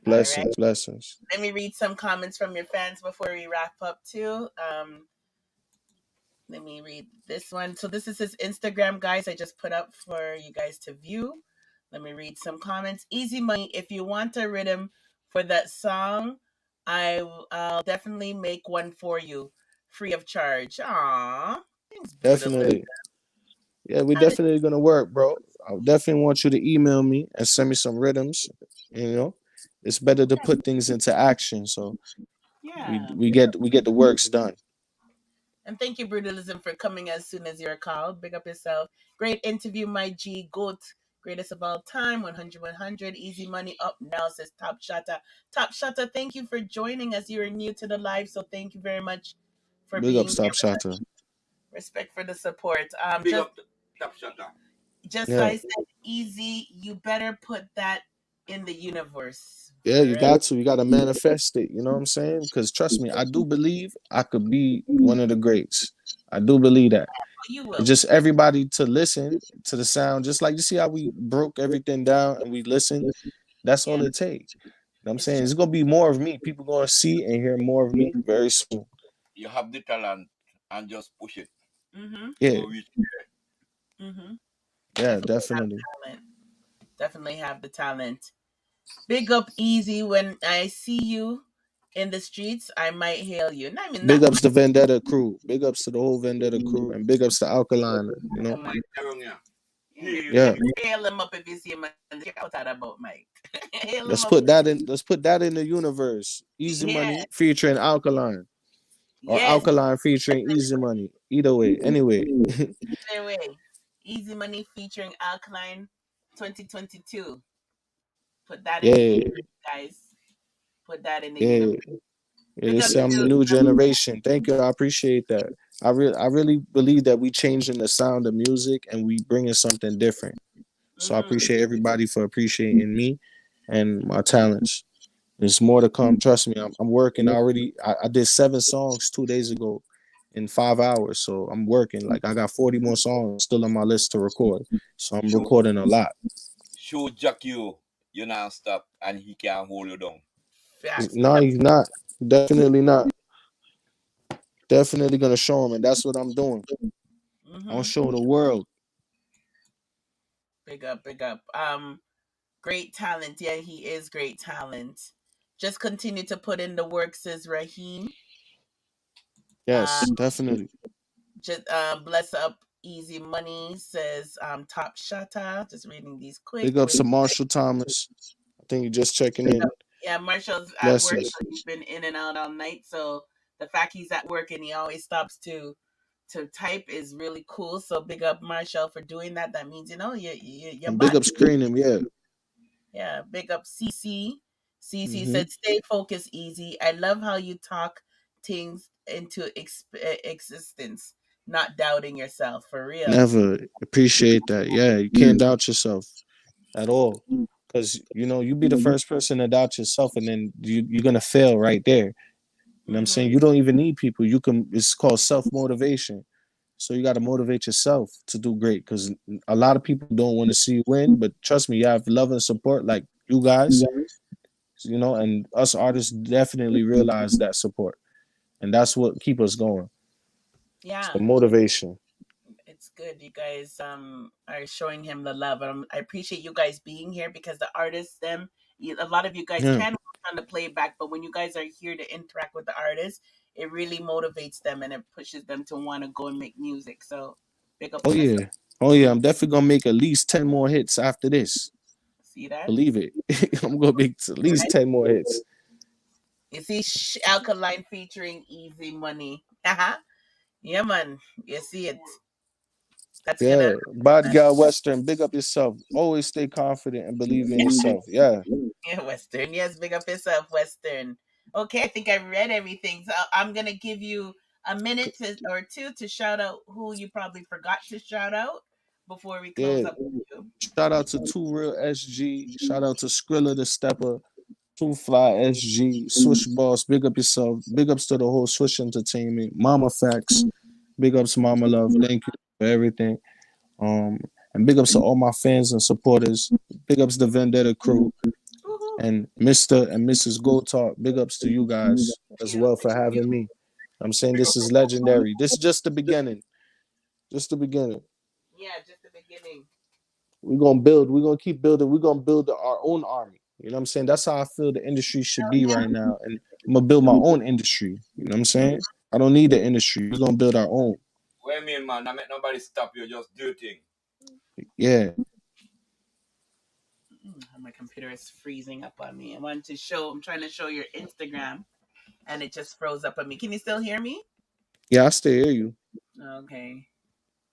Blessings, blessings. Let me read some comments from your fans before we wrap up too. Let me read this one. So this is his Instagram, guys. I just put up for you guys to view. Let me read some comments. Easy Money. If you want a rhythm for that song, I'll definitely make one for you, free of charge. Aww. Thanks, Definitely. Yeah, we definitely gonna work, bro. I definitely want you to email me and send me some rhythms. You know, it's better to put things into action. So we get the works done. And thank you, Brutalism, for coming as soon as you're called. Big up yourself. Great interview, my G. GOAT. Greatest of all time. 100, 100. Easy Money up now, says Top Shotter. Top Shotter, thank you for joining us. You're new to the live, so thank you very much for Big being up, Top Shotter. Respect for the support. Big up, Top Shotter. Just I said, Eazi, you better put that in the universe. Yeah, you got to. You got to manifest it. You know what I'm saying? Because trust me, I do believe I could be one of the greats. I do believe that. You will. It's just everybody to listen to the sound, just like you see how we broke everything down and we listen. That's all it takes. You know what I'm saying? It's gonna be more of me. People gonna see and hear more of me very soon. You have the talent and just push it. Yeah. Yeah, definitely. Definitely have the talent. Big up Eazi. When I see you in the streets, I might hail you. I mean, big ups to Vendetta crew. Big ups to the whole Vendetta crew, and big ups to Alkaline. You know. Yeah. Hail him up if you see him outside about Mike. Let's put that in the universe. Easy Money featuring Alkaline. Or Alkaline featuring Easy Money. Either way. Anyway. Either way. Easy Money featuring Alkaline 2022. Put that in the universe, guys. Put that in the universe. Yeah, they say I'm the new generation. Thank you. I appreciate that. I really believe that we changing the sound of music and we bringing something different. So I appreciate everybody for appreciating me and my talents. There's more to come. Trust me, I'm working already. I did 7 songs 2 days ago in 5 hours. So I'm working. Like I got 40 more songs still on my list to record. So I'm recording a lot. Show Jack you not stop and he can't hold you down. No, he's not. Definitely not. Definitely gonna show him, and that's what I'm doing. I'll show the world. Big up. Great talent. Yeah, he is great talent. Just continue to put in the work, says Raheem. Yes, definitely. Just bless up Easy Money, says Top Shotter. Just reading these quick. Big ups to Marshall Thomas. I think you're just checking in. Yeah, Marshall's at work, so he's been in and out all night. So the fact he's at work and he always stops to type is really cool. So big up Marshall for doing that. That means you're and big ups Kranium, yeah. Yeah, big up CC. CC said, "Stay focused, Easy. I love how you talk things into existence, not doubting yourself, for real." Never. Appreciate that. Yeah, you can't doubt yourself at all. because you be the first person to doubt yourself, and then you're gonna fail right there. You know what I'm saying? You don't even need people. It's called self-motivation. So you got to motivate yourself to do great, because a lot of people don't want to see you win, but trust me, you have love and support like you guys, and us artists definitely realize that support, and that's what keep us going. Yeah, So motivation. it's good. You guys are showing him the love. I appreciate you guys being here because the artists, a lot of you guys Yeah. can work on the playback, but when you guys are here to interact with the artists, it really motivates them and it pushes them to want to go and make music. So big up Oh on yourself. yeah. Oh yeah. I'm definitely gonna make at least 10 more hits after this. See that? Believe it. I'm gonna make at least 10 more hits. You see Alkaline featuring Eazi Money. Yeah, man. You see it. That's gonna Yeah. Bad Guy Western, big up yourself. Always stay confident and believe in yourself. Yeah. yeah, Western. Yes, big up yourself, Western. Okay, I think I read everything. So I'm gonna give you a minute or two to shout out who you probably forgot to shout out before we close Yeah. up with you. Shout out to Two Real SG. Shout out to Skrilla the Stepper. Two Fly SG. Swish Boss. Big up yourself. Big ups to the whole Swish Entertainment. Mama Facts. Big ups Mama Love. Thank you for everything. Um and big ups to all my fans and supporters. Big ups the Vendetta crew. And Mr. and Mrs. Go Talk. Big ups to you guys as well for having me. I'm saying this is legendary. This is just the beginning. Just the beginning. Yeah, just the beginning. We're gonna build, we're gonna keep building, we're gonna build our own army. You know what I'm saying? That's how I feel the industry should be right now. And I'm gonna build my own industry. You know what I'm saying? I don't need the industry. We're gonna build our own. Well, mean, man, I make nobody stop you, just do your thing. Yeah. My computer is freezing up on me. I'm trying to show your Instagram and it just froze up on me. Can you still hear me? Yeah, I still hear you. Okay.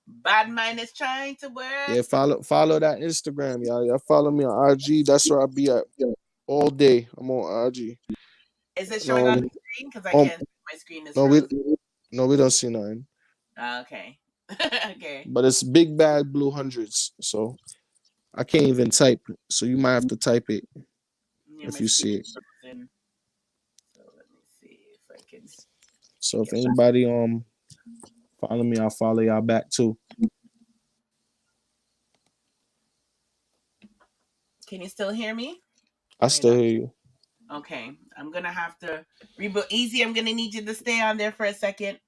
Bad mind is trying to work. Yeah, follow that Instagram, y'all. Y'all follow me on IG. That's where I'll be at all day. I'm on IG. Is it showing on the screen? Because I can't see my screen is we don't see nothing. Okay. Okay. But it's big bad blue hundreds. So I can't even type. So you might have to type it if you see it. So let me see if I can. So if anybody follow me, I'll follow y'all back too. Can you still hear me? I still hear you. Okay. I'm gonna have to reboot. Eazi, I'm gonna need you to stay on there for a second.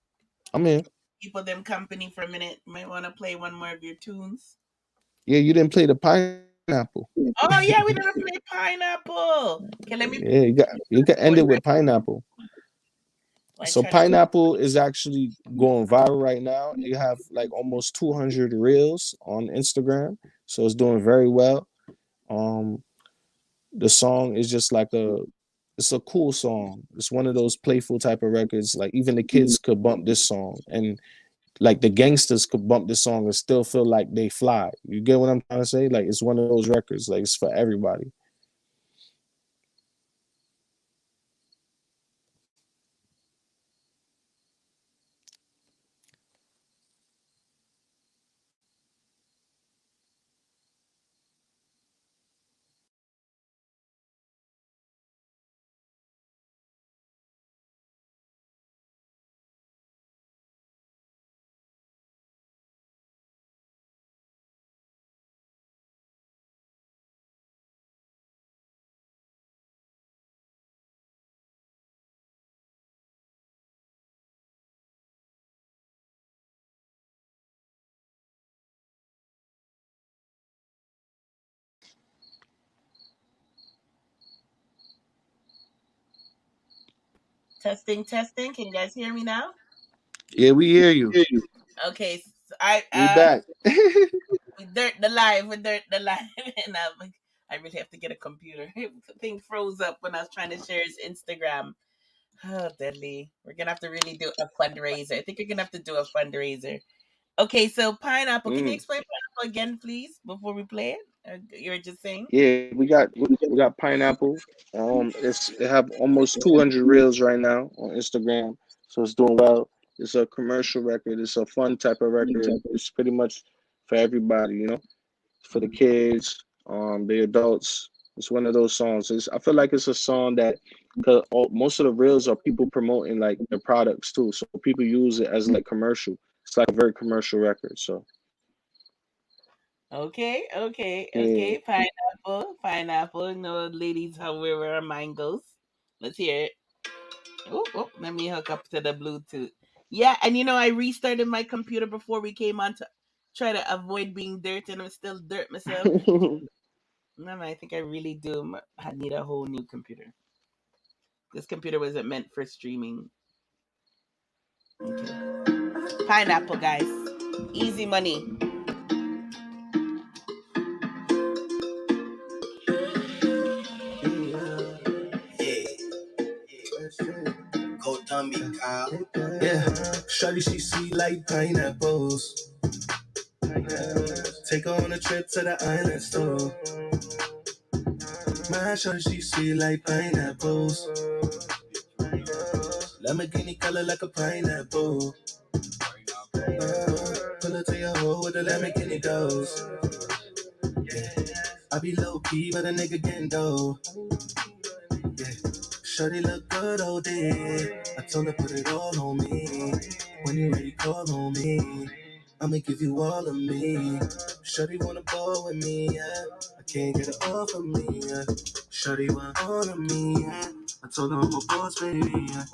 I'm in. People them company for a minute. Might want to play one more of your tunes. Yeah, you didn't play the pineapple. Oh yeah, we never played pineapple. Okay, let me. Yeah, you can end it with pineapple. So pineapple is actually going viral right now. You have like almost 200 reels on Instagram, so it's doing very well. The song is just like it's a cool song. It's one of those playful type of records. Like even the kids could bump this song, and like the gangsters could bump this song and still feel like they fly. You get what I'm trying to say? Like it's one of those records. Like it's for everybody. Testing. Can you guys hear me now? Yeah, we hear you. Okay, so We back. with Dirt the Live, and I really have to get a computer. The thing froze up when I was trying to share his Instagram. Oh, deadly. We're gonna have to really do a fundraiser. I think we're gonna have to do a fundraiser. Okay, so pineapple. Can you explain pineapple again, please, before we play it? You were just saying. Yeah, we got pineapple. It have almost 200 reels right now on Instagram, so it's doing well. It's a commercial record. It's a fun type of record. It's pretty much for everybody, for the kids, the adults. It's one of those songs. I feel like it's a song that, cause most of the reels are people promoting like their products too, so people use it as like commercial. It's like a very commercial record. So Okay, okay, yeah. okay. Pineapple. No, ladies, where our mind goes. Let's hear it. Oh, let me hook up to the Bluetooth. Yeah, and I restarted my computer before we came on to try to avoid being dirt, and I'm still dirt myself. No, I think I really do. I need a whole new computer. This computer wasn't meant for streaming. Okay. Pineapple, guys. Easy money. Go dummy, Kyle. Yeah, shawty, she sweet like pineapples. Take her on a trip to the island store. My shawty, she sweet like pineapples. Lamborghini color like a pineapple. Pull her to your hole with the Lamborghini goes. I be low key, but a nigga getting dough. Yeah. Shawty look good all day. I told her put it all on me. When you ready, call on me. I'ma give you all of me. Shawty wanna ball with me, yeah. I can't get it off of me, yeah. Shawty want all of me, yeah. I told her I'm a boss, baby, yeah.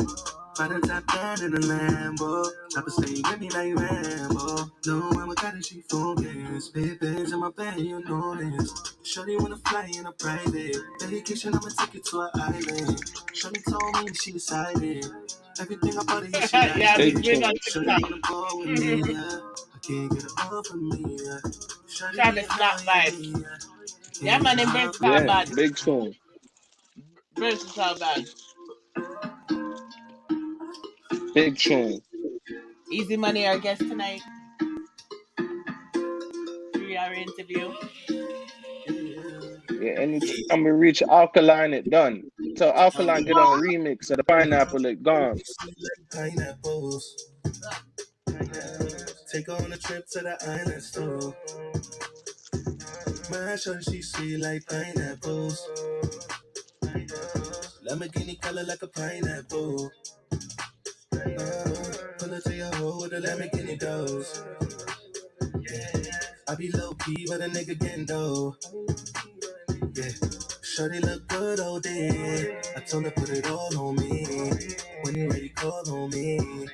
By the top down in the Lambo, chopper stay with me like Rambo. No, I'm a guy that she focus. Big bands in my bag, you know this. Shawty wanna fly in a private vacation, I'ma take you to an island. Shawty told me she excited. Everything about it, she like Yeah, Big we bring on tune. Shawty TikTok. wanna ball with me, yeah. I can't get it off of me, yeah. Shawty Travis be Snap annoying vibes. me, yeah. Yeah, man, in versatile Yeah, band. big tune. Versatile band. Big tune. Easy money, our guest tonight. 3-hour interview. Yeah, anytime we reach Alkaline, it done. So Alkaline get on a remix of the Pineapple, it gone. Pineapples. Take her on a trip to the island store. My shawty, she sweet like pineapples. Lamborghini color like a pineapple. Pull her to your hole with the Lamborghini goes. I be low key, but a nigga getting dough. Yeah. Shawty look good all day. I told her put it all on me. When you ready, call on me.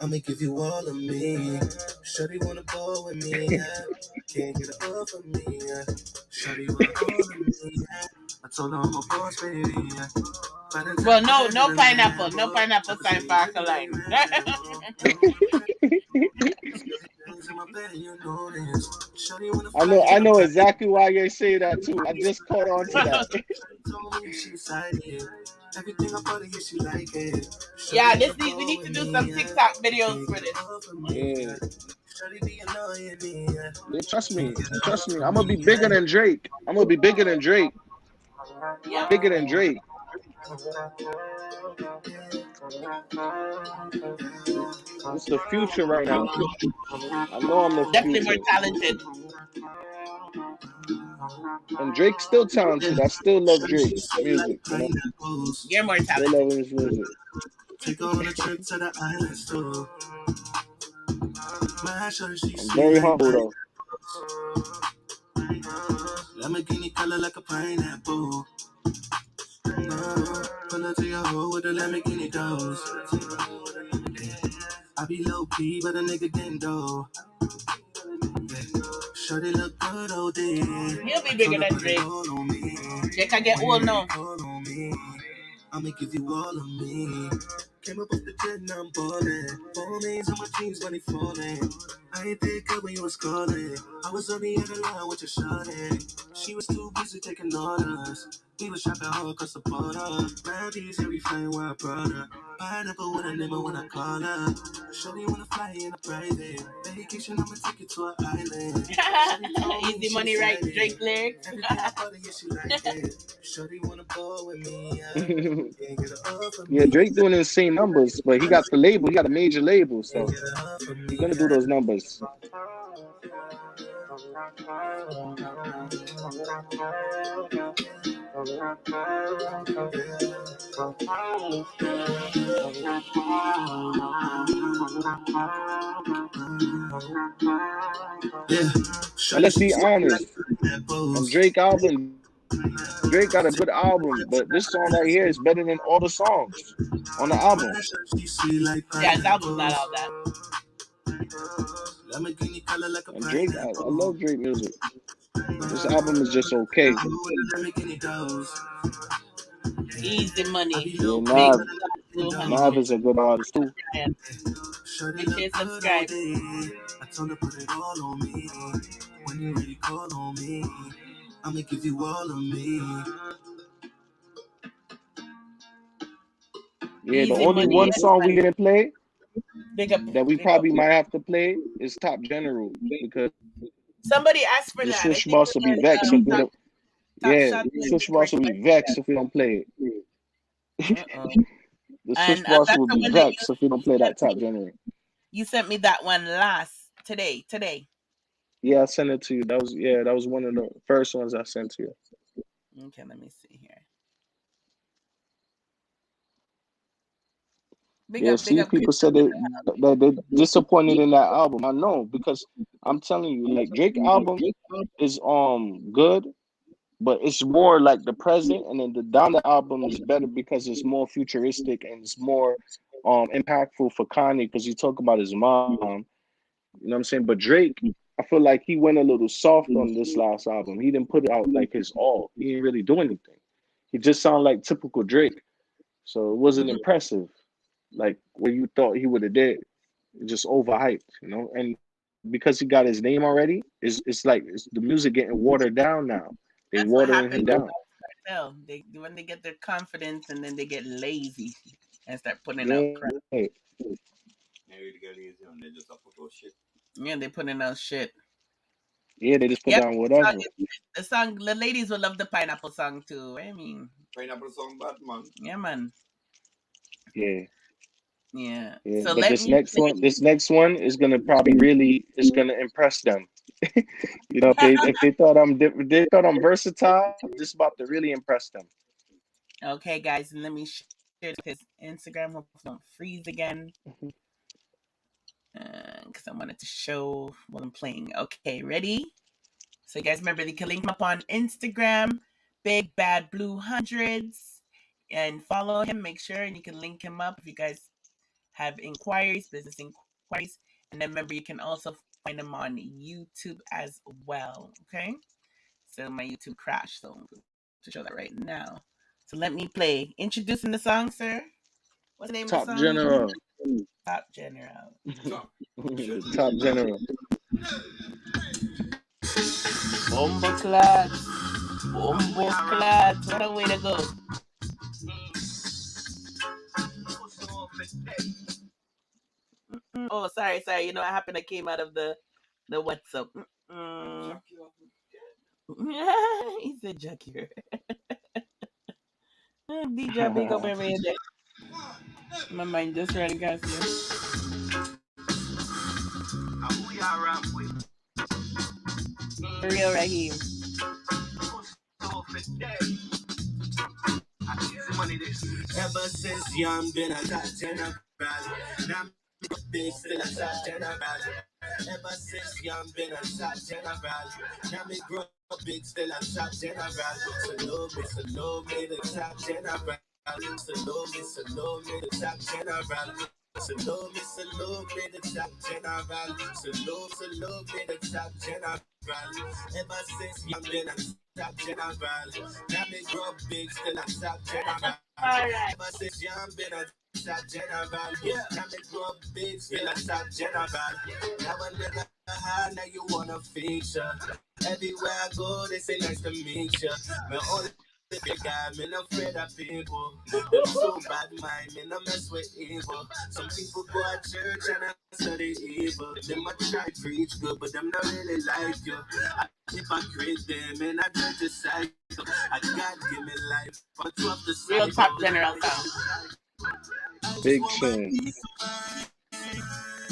I'ma give you all of me. Shawty wanna ball with me, yeah. Can't get it off of me, yeah. Shawty want all of me, yeah. I told her I'm a boss, baby, yeah. Well, no pineapple. No pineapple sign for Alkaline. I know exactly why you say that too. I just caught on to that. Yeah, we need to do some TikTok videos for this. Yeah. Yeah, trust me. I'm gonna be bigger than Drake. Yeah. Bigger than Drake. It's the future right now. I know I'm the Definitely more future. talented. And Drake's still talented. I still love Drake's music, you know. You're more Still talented. love his music. Take on a trip to the island store. I'm very humble though. Lamborghini color like a pineapple. Pull her to your hole with the Lamborghini goes. I be low key, but a nigga getting dough. Shawty look good all day. He'll be bigger than Drake. Drake can get old now. I'ma give you all of me. Came up off the jet, now I'm ballin'. 4 names on my jeans, money falling. I ain't pick up when you was calling. I was on the other line with your shawty. She was too busy taking orders. We was shopping all across the border. Maldives, every flying where I brought her. Pineapple with a name when I call her. Shawty wanna fly in a private vacation, I'ma take you to an island. Easy money, right? Drake lyrics. Shawty wanna ball with me, Yeah, Drake doing insane numbers, but he got the label. He got a major label, so he's gonna do those numbers. And let's be honest. On Drake album, Drake got a good album, but this song right here is better than all the songs on the album. Yeah, his album's not all that. And Drake, I love Drake music. This album is just okay. Easy Money. Yeah, Big Nav is a good artist too. Make sure you subscribe. I told her put it all on me. When you really call on me, I'ma give you all of me. Yeah, the Easy only Money. one song we didn't play Big up. that we Big up. probably might have to play is Top General because Somebody asked for the that. I Swish think boss will be vexed if we don't. Top Yeah, Shot the Swish boss will be vexed if we don't play it. The Swish And boss that's will the be one that vexed if we don't play that Top General. you sent me that one today. Yeah, I sent it to you. That was one of the first ones I sent to you. Okay, let me see here. Big up. People said that they're disappointed in that album. I know because I'm telling you, like Drake album is good, but it's more like the present, and then the Donda album is better because it's more futuristic and it's more impactful for Kanye because he talk about his mom. You know what I'm saying? But Drake, I feel like he went a little soft on this last album. He didn't put it out like his all. He didn't really do anything. He just sounded like typical Drake. So it wasn't impressive, like what you thought he would have did. Just overhyped, And because he got his name already, it's like the music getting watered down now. They That's what watering him happened. down. When they get their confidence and then they get lazy and start putting out Yeah. crap. Yeah, they putting out shit. Yeah, they just put down whatever. The ladies will love the pineapple song too. I mean, pineapple song, bad man. Yeah, man. Yeah. Yeah. Yeah. So But this next one is gonna probably is gonna impress them. If they thought I'm versatile, this is about to really impress them. Okay, guys, and let me share his Instagram. Hope it don't freeze again. Because I wanted to show what I'm playing. Okay, ready? So you guys remember you can link him up on Instagram, Big Bad Blue Hundreds, and follow him. Make sure and you can link him up if you guys have business inquiries. And then remember you can also find him on YouTube as well. Okay. So my YouTube crashed, so I'm going to show that right now. So let me play. Introducing the song, sir. What's the name of the song? General. Top General. Top General. Bomboclats. What a way to go. Oh, sorry. You know what happened? I came out of the WhatsApp. He said Jackie. DJ, big up every day. My mind just running past you. For real, Raheem. Ever since young, been a top general. Now big still a top general. Ever since young, been a top general. Now me grow big still a top general. Salute me, the top general. Salute me, the top general. Salute me, the top general. Salute me, the top general. Ever since young, been a top general. Now me grow big still a top general. Ever since young, been a top general. Yeah, now me grow big still a top general. Now I never high, now you wanna feature. Everywhere I go, they say nice to meet you. My only big guy, me no afraid of people. Them so bad mind, me no mess with evil. Some people go to church and I study evil. Them a try preach good, but them not really like you. If I create them and I do the cycle, I God give me life. But to up the Real Top General sound. Big tune.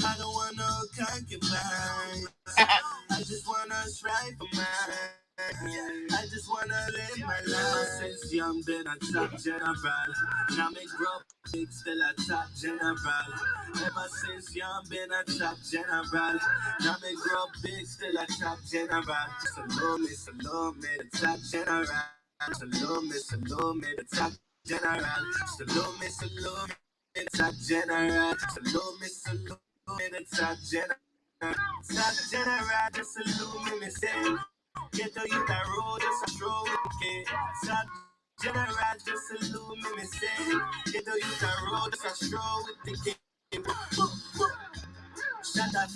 I don't want no concubine. I just wanna strive for mine. I just wanna live my life. Since young, been a top general. Now me grow big, still a top general. Ever since young, been a top general. Now me grow big, still a top general. Salome, the top general. Salome, the top general. Salome, the top general. Salome, the top general. Top general, just salute me, say. Get to you that road, just a stroll with the kid. Top general, just salute me, say. Get to you that road, just a stroll with the kid. Shut up,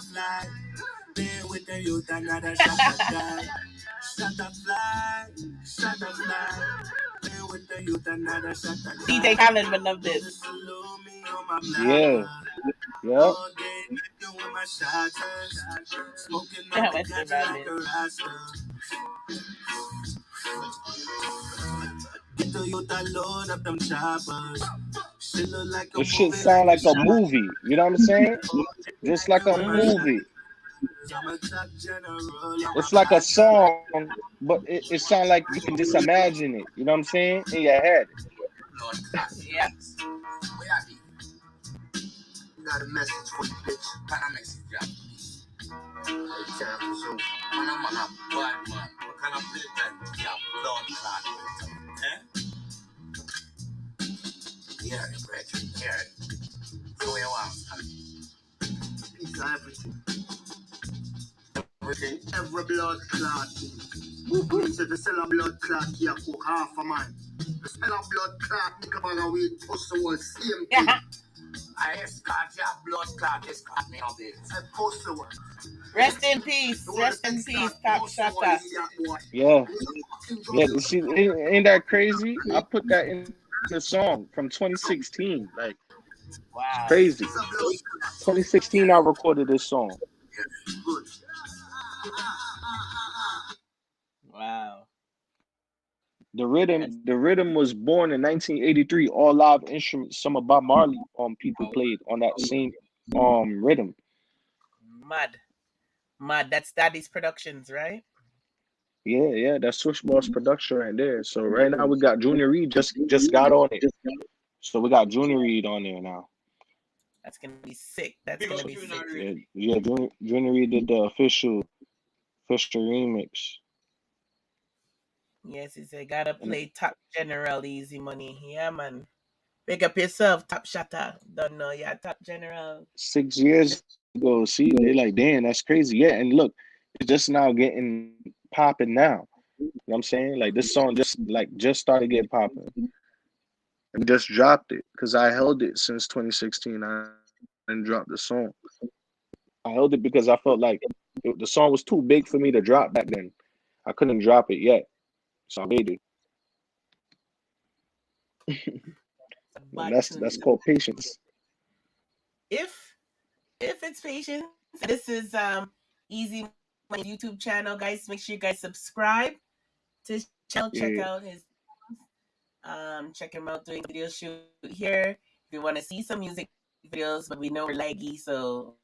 fly. Play with the youth, another shut up, fly. Shut up, fly. Play with the youth, another shut up, fly. DJ Khaled would love this. Salute me on my block. Yeah. Yep. All day, doing my shotters. Smoking on the ganja like a rasta. Get the youth alone up them choppers. Shit look like a This shit movie, sound like like a movie. You know what I'm saying? Just like a movie. It's like a song, but it sounds like you can just imagine it. You know what I'm saying? In your head. Yeah. Got a message for you, bitch. Got a message, yeah. Man, I'm a bad man. What kind of play time? Yeah, blood clot. Eh? Yeah, brethren, here. So you want? It's everything. Every blood clot thing. Means if you sell a blood clot, you cook half a man. You sell a blood clot, you can bag a weed, post the whole same thing. I escort your blood clot, escort me on this. I post the one. Rest in peace, Top Shatta. Yeah. Yeah, see, ain't that crazy? I put that in the song from 2016. Like, wow. It's crazy. 2016, I recorded this song. Wow. The rhythm was born in 1983. All live instruments, some of Bob Marley people played on that same rhythm. Mad. That's Daddy's Productions, right? Yeah, that's Swishball's production right there. So right now we got Junior Reid just got on it. So we got Junior Reid on there now. That's gonna be sick. Yeah, Junior Reid did the official remix. Yes, he said gotta play Top General, Easy Money. Yeah, man. Pick up yourself, Top Shatta. Don't know, yeah, Top General. 6 years ago, see, they like, damn, that's crazy. Yeah, and look, it's just now getting popping now. You know what I'm saying? Like this song just started getting popping. And just dropped it because I held it since 2016. I didn't drop the song. I held it because I felt like the song was too big for me to drop back then. I couldn't drop it yet, so I waited. And that's called patience. If it's patience, this is Eazi my YouTube channel, guys. Make sure you guys subscribe to his channel. Check out his check him out doing video shoot here. If you want to see some music videos, but we know we're laggy, so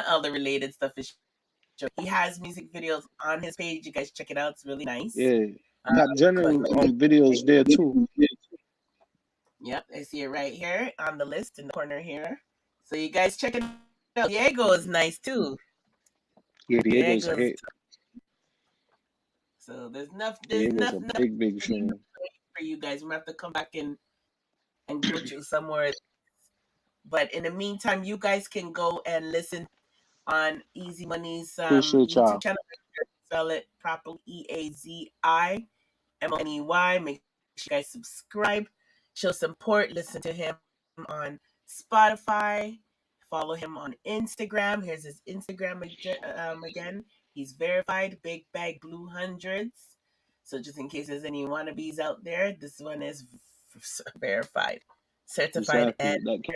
all the related stuff is shown. He has music videos on his page. You guys check it out. It's really nice. Yeah, Top General videos there too. Yep, I see it right here on the list in the corner here. So you guys check it out. Diego is nice too. Yeah, Diego's a hit. So there's nothing big show for you guys. We have to come back and go to somewhere. But in the meantime, you guys can go and listen on Eazi Money's YouTube channel. Spell it properly, EAZI MONEY. Make sure you guys subscribe, show support, listen to him on Spotify, follow him on Instagram. Here's his Instagram again. He's verified, Big Bag Blue Hundreds. So just in case there's any wannabes out there, this one is verified, certified, and like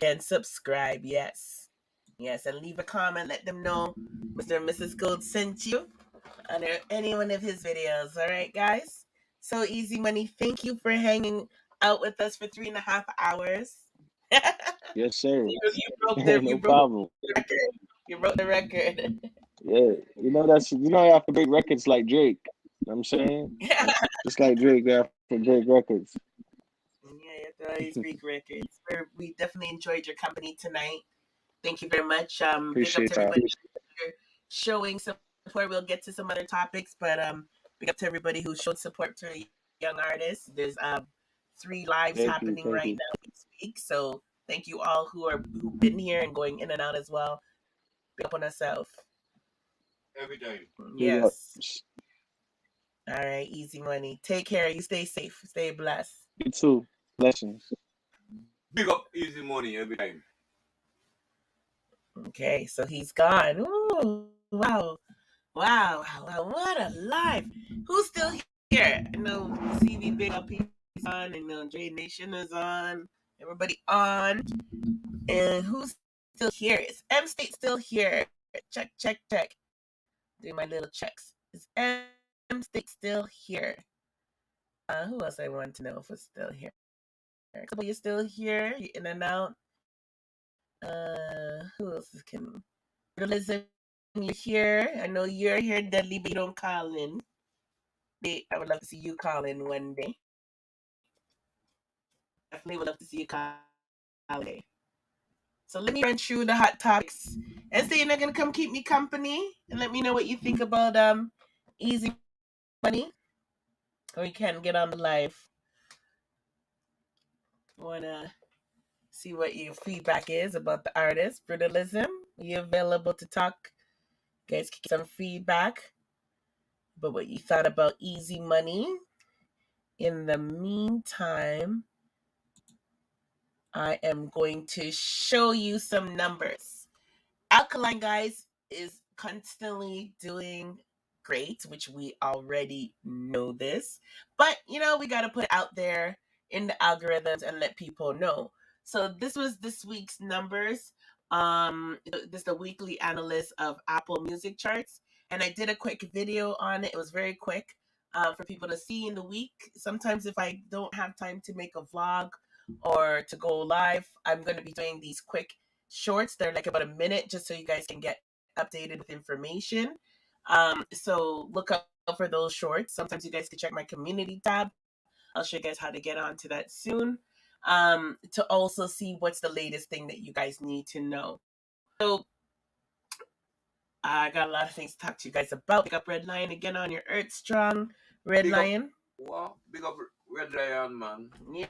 and subscribe. Yes, and leave a comment. Let them know Mr. and Mrs. Gold sent you under any one of his videos. All right, guys. So Eazi Money, thank you for hanging out with us for 3.5 hours. Yes, sir. You broke no problem. You wrote the record. Yeah, you know you have to break records like Drake. You know what I'm saying? Just like Drake, they have to break records. Yeah, you have to always break records. We definitely enjoyed your company tonight. Thank you very much. Big up to Appreciate y'all. everybody for showing support. We'll get to some other topics, but big up to everybody who showed support to young artists. There's 3 lives happening right now as we speak. So thank you all who've been here and going in and out as well. Big up on ourselves. Every time. Yes. All right, Easy Money. Take care. You stay safe. Stay blessed. You too. Blessings. Big up Easy Money every time. Okay, so he's gone. Ooh, wow. Wow, what a life. Who's still here? I know CV Big Up, he's on, and Dre Nation is on. Everybody on. And who's still here? Is M State still here? Check. Do my little checks. Is M State still here? Who else I want to know if it's still here? A couple of you still here? You in and out? Who else is coming? Journalism, you're here. I know you're here, Dudley, but you don't call in. I would love to see you call in one day. Definitely would love to see you call in. So let me run through the hot topics. And so you're not gonna come keep me company and let me know what you think about Easy Money. Or you can get on the live. Wanna see what your feedback is about the artist, Brutalism. Are you available to talk? You guys can get some feedback about what you thought about Easy Money. In the meantime, I am going to show you some numbers. Alkaline, guys, is constantly doing great, which we already know this. But, we got to put it out there in the algorithms and let people know. So this was this week's numbers. This is the weekly analyst of Apple Music charts. And I did a quick video on it. It was very quick for people to see in the week. Sometimes if I don't have time to make a vlog or to go live, I'm going to be doing these quick shorts. They're like about a minute just so you guys can get updated with information. So look up for those shorts. Sometimes you guys can check my community tab. I'll show you guys how to get onto that soon. To also see what's the latest thing that you guys need to know. So I got a lot of things to talk to you guys about. Pick up Red Lion again on your Earth Strong. Red Lion. Wow, big up Red Lion, man. Yeah,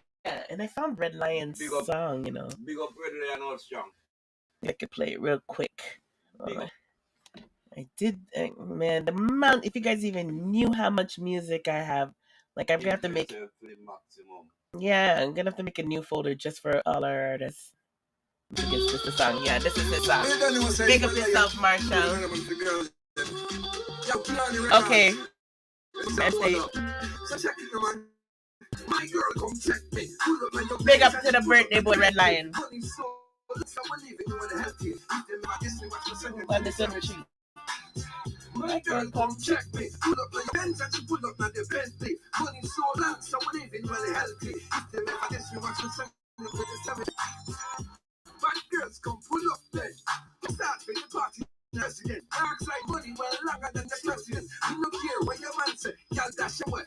and I found Red Lion's song, Big up Red Lion Earth Strong. I could play it real quick. I did, man, the amount, if you guys even knew how much music I have, like I'm going to have to make, yeah, I'm going to have to make a new folder just for all our artists. I think it's just a song. Yeah, this is his song. Big up yourself, Marshall. Okay. Let's see. Big up to the birthday boy, Red Lion. On the cemetery. My girl, come check me. Pull up my Benz and she pull up my Bentley. Money so long, so we living well healthy. If them ever guess we watch the sun with the cemetery. Bad girls come pull up then. Start with the party. President, dark side money well longer than the president. You don't care what your man say, y'all dash away.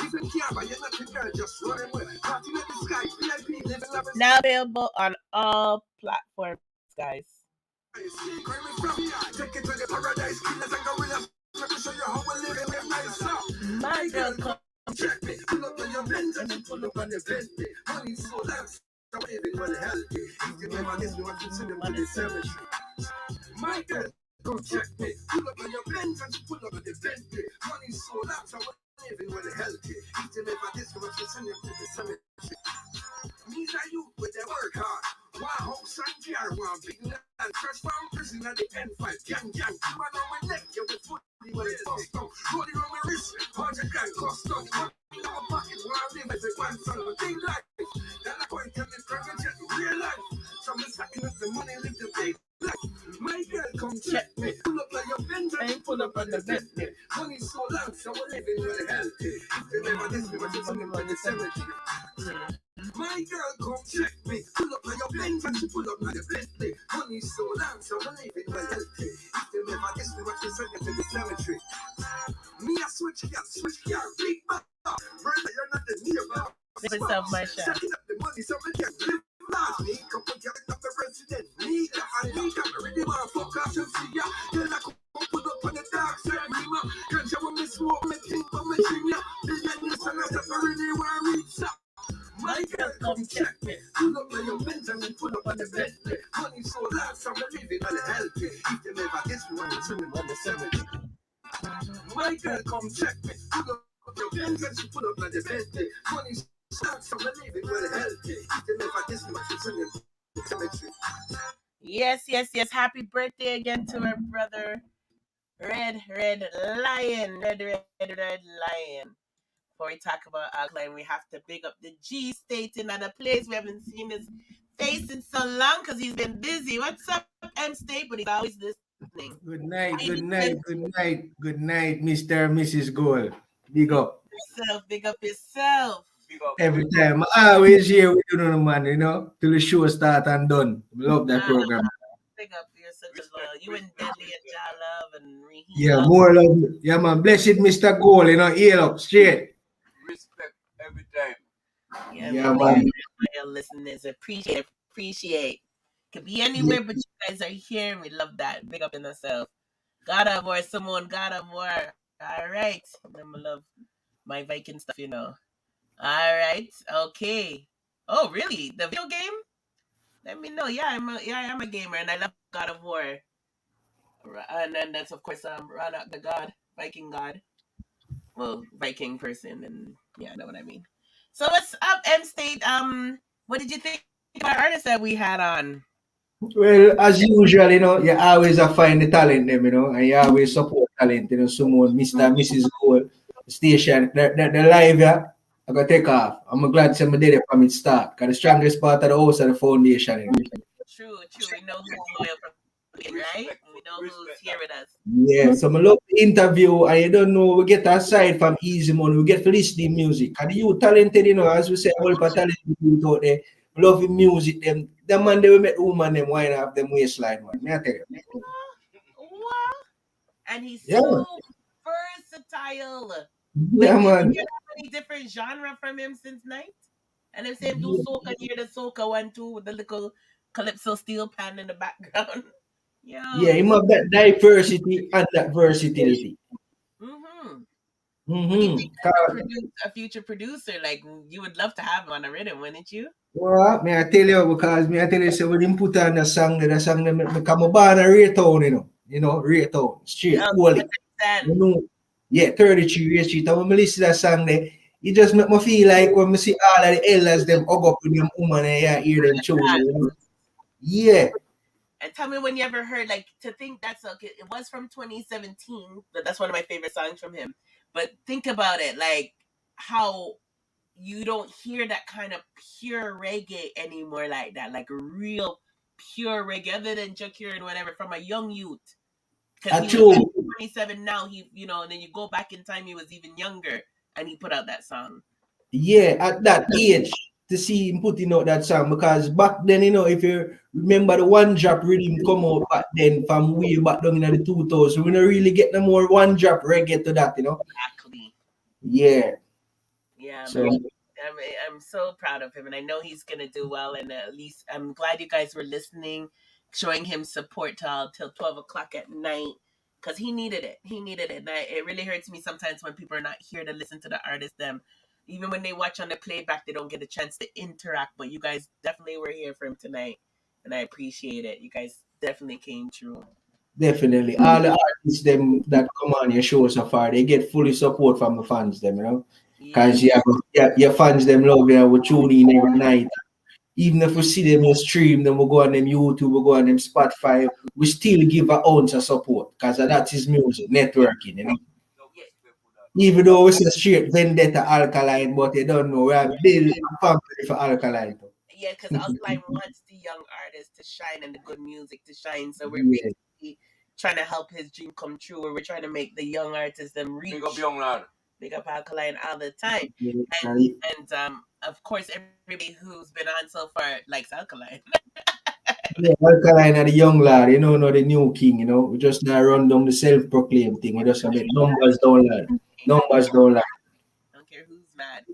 If you care about you're not a girl, just run away. Party in the sky, VIP, living love. Now available on all platforms, guys. Take it to the paradise, killers and gorillas. Let me show you how we live in nice. My girl, come check me. Pull up on your Benz and then pull up on your Bentley. Money so lax, I'm living well healthy. If you never guess me, what you see them on the cemetery. My girl, come check me. Pull up on your Benz and pull up on the Bentley. Money so lax, I'm living well healthy. If you never guess me, what you see them on the cemetery. Me and you with their work hard. One house and car, one big land. Fresh from prison at the N5. Gang. Man on my neck, you with fully well tossed out. Rolling on my wrist, 100 grand cost out. Money in my pocket, where I live as a grandson of a thing life. Then I point to me, private jet, real life. So I'm stacking up the money, live the big life. My girl, come check me. Pull up on your Benz and pull up on the Bentley. Money so long, so we're living well healthy. If you never guess me, what you see me on the cemetery. My girl, come check me. Pull up on your Benz and she pull up on the Bentley. Money so long, so we're living well healthy. love my shot. Setting up the money so we can live large. Me couple girls up the resident. Me and me can really want fuck off Shenseea. Then I come put up on the dark side. Me can't show me smoke, me think for me chin ya. Billionaires and I just really want to reach up. My girl, come check me. Pull up on your Benjamin, pull up on the bed. Money so large, so I'm living on the healthy. If they never guess me, I'm swimming on the 70. My girl, come check me. Pull up on your Benjamin, pull up on the bed. Money so large, so I'm living well healthy. If they never guess me, I'm swimming on the cemetery. Yes. Happy birthday again to our brother, Red Lion. Red Lion. Before we talk about Alkaline, we have to big up the G State in another place. We haven't seen his face in so long because he's been busy. What's up, M State? But he's always listening. Good night, Mr. and Mrs. Gold. Big up. Big up yourself. Every time. I always here with you, man, till the show start and done. Love that program. Big up, you're such a loyal. You and Deadly and Jah Love and Reheat. Yeah, more love. Yeah, man. Blessed Mr. Gold, ear up, straight. Respect every time. Yeah, man. Loyal listeners, appreciate. Could be anywhere, but you guys are here, and we love that. Big up in yourself. God of War, someone, God of War. All right. I love my Viking stuff, All right. Okay. Oh, really? The video game? Let me know. Yeah, I'm a gamer, and I love God of War. And then that's, of course, Ranak the God, Viking God. Well, Viking person, and yeah, I know what I mean. So what's up, M State? What did you think of our artists that we had on? Well, as usual, you always find the talent them, and you always support talent, someone, Mr. and Mrs. Gold, station, the live, I got to take off. I'm glad somebody did it from its start, because the strongest part of the house and the foundation. True. We know who's loyal from the beginning, right? We know who's here with us. Yeah, so I love the interview, and you don't know, we get aside from Eazi Money, we get to listening music. And you talented, as we say, all for talented people out there, love music, them man, they will make woman, them wine have them waistline, man. May I tell you? What? And he's so versatile. Yeah, man. You have any different genre from him since night? And I'm saying do soca near the soca one too with the little calypso steel pan in the background. Yeah, him have that diversity and that versatility. You think a future producer, like you would love to have him on a rhythm, wouldn't you? Well, may I tell you, so when him put on the song become a band of Raytown, Raytown, straight, quality. Yeah, 33 years straight. And when I listen to that song there, it just make me feel like when I see all of the elders, them hug up with them woman and hear them chosen, Yeah. And tell me when you ever heard, like, to think that's okay. It was from 2017, but that's one of my favorite songs from him. But think about it, like, how you don't hear that kind of pure reggae anymore like that, like real pure reggae, other than Jakir and whatever, from a young youth. Because he was 27 now, and then you go back in time, he was even younger, and he put out that song. Yeah, at that age, to see him putting out that song, because back then, if you remember the one drop rhythm come out back then from way back down in the 2000s, we don't really get no more one drop reggae to that, Exactly. Yeah. Yeah, so I'm so proud of him, and I know he's gonna do well. And at least I'm glad you guys were listening, showing him support till 12 o'clock at night, because he needed it. And it really hurts me sometimes when people are not here to listen to the artist. Them, even when they watch on the playback, they don't get a chance to interact. But you guys definitely were here for him tonight, and I appreciate it. You guys definitely came through. Definitely, all the artists them that come on your show so far, they get fully support from the fans them, because your fans them love you. We tune in every night. Even if we see them in stream, then we go on them YouTube, we go on them Spotify, we still give an ounce of support, because that is music, networking, Even though we say straight vendetta Alkaline, but they don't know we are building a family for Alkaline. Yeah, because Alkaline wants the young artists to shine and the good music to shine. So we're basically trying to help his dream come true, where we're trying to make the young artists them reach. Big up young lad. Big up Alkaline all the time. And of course, everybody who's been on so far likes Alkaline. Yeah, Alkaline are the young lad, not the new king, We just now run down the self-proclaimed thing. We just make numbers don't lie. Numbers don't lie. I don't care who's mad.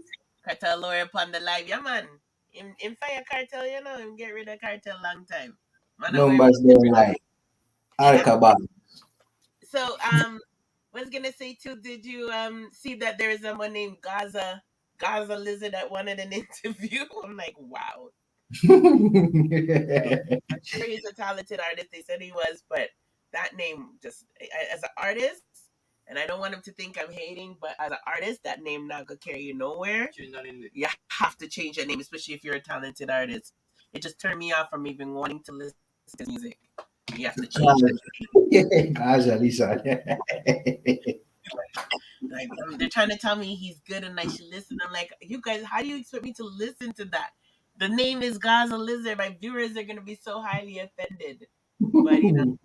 Cartel lawyer upon the live. Yeah, man. In fire cartel, you know, him get rid of cartel long time. Man, I wear Numbers don't lie. Alcabal. So was gonna say too, did you see that there is someone named Gaza Lizard that wanted an interview? I'm like, wow. I'm sure he's a talented artist. They said he was, but that name just as an artist, and I don't want him to think I'm hating, but as an artist, that name not gonna carry you nowhere. You have to change your name, especially if you're a talented artist. It just turned me off from even wanting to listen to music. You have to change the Gaza Lizard. Like they're trying to tell me he's good and I should listen. I'm like, you guys, how do you expect me to listen to that? The name is Gaza Lizard. My viewers are gonna be so highly offended. But you know,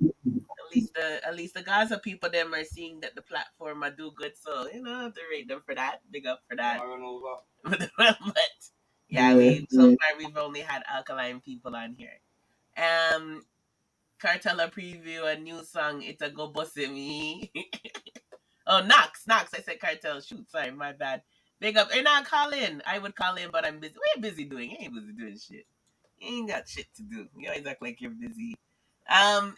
at least the Gaza people them are seeing that the platform I do good. So you know, I have to rate them for that. Big up for that. But yeah, so far we've only had alkaline people on here. Cartella preview a new song. It's a go bossy me. Oh, Knox. I said cartel. Shoot, sorry, my bad. Big up. You're not calling. I would call in, but I'm busy. What are you busy doing? You ain't busy doing shit. You ain't got shit to do. You always act like you're busy.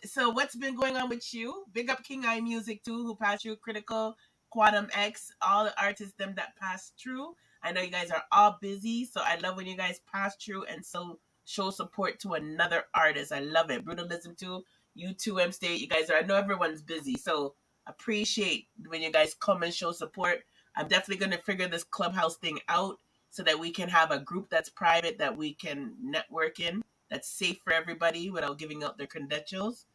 So what's been going on with you? Big up King Eye Music too, who passed through Critical, Quantum X, all the artists them that passed through. I know you guys are all busy, so I love when you guys pass through and so show support to another artist. I love it. Brutalism too. You too, M State. You guys are. I know everyone's busy, so appreciate when you guys come and show support. I'm definitely going to figure this clubhouse thing out so that we can have a group that's private that we can network in, that's safe for everybody without giving out their credentials.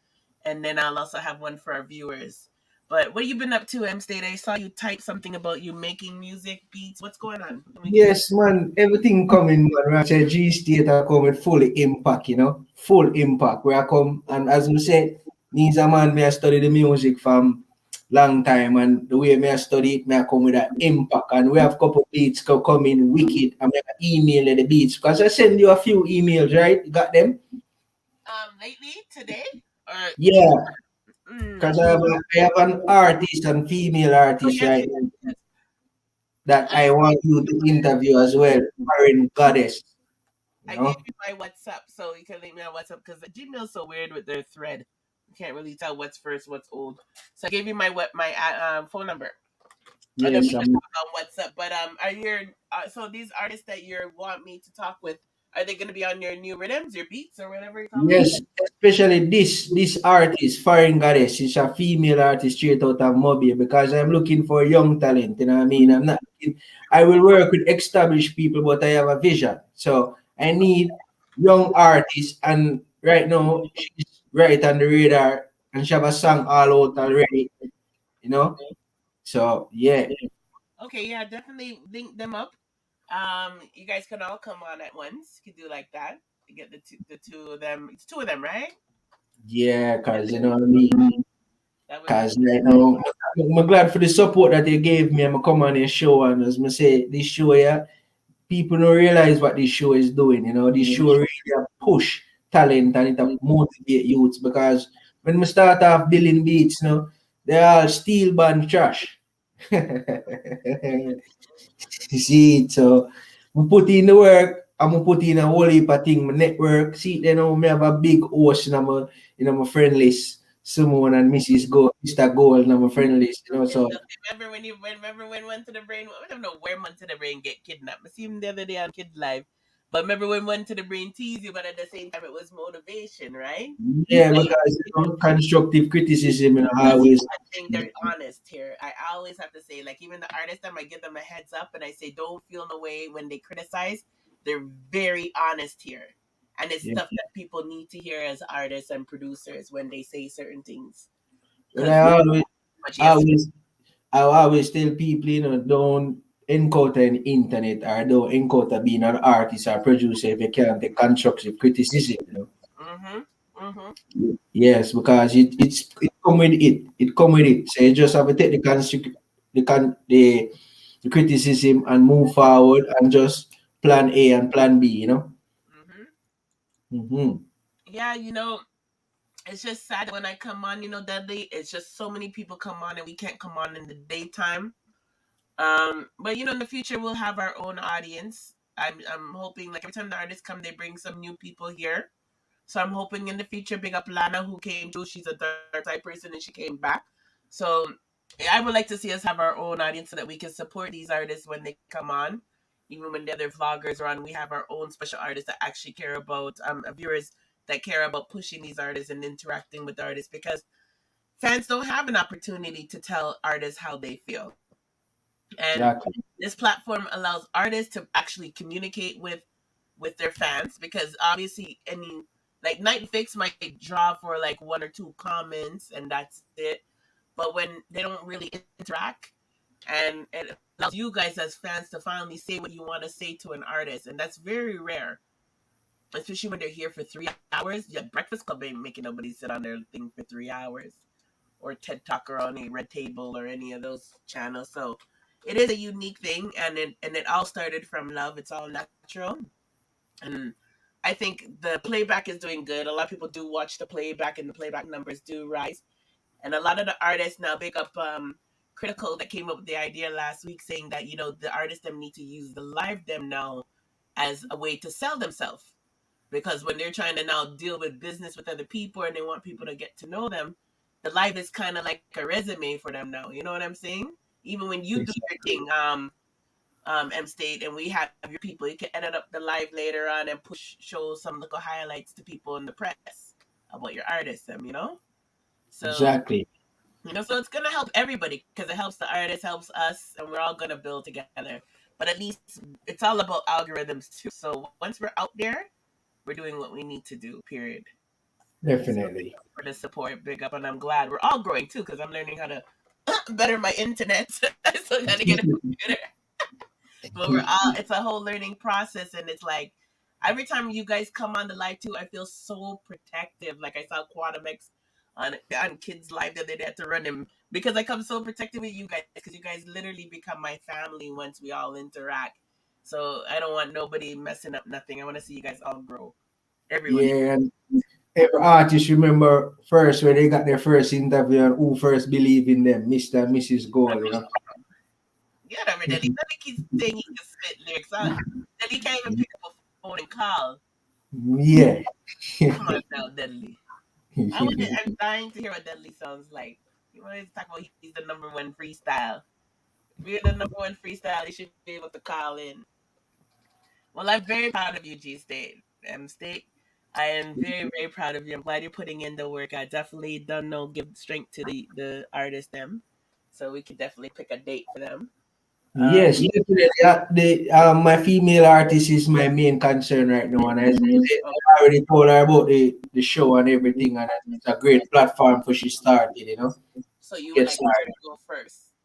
And then I'll also have one for our viewers. But what have you been up to, M State? I saw you type something about you making music, beats. What's going on? Yes, man. Everything coming, man. I say G State are coming fully impact, you know, full impact. Where I come and as we say, means a man may I study the music from long time, and the way may I study it, may I come with that impact. And we have a couple beats coming wicked. I'm gonna email the beats because I send you a few emails, right? You got them? Lately, today, Yeah. Because I have an artist and female artist, right? That I want you to interview as well, Foreign Goddess. I gave you my WhatsApp, so you can leave me on WhatsApp because Gmail's so weird with their thread. You can't really tell what's first, what's old. So I gave you my phone number. Yes, and then we can talk on WhatsApp. But are your so these artists that you want me to talk with, are they going to be on your new rhythms, your beats, or whatever you call yes, especially this artist, Foreign Goddess, is a female artist straight out of Mobile because I'm looking for young talent. You know what I mean? I'm not looking, I will work with established people, but I have a vision. So I need young artists, and right now she's right on the radar, and she have a song all out already. You know, so yeah. Okay, yeah, definitely link them up. You guys can all come on at once. You can do like that. You get the two of them. It's two of them, right? Yeah, because you know what I mean. Because right now, I'm glad for the support that they gave me. I'm come on this show, and as I say, this show, yeah, people don't realize what this show is doing. You know, this show really push talent and it motivate youths because when we start off building beats, you know, they're all steel band trash. You see it, so we put in the work. I'm gonna put in a whole heap of thing, my network. See, you know, me have a big host in my friend list. Simone and Mrs. Mr. Gold in my friend list, you know. So remember when One to the Brain? I don't know where One to the Brain get kidnapped. I see him the other day on Kid Live. But remember when One to the Brain teased you, but at the same time it was motivation, right? Yeah, because constructive criticism, you know, always. I think they're honest here. I always have to say, like, even the artists, I give them a heads up and I say, don't feel no way when they criticize. They're very honest here. And it's stuff that people need to hear as artists and producers when they say certain things. And I always tell people, you know, don't encounter an internet or don't encounter being an artist or producer if you can't take constructive criticism, you know. Yes, because it come with it. It come with it. So you just have to take the criticism and move forward and just plan A and plan B, you know. Yeah, you know, it's just sad when I come on, you know, Dudley. It's just so many people come on and we can't come on in the daytime. But in the future we'll have our own audience. I'm hoping like every time the artists come, they bring some new people here. So I'm hoping in the future, big up Lana who came through. She's a third type person and she came back. So I would like to see us have our own audience so that we can support these artists when they come on. Even when the other vloggers are on, we have our own special artists that actually care about viewers that care about pushing these artists and interacting with the artists, because fans don't have an opportunity to tell artists how they feel. And Exactly. this platform allows artists to actually communicate with their fans, because obviously any like Night Fix might draw for like one or two comments and that's it. But when they don't really interact, and it allows you guys as fans to finally say what you want to say to an artist, and that's very rare, especially when they're here for 3 hours. Yeah, Breakfast Club ain't making nobody sit on their thing for 3 hours, or TED Talker on a Red Table or any of those channels. So it is a unique thing, and it all started from love. It's all natural, and I think the playback is doing good. A lot of people do watch the playback, and the playback numbers do rise. And a lot of the artists now, big up Critical, that came up with the idea last week, saying that the artists them need to use the live them now as a way to sell themselves, because when they're trying to now deal with business with other people and they want people to get to know them, the live is kind of like a resume for them now. You know what I'm saying? Even when you do your thing, M State, and we have your people, you can edit up the live later on and show some little highlights to people in the press about your artist, So Exactly. so it's gonna help everybody, because it helps the artist, helps us, and we're all gonna build together. But at least it's all about algorithms too. So once we're out there, we're doing what we need to do. Period. Definitely. For the support, big up, and I'm glad we're all growing too, because I'm learning how to better my internet. I still gotta get a computer. But it's a whole learning process, and it's like every time you guys come on the live too, I feel so protective. Like I saw Quantum X on Kids Live that they had to run him, because I come so protective with you guys, because you guys literally become my family once we all interact. So I don't want nobody messing up nothing. I want to see you guys all grow. Everyone. Yeah, and every artist remember first when they got their first interview and who first believed in them, Mr. and Mrs. Gold. Yeah, that Deli. That keeps saying he can spit lyrics. Deli can't even pick up a phone and call. Yeah. Come on now, Dudley. I'm dying to hear what Dudley sounds like. You want to talk about he's the #1 freestyle. If you're the #1 freestyle, you should be able to call in. Well, I'm very proud of you, G State. M State. I am very, very proud of you. I'm glad you're putting in the work. I definitely don't know, give strength to the artist them. So we could definitely pick a date for them. Yes, definitely. My female artist is my main concern right now, and I already told her about the show and everything, and it's a great platform for she started. So you would like her to go first?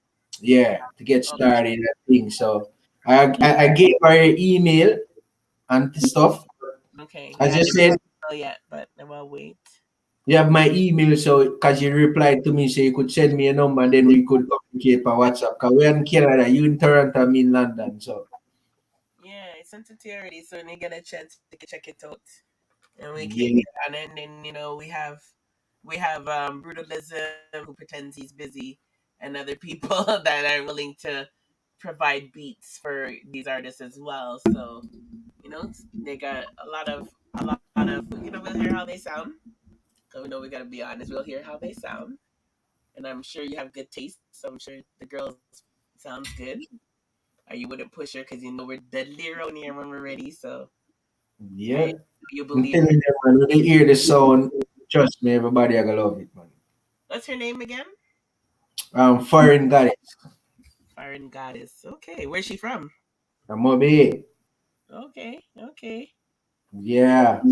Yeah, to get started, I think so. I gave her an email and stuff. Okay. I just said, yet, but I will wait. you have my email, so because you replied to me, so you could send me a number, and then we could communicate by WhatsApp. Because we're in Canada, you in Toronto, I'm in London, so. Yeah, I sent it to you already, so when you get a chance, you can check it out. And we can and then we have Brutalism, who pretends he's busy, and other people that are willing to provide beats for these artists as well. So they got a lot of we'll hear how they sound. So we know we gotta be honest. We'll hear how they sound, and I'm sure you have good taste. So I'm sure the girls sounds good. Or you wouldn't push her because we're deadly around here when we're ready. So yeah, you I'm believe. telling them, man, when they hear the sound, trust me, everybody are gonna love it, man. What's her name again? Foreign Goddess. Foreign Goddess. Okay, where's she from? From Moby. Okay. Yeah.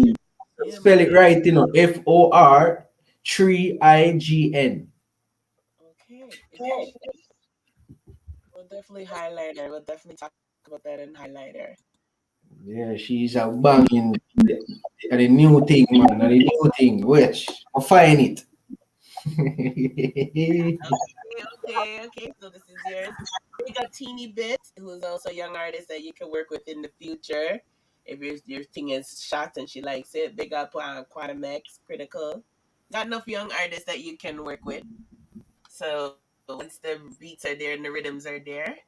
Spell it right, FOR3IGN. Okay. We'll definitely highlight her. We'll definitely talk about that and highlight her. Yeah, she's a banging and a new thing, man. And a new thing. Which I'll find it. Okay. So this is yours. We got Teeny Bit, who is also a young artist that you can work with in the future. If your thing is shot and she likes it, big up Quantum X, Critical. Got enough young artists that you can work with. So once the beats are there and the rhythms are there,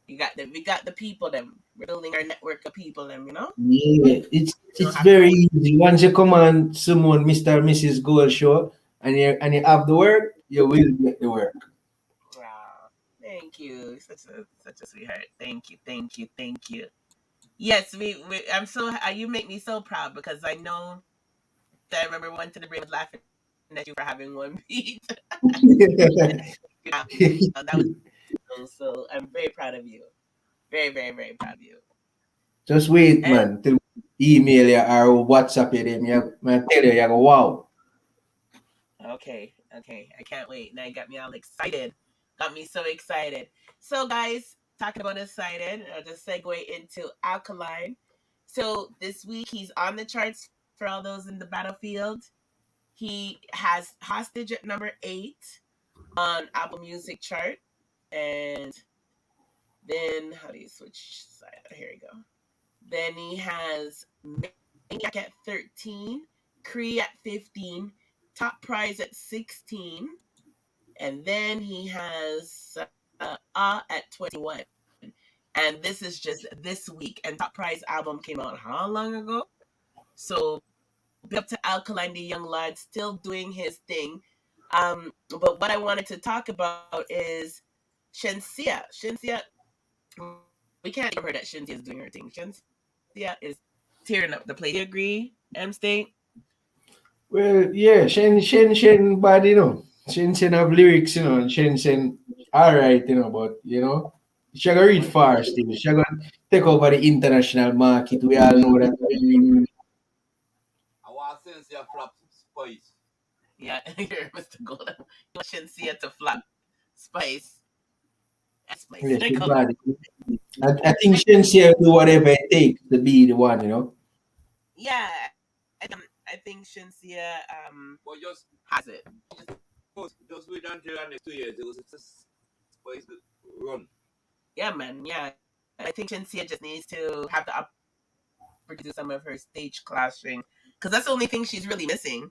We got the people them. We're building our network of people them, Yeah, it's very easy. Once you come on someone, Mr. and Mrs. Gold show, and you have the work, you will get the work. Wow. Thank you. Such a sweetheart. Thank you. Yes, we I'm so you make me so proud because I know that I remember one to the brain was laughing at you for having one beat. That was so I'm very proud of you. Very, very, very proud of you. Just wait, man, till email you or WhatsApp you them. Man, tell you go, wow. Okay. I can't wait. Now you got me all excited. Got me so excited. So, guys, talking about excited, I'll just segue into Alkaline. So, this week he's on the charts for all those in the battlefield. He has Hostage at number 8 on Apple Music chart. And then, how do you switch side? Here we go. Then he has Maniac at 13, Cree at 15, Top Prize at 16, and then he has at 21. And this is just this week. And Top Prize album came out how long ago? So big up to Alkaline, the young lad, still doing his thing. But what I wanted to talk about is Shenseea. Shenseea, we can't ignore that Shenseea is doing her thing. Shenseea is tearing up the place. Do you agree, M State? Well, yeah, Shen bad, Shen have lyrics, and Shen alright, but she gonna read far still. She gonna take over the international market. We all know that. I want Shenseea flop Spice. Yeah, you're Mr. Golden. You want Shenseea to flop Spice. Spice. Yeah, she bad. I think Shenseea do whatever it takes to be the one. Yeah, I think Shenseea But just has it. just wait until the next 2 years. It was just Spice run. Yeah, man. Yeah, I think Shenseea just needs to have the opportunity to do some of her stage clashing because that's the only thing she's really missing.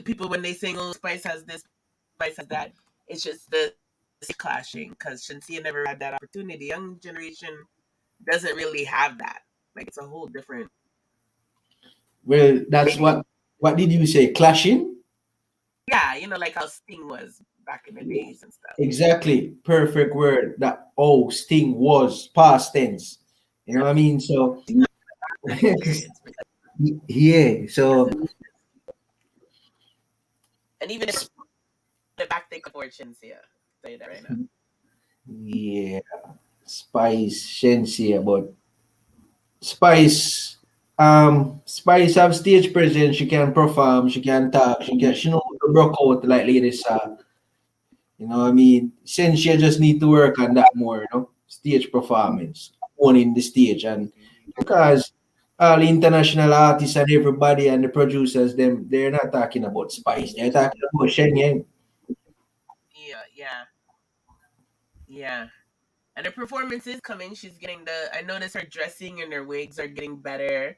People when they sing, "Oh, Spice has this, Spice has that," it's just the clashing because Shenseea never had that opportunity. Young generation doesn't really have that. Like it's a whole different. Well, that's what did you say? Clashing? Yeah, like how Sting was back in the days and stuff. Exactly. Perfect word. That Sting was past tense. You know what I mean? So yeah. So and even if the back they could forward Shenseea. Say that right now. yeah, Spice, Shenseea, but Spice have stage presence. She can perform. She can talk. She know how to broke out like ladies. You know what I mean? Shenseea just need to work on that more. Stage performance, owning the stage, and because all the international artists and everybody and the producers, they're not talking about Spice. They're talking about Shenyang. Yeah. And her performance is coming. She's getting I noticed her dressing and her wigs are getting better.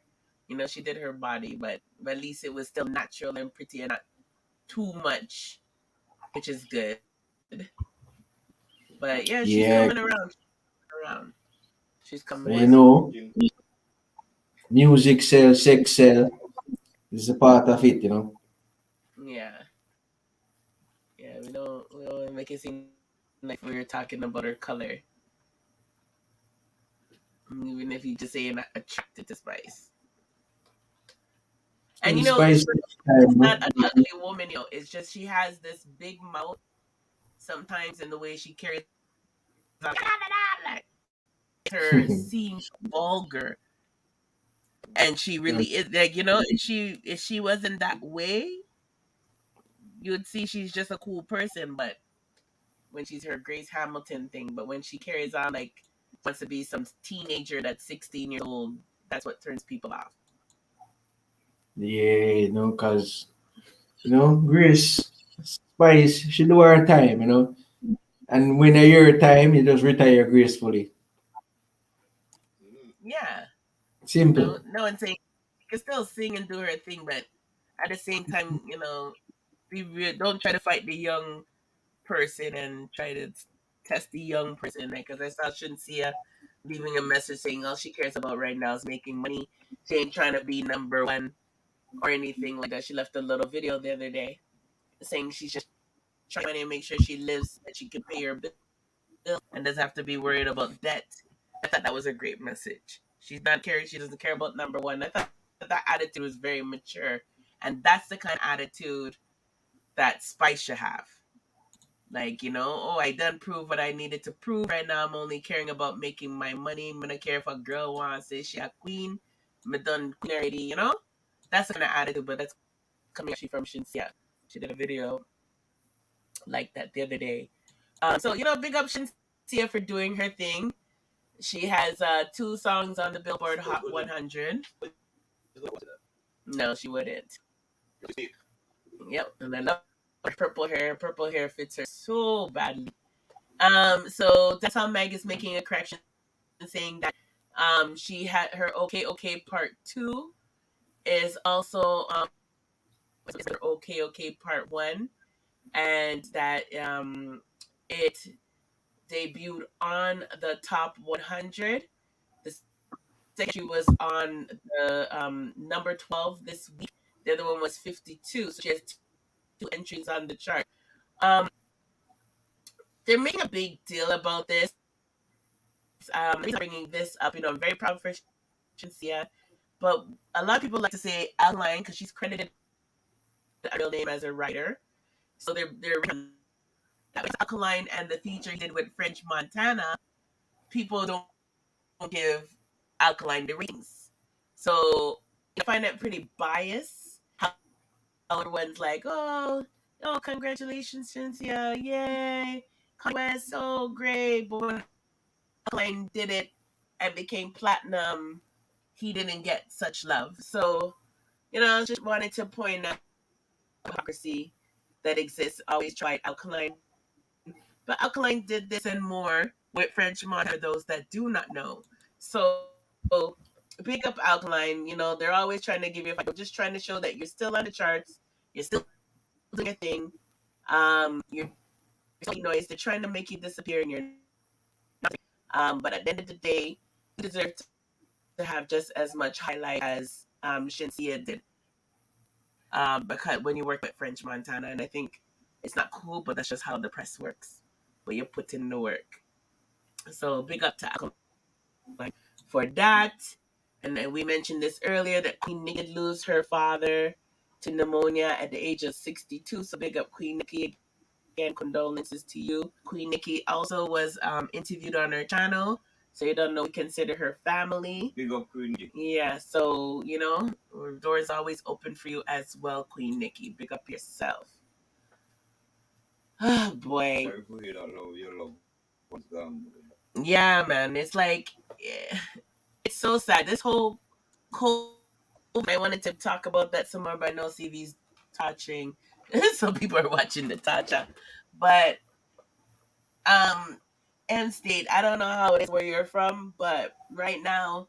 She did her body, but at least it was still natural and pretty and not too much, which is good. But yeah, she's Yeah, coming around. She's coming. Music sell, sex sell. This is a part of it. Yeah. We don't make it seem like we were talking about her color. Even if you just say you're not attracted to Spice. And Spice it's not an ugly woman, it's just she has this big mouth sometimes in the way she carries on. Like her seems vulgar. And she really is like, if she wasn't that way, you would see she's just a cool person, but when she's her Grace Hamilton thing, but when she carries on like wants to be some teenager that's 16 years old, that's what turns people off. Yeah, because Grace Spice, she do her time, and when a year time, you just retire gracefully. Yeah. Simple. No one's saying she can still sing and do her thing, but at the same time, be real, don't try to fight the young person and try to testy young person, right? Because I saw Shenseea leaving a message saying all she cares about right now is making money. She ain't trying to be number one or anything like that. She left a little video the other day saying she's just trying to make sure she lives, that she can pay her bill and doesn't have to be worried about debt. I thought that was a great message. She's not caring. She doesn't care about number one. I thought that attitude was very mature, and that's the kind of attitude that Spice should have. Like, oh, I done prove what I needed to prove. Right now, I'm only caring about making my money. I'm gonna care if a girl wants to say she a queen. I'm done queen already. That's the kind of attitude. But that's coming actually from Shenseea. She did a video like that the other day. So big up Shenseea for doing her thing. She has 2 songs on the Billboard Hot 100. No, she wouldn't. Yep, and I love her purple hair. Purple hair fits her so badly. So that's how Meg is making a correction, saying that she had her okay part 2 is also her okay part 1, and that it debuted on the top 100. The second was on the number 12 this week. The other one was 52, so she has 2 entries on the chart. They're making a big deal about this. Bringing this up, I'm very proud for Shenseea, but a lot of people like to say Alkaline because she's credited a real name as a writer. So they're Alkaline and the feature he did with French Montana. People don't give Alkaline the ratings, so I find that pretty biased. How everyone's like, oh, congratulations, Shenseea, yay, West, so great, but when Alkaline did it and became platinum, he didn't get such love. So, just wanted to point out hypocrisy that exists. Always tried Alkaline, but Alkaline did this and more with French Montana for those that do not know. So, big up Alkaline. They're always trying to give you a fight, just trying to show that you're still on the charts, you're still doing a thing. You're making noise. They're trying to make you disappear, and you're not. But at the end of the day, you deserve to have just as much highlight as Shenseea did. Because when you work with French Montana, and I think it's not cool, but that's just how the press works. But you put in the work. So big up to Alkaline for that. And then we mentioned this earlier that Queen Nikki did lose her father to pneumonia at the age of 62. So big up Queen Nikki. Again, condolences to you. Queen Nikki also was interviewed on her channel. So you don't know, we consider her family. Big up Queen Nikki. Yeah, so, doors always open for you as well, Queen Nikki. Big up yourself. Oh, boy. Sorry for hear that love, your love was gone. Yeah, man. It's like, it's so sad. This whole cold, I wanted to talk about that some more, but I know CV's touching. So people are watching the Tacha. But, M State, I don't know how it is where you're from, but right now,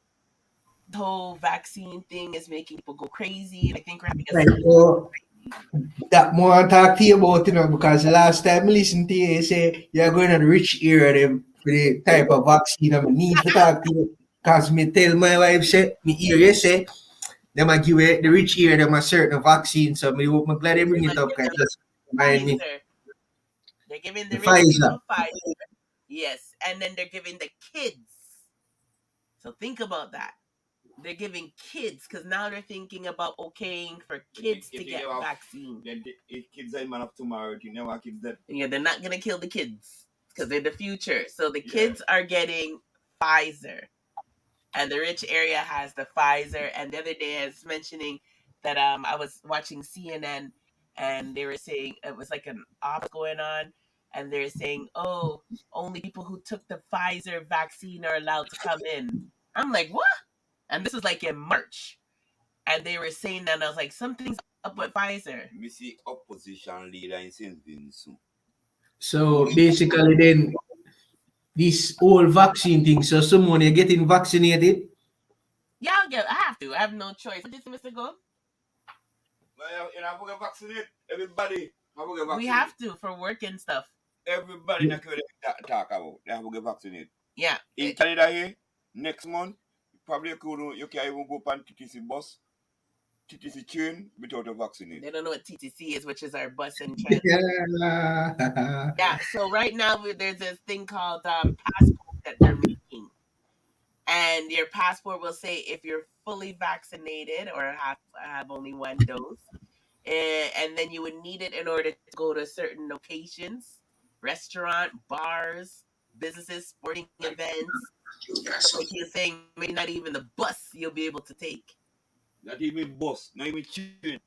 the whole vaccine thing is making people go crazy. And I think we're having Right, so that more I talk to you about, because the last time I listened to you say you're going to the rich area them for the type of vaccine I need to talk to you. Because me tell my wife, say, me hear you say, them I give the rich area them a certain vaccine. So I'm glad they bring it up, because just remind me. Pfizer. They're giving The the rich Pfizer. people Pfizer. Yes, and then they're giving the kids. So think about that. They're giving kids, because now they're thinking about okaying for kids to get vaccine. If kids are man of tomorrow, you never kids that. Yeah, they're not gonna kill the kids because they're the future. So the kids are getting Pfizer, and the rich area has the Pfizer. And the other day, I was mentioning that I was watching CNN, and they were saying it was like an op going on, and they're saying, "Oh, only people who took the Pfizer vaccine are allowed to come in." I'm like, what? And this was like in March. And they were saying that, and I was like, something's up with Pfizer. We see opposition leader in St. Vincent. So basically then, this whole vaccine thing, so someone you're getting vaccinated? Yeah, I have to. I have no choice. What did Mr. Go? Well, you have to get vaccinated. Everybody have to get vaccinated. We have to for work and stuff. Everybody in the community talk about they have to get vaccinated. Yeah. In Canada here, next month, you can't even go on TTC bus, TTC train without a vaccine. They don't know what TTC is, which is our bus and transit. Yeah. So right now there's this thing called passport that they're making, and your passport will say if you're fully vaccinated or have only one dose, and then you would need it in order to go to certain locations, restaurant, bars, businesses, sporting events. Like you're saying, maybe not even the bus you'll be able to take. Not even bus, not even train.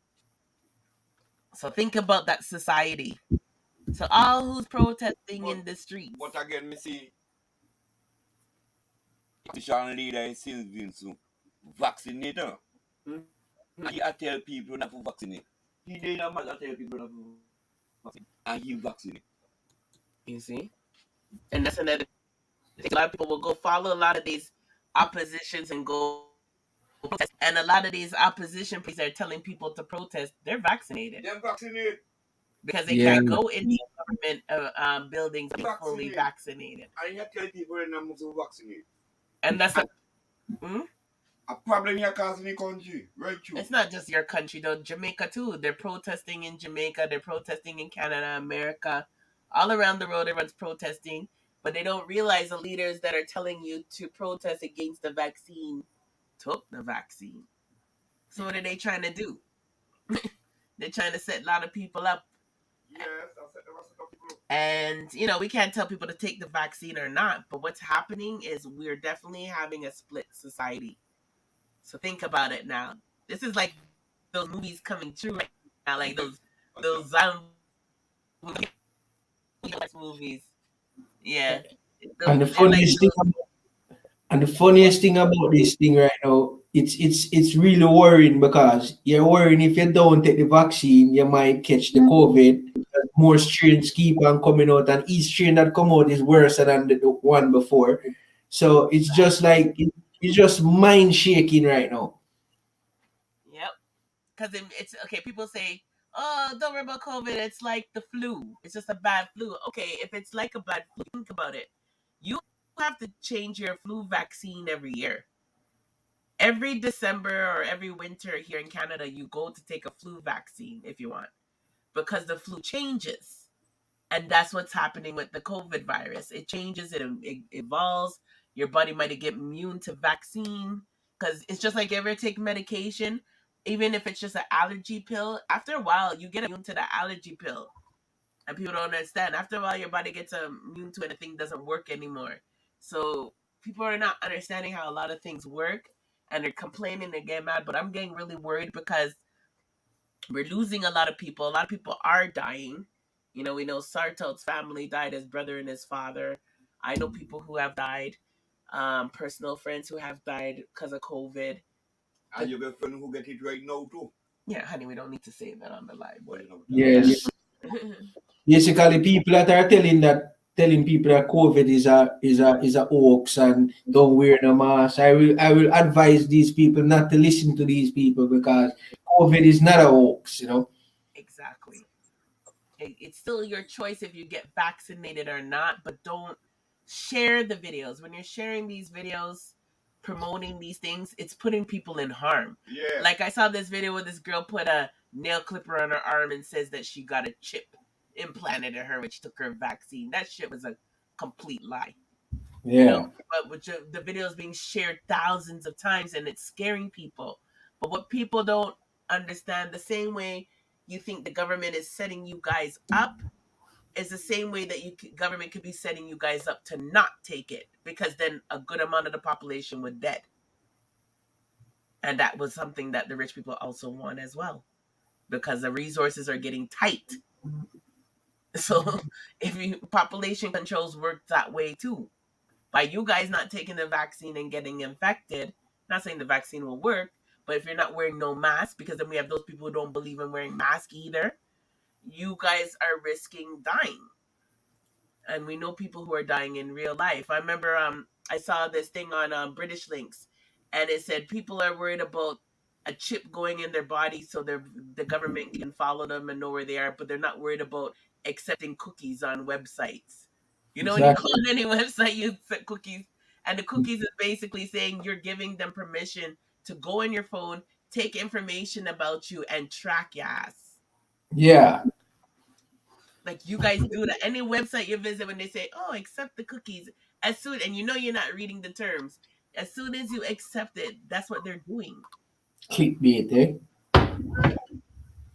So think about that society. So all who's protesting in the streets. But again, me see politician leader is Sylvian so vaccinate. He tell people not to vaccinate. He did not matter tell people not to vaccinate. And he vaccinate. You see? And that's another thing. A lot of people will go follow a lot of these oppositions and go protest. And a lot of these opposition people are telling people to protest. They're vaccinated. They're vaccinated. Because they can't go in the government buildings and be fully vaccinated. And you tell people they're not to vaccinate. And that's a problem here causing the country, right? It's not just your country though. Jamaica too. They're protesting in Jamaica. They're protesting in Canada, America, all around the world. Everyone's protesting, but they don't realize the leaders that are telling you to protest against the vaccine took the vaccine. So what are they trying to do? They're trying to set a lot of people up. Yes, and we can't tell people to take the vaccine or not. But what's happening is we're definitely having a split society. So think about it now. This is like those movies coming true right now, like those movies. Yeah. And the funniest thing about this thing right now, it's really worrying because you're worrying if you don't take the vaccine, you might catch the COVID. More strains keep on coming out, and each strain that come out is worse than the one before. So it's just like it's just mind shaking right now. Yep. Because it's okay. People say, "Oh, don't worry about COVID. It's like the flu. It's just a bad flu." Okay, if it's like a bad flu, think about it. You have to change your flu vaccine every year. Every December or every winter here in Canada, you go to take a flu vaccine if you want, because the flu changes. And that's what's happening with the COVID virus. It changes, it evolves. Your body might get immune to vaccine, because it's just like you ever take medication, even if it's just an allergy pill, after a while, you get immune to the allergy pill. And people don't understand. After a while, your body gets immune to it, and the thing doesn't work anymore. So people are not understanding how a lot of things work, and they're complaining, they get mad. But I'm getting really worried because we're losing a lot of people. A lot of people are dying. We know Sartel's family died, his brother and his father. I know people who have died, personal friends who have died because of COVID. And you got friends who get it right now too. Yeah, honey, we don't need to say that on the live. Yes. Basically, people that are telling people that COVID is a hoax and don't wear no mask. I will advise these people not to listen to these people because COVID is not a hoax, Exactly. It's still your choice if you get vaccinated or not, but don't share the videos. When you're sharing these videos, promoting these things, it's putting people in harm. Yeah. Like I saw this video where this girl put a nail clipper on her arm and says that she got a chip implanted in her when she took her vaccine. That shit was a complete lie. Yeah. But the video is being shared thousands of times and it's scaring people. But what people don't understand, the same way you think the government is setting you guys up is the same way that government could be setting you guys up to not take it, because then a good amount of the population would dead. And that was something that the rich people also want as well, because the resources are getting tight. So if population controls work that way too, by you guys not taking the vaccine and getting infected, not saying the vaccine will work, but if you're not wearing no mask, because then we have those people who don't believe in wearing mask either, you guys are risking dying. And we know people who are dying in real life. I remember I saw this thing on British Links, and it said people are worried about a chip going in their body so the government can follow them and know where they are, but they're not worried about accepting cookies on websites. You know, when you go Exactly. on any website, you accept cookies, and the cookies is basically saying you're giving them permission to go on your phone, take information about you, and track your ass. Yeah. Like you guys do that. Any website you visit, when they say, "Oh, accept the cookies," as soon and you know you're not reading the terms, as soon as you accept it, that's what they're doing. Clickbait, eh?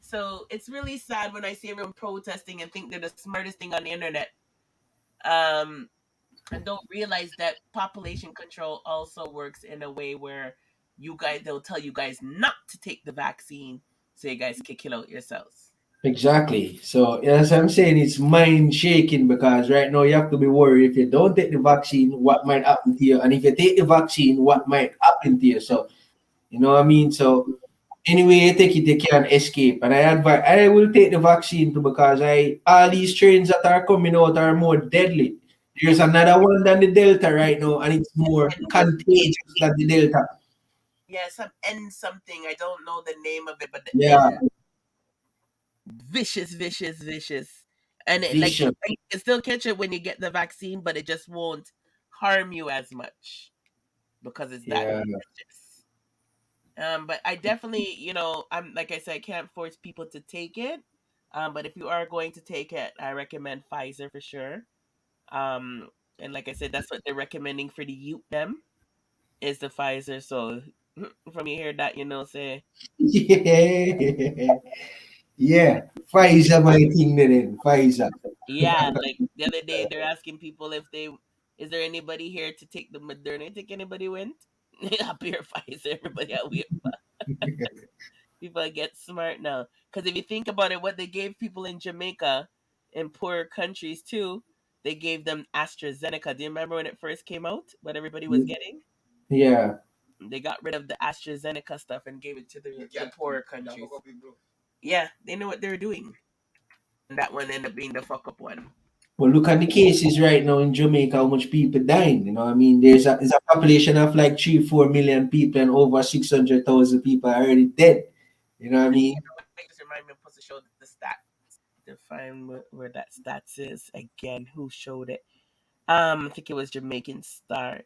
So it's really sad when I see everyone protesting and think they're the smartest thing on the internet, um, and don't realize that population control also works in a way where they'll tell you guys not to take the vaccine, so you guys can kill out yourselves. Exactly. So as I'm saying, it's mind shaking because right now you have to be worried if you don't take the vaccine, what might happen to you, and if you take the vaccine, what might happen to you. So you know what I mean. So anyway, you take it, you can't escape. And I will take the vaccine too because all these strains that are coming out are more deadly. There's another one than the Delta right now, and it's more contagious than the Delta. Yeah, some N something. I don't know the name of it, but the Yeah, N. Vicious, vicious, vicious. And it like vicious. you can still catch it when you get the vaccine, but it just won't harm you as much because it's that Yeah. vicious. But I definitely, I'm like I said, I can't force people to take it. But if you are going to take it, I recommend Pfizer for sure. Um, and like I said, that's what they're recommending for the youth them is the Pfizer. So from you hear that, say Yeah. Yeah. Pfizer, my thing then. Pfizer. yeah. Like the other day, they're asking people if is there anybody here to take the Moderna? You think anybody went? Up here, Pfizer. Everybody out here. People get smart now. Because if you think about it, what they gave people in Jamaica, in poorer countries too, they gave them AstraZeneca. Do you remember when it first came out? What everybody was getting? Yeah. They got rid of the AstraZeneca stuff and gave it to the poorer countries. Yeah, they know what they're doing. And that one ended up being the fuck up one. Well, look at the cases right now in Jamaica, how much people dying. You know what I mean? There's a population of like 3-4 million people, and over 600,000 people are already dead. You know what I mean? Just remind me to show the stats. To find where that stats is again. Who showed it? I think it was Jamaican Star.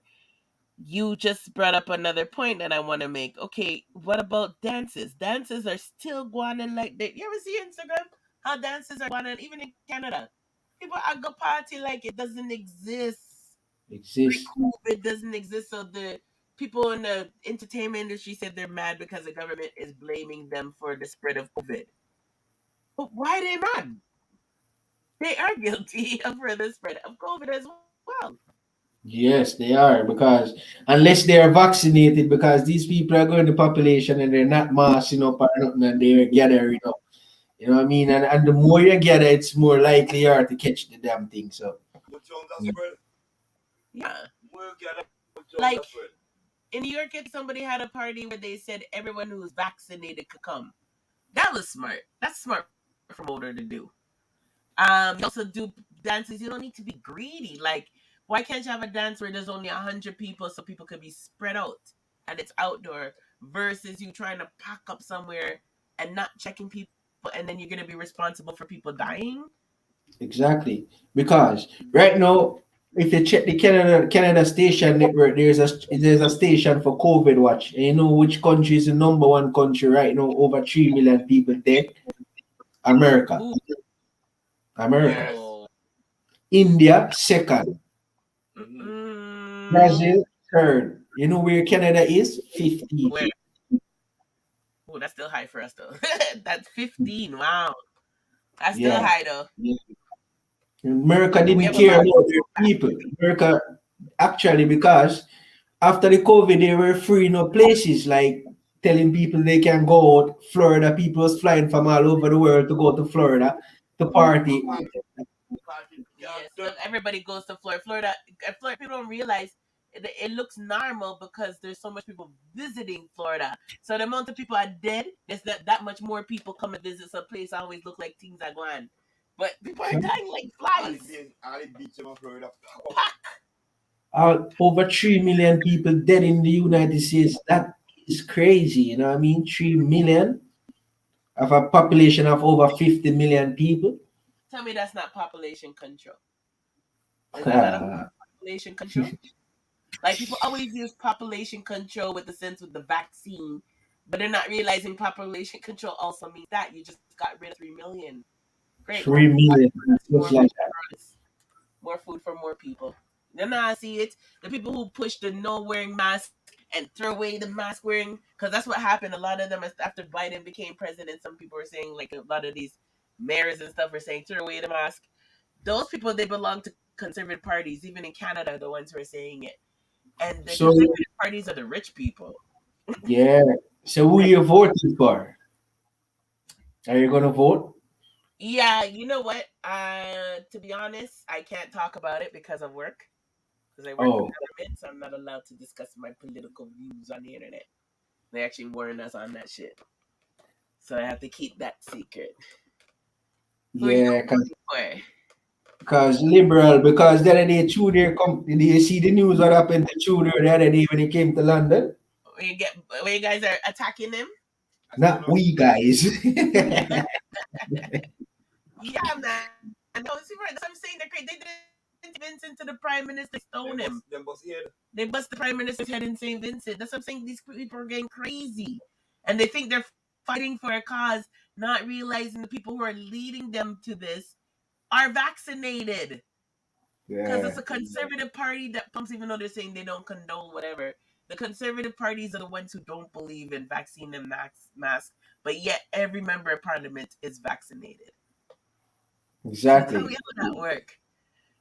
You just brought up another point that I want to make. Okay, what about dances? Dances are still going on like that. You ever see Instagram? How dances are going on, even in Canada. People are go party like it doesn't exist. Exist. Pre-COVID doesn't exist. So the people in the entertainment industry said they're mad because the government is blaming them for the spread of COVID. But why are they mad? They are guilty of further spread of COVID as well. Yes, they are because unless they are vaccinated, because these people are going to population and they're not massing up or nothing, and they're gathering up. You know what I mean? And the more you gather, it's more likely you are to catch the damn thing. So Yeah. Like in New York, somebody had a party where they said everyone who's vaccinated could come. That was smart. That's smart promoter to do. You also do dances. You don't need to be greedy. Like, why can't you have a dance where there's only 100 people so people could be spread out and it's outdoor versus you trying to pack up somewhere and not checking people and then you're gonna be responsible for people dying? exactly, because right now, if you check the Canada station network, there's a station for COVID watch, and you know which country is the number one country right now? Over 3 million people dead. America. Ooh. America. Oh. India second. Mm. Brazil third. You know where Canada is? 15. Where? Oh, that's still high for us though. That's 15. Wow. That's still high though. America didn't care about their people. America actually, because after the COVID, they were freeing up places like telling people they can go out. Florida, people was flying from all over the world to go to Florida to party. Yes, so everybody goes to Florida. Florida, people don't realize it looks normal because there's so much people visiting Florida. So the amount of people are dead, there's that much more people come and visit some place. Always look like things are going. But people are dying like flies. Over 3 million people dead in the United States. That is crazy, you know what I mean? 3 million of a population of over 50 million people. Tell me that's not population control. Is that not a population control? Like people always use population control with the sense with the vaccine, but they're not realizing population control also means that you just got rid of 3 million. Great, 3 million, just like that. more food for more people. Then I see it. The people who push the no wearing mask and throw away the mask wearing, because that's what happened. A lot of them, after Biden became president, some people were saying, like a lot of these mayors and stuff were saying, throw away the mask. Those people, they belong to conservative parties. Even in Canada, the ones who are saying it. And the So, conservative parties are the rich people. yeah. So who you voting for? Are you gonna vote? Yeah, you know what? To be honest, I can't talk about it because of work. Because I work for Oh, government, so I'm not allowed to discuss my political views on the internet. They actually warn us on that shit. So I have to keep that secret. Who are you yeah, voting because liberal, because the other day Tudor did you see the news what happened to Tudor the other day when he came to London? for? Where you guys are attacking him? Not we guys. Yeah, man. No, see, right, that's what I'm saying. They're crazy. They didn't Vincent to the prime minister, stone him. They bust the prime minister's head in St. Vincent. That's what I'm saying. These people are getting crazy. And they think they're fighting for a cause, not realizing the people who are leading them to this are vaccinated. Because Yeah, it's a conservative party that pumps, even though they're saying they don't condone whatever. The conservative parties are the ones who don't believe in vaccine and mask, but yet every member of parliament is vaccinated. So tell exactly. me how that work.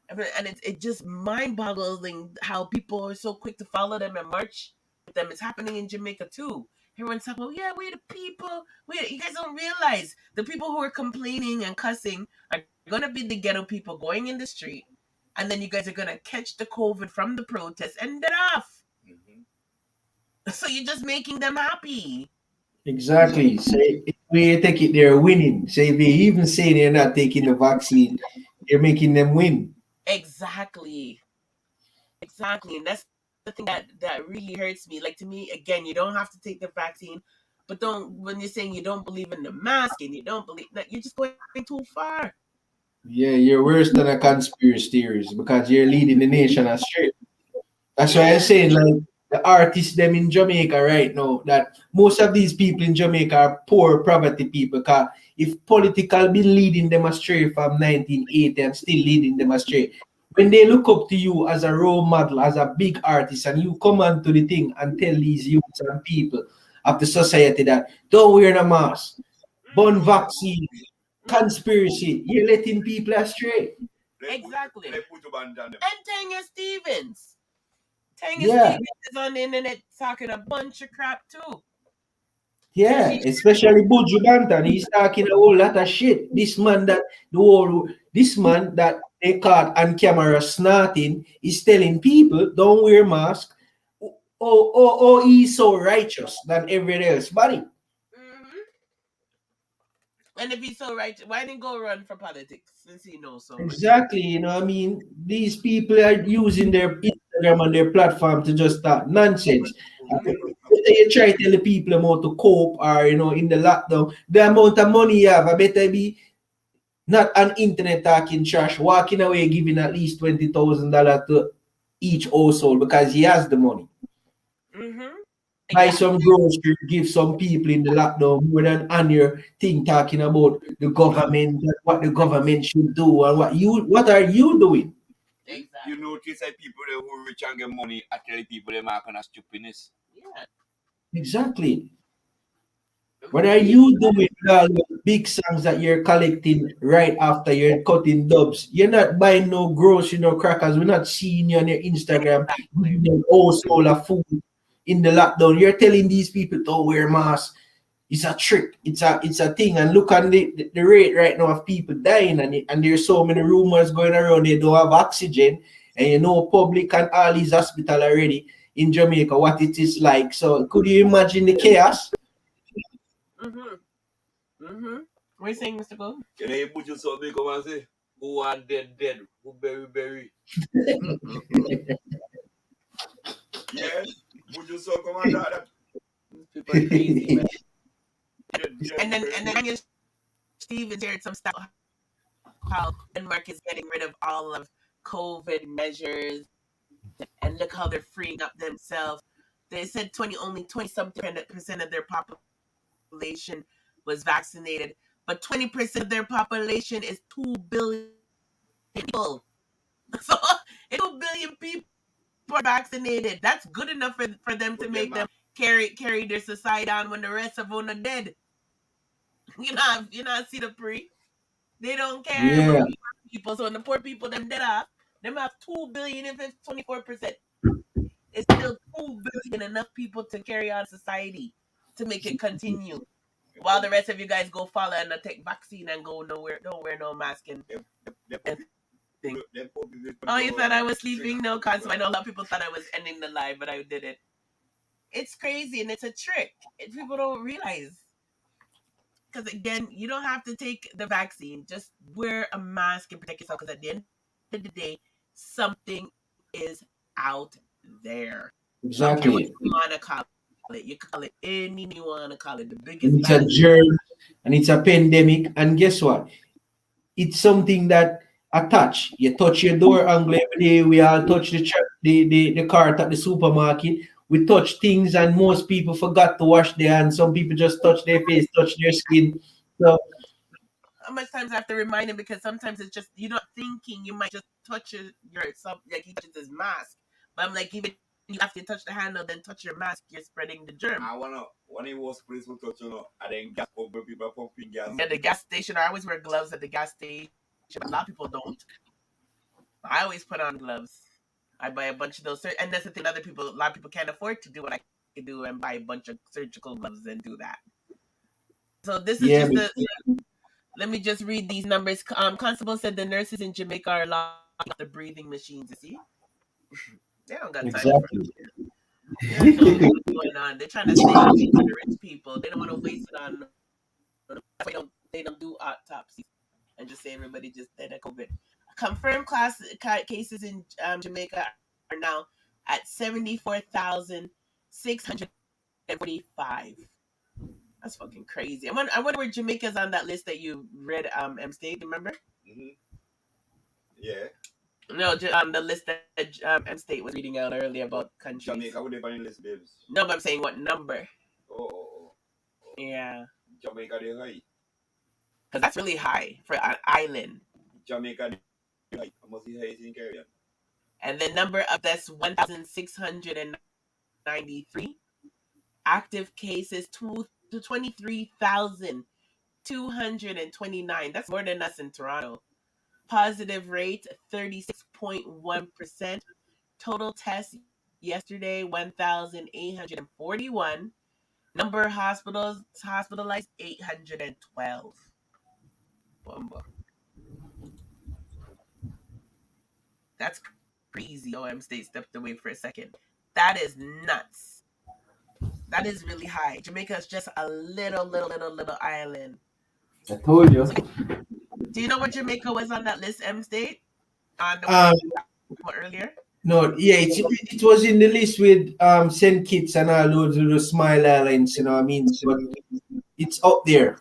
And it just mind-boggling how people are so quick to follow them and march with them. It's happening in Jamaica too. Everyone's talking about, yeah, we're the people. You guys don't realize the people who are complaining and cussing are gonna be the ghetto people going in the street, and then you guys are gonna catch the COVID from the protest and get off. So you're just making them happy. Exactly. Say if we take it, they're winning. Say if they even say they're not taking the vaccine, they're making them win. Exactly. And that's the thing that really hurts me. Like, to me, again, you don't have to take the vaccine, but when you're saying you don't believe in the mask and you don't believe that, you're just going too far. Yeah, you're worse than a conspiracy theorist because you're leading the nation astray. That's why I'm saying, like, the artists them in Jamaica right now, that most of these people in Jamaica are poor poverty people. Because if political been leading them astray from 1980 and still leading them astray, when they look up to you as a role model, as a big artist, and you come onto the thing and tell these youths and people of the society that don't wear a mask, burn vaccine, conspiracy, you're letting people astray. Exactly. And Tanya Stevens. Tanya Yeah. Stevens is on the internet talking a bunch of crap too. Yeah, especially Buju Banton, he's talking a whole lot of shit. This man that they caught on camera snorting is telling people don't wear mask. He's so righteous than everybody else. Buddy. And if he's so right, why didn't go run for politics since he knows so much? Exactly, you know what I mean? These people are using their Instagram and their platform to just talk nonsense. You try to tell the people how to cope or in the lockdown, the amount of money you have, I better be not on internet talking trash, walking away giving at least $20,000 to each household because he has the money. Buy some groceries, give some people in the lockdown more than on your thing talking about the government and what the government should do and what are you doing? Exactly. You notice that people who rich and get money are telling people they are kind of stupidness. Yeah. Exactly. What are you doing with all the big songs that you're collecting right after you're cutting dubs? You're not buying no grocery, no crackers. We're not seeing you on your Instagram giving them household of food in the lockdown. You're telling these people don't wear masks. It's a trick. It's a thing. And look on the rate right now of people dying, and there's so many rumors going around. They don't have oxygen, and public and all these hospitals already in Jamaica what it is like. So could you imagine the chaos? What are you saying, Mr. Gold? Can I put you something come and say, who are dead, who bury? Yes, would you so come and that? People are crazy, man. And then Daniel Stevens shared some stuff how Denmark is getting rid of all of COVID measures, and look how they're freeing up themselves. They said only 20-something% of their population was vaccinated, but 20% of their population is 2 billion people. So if 2 billion people are vaccinated, that's good enough for them to make them carry their society on when the rest of them are dead. You not see the pre. They don't care about Yeah. people. So when the poor people them dead off, them have 2 billion if it's 24%. It's still 2 billion enough people to carry on society to make it continue. While the rest of you guys go follow and take vaccine and go nowhere, don't wear no mask and thing. Oh, you thought I was sleeping? No, cause I know a lot of people thought I was ending the live, but I didn't. It's crazy and it's a trick. People don't realize. Because again, you don't have to take the vaccine. Just wear a mask and protect yourself. Because at the end of the day, something is out there. Exactly. What you want to call it. You call it anything you want to call it. The biggest. And it's a germ and it's a pandemic. And guess what? It's something that I touch. You touch your door angle every day. We all touch the cart at the supermarket. We touch things, and most people forgot to wash their hands. Some people just touch their face, touch their skin. So how much times I have to remind him, because sometimes it's just you're not thinking. You might just touch yourself, like he touches his mask. But I'm like, even you have to touch the handle, then touch your mask. You're spreading the germ. I wanna when it was place for touch, and then gas over people pumping gas. At the gas station, I always wear gloves at the gas station. But a lot of people don't. I always put on gloves. I buy a bunch of those, and that's the thing. A lot of people can't afford to do what I can do and buy a bunch of surgical gloves and do that. So this is just the. Let me just read these numbers. Constable said the nurses in Jamaica are locking up the breathing machines. You see, they don't got time for it. They don't know what's going on. They're trying to save money for the rich people. They don't want to waste it on. That's why they don't do autopsies and just say everybody just dead of COVID. Confirmed cases in Jamaica are now at 74,645. That's fucking crazy. I wonder where Jamaica's on that list that you read, M State, remember? Mm-hmm. Yeah. No, the list that M State was reading out earlier about countries. Jamaica, would they find list, babes? No, but I'm saying what number? Oh. Yeah. Jamaica, they're high. Because that's really high for an island. Jamaica, they're high. I must be high in Caribbean. And the number of that's 1,693. Active cases, 23,229. That's more than us in Toronto. Positive rate, 36.1%. Total tests yesterday, 1,841. Number of hospitalized, 812. Bumba. That's crazy. OM State stepped away for a second. That is nuts. That is really high. Jamaica is just a little island. I told you. Do you know what Jamaica was on that list, M State? On the one earlier? No, yeah, it was in the list with St. Kitts and all those little smile islands, you know what I mean? But it's up there.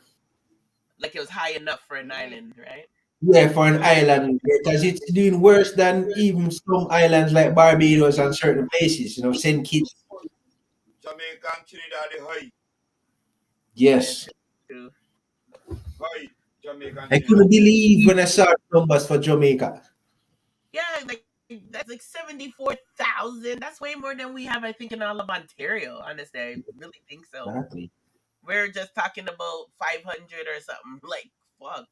Like it was high enough for an island, right? Yeah, for an island, because it's doing worse than even some islands like Barbados and certain places, you know, St. Kitts. Jamaica and Trinidad, they're high. Yes. High. Jamaica and I couldn't believe when I saw the numbers for Jamaica. Yeah, that's like 74,000. That's way more than we have, I think, in all of Ontario. Honestly, I really think so. Exactly. We're just talking about 500 or something. Like, fuck.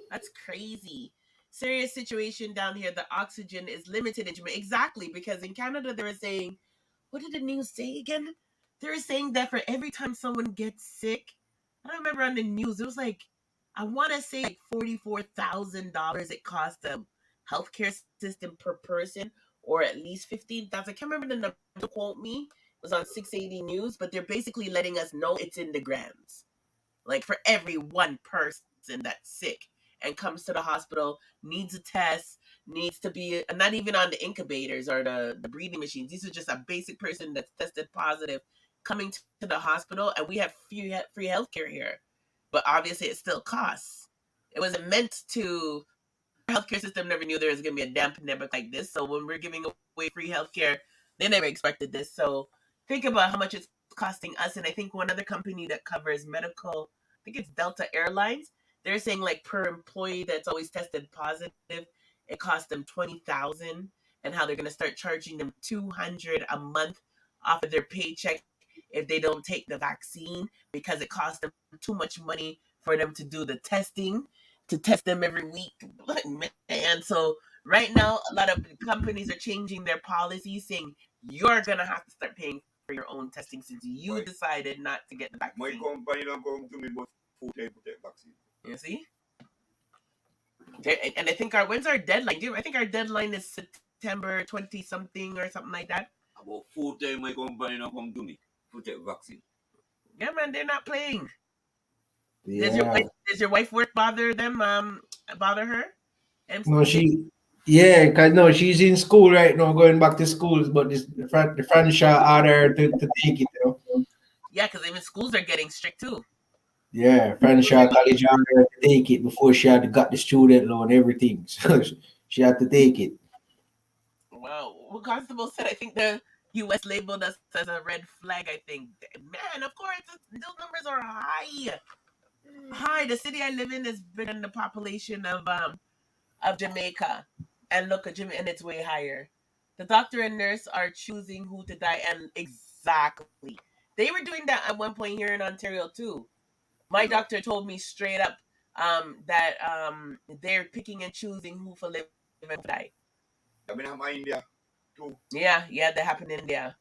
That's crazy. Serious situation down here. The oxygen is limited in Jamaica. Exactly, because in Canada they were saying, what did the news say again? They were saying that for every time someone gets sick, I don't remember on the news, it was like, I want to say like $44,000 it cost the healthcare system per person, or at least 15,000. I can't remember the number, don't quote me. It was on 680 News, but they're basically letting us know it's in the grams. Like for every one person that's sick and comes to the hospital, needs a test, needs to be not even on the incubators or the breathing machines. These are just a basic person that's tested positive, coming to the hospital, and we have free healthcare here, but obviously it still costs. It wasn't meant to. Our healthcare system never knew there was going to be a damn pandemic like this. So when we're giving away free healthcare, they never expected this. So think about how much it's costing us. And I think one other company that covers medical, I think it's Delta Airlines. They're saying like per employee that's always tested positive, it costs them $20,000, and how they're going to start charging them $200 a month off of their paycheck if they don't take the vaccine, because it costs them too much money for them to do the testing, to test them every week. And so right now, a lot of companies are changing their policies, saying you're going to have to start paying for your own testing since you decided not to get the vaccine. My company don't come to me but full-time to take vaccine. You see? And I think when's our deadline? I think our deadline is September 20-something or something like that. About full-time my company don't come to me to take vaccine. Yeah, man, they're not playing. Yeah. Does your wife work bother them? Bother her? No, she's in school right now, going back to schools, but the franchise order to take it, you know. Yeah, because even schools are getting strict too. Yeah, franchise college order to take it before she had got the student loan and everything. So she had to take it. Wow. What Constable said, I think the U.S. labeled us as a red flag, I think. Man, of course, those numbers are high. Hi, the city I live in is bigger than the population of Jamaica, and look at Jamaica, and it's way higher. The doctor and nurse are choosing who to die, and exactly, they were doing that at one point here in Ontario too. My doctor told me straight up that they're picking and choosing who for live and who die. I mean, I'm in India too. Yeah, that happened in India.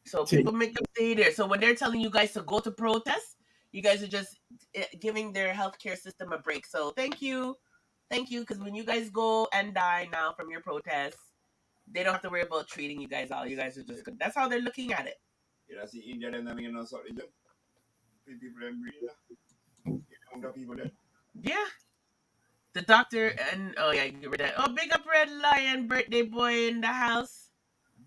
So people make them stay there. So when they're telling you guys to go to protest, you guys are just giving their healthcare system a break. So thank you, because when you guys go and die now from your protests, they don't have to worry about treating you guys out. You guys are just good. That's how they're looking at it. Yeah, see India them having no sort of people them breathing. The people there. Yeah. The doctor and you read that. Oh, big up Red Lion, birthday boy in the house.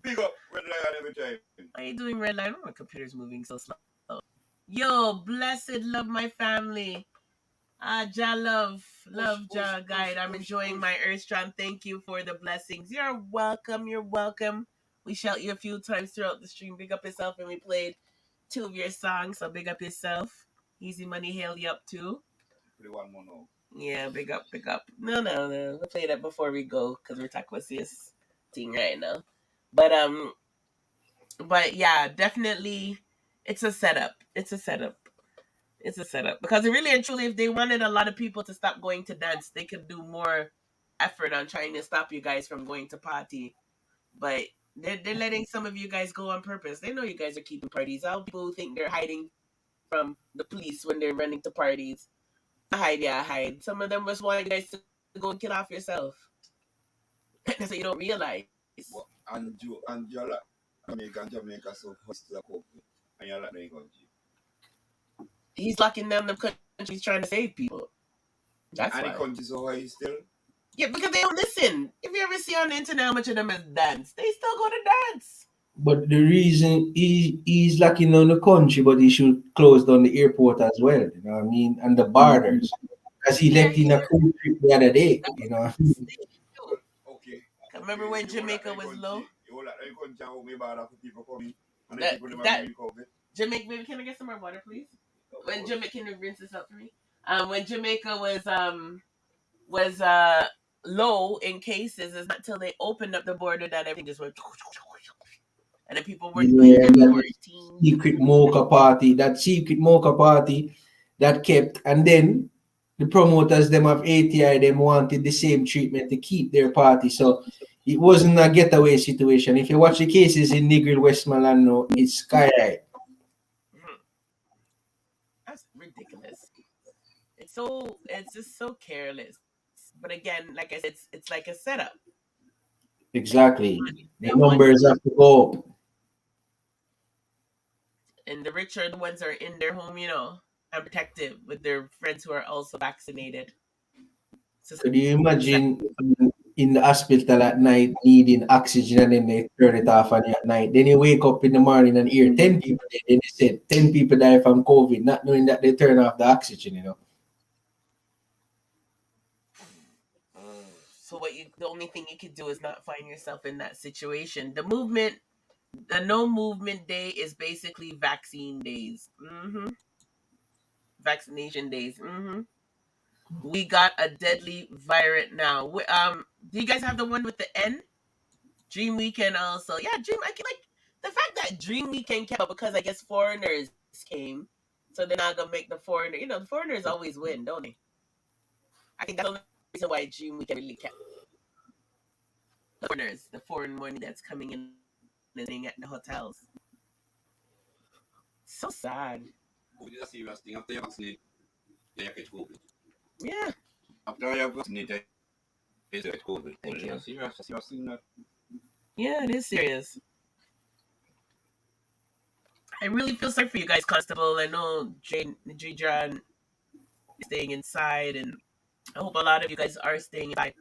Big up Red Lion every time. How you doing, Red Lion? Oh, my computer's moving so slow. Yo, blessed love my family. Ja love Ja guide. I'm enjoying my Earthstrong. Thank you for the blessings. You're welcome. We shout you a few times throughout the stream. Big up yourself, and we played 2 of your songs, so big up yourself. Easy Money hail you up too. Play one more now. Yeah, big up. No. We'll play that before we go, because we're talking about this thing right now. But yeah, definitely it's a setup. Because really and truly, if they wanted a lot of people to stop going to dance, they could do more effort on trying to stop you guys from going to party. But they're letting some of you guys go on purpose. They know you guys are keeping parties out. People think they're hiding from the police when they're running to parties. Hide. Some of them just want you guys to go and kill off yourself. So you don't realize. Well, and Jamaica so hostile and you're like the country. He's locking down the countries trying to save people. That's and why. the country so high still? Yeah, because they don't listen. If you ever see on the internet how much of them is dance, they still go to dance. But the reason he's locking down the country, but he should close down the airport as well, you know what I mean? And the borders. Because he let in a cruise trip the other day, you know. Okay. Remember when Jamaica was low? Jamaica, baby, can I get some more water, please? When Jamaica, can you rinse this out for me? When Jamaica was low in cases, it's not until they opened up the border that everything just went. And then people were doing secret mocha party that kept, and then the promoters them of ATI them wanted the same treatment to keep their party. So it wasn't a getaway situation. If you watch the cases in Negril, Westmoreland, no, it's sky high. That's ridiculous. It's just so careless. But again, like I said, it's like a setup. Exactly. The numbers have to go up. And the rich are the ones that are in their home, you know, and protective with their friends who are also vaccinated. Could you imagine in the hospital at night needing oxygen and then they turn it off on you at night. Then you wake up in the morning and hear 10 people dead. Then they said 10 people die from COVID, not knowing that they turn off the oxygen, you know. So the only thing you could do is not find yourself in that situation. The no movement day is basically vaccine days. Vaccination days. We got a deadly virus now. Do you guys have the one with the N? Dream Weekend also. Yeah, I like the fact that Dream Weekend came out because I guess foreigners came. So they're not gonna make the foreigner. The foreigners always win, don't they? I think that's the only reason why Dream Weekend really kept the foreigners, the foreign money that's coming in and staying at the hotels. So sad. COVID is a serious thing. After you're vaccinated, you catch COVID. Yeah. After you're vaccinated, you catch COVID. Thank you. It's a serious thing. That. Yeah, it is serious. I really feel sorry for you guys, Constable. I know Jadron is staying inside, and I hope a lot of you guys are staying inside.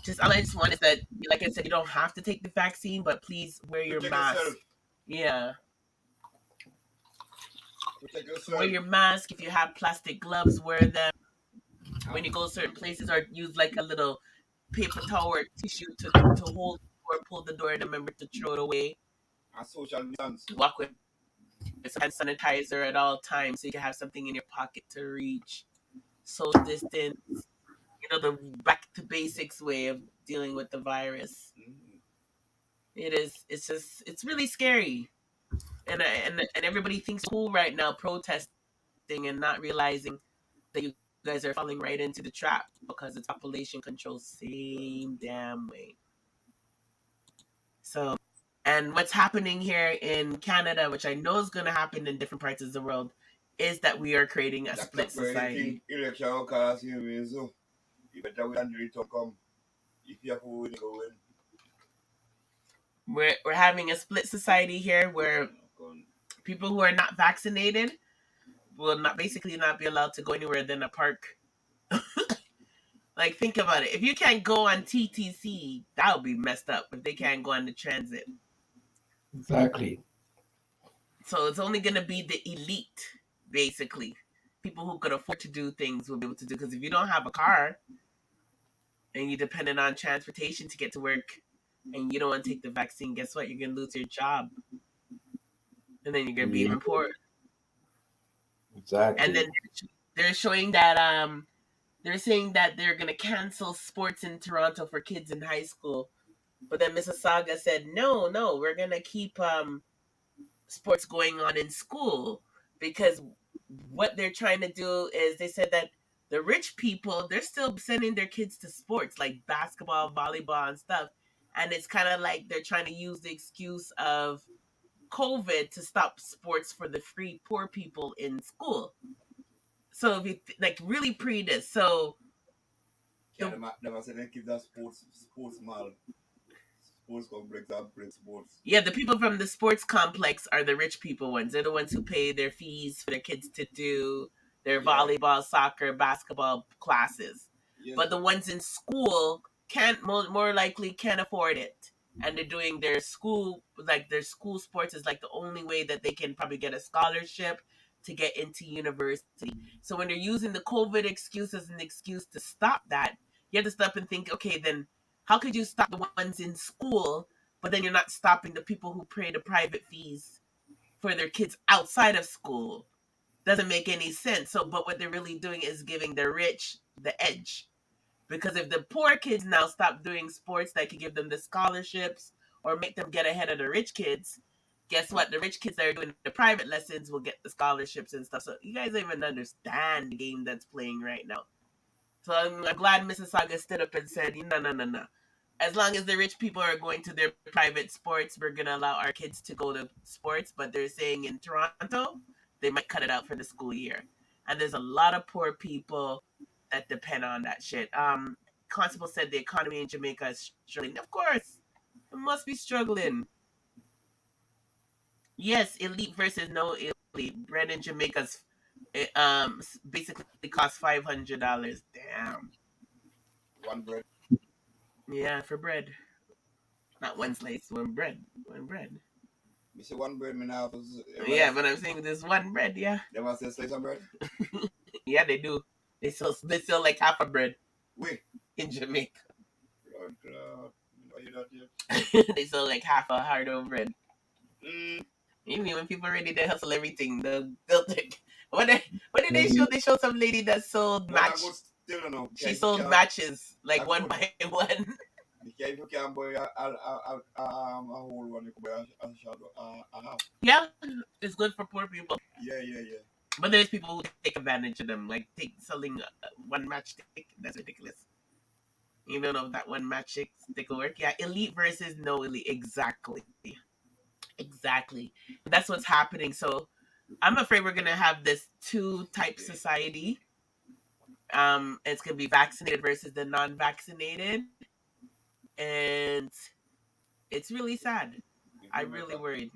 Just all I just want is that, like I said, you don't have to take the vaccine, but please wear your mask. Yourself. Yeah. Wear your mask. If you have plastic gloves, wear them. When you go certain places, or use like a little paper towel or tissue to hold or pull the door and remember to throw it away. And social distance. Walk with hand sanitizer at all times so you can have something in your pocket to reach. Social distance. The back to basics way of dealing with the virus. It's really scary. And everybody thinks cool right now, protesting and not realizing that you guys are falling right into the trap because it's population control same damn way. So, and what's happening here in Canada, which I know is going to happen in different parts of the world, is that we are creating a split society. Election cause you so you better wait until it come. If you have to win, go win. We're having a split society here where people who are not vaccinated will basically not be allowed to go anywhere than a park. Like, think about it. If you can't go on TTC, that would be messed up if they can't go on the transit. Exactly. So it's only going to be the elite, basically. People who could afford to do things will be able to do. Because if you don't have a car and you're dependent on transportation to get to work and you don't want to take the vaccine, guess what? You're going to lose your job. And then you're going to be even poorer. Exactly. And then they're showing that they're saying that they're going to cancel sports in Toronto for kids in high school. But then Mississauga said, no, we're going to keep sports going on in school. Because what they're trying to do is they said that the rich people, they're still sending their kids to sports like basketball, volleyball, and stuff. And it's kind of like they're trying to use the excuse of COVID to stop sports for the free poor people in school. So if you really pre this, so Them say they keep that sports mall, sports complex and play sports. Yeah, the people from the sports complex are the rich people ones. They're the ones who pay their fees for their kids to do their volleyball, soccer, basketball classes. Yeah. But the ones in school more likely can't afford it. And they're doing their school sports is like the only way that they can probably get a scholarship to get into university. So when they're using the COVID excuse as an excuse to stop that, you have to stop and think, okay, then how could you stop the ones in school, but then you're not stopping the people who pay the private fees for their kids outside of school? Doesn't make any sense. So, but what they're really doing is giving the rich the edge. Because if the poor kids now stop doing sports that could give them the scholarships or make them get ahead of the rich kids, guess what? The rich kids that are doing the private lessons will get the scholarships and stuff. So you guys don't even understand the game that's playing right now. So I'm glad Mississauga stood up and said, no. As long as the rich people are going to their private sports, we're going to allow our kids to go to sports. But they're saying in Toronto, they might cut it out for the school year. And there's a lot of poor people that depend on that shit. Constable said the economy in Jamaica is struggling. Of course, it must be struggling. Yes, elite versus no elite. Bread in Jamaica's basically costs $500. Damn. One bread. Yeah, for bread. Not one slice, one bread. One bread. You see one bread, me now. Yeah, but I'm saying this one bread, yeah. They want to say slice of bread? Yeah, they do. They sell like half a bread. Wait. In Jamaica. Lord, why you not here? They sell like half a hard of bread. Mm. Even when people ready to hustle everything, they'll take. What did they show? They showed some lady that sold match. She sold matches like one by one. If you can buy a whole one, you can buy a half. Yeah, it's good for poor people. Yeah. But there's people who take advantage of them, like selling one matchstick. That's ridiculous. You don't know if that one matchstick will work. Yeah, elite versus no elite. Exactly. That's what's happening. So I'm afraid we're gonna have this two-type society. It's gonna be vaccinated versus the non-vaccinated, and it's really sad. I'm really worried.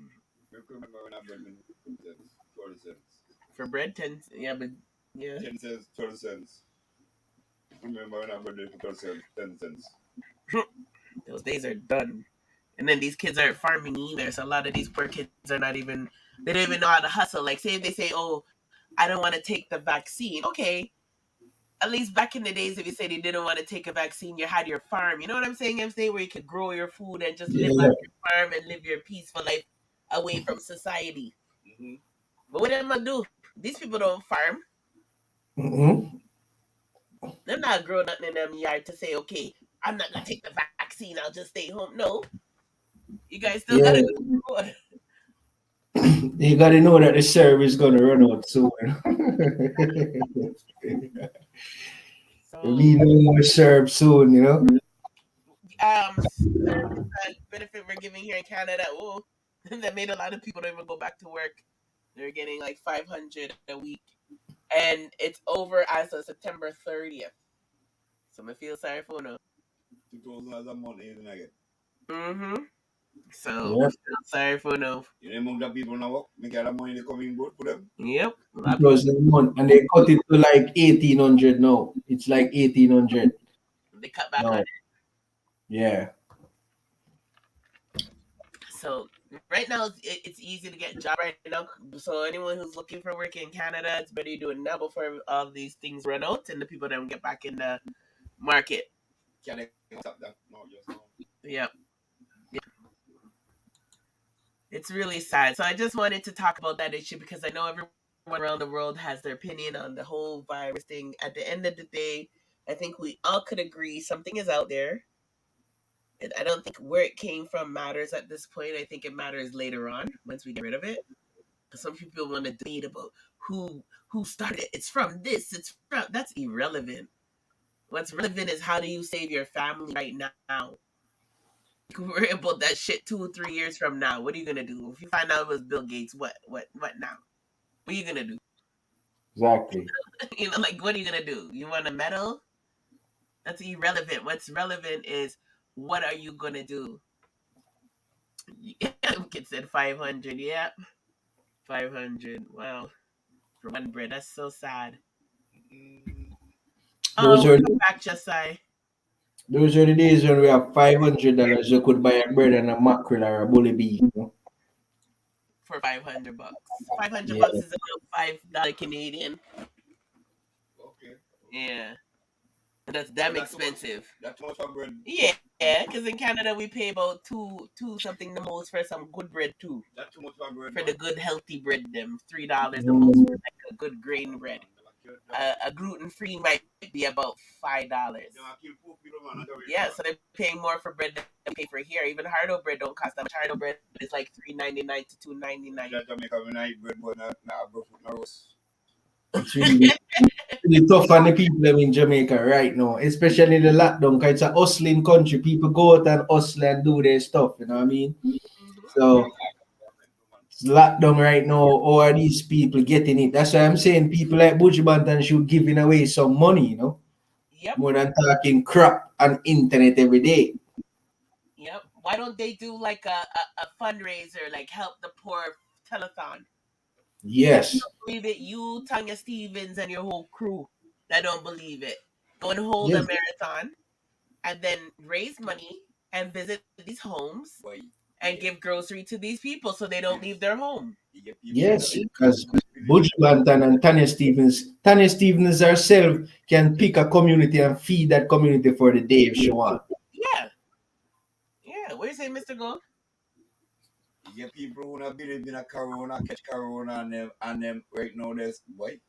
For bread, 10. Yeah, but yeah. 10 cents, 12 cents. Remember when I bread for 12 cents, 10 cents. Those days are done. And then these kids aren't farming either. So a lot of these poor kids are not even. They don't even know how to hustle. Like, say if they say, "Oh, I don't want to take the vaccine." Okay. At least back in the days, if you say they didn't want to take a vaccine, you had your farm. You know what I'm saying? I'm saying where you could grow your food and just live on your farm and live your peaceful life away from society. Mm-hmm. But what am I do? These people don't farm. Mm-hmm. They're not growing nothing in them yard to say, okay, I'm not gonna take the vaccine. I'll just stay home. No, you guys still gotta go to the road. You gotta know that the server is gonna run out soon. We know more serve soon, you know. That benefit we're giving here in Canada, oh, that made a lot of people don't even go back to work. They're getting like $500 a week, and it's over as of September 30th. So I feel sorry for no. $2,000 a month, isn't it? Mm-hmm. So I feel sorry for no. You know, among the people now work, make all the money they coming good for them. Yep. Because the month, and they cut it to like 1,800 now. It's like 1,800. They cut back on it. Yeah. So right now it's easy to get a job right now. So anyone who's looking for work in Canada, it's better you do it now before all these things run out and the people don't get back in the market. Can they stop that? No, just no. Yep. It's really sad. So I just wanted to talk about that issue because I know everyone around the world has their opinion on the whole virus thing. At the end of the day, I think we all could agree something is out there. And I don't think where it came from matters at this point. I think it matters later on once we get rid of it. Because some people want to debate about who started it. It's from this. That's irrelevant. What's relevant is how do you save your family right now? You can worry about that shit 2 or 3 years from now. What are you gonna do if you find out it was Bill Gates? What now? What are you gonna do? Exactly. You know, like what are you gonna do? You want a medal? That's irrelevant. What's relevant is what are you gonna do? Yeah, kid said 500. Yeah, 500. Wow, for one bread. That's so sad. Those are back just say. Those are the days when we have $500. You could buy a bread and a mackerel or a bully beef. You know? For $500. $500 is about $5 Canadian. Okay. Yeah. And that's damn expensive. That's too much for bread. Yeah, because in Canada we pay about two something the most for some good bread too. That's too much for bread. For the good healthy bread, them $3 the most for like a good grain bread. A gluten free might be about $5. Yeah, so they're paying more for bread than they pay for here. Even hardo bread don't cost that much. Hardo bread is like $3.99 to $2.99. It's really tough on the people in Jamaica right now, especially in the lockdown, because it's a hustling country. People go out and hustle and do their stuff, you know what I mean? So it's lockdown right now. All are these people getting it? That's why I'm saying people like Buju Banton should giving away some money, you know? Yep. More than talking crap on internet every day. Yep. Why don't they do like a fundraiser, like help the poor telethon? Yes. If you don't believe it, you, Tanya Stevens, and your whole crew that don't believe it. Go and hold a marathon and then raise money and visit these homes and give grocery to these people so they don't leave their home. Yes, because Butch Banton and Tanya Stevens herself can pick a community and feed that community for the day if she wants. Yeah. Yeah. What do you say, Mr. Gold? You get people who not believe in a corona, catch corona, and them right now there's boy.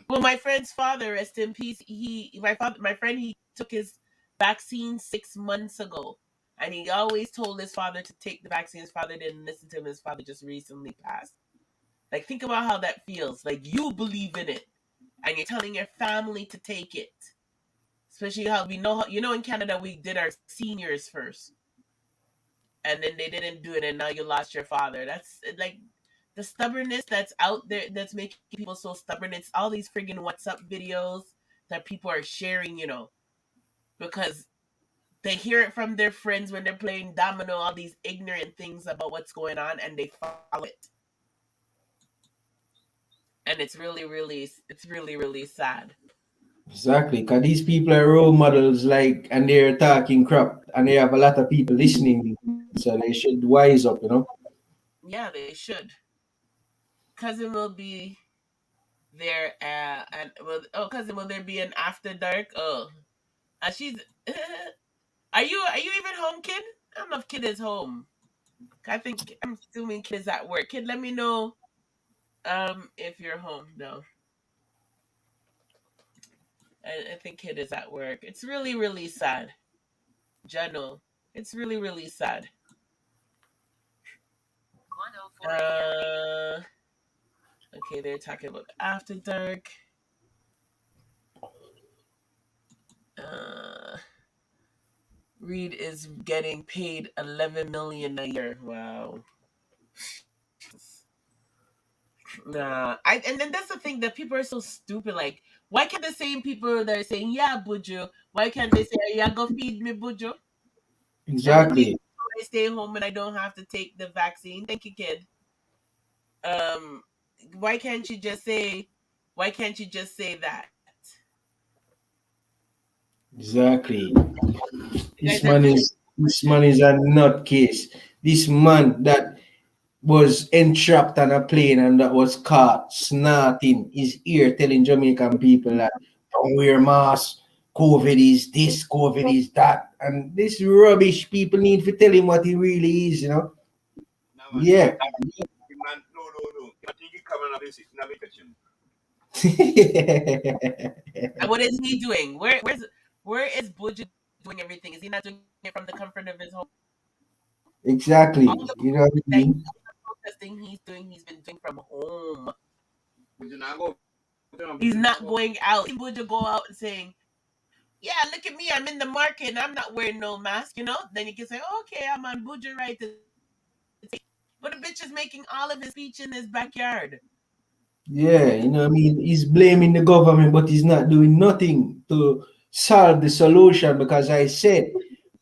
Well, my friend's father, rest in peace. My friend, he took his vaccine 6 months ago, and he always told his father to take the vaccine. His father didn't listen to him. His father just recently passed. Like, think about how that feels. Like, you believe in it, and you're telling your family to take it. Especially how we know, in Canada we did our seniors first, and then they didn't do it, and now you lost your father. That's like the stubbornness that's out there that's making people so stubborn. It's all these friggin' WhatsApp videos that people are sharing, because they hear it from their friends when they're playing domino, all these ignorant things about what's going on, and they follow it. And it's really, really sad. Exactly, because these people are role models, and they're talking crap, and they have a lot of people listening, so they should wise up, Yeah, they should. Cousin will be there, Cousin, will there be an after dark? Oh, and she's. Are you even home, kid? I don't know if kid is home. I'm assuming kid is at work. Kid, let me know, if you're home. No, I think kid is at work. It's really, really sad, Jano. It's really, really sad. Okay, they're talking about after dark. Reed is getting paid $11 million a year. Wow. Nah, and then that's the thing that people are so stupid. Like, why can't the same people that are saying, "Yeah, Bujo," why can't they say, "Yeah, go feed me, Bujo"? And let me Exactly. stay home and I don't have to take the vaccine. Thank you, kid. Why can't you just say? Why can't you just say that? Exactly. You This guys are man being is a nutcase. This man that was entrapped on a plane and that was caught snarting his ear, telling Jamaican people that don't wear masks. COVID is this, COVID is that, and this rubbish. People need to tell him what he really is, Nah, man, Yeah. man, no. I think he come and visit, not catch him. And what is he doing? Where is Bujo doing everything? Is he not doing it from the comfort of his home? Exactly. All the You know what I mean? protesting he's been doing from home. Bujo He's not going out. Bujo go out and saying, "Yeah, look at me, I'm in the market and I'm not wearing no mask," Then you can say, "Okay, I'm on Bujo right to take." But the bitch is making all of his speech in his backyard. Yeah, you know what I mean? He's blaming the government, but he's not doing nothing to solve the solution because I said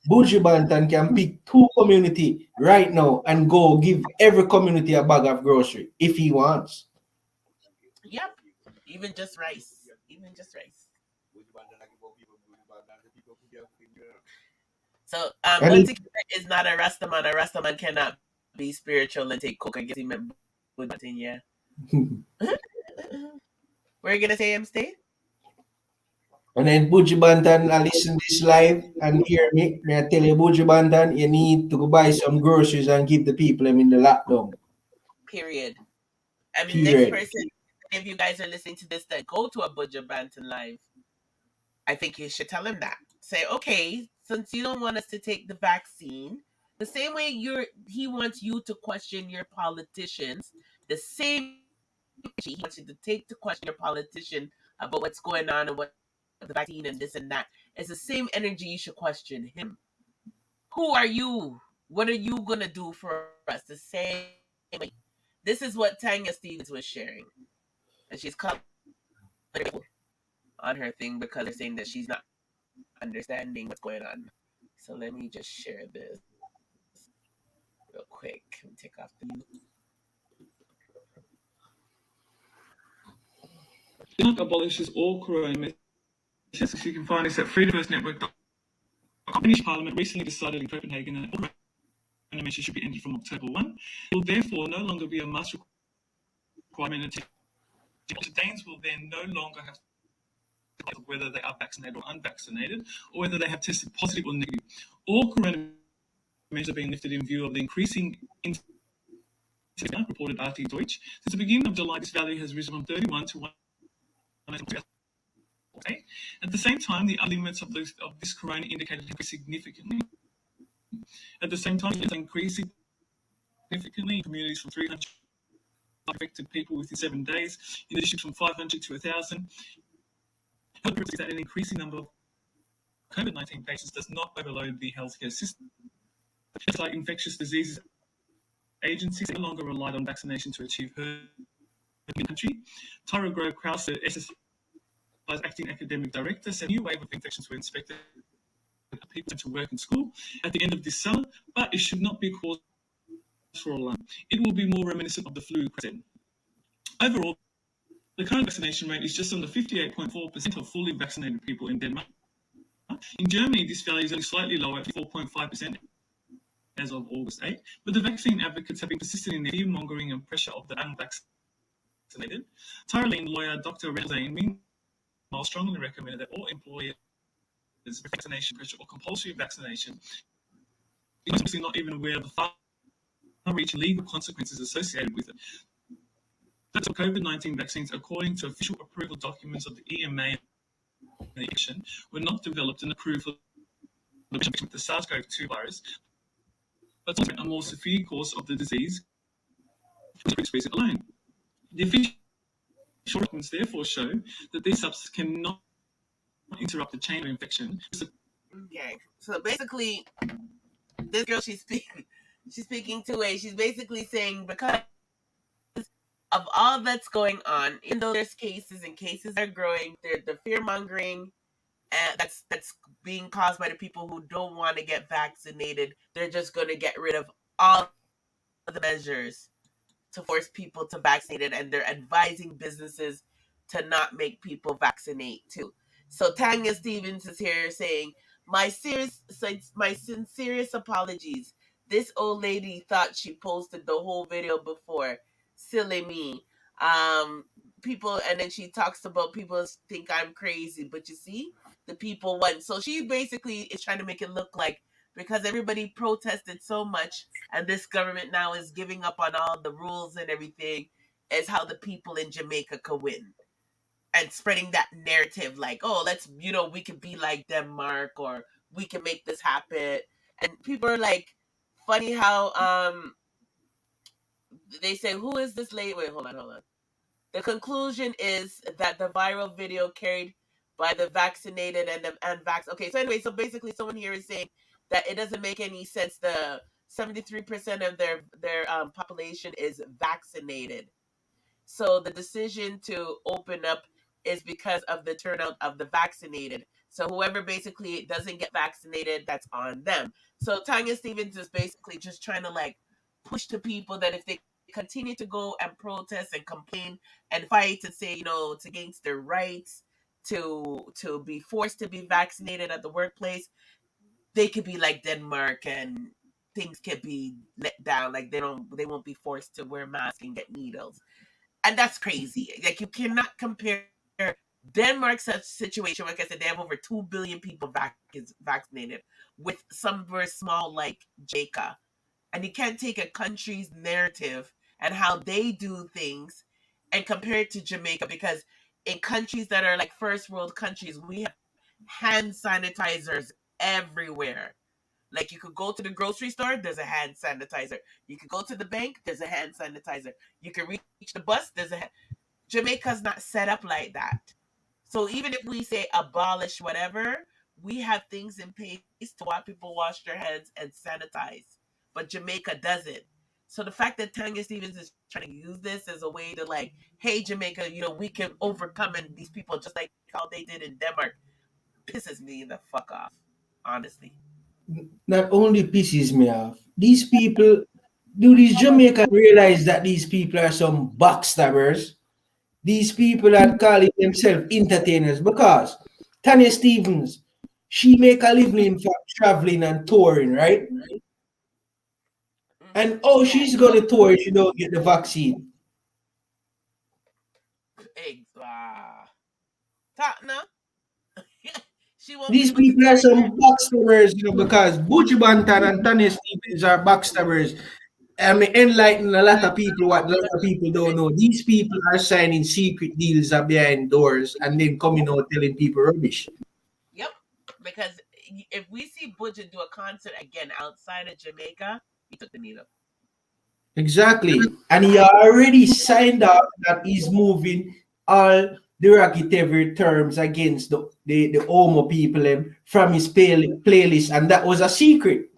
Buju Banton can pick 2 community right now and go give every community a bag of grocery if he wants. Yep. Even just rice. So, And is not a Rastaman. A Rastaman cannot be spiritual and take coke. I guess he meant Buju, yeah. Were you gonna say stay? And then Buju Banton, I listen this live and hear me. May I tell you, Buju Banton, you need to go buy some groceries and give the people them in the lockdown. Period. I mean, next Period. person, if you guys are listening to this, that go to a Buju Banton live, I think you should tell him that. Say, okay, since you don't want us to take the vaccine, the same way he wants you to question your politicians, the same he wants you to question your politician about what's going on and what the vaccine and this and that. It's the same energy you should question him. Who are you? What are you gonna do for us? The same way. This is what Tanya Stevens was sharing, and she's called on her thing because they're saying that she's not understanding what's going on. So let me just share this real quick. Let me take off the mute. Abolishes all crime. You can find us at freedomfirstnetwork.com. Danish Parliament recently decided in Copenhagen that all random measures should be ended from October 1. It will therefore no longer be a must requirement until Danes will then no longer have to declare whether they are vaccinated or unvaccinated, or whether they have tested positive or negative. All corona measures are being lifted in view of the increasing incidence, reported RT Deutsch. Since the beginning of July, this value has risen from 31 to 1. At the same time, the limits of this corona indicator increased significantly. At the same time, it's increased significantly in communities from 300 affected people within 7 days, in addition from 500 to 1,000. Health is that an increasing number of COVID-19 patients does not overload the healthcare system. Just like infectious diseases agencies no longer relied on vaccination to achieve herd immunity in the country. Tyra Grove Krause, SSI's acting academic director, said a new wave of infections were inspected at people to work and school at the end of this summer, but it should not be cause for alarm. It will be more reminiscent of the flu present. Overall, the current vaccination rate is just under 58.4% of fully vaccinated people in Denmark. In Germany, this value is only slightly lower at 4.5% as of August 8, but the vaccine advocates have been persistent in their fear-mongering and pressure of the unvaccinated. Tyrolean lawyer Dr. Renzain, meanwhile, strongly recommended that all employers vaccination pressure or compulsory vaccination is obviously not even aware of the far-reaching legal consequences associated with it. That's of COVID-19 vaccines, according to official approval documents of the EMA and the action, were not developed and approved for the SARS-CoV-2 virus, but a more severe course of the disease for this reason alone. The official documents therefore show that these substances cannot interrupt the chain of infection. Okay, so basically, this girl she's speaking two ways. She's basically saying because of all that's going on, even though there's cases and cases are growing, the fear mongering and that's being caused by the people who don't want to get vaccinated. They're just going to get rid of all of the measures to force people to vaccinate it, and they're advising businesses to not make people vaccinate too. So Tanya Stevens is here saying, my sincerest apologies. This old lady thought she posted the whole video before. Silly me. People, and then she talks about people think I'm crazy, but you see, the people won. So she basically is trying to make it look like because everybody protested so much and this government now is giving up on all the rules and everything, is how the people in Jamaica could win. And spreading that narrative like, oh, let's, we can be like Denmark or we can make this happen. And people are like, funny how they say, who is this lady? Wait, hold on. The conclusion is that the viral video carried by the vaccinated and the unvaccinated. Okay, so anyway, so basically someone here is saying that it doesn't make any sense. The 73% of their population is vaccinated. So the decision to open up is because of the turnout of the vaccinated. So whoever basically doesn't get vaccinated, that's on them. So Tanya Stevens is basically just trying to like push to people that if they continue to go and protest and complain and fight and say, it's against their rights to be forced to be vaccinated at the workplace, they could be like Denmark and things could be let down. Like they won't be forced to wear masks and get needles. And that's crazy. Like you cannot compare Denmark's situation. Like I said, they have over 2 billion people vaccinated with somewhere small like Jamaica. And you can't take a country's narrative and how they do things and compare it to Jamaica, because in countries that are like first world countries, we have hand sanitizers everywhere. Like you could go to the grocery store, there's a hand sanitizer. You could go to the bank, there's a hand sanitizer. You can reach the bus, Jamaica's not set up like that. So even if we say abolish whatever, we have things in place to watch people wash their hands and sanitize. But Jamaica doesn't. So the fact that Tanya Stevens is trying to use this as a way to like, hey, Jamaica, we can overcome these people just like how they did in Denmark, pisses me the fuck off, honestly. Not only pisses me off, these people, do these Jamaicans realize that these people are some backstabbers? These people are calling themselves entertainers, because Tanya Stevens, She make a living from traveling and touring, right? And oh, she's gonna tour if she don't get the vaccine. Talk now. She won't be These able to people tour are again. some backstabbers, because Butch Bantan and Tanya Stevens are backstabbers. I mean, enlighten a lot of people what a lot of people don't know. These people are signing secret deals behind doors and then coming out telling people rubbish. Yep. Because if we see Budget do a concert again outside of Jamaica, he took the needle. Exactly. And he already signed up that he's moving all derogatory terms against the Homo people from his playlist, and that was a secret.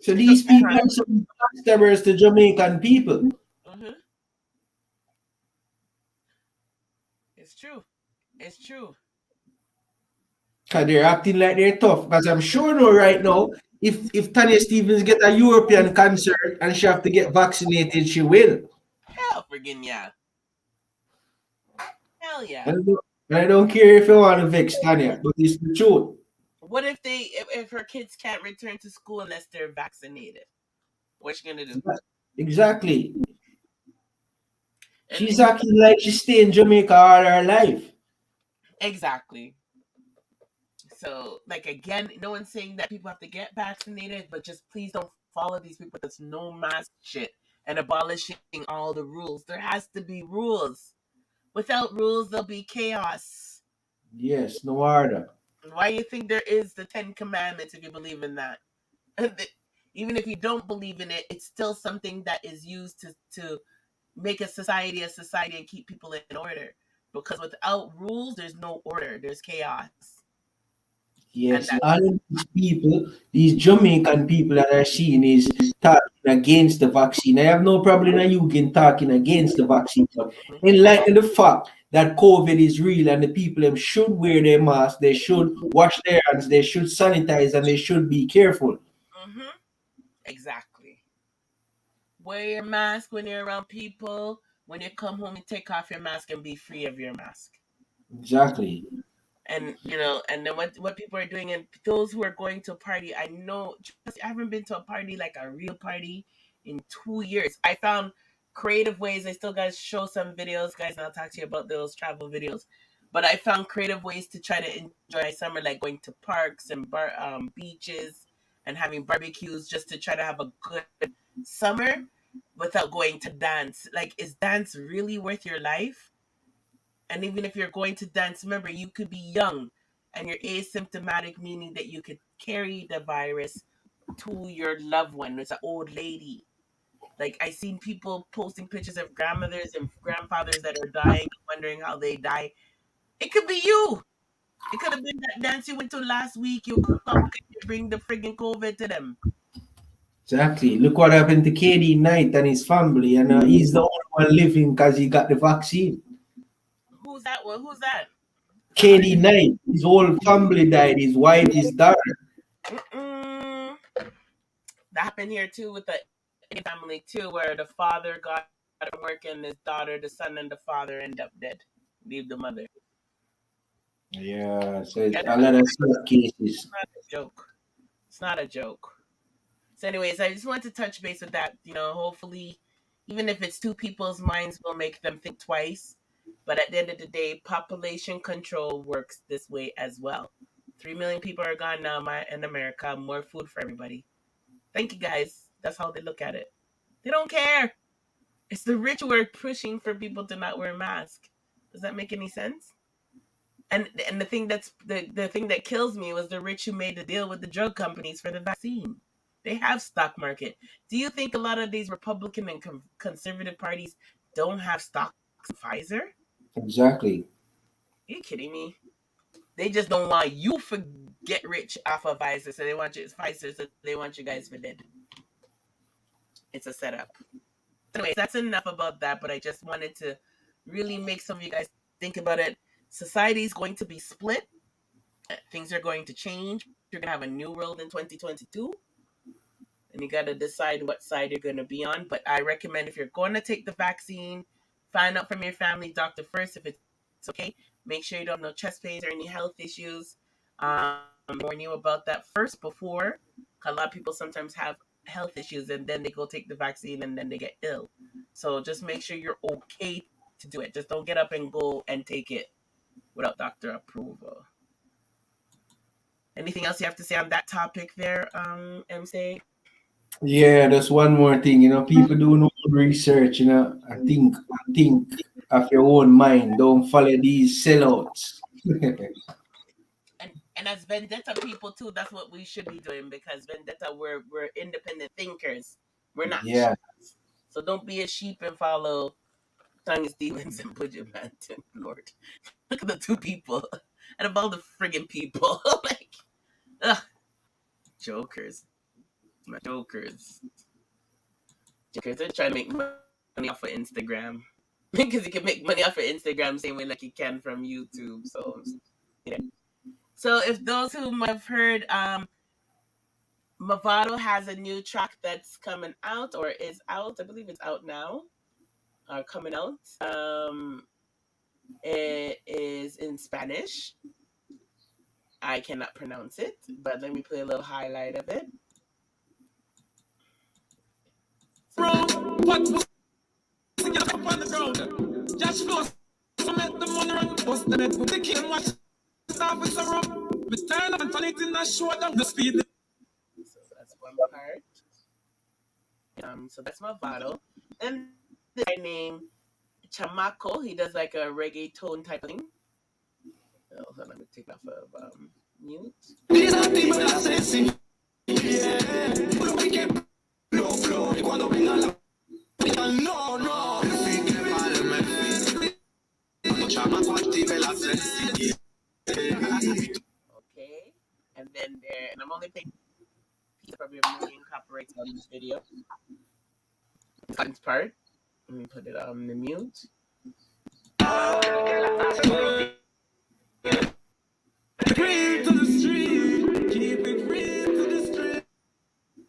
So It took these people time. are some backstabbers to Jamaican people. It's true. It's true. Because they're acting like they're tough. Because I'm sure no right now, if Tanya Stevens get a European concert and she have to get vaccinated, she will. Hell friggin' yeah. Hell yeah. And I don't care if you want to vex Tanya, but it's the truth. What if if her kids can't return to school unless they're vaccinated? What's she gonna do? Exactly. And She's acting like she stay in Jamaica all her life. exactly. So, like again, no one's saying that people have to get vaccinated, but just please don't follow these people that's no mask shit and abolishing all the rules. There has to be rules. Without rules, there'll be chaos. Yes, no order. Why do you think there is the 10 Commandments if you believe in that? Even if you don't believe in it, it's still something that is used to make a society and keep people in order. Because without rules, there's no order. There's chaos. Yes, all of these people, these Jamaican people that are seen is talking against the vaccine. I have no problem with you again talking against the vaccine, but in light of the fact that COVID is real and the people them should wear their mask, they should wash their hands, they should sanitize, and they should be careful. Exactly. Wear your mask when you're around people. When you come home, you take off your mask and be free of your mask. Exactly. And and then what people are doing, and those who are going to a party, I know I haven't been to a party, like a real party, in 2 years. I found creative ways. I still guys show some videos, guys, and I'll talk to you about those travel videos. But I found creative ways to try to enjoy summer, like going to parks and beaches and having barbecues, just to try to have a good summer without going to dance. Like, is dance really worth your life? And even if you're going to dance, remember, you could be young and you're asymptomatic, meaning that you could carry the virus to your loved one. It's an old lady. Like, I seen people posting pictures of grandmothers and grandfathers that are dying, wondering how they die. It could be you. It could have been that dance you went to last week. You come and you bring the friggin' COVID to them. Exactly. Look what happened to KD Knight and his family, and he's the only one living because he got the vaccine. Who's that one? Who's that? KD Knight, his whole family died. His wife, his daughter. That happened here too with the family too, where the father got work and his daughter, the son and the father end up dead. Leave the mother. Yeah, so a lot of cases. It's not a joke. It's not a joke. So, anyways, I just want to touch base with that. Hopefully, even if it's two people's minds, will make them think twice. But at the end of the day, population control works this way as well. 3 million people are gone now in America. More food for everybody. Thank you, guys. That's how they look at it. They don't care. It's the rich who are pushing for people to not wear a mask. Does that make any sense? And the thing the thing that kills me was the rich who made the deal with the drug companies for the vaccine. They have stock market. Do you think a lot of these Republican and conservative parties don't have stocks in Pfizer? Exactly. Are you kidding me? They just don't want you to get rich off of Pfizer, so they want you Pfizer, so they want you guys for dead. It's a setup. Anyways, that's enough about that. But I just wanted to really make some of you guys think about it. Society is going to be split. Things are going to change. You're going to have a new world in 2022. And you got to decide what side you're going to be on. But I recommend, if you're going to take the vaccine, find out from your family doctor first if it's It's okay. Make sure you don't have no chest pains or any health issues. Warn you about that first before. A lot of people sometimes have health issues and then they go take the vaccine and then they get ill. So just make sure you're okay to do it. Just don't get up and go and take it without doctor approval. Anything else you have to say on that topic there, MC? Yeah, that's one more thing. People do no research. And think of your own mind. Don't follow these sellouts. And as Vendetta people too, that's what we should be doing because Vendetta, we're independent thinkers. We're not Yeah. sheep. So don't be a sheep and follow Tongue Stevens and Budget Manton, Lord. Look at the two people. And of all the friggin' people. Like, ugh. Jokers. My jokers. Jokers are trying to make money off of Instagram. Because you can make money off of Instagram same way like you can from YouTube. So, yeah. So if those who have heard, Mavado has a new track that's coming out or is out. I believe it's out now. Or coming out. It is in Spanish. I cannot pronounce it, but let me play a little highlight of it. What was up on the ground? Josh Floss, I met the money run, bust the net, put the key and watch start with some rum. We turn up and turn it in a shoulder, the speed. So that's one part. So that's Mavado. And the guy named Chamaco, he does like a reggaeton type of thing. Oh, hold on, let me take off of mute. These are people that say, see, yeah, we get blow, cuando venga la no, Okay, and then there, and I'm only playing probably a million copyrights on this video. This part, let me put it on the mute. Real to the street, keep it real to the street.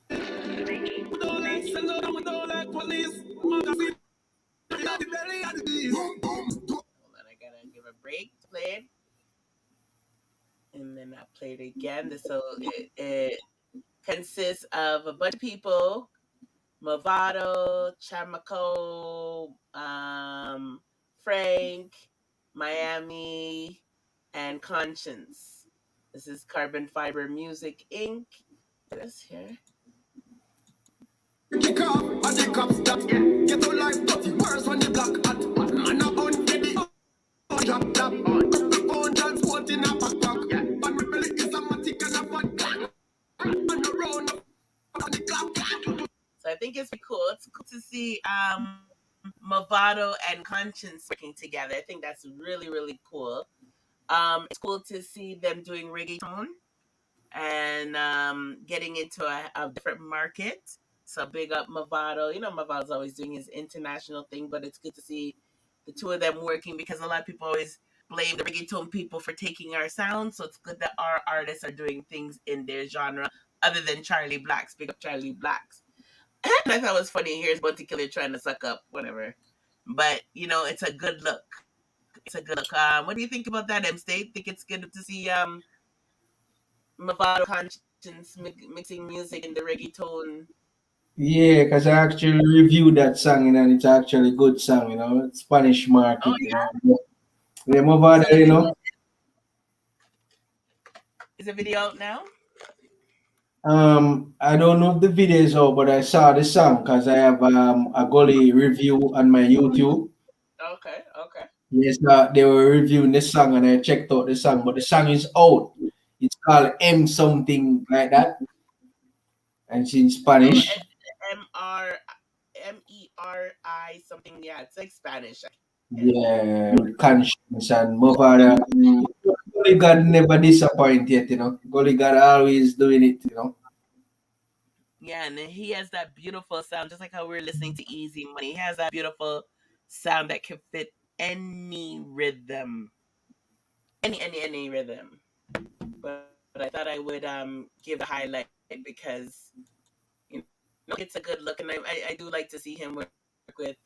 We don't like sellers, we don't like police. Magazine, the belly of the beast. Hold on, I gotta give a break to play it. And then I play it again. So it consists of a bunch of people: Mavado, Chamaco, Frank, Miami, and Conscience. This is Carbon Fiber Music Inc. This here. Kick off, and the cops stop. Get to life, dirty worse when the black hat. Man up on ready, drop top. The phone transport in a backpack. But rebel is a matic and a fat clan. And the round of the clock. So I think it's cool. It's cool to see Mavado and Conscience working together. I think that's really, really cool. It's cool to see them doing reggaeton and getting into a different market. So big up Mavado. Mavado's always doing his international thing, but it's good to see the two of them working because a lot of people always blame the reggaeton people for taking our sound. So it's good that our artists are doing things in their genre other than Charlie Blacks. Big up Charlie Blacks. And I thought it was funny. Here's Bunty Killer trying to suck up, whatever. But, it's a good look. It's a good look. What do you think about that, M-State? Think it's good to see Mavado Conscience mixing music in the reggaeton? Yeah, because I actually reviewed that song, and it's actually a good song, Spanish market, yeah? Yeah, Mavado, Is the video out now? I don't know if the video is out, but I saw the song because I have a Gully review on my YouTube. Okay. Yes, they were reviewing the song and I checked out the song, but the song is out. It's called M something like that, and it's in Spanish. MERI something. Yeah, it's like Spanish. Yeah, with Conscience and Mavado. Gully God never disappoint yet, Gully God always doing it, Yeah, and then he has that beautiful sound, just like how we were listening to Eazi Money. He has that beautiful sound that can fit any rhythm. Any rhythm. But I thought I would give a highlight because it's a good look, and I do like to see him work with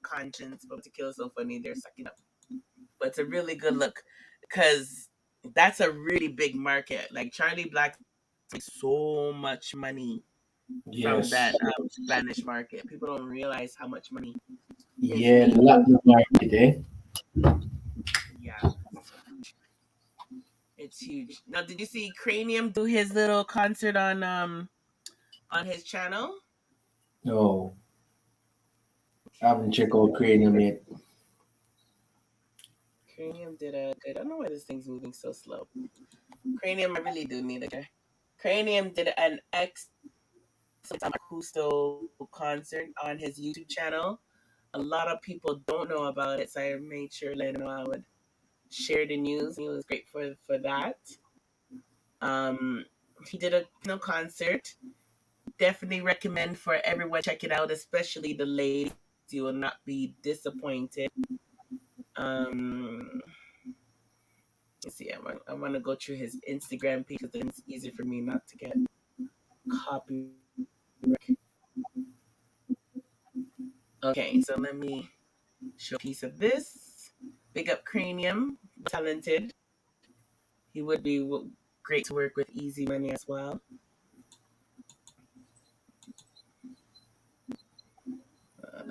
Conscience, but to kill so funny they're sucking up. it's a really good look because that's a really big market. Like Charlie Black makes so much money from Yes. that Spanish market. People don't realize how much money is Yeah, the made. Latin market, eh? Yeah, it's huge. Now, did you see Kranium do his little concert on his channel? No, I haven't checked out Cranium yet. Cranium did a good. I don't know why this thing's moving so slow. Cranium, I really do need a guy. Cranium did an excellent acoustic concert on his YouTube channel. A lot of people don't know about it, so I made sure to let him know I would share the news. He was great for that. Um, he did a concert. Definitely recommend for everyone check it out, especially the ladies. You will not be disappointed. Let's see. I want to go through his Instagram page because then it's easier for me not to get copyright. Okay, so let me show a piece of this. Big up Cranium, talented. He would be great to work with Eazi Money as well.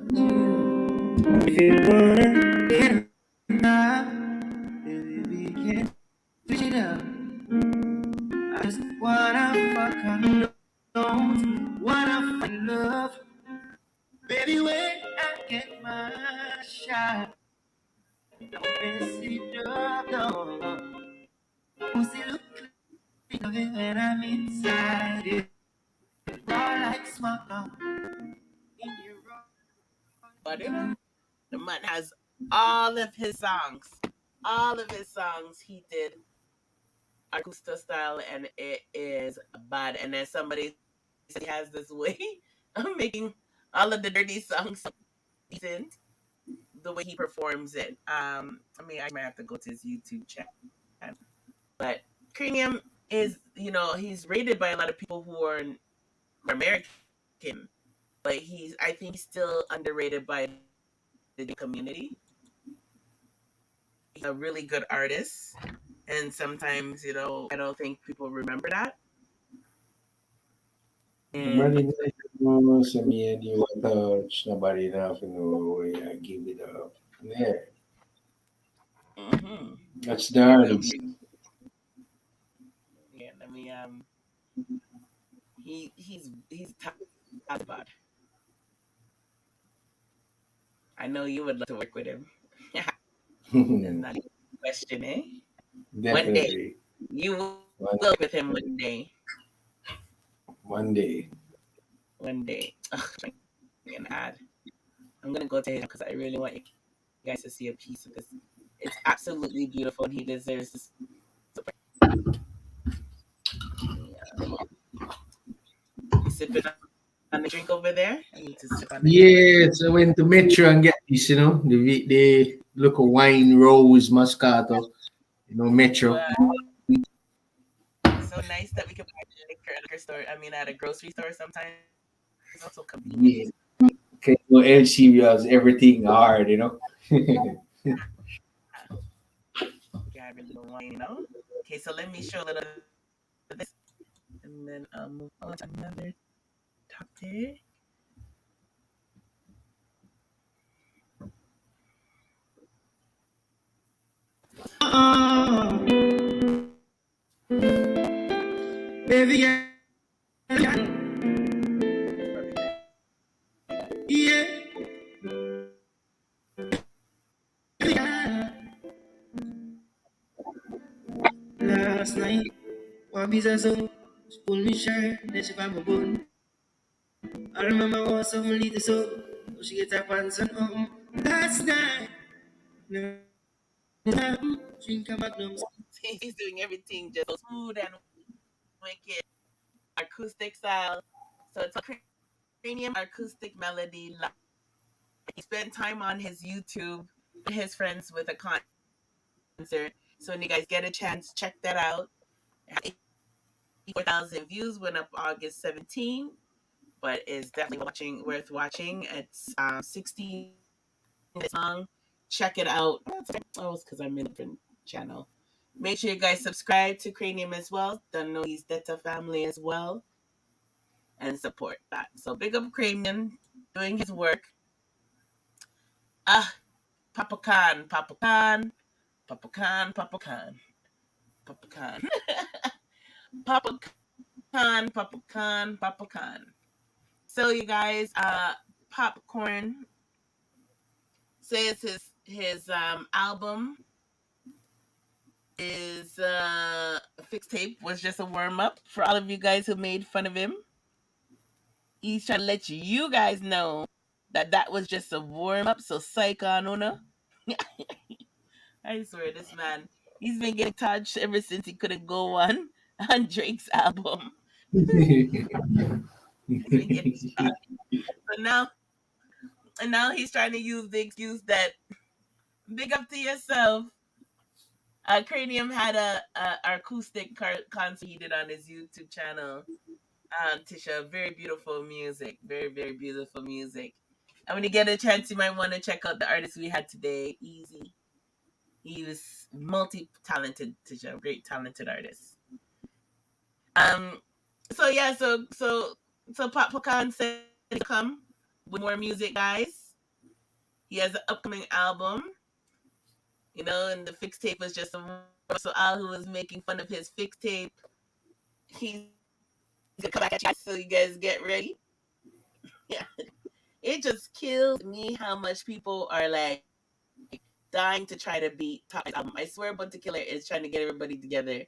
If you wanna get now, baby, we can switch it up. I just wanna fuck, I don't wanna find love. Baby, when I get my shot, don't mess it up, no. Pussy look like of it when I'm inside it. Raw like smoke, no. In your But the man has all of his songs. All of his songs he did acoustic style, and it is bad. And then somebody said he has this way of making all of the dirty songs decent. The way he performs it. I mean, I might have to go to his YouTube channel. But Cranium is, he's rated by a lot of people who are American, but I think he's still underrated by the community. He's a really good artist, and sometimes, I don't think people remember that. And Nobody knows me and you touch. Nobody enough to know where I give it up. Yeah, that's the artist. yeah, let me he's talented. I know you would love to work with him. There's not even a question, eh? One day. Definitely. You will One, work with him one day. one day. One day. An ad. I'm gonna go to him because I really want you guys to see a piece of this. It's absolutely beautiful, and he deserves this. You sipping on the drink over there? I need to sip on the drink. Yes, I went to Metro and get this, the local wine rose Moscato, Metro. Wow. It's so nice that we can buy liquor at a liquor store. I mean, at a grocery store sometimes. It's also convenient. Yeah. Okay, so LC has everything hard, Grab a little wine, Okay, so let me show a little of this, and then I'll move on to another topic. baby, yeah. Last night, one piece of soap, she pulled me shirt, then she found my bone. I remember I was some little soap, so she get her pants on. Last night, no, drink a magnum. He's doing everything just so smooth and wicked, acoustic style. So it's a Cranium acoustic melody. He spent time on his YouTube with his friends with a concert. So when you guys get a chance, check that out. 4,000 views, went up August 17, but is definitely worth watching. It's 16 minutes long. check it out. Oh, it's because I'm in a different channel. Make sure you guys subscribe to Kranium as well. Don't know he's Detta family as well. And support that. So big up Kranium doing his work. Papa Khan, Papa Khan, Papa Khan, Papa Khan, Papa Khan. Papa Khan, Papa Khan, Papa Khan. So you guys, Popcorn says his album is fixed tape was just a warm up for all of you guys who made fun of him. He's trying to let you guys know that was just a warm up. So psych on Una. I swear this man, he's been getting touched ever since he couldn't go on Drake's album. He's been getting shot. And now he's trying to use the excuse that big up to yourself. Kranium had a acoustic concert he did on his YouTube channel. Tisha, very beautiful music, very very beautiful music. And when you get a chance, you might want to check out the artist we had today, Eazi. He was multi-talented, Tisha, great talented artist. So yeah, so Pop Pecan said to come with more music, guys. He has an upcoming album. You know, and the fixed tape was just so Al who was making fun of his fixed tape, he's gonna come back at you guys, so you guys get ready. Yeah. It just kills me how much people are like dying to try to beat Top Prize album. I swear Bunty Killer is trying to get everybody together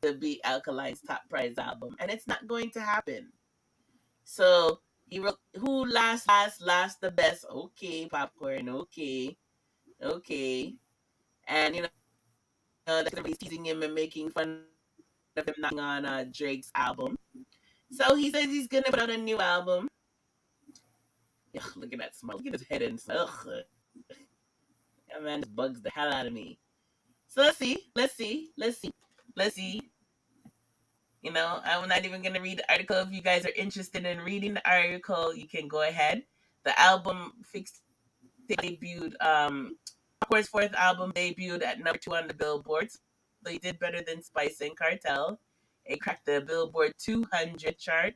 to beat Alkaline'S Top Prize album. And it's not going to happen. So he wrote who last the best. Okay, Popcorn, okay. And you know that's everybody's teasing him and making fun of him not on Drake's album. So he says he's gonna put out a new album. Ugh, look at that smile. Look at his head and ugh. That man just bugs the hell out of me. So let's see. You know, I'm not even gonna read the article. If you guys are interested in reading the article, you can go ahead. The album fixed debuted. Popcorn's fourth album debuted at number 2 on the Billboard. So he did better than Spice and Cartel. It cracked the Billboard 200 chart.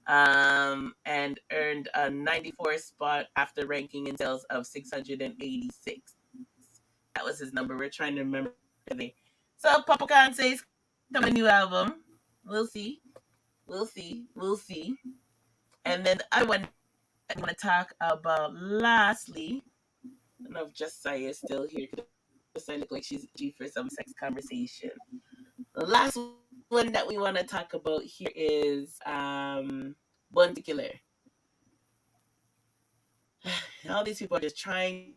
And earned a 94 spot after ranking in sales of 686. That was his number. We're trying to remember today. So Papa Khan says, come a new album. We'll see. And then I want to talk about lastly, I don't know if Josiah is still here. Josiah look like she's due for some sex conversation. The last one that we want to talk about here is Bunty Killer. All these people are just trying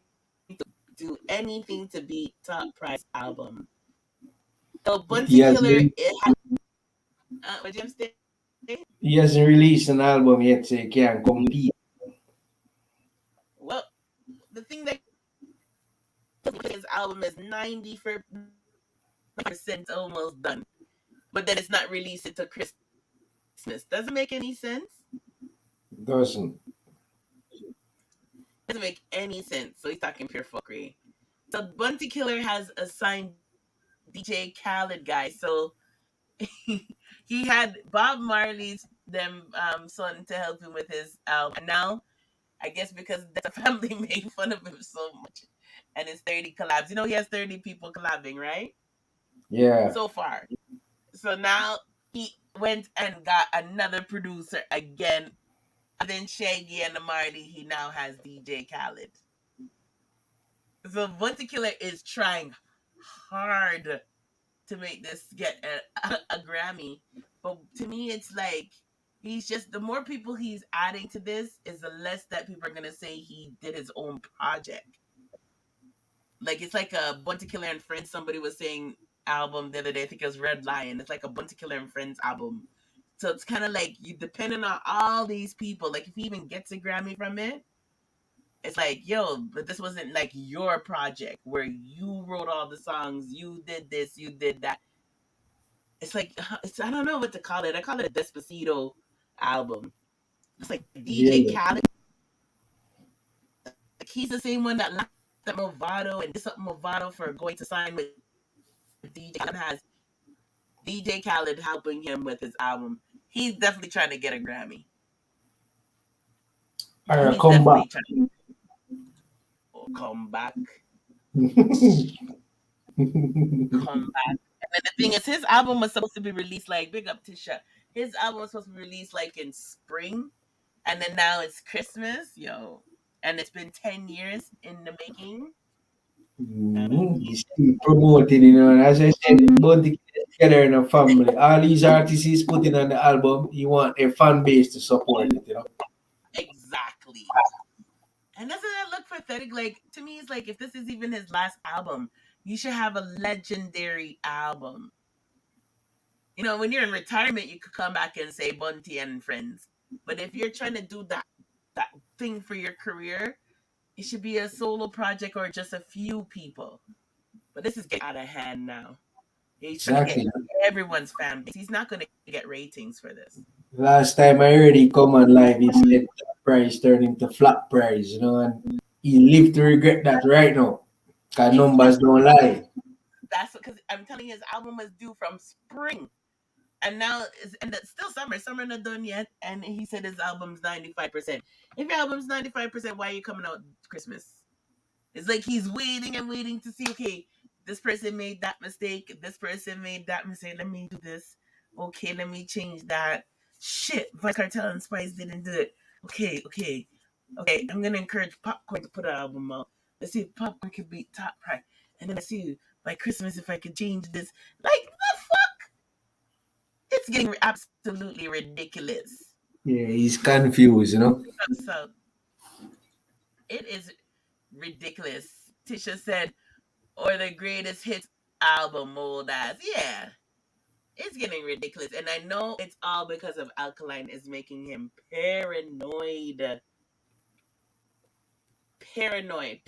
to do anything to beat Top Prize album. So Bunty Killer, what Jim say? He hasn't released an album yet, so he can't compete. Well, the thing that his album is 90% almost done, but then it's not released until Christmas. Doesn't make any sense. Doesn't make any sense. So he's talking pure fuckery. So Bunty Killer has assigned DJ Khaled, guys. So he had Bob Marley's son to help him with his album. And now, I guess because the family made fun of him so much, and his 30 collabs. You know he has 30 people collabing, right? Yeah. So far. So now he went and got another producer again. And then Shaggy and Marley, he now has DJ Khaled. So Bunty Killer is trying hard to make this get a Grammy. But to me, it's like, he's just, the more people he's adding to this is the less that people are going to say he did his own project. Like, it's like a Bunty Killer and Friends, somebody was saying album the other day, I think it was Red Lion. It's like a Bunty Killer and Friends album. So it's kind of like you depending on all these people. Like if he even gets a Grammy from it, it's like, yo, but this wasn't like your project where you wrote all the songs, you did this, you did that. It's like, I don't know what to call it. I call it a Despacito album. It's like DJ Khaled. Like he's the same one that that Mavado and this up Mavado for going to sign with DJ Khaled has DJ Khaled helping him with his album. He's definitely trying to get a Grammy. Or He's come back. definitely trying to come back. Come back. And then the thing is, his album was supposed to be released like big up Tisha. His album was supposed to be released like in spring, and then now it's Christmas, yo, and it's been 10 years in the making. He's still promoting, you know. And as I said, both together in a family. All these artists he's putting on the album, you want a fan base to support it, you know. Exactly. And doesn't that look pathetic? Like, to me, it's like if this is even his last album, you should have a legendary album. You know, when you're in retirement, you could come back and say Bunty and Friends. But if you're trying to do that thing for your career, it should be a solo project or just a few people. But this is getting out of hand now. He's trying to get Exactly. everyone's fan base. He's not going to get ratings for this. Last time I heard he come on live, he said top price turned into flat price, you know, and he live to regret that right now. Because numbers don't lie. That's because I'm telling you, his album was due from spring. And now it's still summer. Summer not done yet. And he said his album's 95%. If your album's 95%, why are you coming out Christmas? It's like he's waiting and waiting to see, okay, this person made that mistake. This person made that mistake. Let me do this. Okay, let me change that. Shit, Vice Cartel and Spice didn't do it. Okay. I'm going to encourage Popcorn to put an album out. Let's see if Popcorn can beat Top Price. And then let's see by Christmas if I could change this. Like, the fuck? It's getting absolutely ridiculous. Yeah, he's confused, you know. So, it is ridiculous. Tisha said, or the greatest hits album, old ass. Yeah, it's getting ridiculous. And I know it's all because of Alkaline is making him paranoid. Paranoid.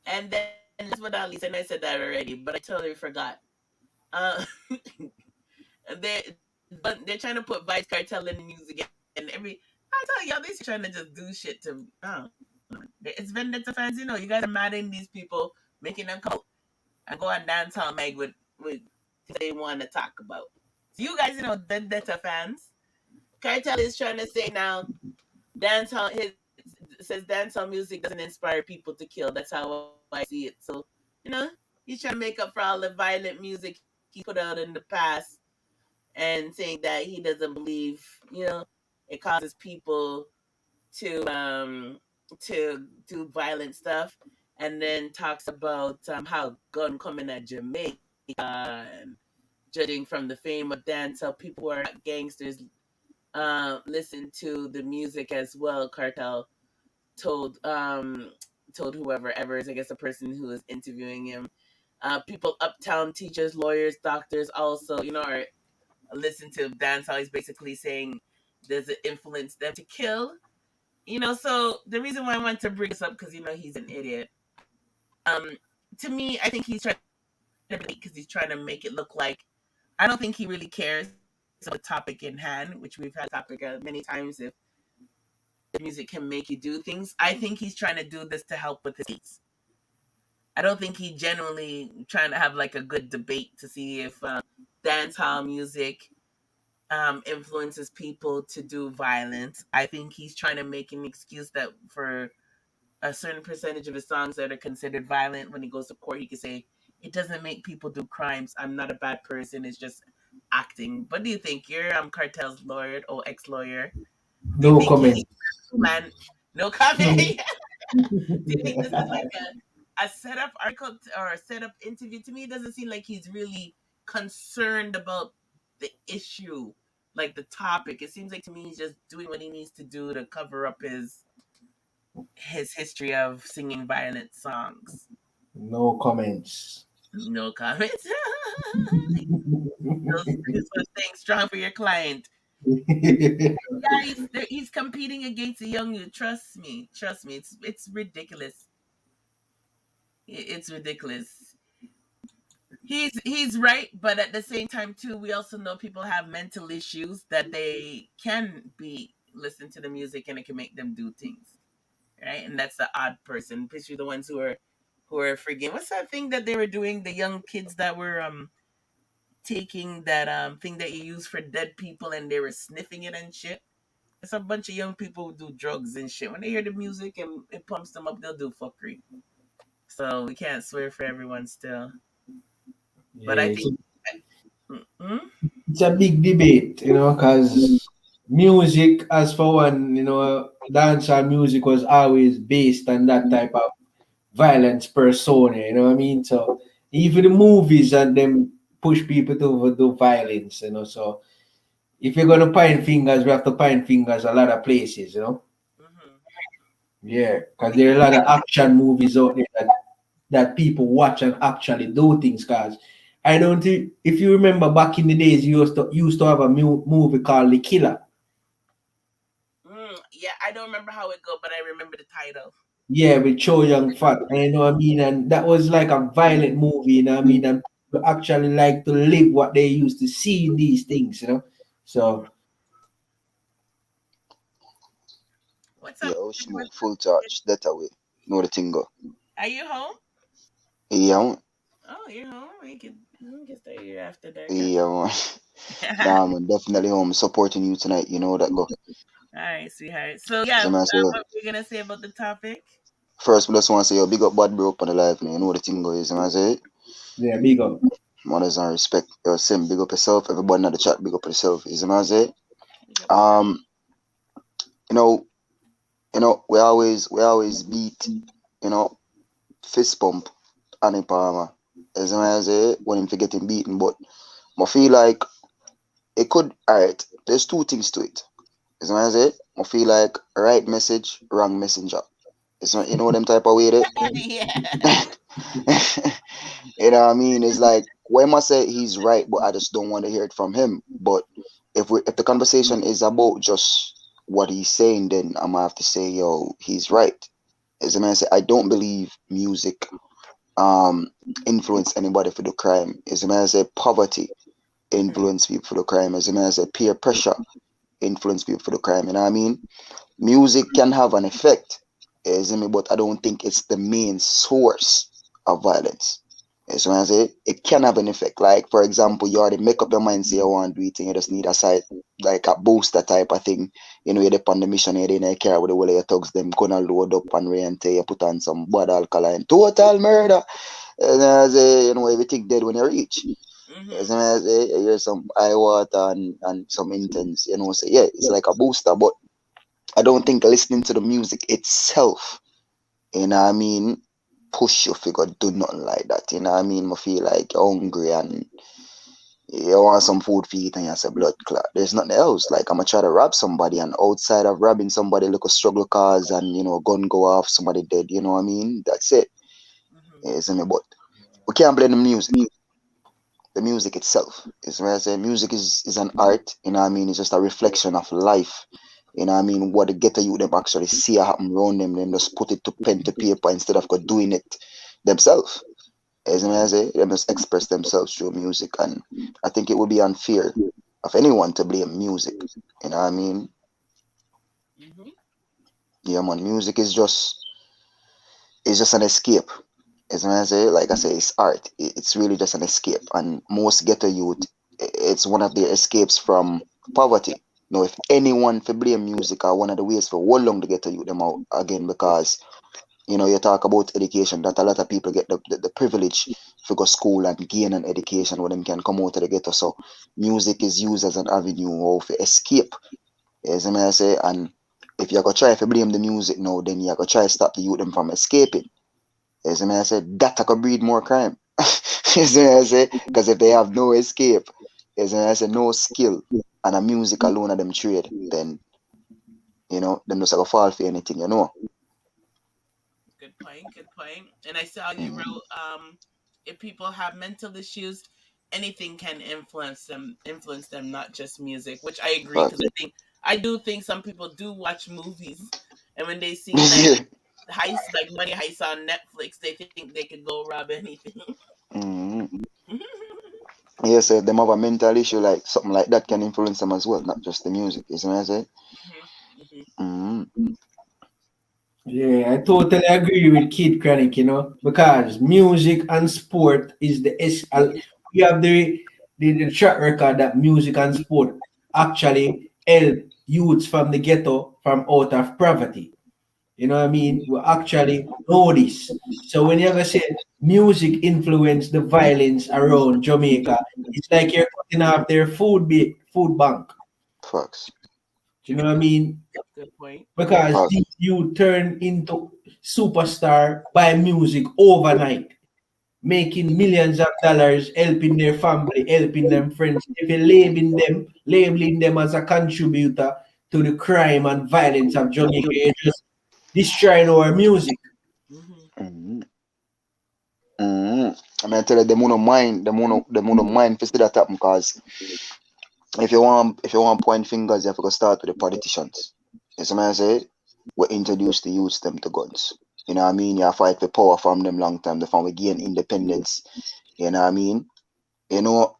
And then, that's what Ali said, and I said that already, but I totally forgot. They're trying to put Vice Cartel in the news again. And I tell y'all, they're trying to just do shit to, it's vendetta fans, you know, you guys are mad at these people, making them come out and go on dancehall mag with they want to talk about. So you guys, you know, vendetta fans. Cartel is trying to say now, says dancehall music doesn't inspire people to kill. That's how I see it. So, you know, he's trying to make up for all the violent music he put out in the past and saying that he doesn't believe, you know, it causes people to do violent stuff, and then talks about how gun coming at Jamaica and judging from the fame of dancehall, people who are not gangsters listen to the music as well. Cartel told whoever Evers, I guess the person who was interviewing him, people uptown, teachers, lawyers, doctors also, you know, are listen to dancehall. He's basically saying does it influence them to kill? You know, so the reason why I want to bring this up, because, you know, he's an idiot. To me, I think he's trying to, because he's trying to make it look like, I don't think he really cares about the topic in hand, which we've had topic many times, if the music can make you do things. I think he's trying to do this to help with his case. I don't think he genuinely trying to have like a good debate to see if dancehall music influences people to do violence. I think he's trying to make an excuse that for a certain percentage of his songs that are considered violent, when he goes to court, he can say, it doesn't make people do crimes. I'm not a bad person. It's just acting. What do you think? You're Cartel's lawyer or ex-lawyer. No comment. No comment. Do you think this is like a setup article or a setup interview? To me, it doesn't seem like he's really concerned about the issue, like the topic. It seems like to me he's just doing what he needs to do to cover up his history of singing violent songs. No comments. No comments. This was staying strong for your client. Yeah, he's competing against a young youth. Trust me. It's ridiculous. It's ridiculous. He's right, but at the same time too, we also know people have mental issues that they can be listen to the music and it can make them do things. right? And that's the odd person. Picture the ones who are freaking. What's that thing that they were doing? The young kids that were taking that thing that you use for dead people and they were sniffing it and shit. It's a bunch of young people who do drugs and shit. When they hear the music and it pumps them up, they'll do fuckery. So we can't swear for everyone still. But I Yeah, think it's a big debate, you know, because music, as for one, you know, dancehall music was always based on that type of violence persona, you know what I mean? So even the movies and them push people to do violence, you know. So if you're gonna point fingers, we have to point fingers a lot of places, you know. Yeah, because there are a lot of action movies out there that people watch and actually do things. Cause I don't think if you remember back in the days, you used to have a movie called The Killer. yeah, I don't remember how it go, but I remember the title. Yeah, with Cho Young Fat, and you know what I mean, and that was like a violent movie, you know what I mean, and people actually like to live what they used to see in these things, you know. So What's up? Yo, smoke full charge. That away. Know the thing go. Are you home? Yeah, man. Oh, you're home. We can stay here after dark. Yeah, man. Nah, man. Definitely home supporting you tonight. You know that go. All right, sweetheart. So As yeah, a man say, yo, what were you gonna say about the topic? first, we just want to say, yo, big up bad bro up on the life. You know the thing go is, man. Say, yeah, big up. manners and respect. Yo, Sim, big up yourself. Everybody in the chat, big up yourself. Is a man say, Yep. you know, we always beat, you know, fist pump Annie Palmer. As a man say, when him for getting beaten, but I feel like it could. Alright, there's two things to it. Is what I say? I feel like right message, wrong messenger. It's not, you know them type of way there. Yeah. You know what I mean? It's like when I say he's right, but I just don't want to hear it from him. But if the conversation is about just what he's saying, then I'm gonna have to say, yo, he's right. As a man say, I don't believe music um influence anybody for the crime. As a man say, poverty influence people for the crime. As a man say, peer pressure influence people for the crime. You know what I mean? Music can have an effect, but I don't think it's the main source of violence. So when I say it can have an effect. Like for example, you already make up your mind, say you want to do it, and you just need a side like a booster type of thing. You know, you're up on the mission, you're in a car with the whole of your thugs, them gonna load up and rent, you put on some bad alkaline, total murder. And I say, you know, everything dead when you reach. As I say, you hear some eye water and some intense, you know, say yeah, it's like a booster, but I don't think listening to the music itself, you know what I mean, push you figure do nothing like that. You know what I mean? I feel like you're hungry and you want some food for eat and you have a blood clot. There's nothing else. Like I'm gonna try to rob somebody and outside of robbing somebody look a struggle cause and you know, gun go off, somebody dead, you know what I mean? That's it. Isn't it? But we can't blame the music. The music itself. Is where I say music is an art, you know what I mean? It's just a reflection of life. You know what I mean? What the ghetto youth them actually see happen around them, then just put it to pen to paper instead of doing it themselves. As I say, they must express themselves through music, and I think it would be unfair of anyone to blame music. You know what I mean? Yeah, man. Music is just an escape. As I say, like I say, it's art. It's really just an escape, and most ghetto youth, it's one of their escapes from poverty. Now, if anyone for blame music are one of the ways for how long to get to youth them out again, because you know you talk about education, that a lot of people get the privilege to go school and gain an education where them can come out of the ghetto. So music is used as an avenue of escape. As I say, and if you go try to blame the music now, then you go try to stop the youth them from escaping. As I said, that could breed more crime. As I say, because if they have no escape, as I said, no skill, and a music alone of them trade, then you know, them just gonna fall for anything, you know. Good point. Good point. And I saw you wrote, if people have mental issues, anything can influence them, not just music. Which I agree because I do think some people do watch movies, and when they see like heist, like money heist on Netflix, they think they could go rob anything. Mm-hmm. Yes, if them have a mental issue, like something like that can influence them as well, not just the music. You see what I say? Mm-hmm. Yeah, I totally agree with Kid Chronic, because music and sport is we have the track record that music and sport actually help youths from the ghetto from out of poverty. You know what I mean? We actually know this. So when you ever say music influenced the violence around Jamaica, it's like you're cutting off their food bank. Facts. Do you know what I mean? Good point. Because Facts. you turn into superstar by music overnight, making millions of dollars, helping their family, helping them friends. If you're labeling them as a contributor to the crime and violence of Jamaica, you're just destroying our music. Mm-hmm. I mean, I tell you, them who no mind to see that happen, because if you want point fingers, you have to go start with the politicians. You see what I say? We introduce the youths them to guns. You know what I mean? You fight for power from them long time. The we gain independence. You know what I mean? You know,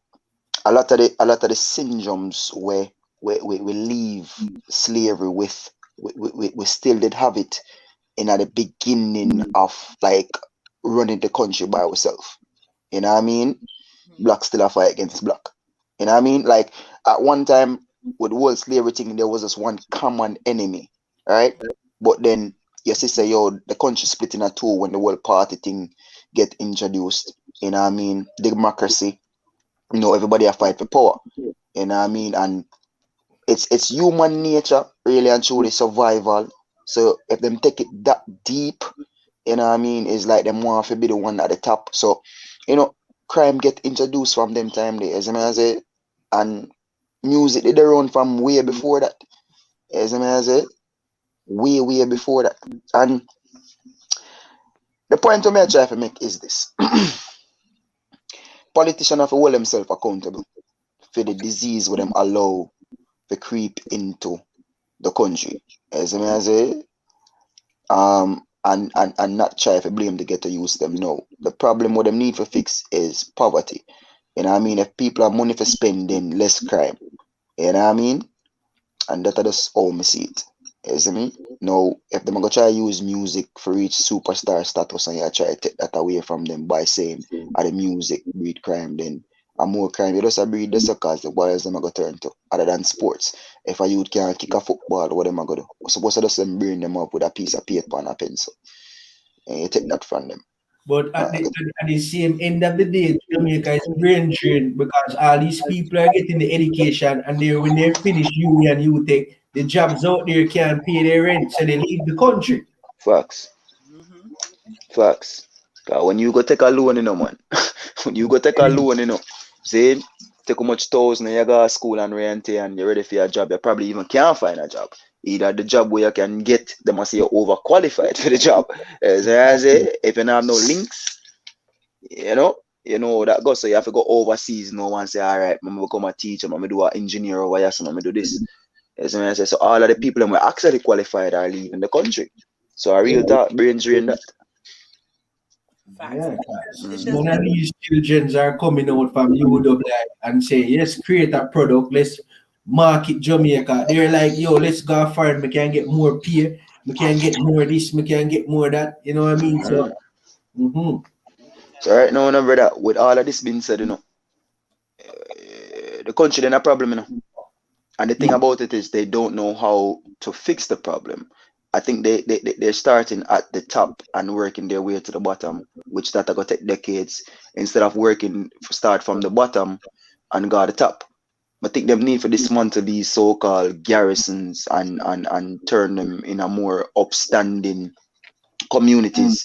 a lot of the syndromes where we leave slavery with, we still did have it in at the beginning of like running the country by ourselves. You know what I mean? Black still a fight against black. You know what I mean? Like at one time with the whole slavery thing, there was just one common enemy, right? But then your sister, the country split in two when the whole party thing get introduced. You know what I mean? Democracy. Everybody a fight for power. You know what I mean? And it's human nature, really and truly survival. So if them take it that deep, you know what I mean, it's like them want to be the one at the top. So, crime get introduced from them time there, as I say, and music did run from way before that. As I say, way before that. And the point I may try to make is this. Politicians have to hold themselves accountable for the disease where them allow to creep into the country. As I say, and not try to blame the ghetto use them. No. The problem what them need to fix is poverty. You know what I mean? If people have money for spending, less crime. You know what I mean? And that just how me see it. You see me? Now, if them go try to use music for reach superstar status and you try to take that away from them by saying the music breed crime, then more crime, you just breed the suckers, the boys them go turn to, other than sports. If a youth can't kick a football, what them go do? Suppose to just bring them up with a piece of paper and a pencil. And you take that from them. But at the same end of the day, Jamaica is brain drain because all these people are getting the education and when they finish uni and you take the jobs out there can't pay their rent, so they leave the country. Facts. Facts. 'Cause when you go take a loan, man. When you go take a loan, say take how much thousand you go to school and rent and you're ready for your job, you probably even can't find a job. Either the job where you can get, they must say you're overqualified for the job. As I say, if you don't have no links, you know that goes. So you have to go overseas, and say, all right, I'm gonna become a teacher, I'm gonna do an engineer over here, so I'm gonna do this. As I say, so all of the people who are actually qualified are leaving the country. So a real talk brain drain that. Yeah, none of these children are coming out from UW and say, let's create a product, let's market Jamaica. They're like, yo, let's go foreign, we can get more pay, we can get more this, we can get more that. You know what I mean? So, So right now, brother, with all of this being said, the country then a problem, And the thing about it is they don't know how to fix the problem. I think they're starting at the top and working their way to the bottom, which that going to take decades, instead of start from the bottom and go to the top. I think they need for dismantle these so-called garrisons and turn them in a more upstanding communities.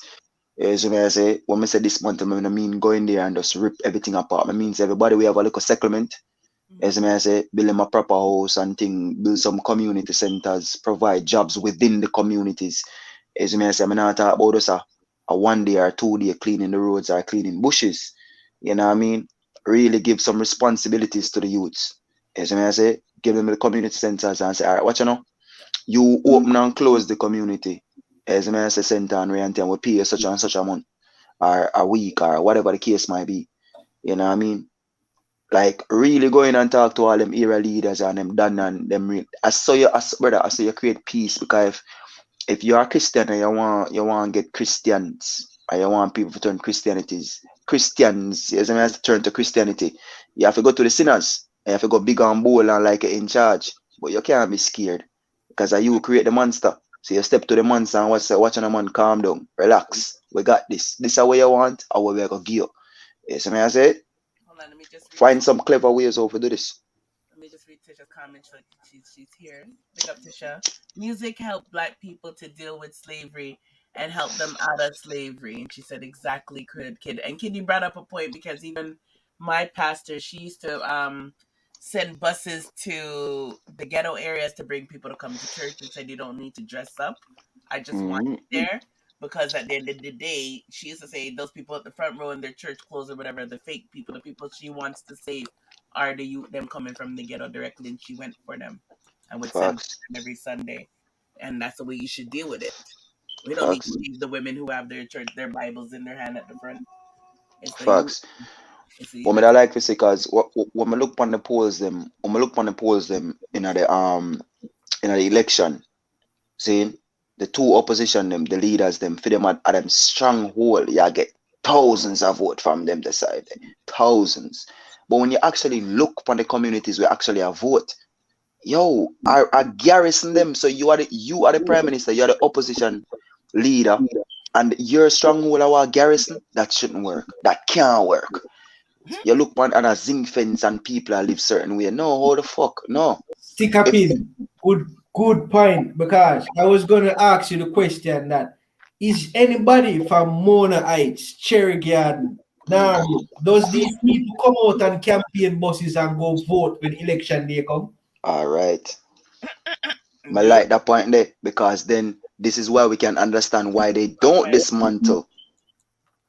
So when I say dismantle, I mean go in there and just rip everything apart. It means everybody we have a little settlement. As I say, build them a proper house and build some community centers, provide jobs within the communities. As I say, I'm not talking about us a 1 day or 2 day cleaning the roads or cleaning bushes. You know what I mean? Really give some responsibilities to the youths. As I say, give them the community centers and say, all right, watch you open and close the community. As I say, center and rent and we pay you such and such a month or a week or whatever the case might be. You know what I mean? Like really go in and talk to all them era leaders and them done and them I saw you create peace, because if you are Christian and you want to get Christians, and you want people to turn Christians, as I mean, to turn to Christianity, you have to go to the sinners. And you have to go big and bold and like you're in charge. But you can't be scared. Because you create the monster. So you step to the monster and watching the man calm down. Relax. We got this. This is what you want, or we're gonna give you. Yes, I mean I say Hold on, let me just read. find some clever ways how to do this. Let me just read Tisha's comment. She's here. Big up Tisha. Music helped Black people to deal with slavery and help them out of slavery. And she said exactly, Kid. And Kid, you brought up a point because even my pastor, she used to send buses to the ghetto areas to bring people to come to church and said you don't need to dress up. I just want you there. Because at the end of the day, she used to say those people at the front row in their church clothes or whatever, the fake people, the people she wants to save, are the youth them coming from the ghetto directly, and she went for them and would send them every Sunday. And that's the way you should deal with it. We don't need to leave the women who have their church, their Bibles in their hand at the front. It's the Facts. What I like to say, because when I look on the polls them, in the election, see the two opposition them, the leaders them, for them at them stronghold, you get thousands of vote from them decide, thousands. But when you actually look upon the communities where actually a vote, yo, I garrison them. So you are the prime minister, you are the opposition leader, and your stronghold our garrison. That shouldn't work. That can't work. You look upon a zinc fence and people live certain way. No, how the fuck? No. Stick up in. Good point, because I was gonna ask you the question that is anybody from Mona Heights, Cherry Garden, Naru, does these people come out on campaign buses and go vote when election day come? All right. I like that point there, because then this is where we can understand why they don't dismantle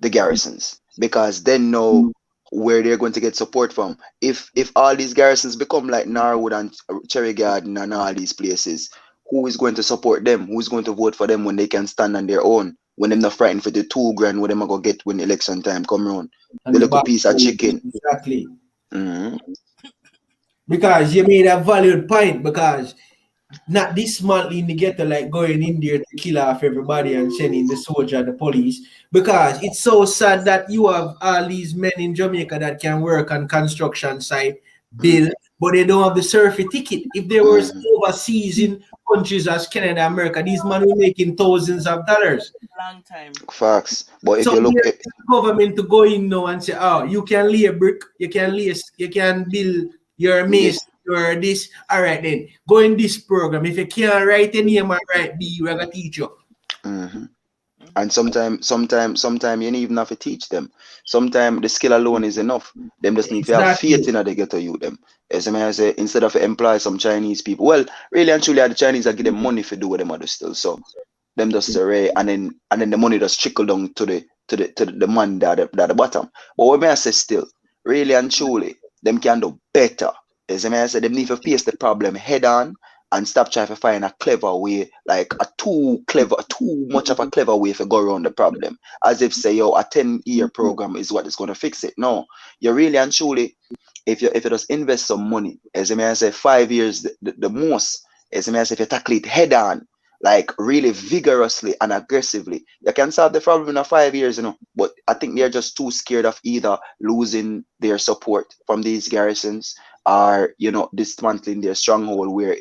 the garrisons, because they know where they're going to get support from. If all these garrisons become like Norwood and Cherry Garden and all these places, who is going to support them? Who is going to vote for them when they can stand on their own? When they're not frightened for the $2,000 what them are gonna get when election time come around? The little piece of chicken. Exactly. Because you made a valid point, because not dismantling the ghetto like going in there to kill off everybody and sending the soldier and the police, because it's so sad that you have all these men in Jamaica that can work on construction site, build, but they don't have the surfing ticket. If they were overseas in countries as Canada, America, these men were making thousands of dollars. Long time. Facts. But if So you look at the government to go in now and say, oh, you can lay a brick, you can build your mace, or this. All right, then go in this program. If you can't write a name and write B, we're gonna teach you. And sometimes you need even have to teach them. Sometimes the skill alone is enough. Them just need to have faith in the ghetto youth them. As I say, instead of employ some Chinese people. Well, really and truly, the Chinese are give them money for do what them other still. So them just array, and then the money just trickle down to the man that at the bottom. But what may I say still, really and truly, them can do better. As I say, them need to face the problem head on and stop trying to find a clever way, like too much of a clever way to go around the problem. As if say, yo, a 10-year program is what is going to fix it. No, you really and truly, if you just invest some money, as I say, 5 years the most, as I say, if you tackle it head on, like really vigorously and aggressively, you can solve the problem in 5 years, But I think they're just too scared of either losing their support from these garrisons, or dismantling their stronghold where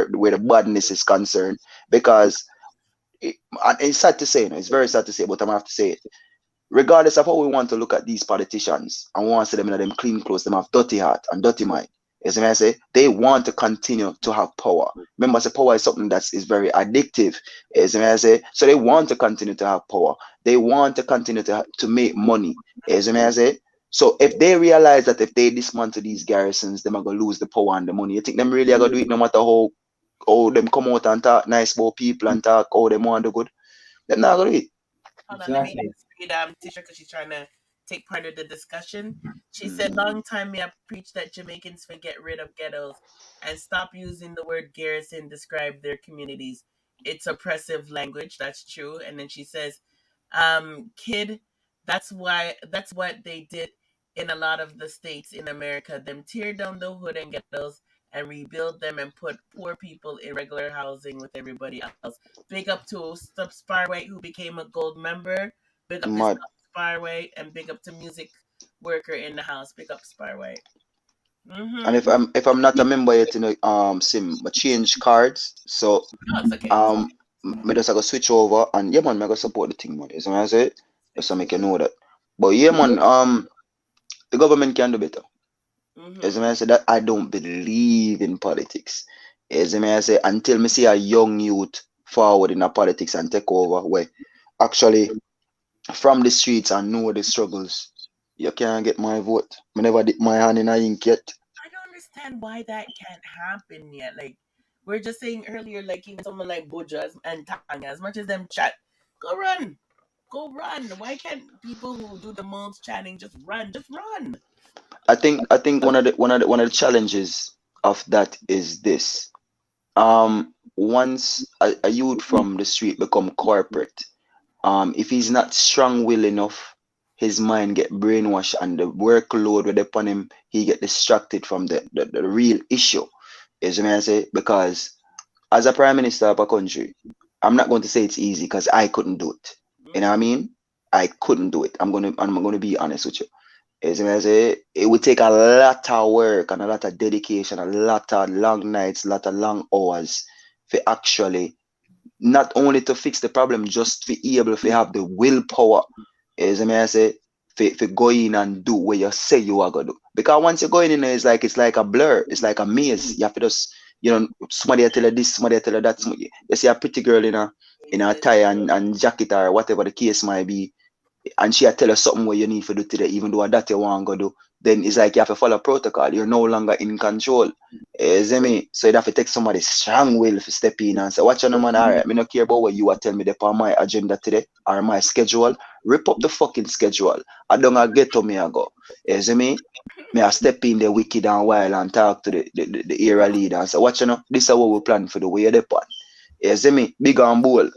the badness is concerned. Because it's sad to say, it's very sad to say, but I'm gonna have to say it. Regardless of how we want to look at these politicians, and we want to see them in them clean clothes, them have dirty heart and dirty mind. As I say, they want to continue to have power. Remember, power is something that is very addictive. As I say, so they want to continue to have power. They want to continue to make money. As I say, so if they realize that if they dismantle these garrisons, them are gonna lose the power and the money. You think them really are gonna do it no matter how them come out and talk nice about people and talk how them want the good? They're not gonna do it. Hold on, let me just read Tisha, because she's trying to take part of the discussion. She said, long time me have preached that Jamaicans should get rid of ghettos and stop using the word garrison to describe their communities. It's oppressive language. That's true. And then she says, kid, that's what they did in a lot of the states in America. Them tear down the hood and ghettos and rebuild them and put poor people in regular housing with everybody else. Big up to Stubb Sparway, who became a gold member. Big up to Mad. Stubb Sparway, and big up to music worker in the house. Big up Sparway. And if I'm not a member yet, Sim, I change cards. So No, it's okay. me just I go switch over and yeah man, me go support the thing, man. You see what I say? Just to make you know that. But yeah man, the government can do better. You see what I say? That I don't believe in politics. You see what I say? Until me see a young youth forward in a politics and take over, where actually from the streets and know the struggles, you can't get my vote. I never dip my hand in a ink yet. I don't understand why that can't happen yet. Like we're just saying earlier, like even someone like Buja and Tanya, as much as them chat, go run. Why can't people who do the most chatting just run? Just run. I think one of the challenges of that is this. Once a youth from the street become corporate, if he's not strong-willed enough, his mind get brainwashed and the workload with upon him, he get distracted from the real issue. Is what I say? Because as a prime minister of a country, I'm not going to say it's easy because I couldn't do it. You know what I mean? I couldn't do it. I'm gonna be honest with you. Is what I say? It would take a lot of work and a lot of dedication, a lot of long nights, a lot of long hours for actually not only to fix the problem, just to be able to have the willpower. Is what I say? For go in and do what you say you are gonna do. Because once you're going in there, it's like a blur, it's like a maze. You have to just somebody tell you this, somebody tell you that. You see a pretty girl in a tie and jacket or whatever the case might be, and she tell you something what you need to do today, even though that you want to do, then it's like you have to follow protocol. You're no longer in control. See me? So you have to take somebody strong will to step in and say, watch on man, all right, me not care about what you are telling me on my agenda today or my schedule. Rip up the fucking schedule. I don't get to me I go. See me? Me I step in the wicked and wild and talk to the area leader and say, watch this is what we plan for the way you're depend. You see me? Big and bold.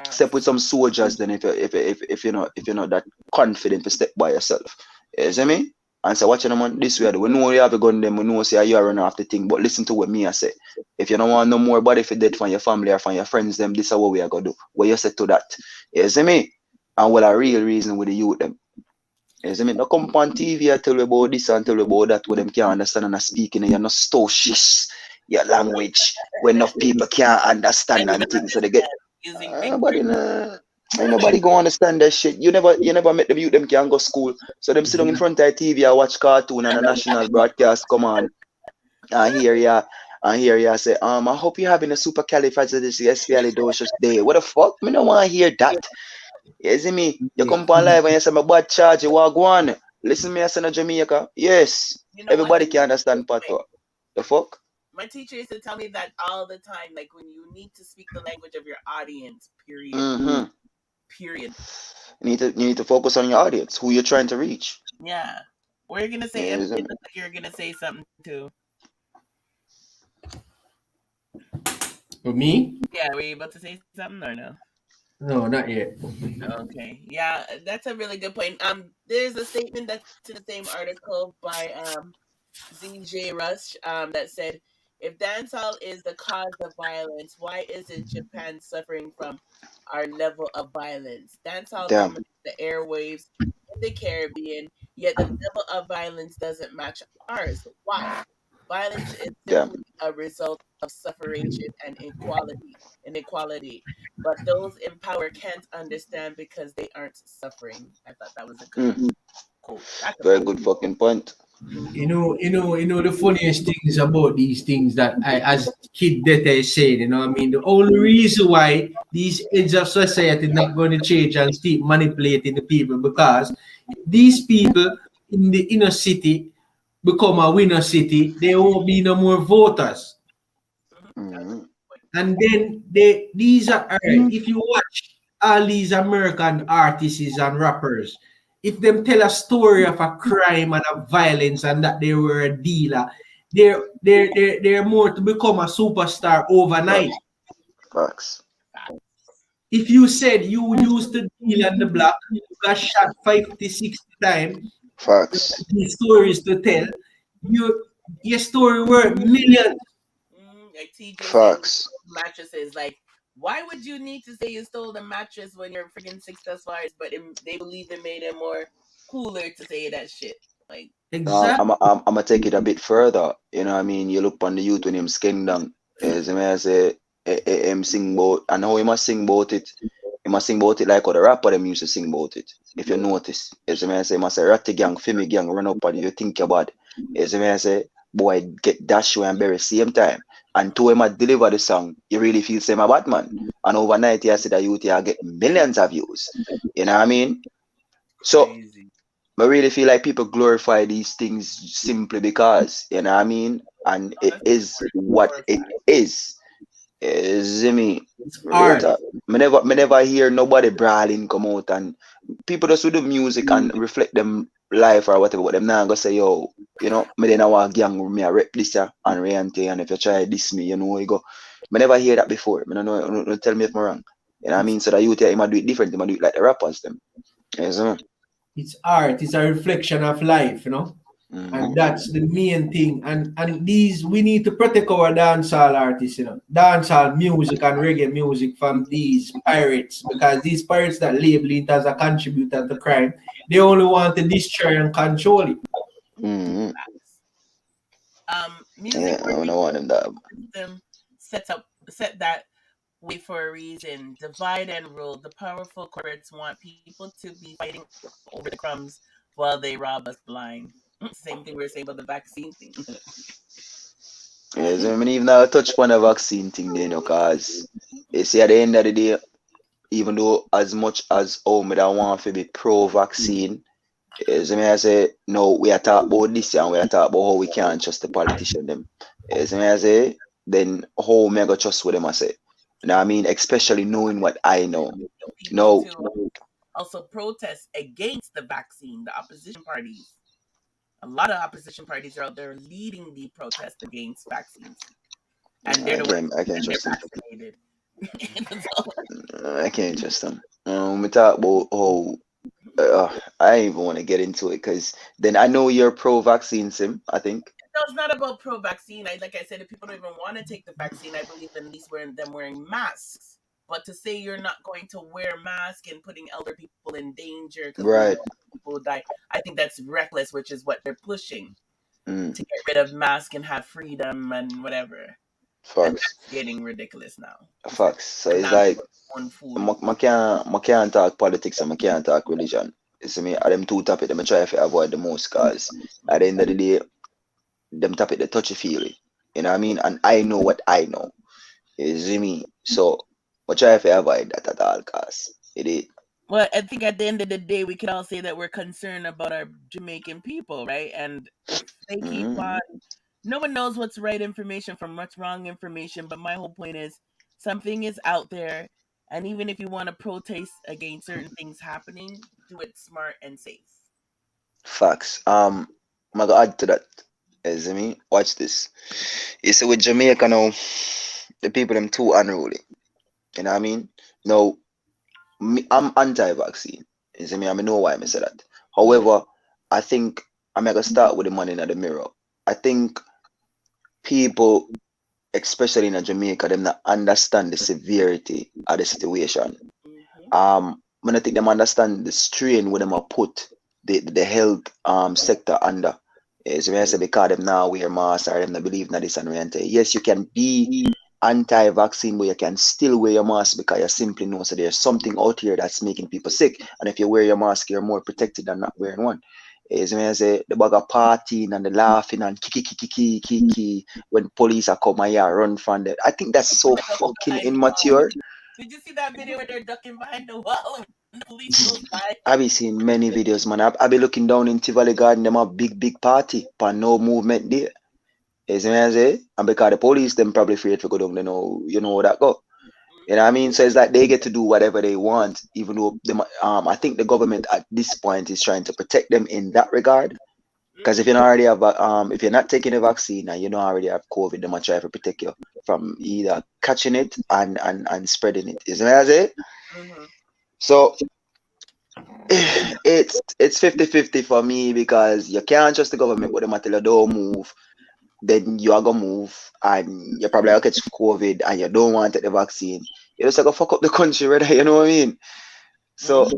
Step with some soldiers then if you're not that confident to step by yourself. You see me? And say, watch man, this way. We know you have a gun them, we know say you are running after thing, but listen to what me I say. If you don't want no more body for dead from your family or from your friends, them, this is what we are gonna do. What you say to that. You see me? And what a real reason with the youth them. You see me? Don't come on TV and tell you about this and tell you about that what them can't understand and speaking and you're not stocious. Your language when enough people can't understand and things so they get but ain't nobody gonna understand that shit. You never met the youth them can go school. So them sit down in front of the TV and watch cartoon and a national broadcast come on. And hear ya say, I hope you're having a supercalifragilisticexpialidocious day. What the fuck? Me don't wanna hear that. You see me? You come on live and you say my bad charge, you walk one. Listen me, I say in Jamaica. Yes. Everybody can understand patois. The fuck? My teacher used to tell me that all the time, like when you need to speak the language of your audience, period. Period. You need to focus on your audience, who you're trying to reach. Yeah. What are you gonna say? You're gonna say something too. For me? Yeah, were you about to say something or no? No, not yet. Okay. Yeah, that's a really good point. There's a statement that's in the same article by ZJ Rush that said, if dancehall is the cause of violence, why isn't Japan suffering from our level of violence? Dancehall dominates the airwaves in the Caribbean, yet the level of violence doesn't match ours. Why? Violence is simply a result of suffering and inequality. But those in power can't understand because they aren't suffering. I thought that was a good quote. Very good fucking point. You know the funniest things about these things that I, as Kid Dete is saying, I mean, the only reason why these edge of society not going to change and keep manipulating the people because these people in the inner city become a winner city, there won't be no more voters. And then these are if you watch all these American artists and rappers, if them tell a story of a crime and a violence and that they were a dealer, they're more to become a superstar overnight. Facts. If you said you used to deal on the block, you got shot 50, 60 times, facts. These stories to tell, Your story worth millions. Like TJ said, Facts. mattresses. Like, why would you need to say you stole the mattress when you're freaking successful artist? But they believe it made it more cooler to say that shit. Like, Exactly. I'm gonna take it a bit further. You know what I mean? You look on the youth when him skin down. As I say, him sing about, and how he must sing about it. He must sing about it like how the rapper them used to sing about it. If you notice, as I say, he must say, ratty gang, femi gang, run up and you think about it. As I say, boy, get dash and bury same time. And to him I deliver the song, you really feel same a Batman. And overnight, you see the youth here get millions of views. You know what I mean? So crazy. I really feel like people glorify these things simply because, you know what I mean? And it is what it is. Is me. It's Real art. talk. Me never hear nobody brawling come out and people just do music and reflect them life or whatever, but them now go say, yo, you know, me then I want gang with me, I rep this and Riante, and if you try this me, you know, you go. Me never hear that before. Me don't know, don't tell me if I'm wrong. You know what I mean? So that you tell him I do it different, him I do it like the rappers them. Yes, man. It's art. It's a reflection of life, you know. And that's the main thing. And these we need to protect our dancehall artists, you know, dancehall music and reggae music from these pirates, because these pirates that label it as a contributor to crime, they only want to destroy and control it. Mm-hmm. Music Yeah, I don't want him that. system set that way for a reason. Divide and rule. The powerful corporates want people to be fighting over the crumbs while they rob us blind. Same thing we were saying about the vaccine thing. Yes, I mean, even now touch upon the vaccine thing, then, you know, cause you see at the end of the day, even though as much as me that want to be pro-vaccine, yes, I mean, I say no, we are talking about this and we are talking about how we can't trust the politician them. Yes, I mean, I say then how me go trust what them I say. You know what I mean? Especially knowing what I know. People No, to also protest against the vaccine, the opposition parties. A lot of opposition parties are out there leading the protest against vaccines. And they're the ones I can't that trust them. vaccinated. I can't trust them. We talk about how I ain't even want to get into it because then I know you're pro-vaccine, Sim. I think. No, it's not about pro-vaccine. Like I said, if people don't even want to take the vaccine, I believe in at least wearing masks. But to say you're not going to wear a mask and putting elder people in danger because we Right. know people will die, I think that's reckless, which is what they're pushing Mm. to get rid of mask and have freedom and whatever. And Facts. that's getting ridiculous now. Facts. So it's Now like on food. I can't talk politics and I can't talk religion. You see me, them two topics them I try to avoid the most cause at the end of the day, them topic the touchy feely. You know what I mean? And I know what I know. You see me? So I try to avoid that at all costs. It is. Well, I think at the end of the day, we can all say that we're concerned about our Jamaican people, right? And if they keep on, no one knows what's right information from what's wrong information. But my whole point is something is out there. And even if you want to protest against certain things happening, do it smart and safe. Facts. I'm gonna add to that. You see me? Watch this. You see with Jamaica now, the people them too unruly. You know what I mean? Now I'm anti-vaccine. You see me? I know why I say that. However, I think I'm gonna start with the man in the mirror. I think people, especially in Jamaica, them not understand the severity of the situation. When I think them understand the strain where them are put the health sector under. So when I say because them now wear masks or them not believe in this and rent. Yes, you can be anti-vaccine, but you can still wear your mask because you simply know so there's something out here that's making people sick. And if you wear your mask, you're more protected than not wearing one. So when I say the bag of partying and the laughing and kiki when police are come here run from that. I think that's so fucking immature. Did you see that video where they're ducking behind the wall and the police goes by? I be seeing many videos, man. I be looking down in Tivoli Garden, them a big party, but no movement there. You see what I say? And because the police, them probably afraid to go down, you know how that go. You know what I mean? So it's like they get to do whatever they want, even though them, I think the government at this point is trying to protect them in that regard. Because if you already have, if you're not taking the vaccine and you don't already have COVID, they might try to protect you from either catching it and spreading it. You see what I say? So it's 50-50 for me because you can't trust the government, but they might tell you don't move. then you are gonna move and you probably gonna catch COVID and you don't want to take the vaccine. You just gonna fuck up the country, right? You know what I mean? So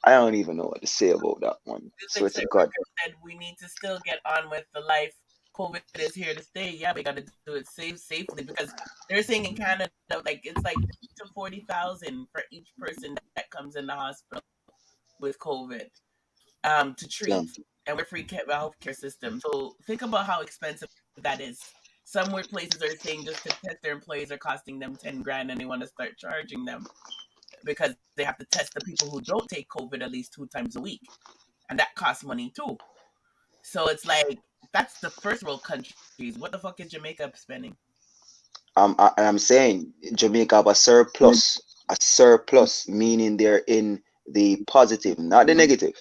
I don't even know what to say about that one. Swear to God. Said we need to still get on with the life. COVID is here to stay. Yeah, we got to do it safely because they're saying in Canada, like it's like to 40,000 for each person that comes in the hospital with COVID to treat, Yeah. and we're free healthcare system. So think about how expensive that is. Some workplaces are saying just to test their employees are costing them 10 grand, and they want to start charging them because they have to test the people who don't take COVID at least 2 times a week, and that costs money too. So it's like that's the first world countries. What the fuck is Jamaica spending? I'm saying Jamaica have a surplus, meaning they're in the positive, not the negative.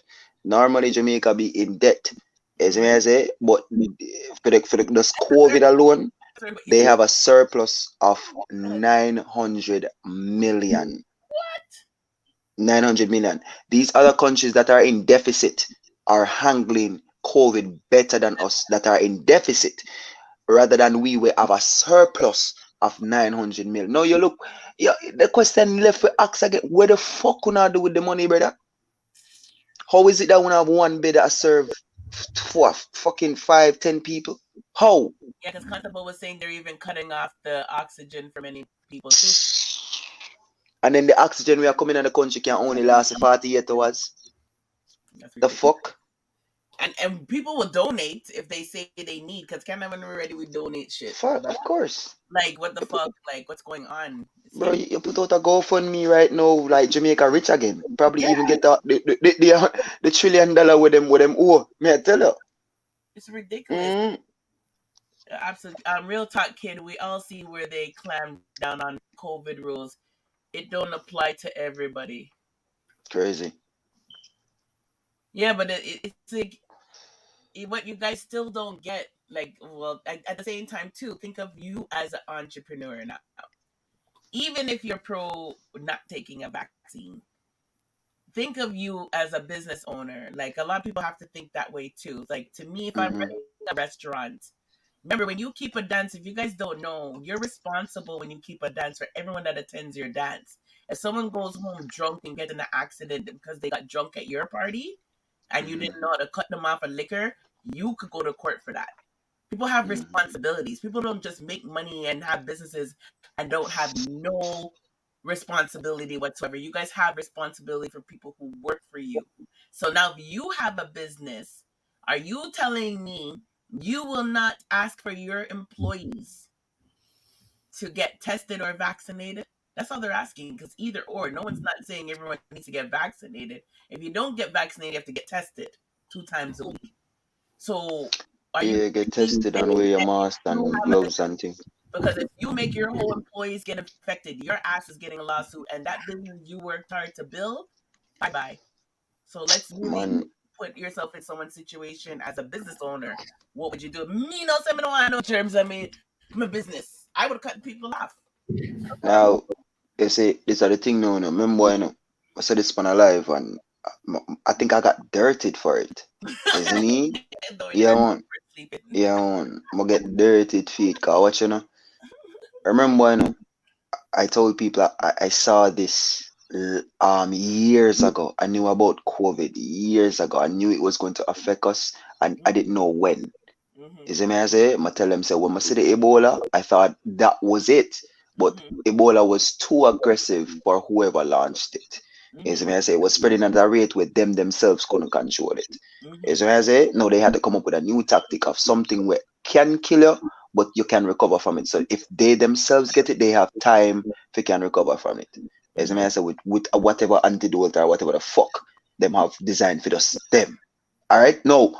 Normally Jamaica be in debt, as I say, but for this COVID alone, they have a surplus of 900 million. What? 900 million. These other countries that are in deficit are handling COVID better than us that are in deficit, rather than we will have a surplus of 900 million. Now you look, the question left for ask again, where the fuck can I do with the money, brother? How is it that we have one bed that serve for fucking 5-10 people? How? Yeah, because Constable was saying they're even cutting off the oxygen for many people too. And then the oxygen we are coming in the country can only last 48 hours. The fuck? And people will donate if they say they need, because Canada, when we're ready, we donate shit. Fuck, of course. Like, what the fuck? Like, what's going on? Bro, you put out a GoFundMe right now, like Jamaica rich again. Probably even get the $1 trillion with them owe. May I tell you? It's ridiculous. Absolutely. Real talk, kid. We all see where they clamp down on COVID rules. It don't apply to everybody. Crazy. Yeah, but it's like what you guys still don't get. Like, well, at the same time too, think of you as an entrepreneur now. Even if you're pro not taking a vaccine, think of you as a business owner. Like, a lot of people have to think that way too. Like, to me, if I'm running a restaurant, remember, when you keep a dance, if you guys don't know, you're responsible when you keep a dance for everyone that attends your dance. If someone goes home drunk and gets in an accident because they got drunk at your party and you didn't know how to cut them off of liquor, you could go to court for that. People have responsibilities. People don't just make money and have businesses and don't have no responsibility whatsoever. You guys have responsibility for people who work for you. So now if you have a business, are you telling me you will not ask for your employees to get tested or vaccinated? That's all they're asking, because either or. No one's not saying everyone needs to get vaccinated. If you don't get vaccinated, you have to get tested 2 times a week. So are you get tested and wear your mask and gloves and things? Because if you make your whole employees get infected, your ass is getting a lawsuit, and that business you worked hard to build, bye-bye. So let's really put yourself in someone's situation as a business owner. What would you do? Me no seminar, I know terms. I mean, I'm a business. I would cut people off. Now, you see, these are the thing now, remember, I said this on a live, and I think I got dirted for it. Isn't he? Yeah, man. Yeah, man. I'm gonna get dirted feet, because watch, remember, I told people I saw this years ago. I knew about COVID years ago. I knew it was going to affect us, and I didn't know when. Is it me? I say, I tell them, say, when I see the Ebola, I thought that was it. But Ebola was too aggressive for whoever launched it. Is it me? I say, it was spreading at a rate where them themselves couldn't control it. Is it me? I say, no, they had to come up with a new tactic of something where can kill you, but you can recover from it. So if they themselves get it, they have time they can recover from it. As I say, with whatever antidote or whatever the fuck them have designed for them. All right, no,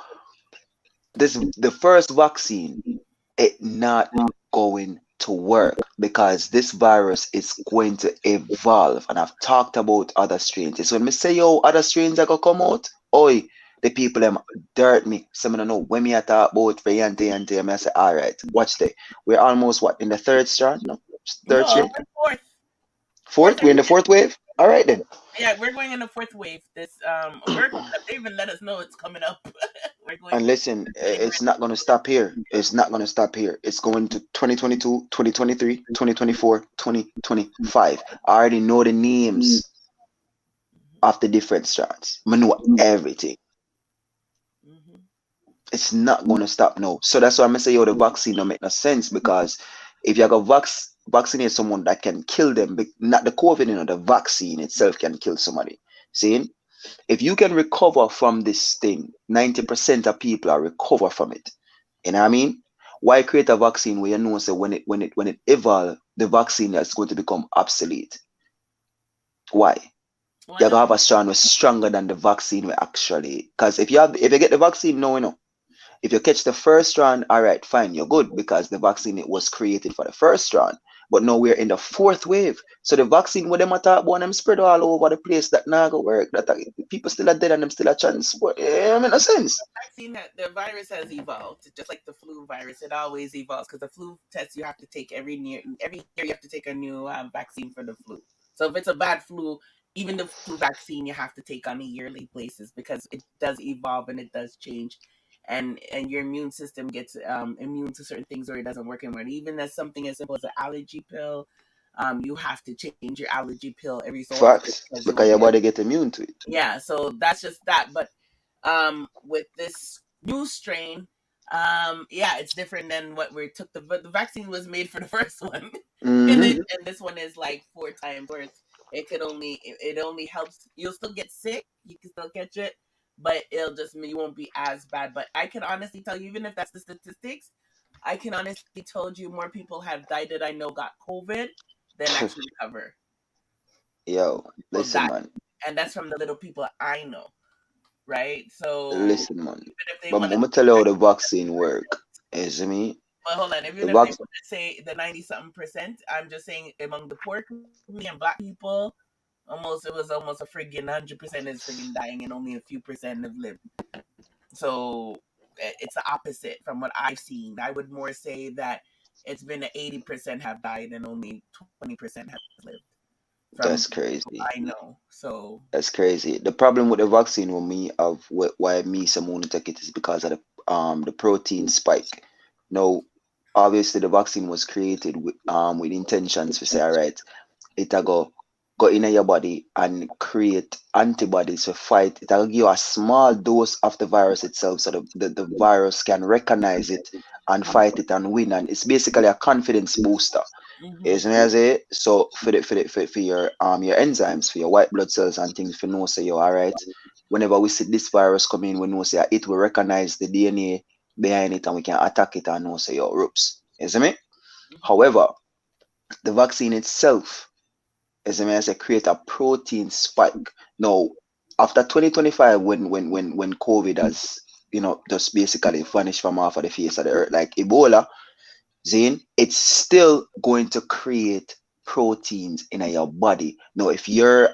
the first vaccine, it not going to work because this virus is going to evolve, and I've talked about other strains. So when me say yo, other strains are gonna come out, oi, the people them dirt me. Some don't know when me I talk about for yante, I say, all right, watch the. We're almost in the third strand, no, third strain. Fourth, we're in the fourth wave. All right then. Yeah, we're going in the fourth wave. This they even let us know it's coming up. And listen, it's not going to stop here. It's not going to stop here. It's going to 2022, 2023, 2024, 2025. I already know the names of the different strands. I know everything. It's not going to stop now. So that's why I'm say, yo, the vaccine don't make no sense, because if you got vaccinate someone that can kill them, not the COVID, the vaccine itself can kill somebody. See? If you can recover from this thing, 90% of people are recover from it. You know what I mean? Why create a vaccine where you know so when it evolve, the vaccine is going to become obsolete? Why? You're gonna have a strand was stronger than the vaccine we actually, because if you get the vaccine now, if you catch the first strand, all right, fine, you're good, because the vaccine it was created for the first strand. But now we're in the fourth wave. So the vaccine with them attack about them spread all over the place that now go work. That people still are dead and them still are transport. Yeah, I mean, a sense. Vaccine the virus has evolved, just like the flu virus. It always evolves, because the flu test you have to take every year. You have to take a new vaccine for the flu. So if it's a bad flu, even the flu vaccine you have to take on a yearly basis, because it does evolve and it does change. And your immune system gets immune to certain things, or it doesn't work anymore. Even as something as simple as an allergy pill, you have to change your allergy pill every so often. Facts. Because your body get immune to it. Yeah, so that's just that. But with this new strain, yeah, it's different than what we took. The vaccine was made for the first one, and this one is like 4 times worse. It only helps. You'll still get sick. You can still catch it, but it'll just you won't be as bad. But I can honestly tell you, even if that's the statistics, I can honestly told you more people have died that I know got COVID than actually recover. Yo, listen, man. And that's from the little people I know, right? So listen, man. But I'm gonna tell you how the vaccine work. Is me? But hold on, even if they want to say the 90-something%, I'm just saying among the poor community and black people, it was almost a friggin' 100% is friggin' dying, and only a few percent have lived. So it's the opposite from what I've seen. I would more say that it's been 80% have died and only 20% have lived. That's crazy. I know. So that's crazy. The problem with the vaccine with me of why me someone take it is because of the protein spike. Now, obviously the vaccine was created with intentions to say, all right, it'll go in your body and create antibodies to fight. It'll give you a small dose of the virus itself, so the virus can recognize it and fight it and win. And it's basically a confidence booster. Isn't it? So for your enzymes, for your white blood cells and things, for know say you're all right. Whenever we see this virus come in, we know say it will recognize the DNA behind it and we can attack it and know say your ropes. Isn't it? However, the vaccine itself, as I say, create a protein spike. Now, after 2025, when COVID has just basically vanished from off of the face of the earth, like Ebola. Zane, it's still going to create proteins in your body. Now, if your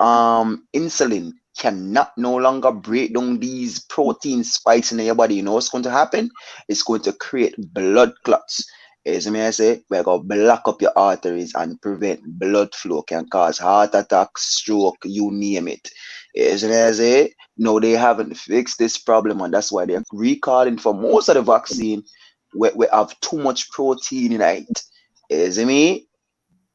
insulin cannot no longer break down these protein spikes in your body, you know what's going to happen? It's going to create blood clots. As I say, we're going to block up your arteries and prevent blood flow, can cause heart attack, stroke, you name it. As I say, no, they haven't fixed this problem, and that's why they're recalling for most of the vaccine. We have too much protein in it. Is me?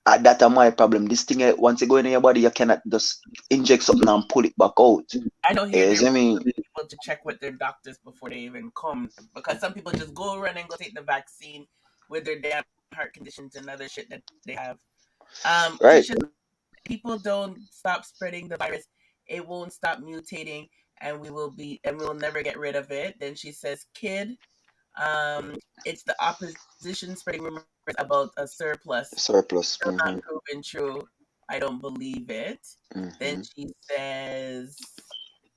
That's my problem. This thing, once you go in your body, you cannot just inject something and pull it back out. I know here they're people to check with their doctors before they even come, because some people just go run and go take the vaccine with their damn heart conditions and other shit that they have. Right. People don't stop spreading the virus, it won't stop mutating, and we will never get rid of it. Then she says, kid, it's the opposition spreading rumors about a surplus. Still not proven true. I don't believe it. Then she says,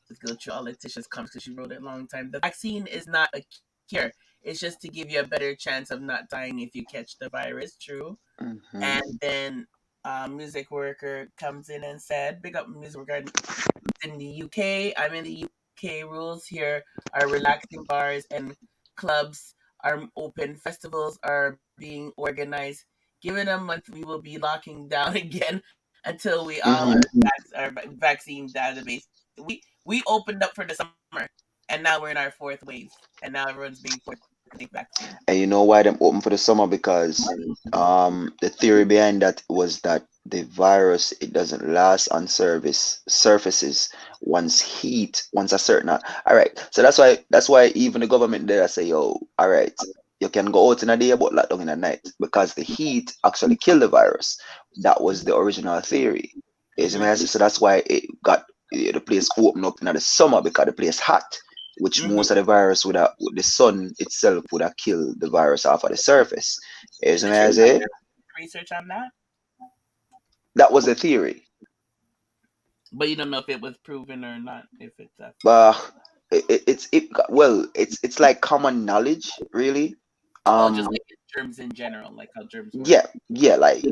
let's go through all Letitia's comments because she wrote it a long time. The vaccine is not a cure. It's just to give you a better chance of not dying if you catch the virus. True. And then music worker comes in and said, big up music worker in the UK. I'm in the UK. Rules here are relaxing, bars and clubs are open, festivals are being organized. Given a month, we will be locking down again until we all are vaccine database. We opened up for the summer. And now we're in our fourth wave, and now everyone's being forced to take vaccine. And you know why them open for the summer? Because the theory behind that was that the virus, it doesn't last on surfaces once a certain all right. So that's why even the government there say, yo, all right, you can go out in a day but lock down in a night because the heat actually kill the virus. That was the original theory. Is me? So that's why it got the place open up in the summer because the place hot, which most of the virus would have, the sun itself would have killed the virus off of the surface. Is me? I say? Research on that? That was the theory. But you don't know if it was proven or not. If it's it's like common knowledge, really. Just like germs in general, like how germs work. Yeah, like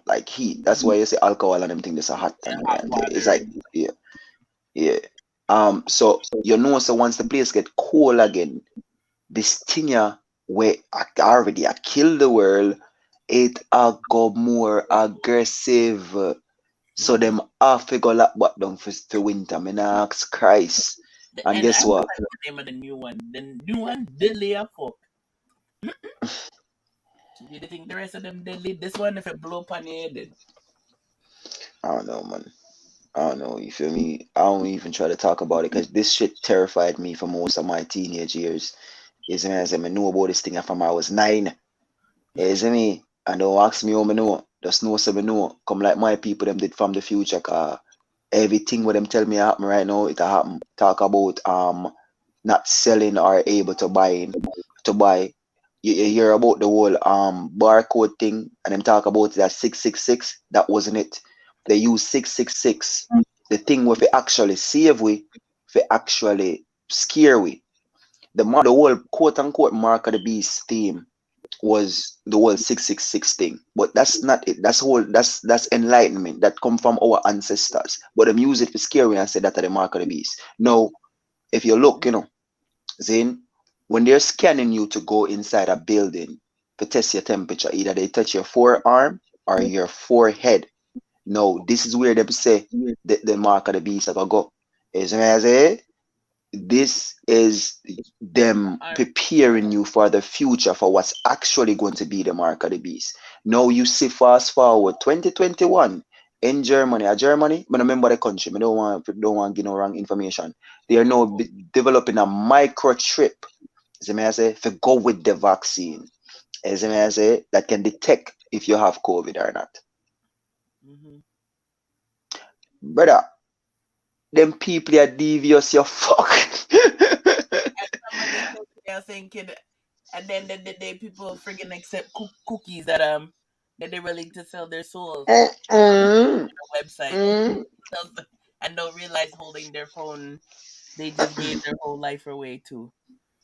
like heat. That's why you say alcohol and everything. That's a hot thing. And it's like yeah. So so once the place get cold again, this thing where already I kill the world, it go more aggressive. So them half go lock back down for winter. Me nah ask Christ. And guess what? The name of the new one. The new one, deadly as fuck. You think the rest of them deadly? This one, if it blow up on your head, I don't know, man. I don't know. You feel me? I don't even try to talk about it because this shit terrified me for most of my teenage years. Is me as I knew about this thing from I was 9. Is me? And don't ask me how I know. Just know so I know. Come like my people them did from the future. Cause everything what them tell me happen right now, it happen. Talk about not selling or able to buy. You hear about the whole barcode thing and them talk about it at 666. That wasn't it. They use 666. The thing where they actually save we, they actually scare we. The whole quote unquote mark of the beast theme was the whole 666 thing. But that's not it. That's enlightenment. That come from our ancestors. But them use it for scary and say that are the mark of the beast. Now, if you look, Zane, when they're scanning you to go inside a building to test your temperature, either they touch your forearm or your forehead. No, this is where they say the mark of the beast are go. Is this is them preparing you for the future for what's actually going to be the mark of the beast. Now you see fast forward 2021 in Germany. But remember the country. I don't want to give no wrong information. They are now developing a microchip. To go with the vaccine. That can detect if you have COVID or not. Brother, them people are devious, you fuck. I was thinking, and then the people friggin' accept cookies that they're willing to sell their souls on the website, and don't realize holding their phone, they just gave their whole life away too.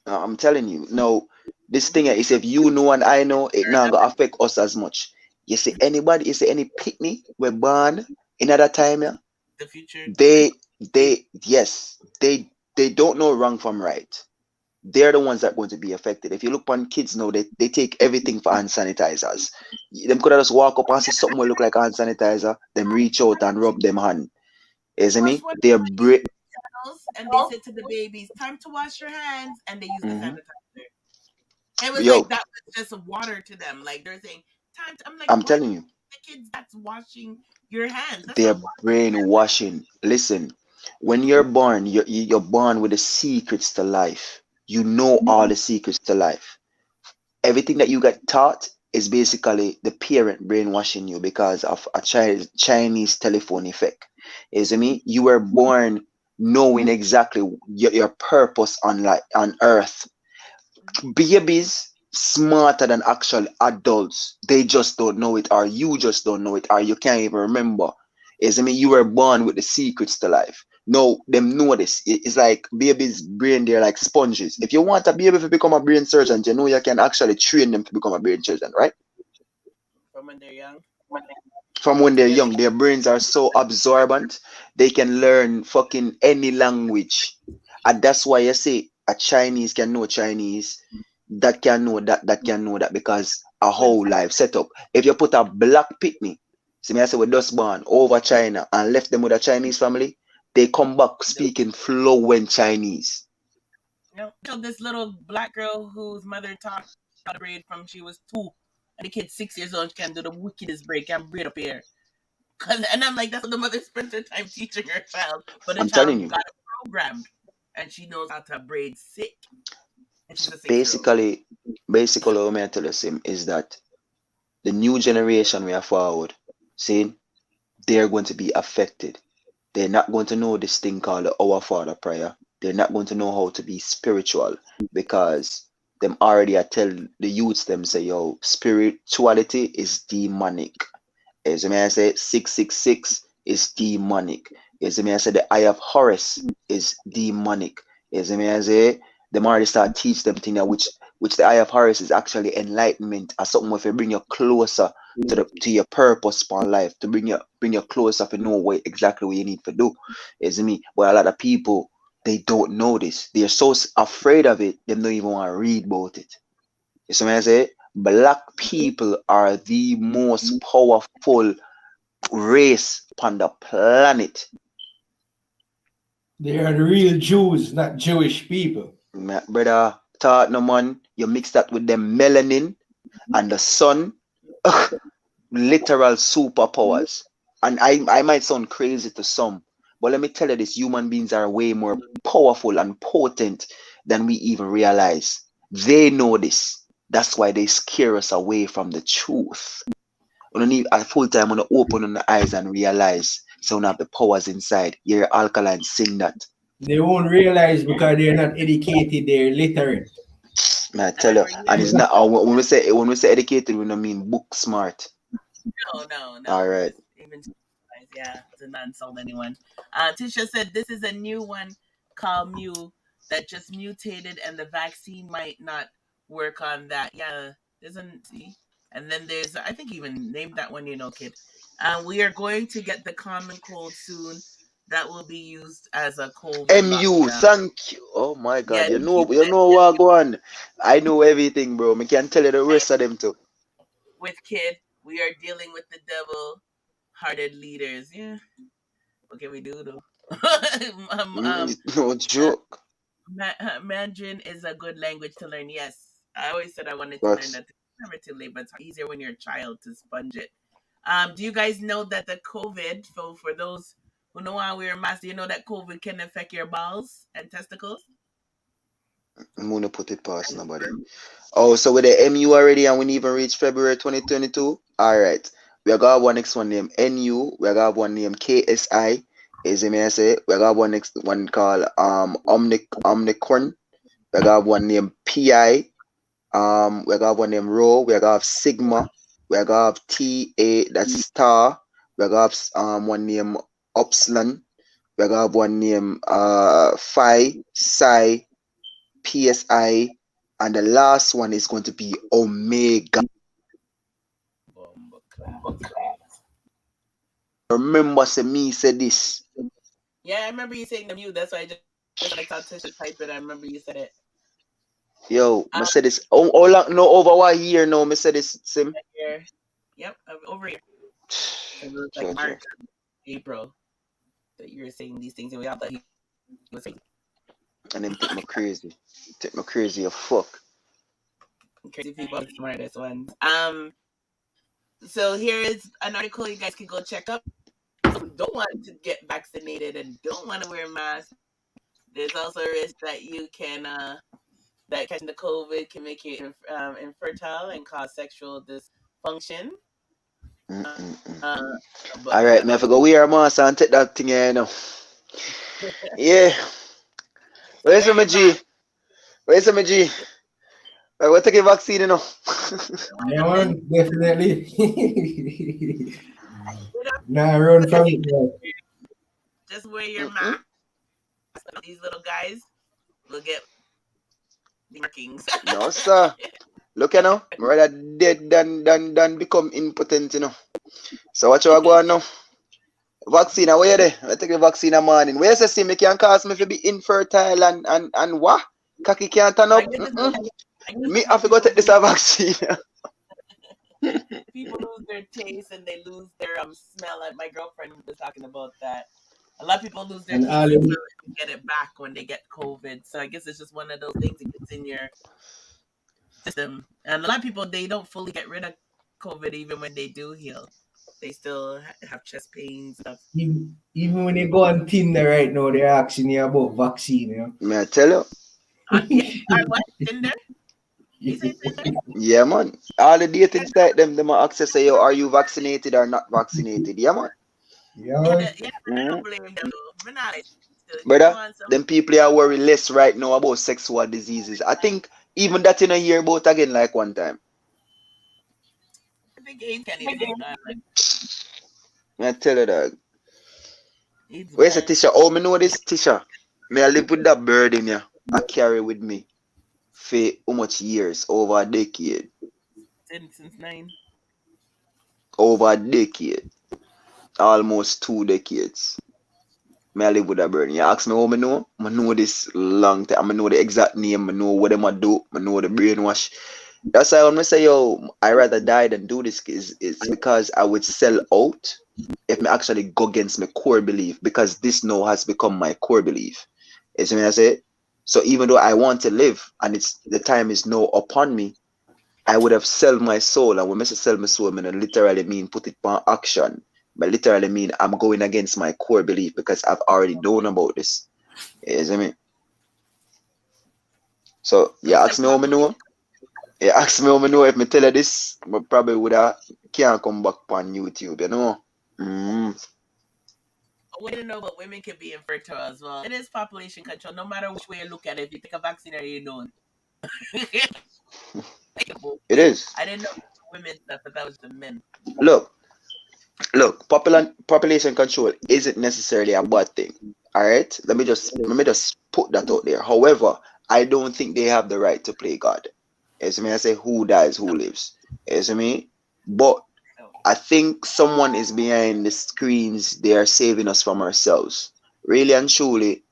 I'm telling you, no, this thing is if you know and I know, it not gonna affect us as much. You see anybody, you see any picnic we're born in that time, yeah? The future. They don't know wrong from right. They're the ones that are going to be affected. If you look on kids now, they take everything for hand sanitizers. Them could have just walk up and see something will look like hand sanitizer, them reach out and rub them hand. Isn't me? They're and they said to the babies, "Time to wash your hands," and they use the sanitizer. It was like that was just water to them. Like they're saying, "Time." I'm telling you, the kids that's washing your hands. They're brainwashing. Listen, when you're born, you're born with the secrets to life. You know all the secrets to life. Everything that you get taught is basically the parent brainwashing you because of a Chinese telephone effect. Is me? You were born knowing exactly your purpose on earth. Babies smarter than actual adults. They just don't know it, or you just don't know it, or you can't even remember. You were born with the secrets to life. No, them know this. It's like babies' brain, they're like sponges. If you want a baby to become a brain surgeon, you know you can actually train them to become a brain surgeon, right? From when they're young. From when they're young, their brains are so absorbent, they can learn fucking any language. And that's why you say a Chinese can know Chinese, that can know that can know that, because a whole life setup. If you put a black picnic, see me I say we just born over China and left them with a Chinese family, they come back speaking fluent Chinese. So this little black girl whose mother taught how to braid from she was 2, and the kid's 6 years old, she can do the wickedest braid, can braid up here. And I'm like, that's what the mother spends her time teaching her child, but the I'm telling child you. got it programmed, and she knows how to braid sick, and she's a 6-year-old. Basically, what I tell us is that the new generation we are forward, see, they're going to be affected. They're not going to know this thing called the Our Father prayer. They're not going to know how to be spiritual because them already I tell the youths them say, yo, spirituality is demonic. As I say, 666 is demonic. As I say, the Eye of Horus is demonic. As I say, them already start teach them thing which the Eye of Horus is actually enlightenment, as something if you bring you closer to your purpose upon life, to bring you closer to know exactly what you need to do. Is me. But a lot of people they don't know this. They're so afraid of it, they don't even want to read about it. You see what I say? Black people are the most powerful race on the planet. They are the real Jews, not Jewish people. My brother, thought no man, you mix that with them melanin and the sun, literal superpowers. And I might sound crazy to some, but let me tell you this, human beings are way more powerful and potent than we even realize. They know this. That's why they scare us away from the truth. We don't need a full time to open on the eyes and realize so we have the powers inside. You hear Alkaline sing that. They won't realize because they're not educated, they're literate. Man, I tell you, and it's not when we say educated, we don't mean book smart. No. All right. Even yeah, to not insult anyone. Tisha said this is a new one called Mu that just mutated, and the vaccine might not work on that. Yeah, doesn't see. And then there's, I think, even named that one, kid. We are going to get the common cold soon. That will be used as a COVID MU, lockdown. thank you. Oh my God, Yeah, you know what go on. I know everything, bro. I can tell you the rest of them too. With kid, we are dealing with the devil-hearted leaders. Yeah, what can we do though? No joke. Mandarin is a good language to learn. Yes, I always said I wanted to learn But that. It's never too late, but it's easier when you're a child to sponge it. Do you guys know that the COVID, for those who know how we wear masks, do you know that COVID can affect your balls and testicles? I'm gonna put it past nobody. Oh, so with the MU already and we didn't even reach February 2022? Alright. We got one next one named NU, we got one named KSI. Is it me I say? We got one next one called Omnicorn. We got one named PI. We got one named Rho, we got Sigma, we got TA, that's Star, we got one named Upsilon, we got one named Phi, Psi, PSI, and the last one is going to be Omega. Remember, say me said this. Yeah, I remember you saying the mute. That's why I just like thought to type it. I remember you said it. Yo, I said this. Oh, long, no, over 1 year now. I said this. Sim. Yep, over here. It was like March, April that you were saying these things, and we all thought he was saying. And them think me crazy. Think me crazy as fuck. Crazy people are the smartest ones. So here is an article you guys can go check up. Who don't want to get vaccinated and don't want to wear masks. There's also a risk that you can that catching the COVID can make you infertile and cause sexual dysfunction. All right, man. I forgot we are mask and take that thing here now. Yeah. Where's my G? Where's my G? We'll take a vaccine, you know. Yeah, man, definitely. Nah, run from it. Just wear your mask. These little guys will get the markings. No, sir. Look, you know, I'm rather dead than become impotent, you know. So what you are going now? Vaccine, where you there? I take the vaccine in the morning. Where you say me can cause me to be infertile and what? Cocky can't turn up? Me have to go take this vaccine. People lose their taste and they lose their smell. Like my girlfriend was talking about that. A lot of people lose their And taste all and you get it back when they get COVID. So I guess it's just one of those things that gets in your system. And a lot of people, they don't fully get rid of COVID even when they do heal. They still have chest pains and stuff. even when you go on Tinder right now, they're asking you about vaccine, you know. May I tell you? Yeah, or what? Tinder? You say Tinder? Yeah, man. All the dating site them are access say, yo, are you vaccinated or not vaccinated? Yeah, man. Yeah, Yeah, man. I don't blame them though. But nah, still, you Brother, want some? them people are worried less right now about sexual diseases. I think even that you know hear about again like one time. I think AIDS can exist. May I tell you that. AIDS Where's the bad. Tisha? Oh, me know this Tisha. May I live with that bird in ya. I carry with me for how much years? Over a decade. Since 9. Over a decade. Almost 2 decades. May I live with that bird. You ask me how I know? I know this long time. I know the exact name. I know what them I do. I know the brainwash. That's why when I say, yo, I rather die than do this, it's because I would sell out if I actually go against my core belief, because this now has become my core belief. You see what I say? So even though I want to live and it's the time is now upon me, I would have sold my soul. And when I say sell my soul, I literally mean put it on action. But literally mean I'm going against my core belief because I've already known about this. You see what I mean? So you ask me how I know? You ask me how I know. If me tell you this, I probably would have can't come back on YouTube, you know. We didn't know, but women can be infertile as well. It is population control, no matter which way you look at it. If you take a vaccine or you don't. It is. I didn't know women stuff, but that was the men. Look, population control isn't necessarily a bad thing. All right, let me just put that out there. However, I don't think they have the right to play God. You see me? I say who dies, who lives. You see me? But I think someone is behind the screens. They are saving us from ourselves. Really and truly,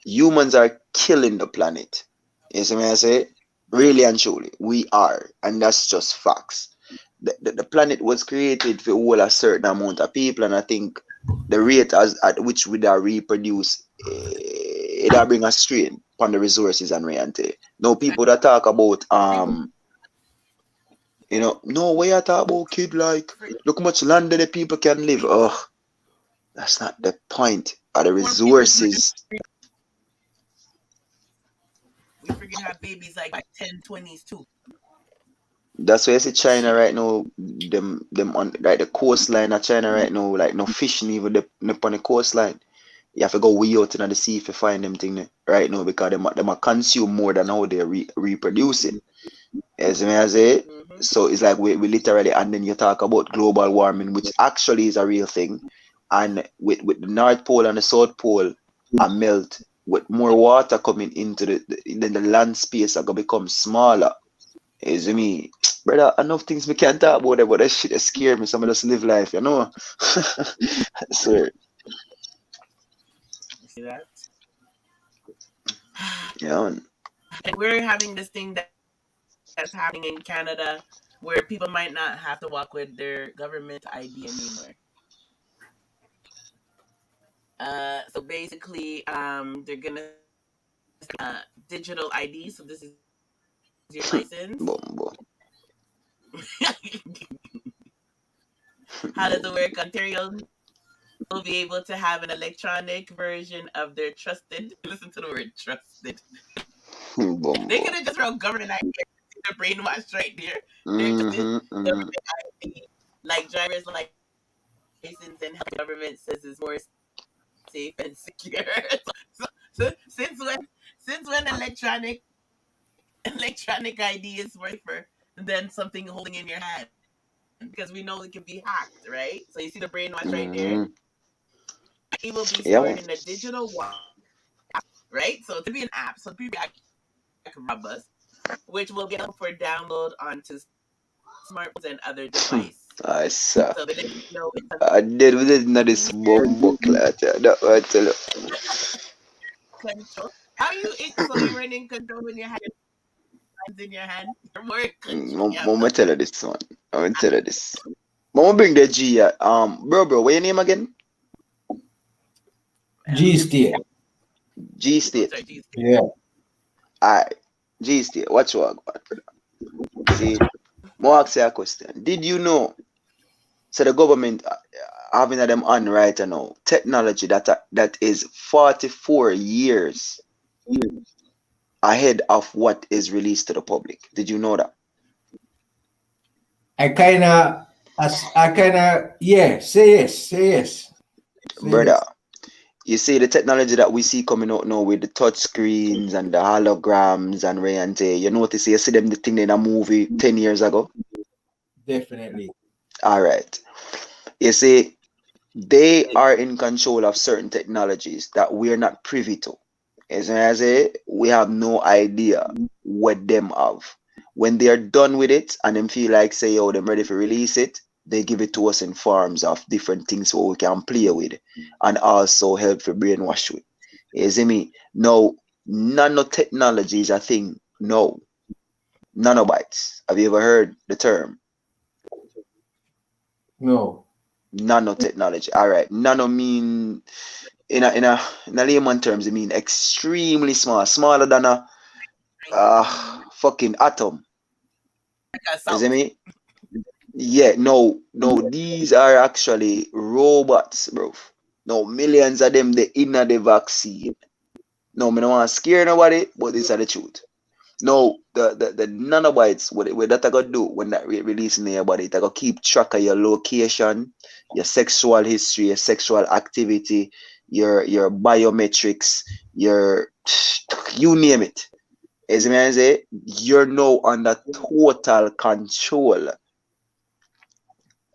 humans are killing the planet. You see me? I say really and truly, we are, and that's just facts. The planet was created for all a certain amount of people, and I think the rate at which we are reproduce, it bring a strain upon the resources and reality. Now people that talk about no way I talk about kid like look how much land the people can live. Oh, that's not the point. Are the resources. We freaking have babies like 10, 20s too. That's why I see China right now, them on like the coastline of China right now, like no fishing even on the coastline. You have to go way out in the sea to find them thing right now because them are consume more than how they're reproducing. As I say, so it's like we literally, and then you talk about global warming, which actually is a real thing, and with the North Pole and the South Pole are melt, with more water coming into then the land space are gonna become smaller. Is me, brother, enough things we can't talk about it, but that shit scare me. Some of us live life, you know. I swear. You see that? Yeah. Man. And we're having this thing that's happening in Canada where people might not have to walk with their government ID anymore. So basically, they're gonna digital ID. So this is your license. How does it work? Ontario will be able to have an electronic version of their trusted. Listen to the word trusted. They could have just wrote government ID. The brainwash right there. They're trusted government ID, like driver's license, and health government says is more safe and secure. So since when electronic ID is safer than something holding in your hand? Because we know it can be hacked, right? So you see the brainwash right there. It will be stored in a digital wallet, right? So to be an app, so people can rob us, which will be able for download onto smartphones and other devices. I saw. So they didn't know I did with it not this bumbo clat. That I tell you. Control. How you? So you weren't in control when you had your hands in your hand. You're more in control. Mama tell you this one. I'm gonna tell you this. Mama bring the G. Bro, what's your name again? G State. G State. Sorry, G State. Yeah. Alright. G State. Watch what I got. See, more ask you a question. Did you know? So the government having them on right now technology that is 44 years ahead of what is released to the public. Did you know that? I kinda say yes. Brother, you see the technology that we see coming out now with the touch screens and the holograms and Ray and Tay, you notice you see them the thing in a movie 10 years ago? Definitely. All right. You see, they are in control of certain technologies that we're not privy to. As I say, we have no idea what them have. When they're done with it and them feel like say, oh, them ready to release it, they give it to us in forms of different things what we can play with and also help for brainwash with. You see me? No, nanotechnology is a thing. No. Nanobites. Have you ever heard the term? No. Nanotechnology. All right. Nano mean in a layman terms, it mean extremely small, smaller than a fucking atom. You see me? Yeah, no, these are actually robots, bro. No, millions of them they in the vaccine. No, me don't want to scare nobody, but this is the truth. No, the nanobites, what that I gotta do when that releasing in your body, it gotta keep track of your location, your sexual history, your sexual activity, your biometrics, your you name it. As I say, you're now under total control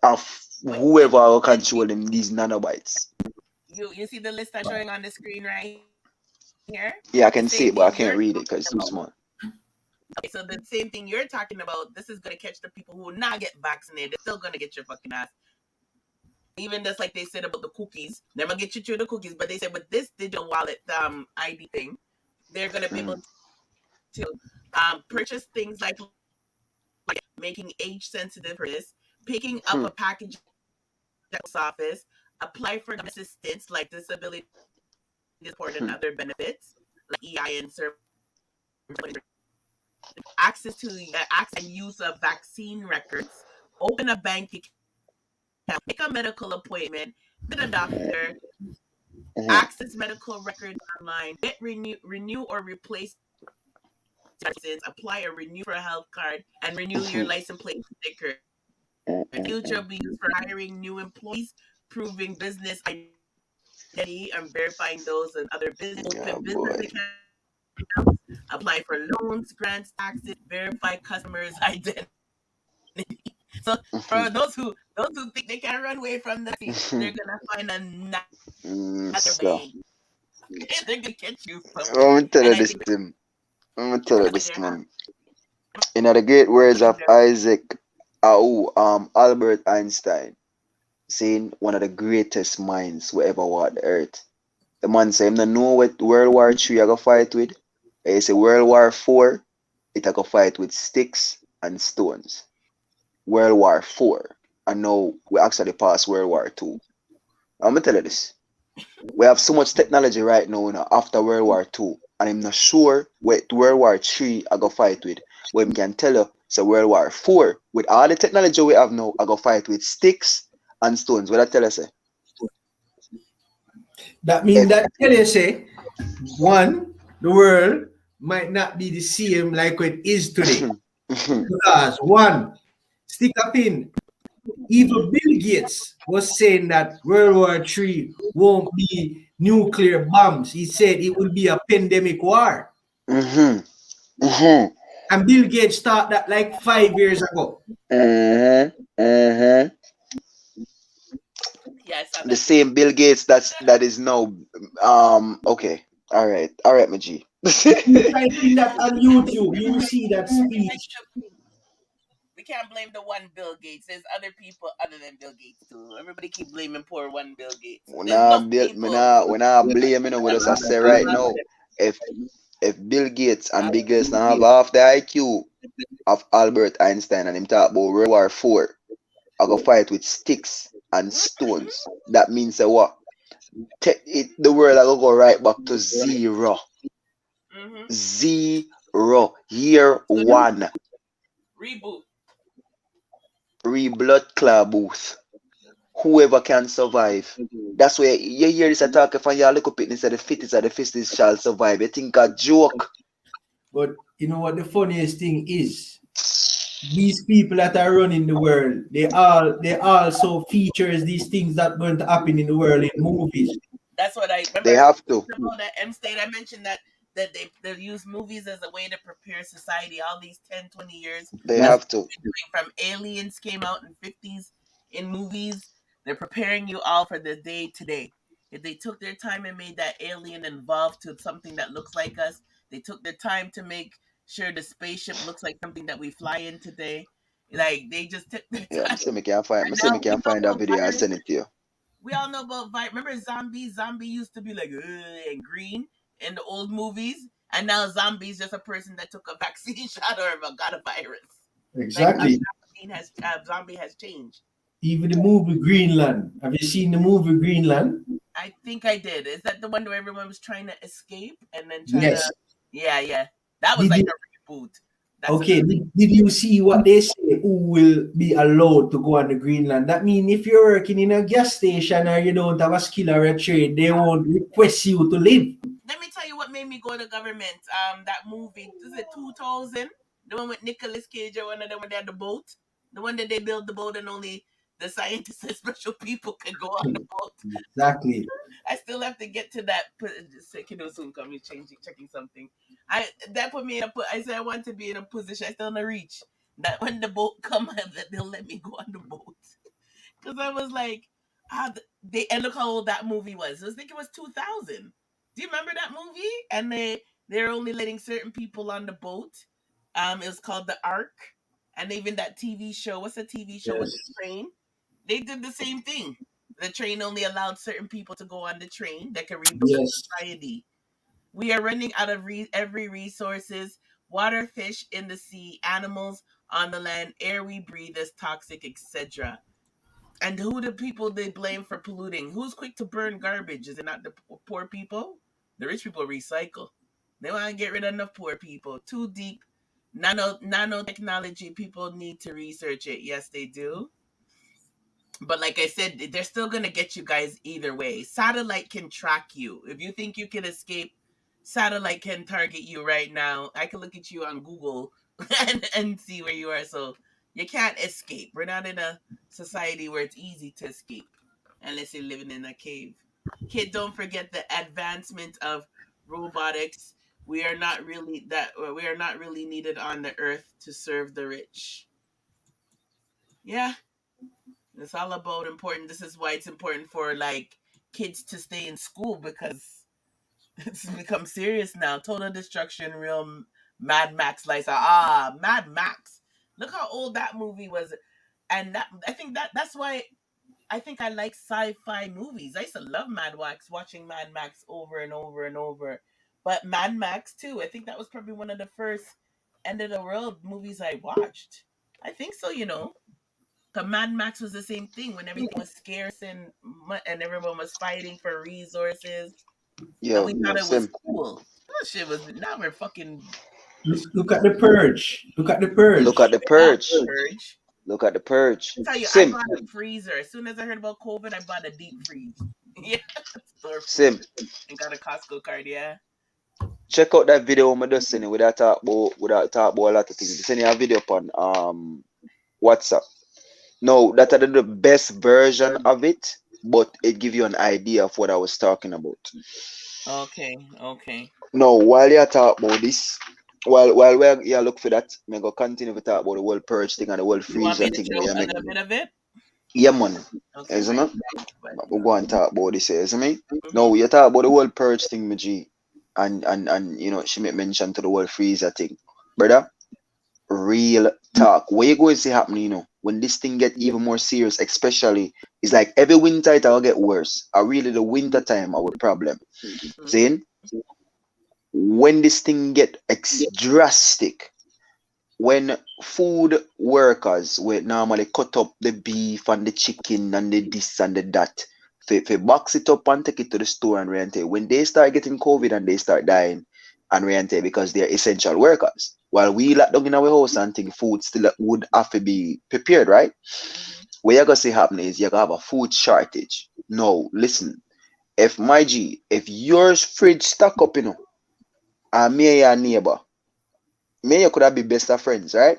of whoever are controlling these nanobites. You see the list I'm showing on the screen right here? Yeah, I can see it, but I can't read it because it's too small. Okay, so the same thing you're talking about, this is going to catch the people who not get vaccinated. They're still going to get your fucking ass. Even just like they said about the cookies, they're going to get you through the cookies, but they said with this digital wallet ID thing, they're going to be able to purchase things like making age-sensitive purchase, picking up a package at the office, apply for assistance like disability support and other benefits, like EIN service, access and use of vaccine records, open a bank account, make a medical appointment, visit a doctor, access medical records online, get renew or replace license, apply or renew for a health card, and renew your license plate sticker. The future will be used for hiring new employees, proving business identity, and verifying those and other business accounts, apply for loans, grants, taxes, verify customers' identity. So for those who think they can run away from the thing, they're gonna find another way. They're gonna catch you from I'm gonna tell you this, Tim. I'm gonna tell you this, man. In the great words of Albert Einstein, saying one of the greatest minds who ever walked the earth. The man said, "I don't know what World War III I go fight with. He say World War IV, it I go fight with sticks and stones. World War IV, and now we actually passed World War II. I'm gonna tell you this. We have so much technology right now, after World War II, and I'm not sure what World War III I go fight with. But I can tell you, so World War IV, with all the technology we have now, I go fight with sticks and stones. What I tell you, say? That means that tell you say, one, the world might not be the same like it is today. Because one, stick a pin. Even Bill Gates was saying that World War III won't be nuclear bombs. He said it will be a pandemic war. And Bill Gates thought that like 5 years ago. The same Bill Gates that is now okay. All right, my G. Typing that on YouTube, you will see that speech. We can't blame the one Bill Gates. There's other people other than Bill Gates too. Everybody keep blaming poor one Bill Gates. When I blame, what does I say right now? If Bill Gates and Bill Gates now have half the IQ of Albert Einstein and him talk about World War IV, I go fight with sticks and stones. That means what? the world will go right back to zero. Mm-hmm. Zero. Year one. Reboot. Blood clot booth. Whoever can survive. That's where you hear this attack from your little pitness that the fittest and the fastest shall survive. You think a joke. But you know what the funniest thing is? These people that are running the world, they also features these things that going to happen in the world in movies. That's what I remember. They have to. About that M State, I mentioned that they use movies as a way to prepare society. All these 10, 20 years. They have to. From Aliens came out in 50s in movies. They're preparing you all for the day today. If they took their time and made that alien evolve to something that looks like us, they took their time to make sure the spaceship looks like something that we fly in today. Like they just took their time. Yeah, I say me can't find that video. I'll send it to you. We all know about remember zombies? Zombie used to be like and green in the old movies, and now zombie's just a person that took a vaccine shot or got a virus. Exactly. Like, zombie has changed. Even the movie Greenland. Have you seen the movie Greenland? I think I did. Is that the one where everyone was trying to escape and then Yes. Yeah. That was like a reboot. Okay, did you see what they say? Who will be allowed to go on the Greenland? That means if you're working in a gas station or you don't have a skill or a trade, they won't request you to live. Let me tell you what made me go to government. That movie, is it 2000? The one with Nicolas Cage or one of them when they had the boat? The one that they built the boat and only the scientists and special people could go on the boat. Exactly. I still have to get to that. Kiddo soon coming, checking something. That put me in I said I want to be in a position I still not reach. That when the boat come, that they'll let me go on the boat. Because I was like, and look how old that movie was. I think it was 2000. Do you remember that movie? And they're only letting certain people on the boat. It was called The Ark. And even that TV show. What's the TV show with the train? They did the same thing. The train only allowed certain people to go on the train that can rebuild society. We are running out of every resources. Water, fish in the sea, animals on the land, air we breathe is toxic, etc. And who the people they blame for polluting? Who's quick to burn garbage? Is it not the poor people? The rich people recycle. They want to get rid of enough poor people. Too deep. Nanotechnology, people need to research it. Yes, they do. But like I said, they're still going to get you guys either way. Satellite can track you. If you think you can escape, satellite can target you right now. I can look at you on Google and see where you are. So you can't escape. We're not in a society where it's easy to escape unless you're living in a cave. Kid, don't forget the advancement of robotics. We are not really needed on the earth to serve the rich. Yeah. It's all about important. This is why it's important for like kids to stay in school because it's become serious now. Total destruction, real Mad Max like Mad Max. Look how old that movie was, and I think that's why I think I like sci-fi movies. I used to love Mad Max, watching Mad Max over and over and over. But Mad Max too. I think that was probably one of the first end of the world movies I watched. I think so. The Mad Max was the same thing when everything was scarce and everyone was fighting for resources. Yeah, and we thought it was cool. That shit was now we're fucking. Look at the Purge. Look at the Purge. Look at the Purge. Look at the Purge. I tell you, I bought a freezer. As soon as I heard about COVID, I bought a deep freeze. Yeah, Sim. And got a Costco card. Yeah. Check out that video I'm just sending with that talk about a lot of things. Send you a video on WhatsApp. No, that's the best version of it, but it gives you an idea of what I was talking about. Okay. Now, while you talk about this, while you look for that, I'm going to continue to talk about the world purge thing and the world freezer thing. You want me to show a bit of it? Yeah, man. Okay, isn't it? We'll go and talk about this, isn't it? No, you talk about the world purge thing, my G, and she made mention to the world freezer thing. Brother, real talk. What you going to see happening, when this thing get even more serious, especially, it's like every winter it will get worse. Really the winter time our problem. Saying when this thing get drastic, when food workers will normally cut up the beef and the chicken and the this and the that, If box it up and take it to the store and rent it. When they start getting COVID and they start dying and rent it because they're essential workers. While we lock down in our house and think food still would have to be prepared, right? What you're gonna see happen is you're gonna have a food shortage. No, listen. If my G, if your fridge stuck up, and me and your neighbor, me and you could have been best of friends, right?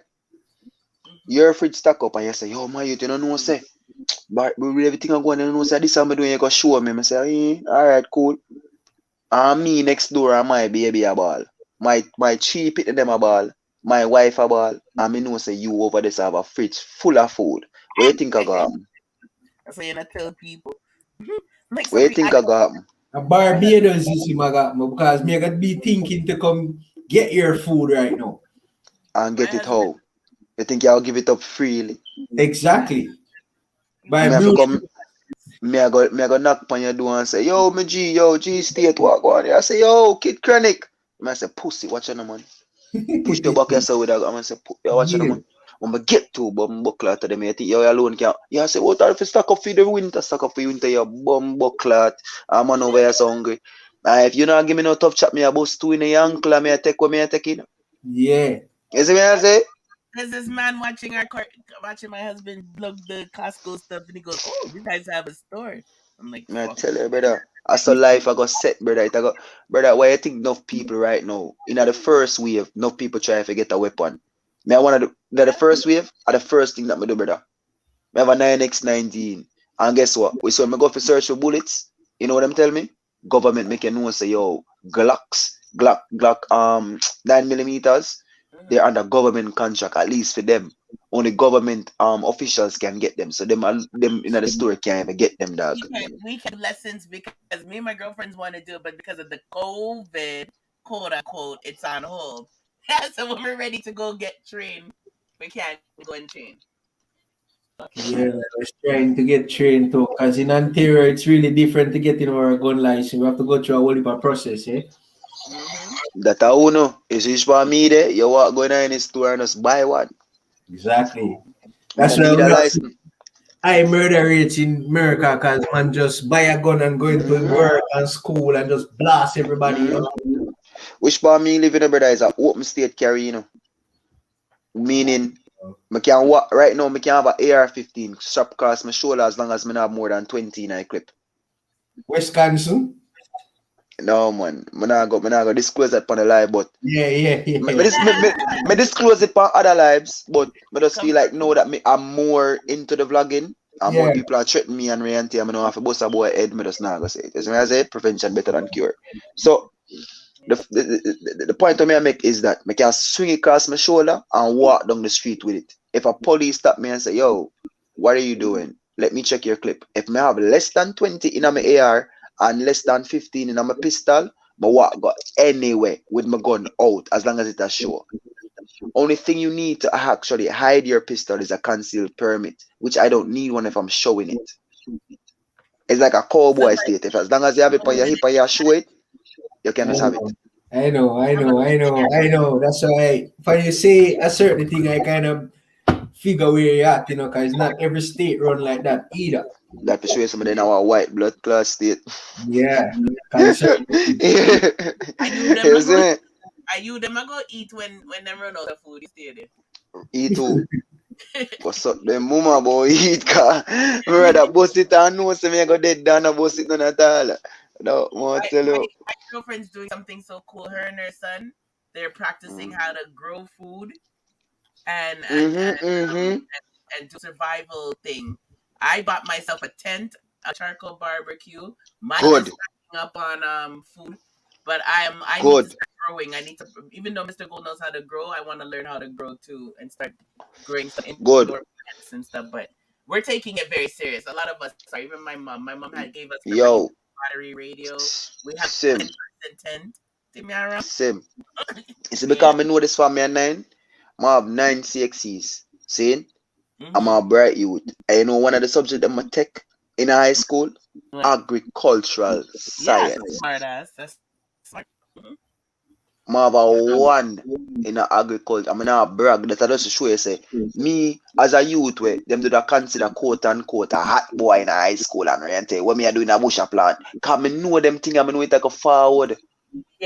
Your fridge stuck up and you say, yo, my youth, you don't know, say, but everything I'm going to know, say, this I'm doing, you go show me. I say, alright, cool. And me next door and my baby a ball. My cheap it them a ball. My wife a ball. And me know say you over there have a fridge full of food. What you think I got? That's why you not tell people. Like What you think I got? A Barbados, you see, because me I got be thinking to come get your food right now. And get it how? You think I'll give it up freely? Exactly. Me I go knock on your door and say, yo, me G, yo, G State, what go on? I say, yo, Kid Kranium. I say, pussy, watch your man. Push the back yourself with that. I'm say, yo, watch your man. I'm gonna get to bum buckler to them. I think you alone can. Yeah, I say, what are if you stack up for the winter? Stack up for the winter, you bum buckler. I'm on over here so hungry. If you not give me no tough chat, me a bust two in the ankle and me a take what me a take in. Yeah. You see me I say? There's this man watching my husband plug the Costco stuff and he goes, oh, you guys have a store. I'm like, I tell you, brother. I saw life I got set, brother. Brother, why you think enough people right now? In the first wave, enough people try to get a weapon. Me I wanna do the first wave are the first thing that me do, brother. Me have a 9x19. And guess what? We saw me go for search for bullets. You know what I'm telling me? Government make you know say yo, Glock 9mm, they're under government contract, at least for them. Only government officials can get them. So them in the store can't even get them, dog. We can lessons because me and my girlfriends want to do it, but because of the COVID, quote unquote, it's on hold. So when we're ready to go get trained, we can't go and train. Yeah, I was trying to get trained too, because in Ontario it's really different to get our gun license. We have to go through a whole heap of process, eh? That I know is each for me there. You walk going in the store and just buy one. Exactly. That's why need a license. High murder rates in America because man just buy a gun and go into work and school and just blast everybody. You know? Which part me live in a brother is a open state carry, you know. Meaning I can walk right now, I can have an AR-15 strap across my shoulder as long as I have more than 20 in a clip. Wisconsin? No man, I'm not go disclose that on the live, but yeah. Me disclose it on other lives, but I just feel like know that I'm more into the vlogging and more people are threatening me and reality. I'm gonna have to bust a boy head. Me just not gonna say it. As I say, prevention better than cure. So the point I make is that I can swing it across my shoulder and walk down the street with it. If a police stop me and say, yo, what are you doing? Let me check your clip. If I have less than 20 in my AR and less than 15 in my pistol, I walk go anywhere with my gun out as long as it's a show. Only thing you need to actually hide your pistol is a concealed permit, which I don't need one if I'm showing it. It's like a cowboy state. If as long as you have it on your hip and you show it, you can just have it. I know. That's why when you say a certain thing, I kind of figure where you're at, you know, because not every state run like that either. That for sure somebody in our white blood class state. Yeah. Are you them go eat when them run out of food? You stay there. Eat too. What's up, them mama boy eat car. Rather bust it and know say me go dead down and bust it none at all. No, more tell you. My girlfriend's doing something so cool. Her and her son, they're practicing how to grow food and do survival thing. I bought myself a tent, a charcoal barbecue. Mine is stacking up on food, but I need to start growing. I need to, even though Mr. Gold knows how to grow, I want to learn how to grow too and start growing some indoor plants and stuff. But we're taking it very serious. A lot of us, even my mom gave us the battery radio. We have a tent. Same. You see, because I know this for me and 9, I have 9 CXCs. See? I'm a bright youth. I know one of the subjects that I take in high school, agricultural science. Smart ass. That's smart. Mavado one in agriculture. I mean, I brag that I just show you say me as a youth where them do that consider quote unquote a hot boy in high school and rent what me I do in a bush a plant. Cause me know them thing I know it take a forward.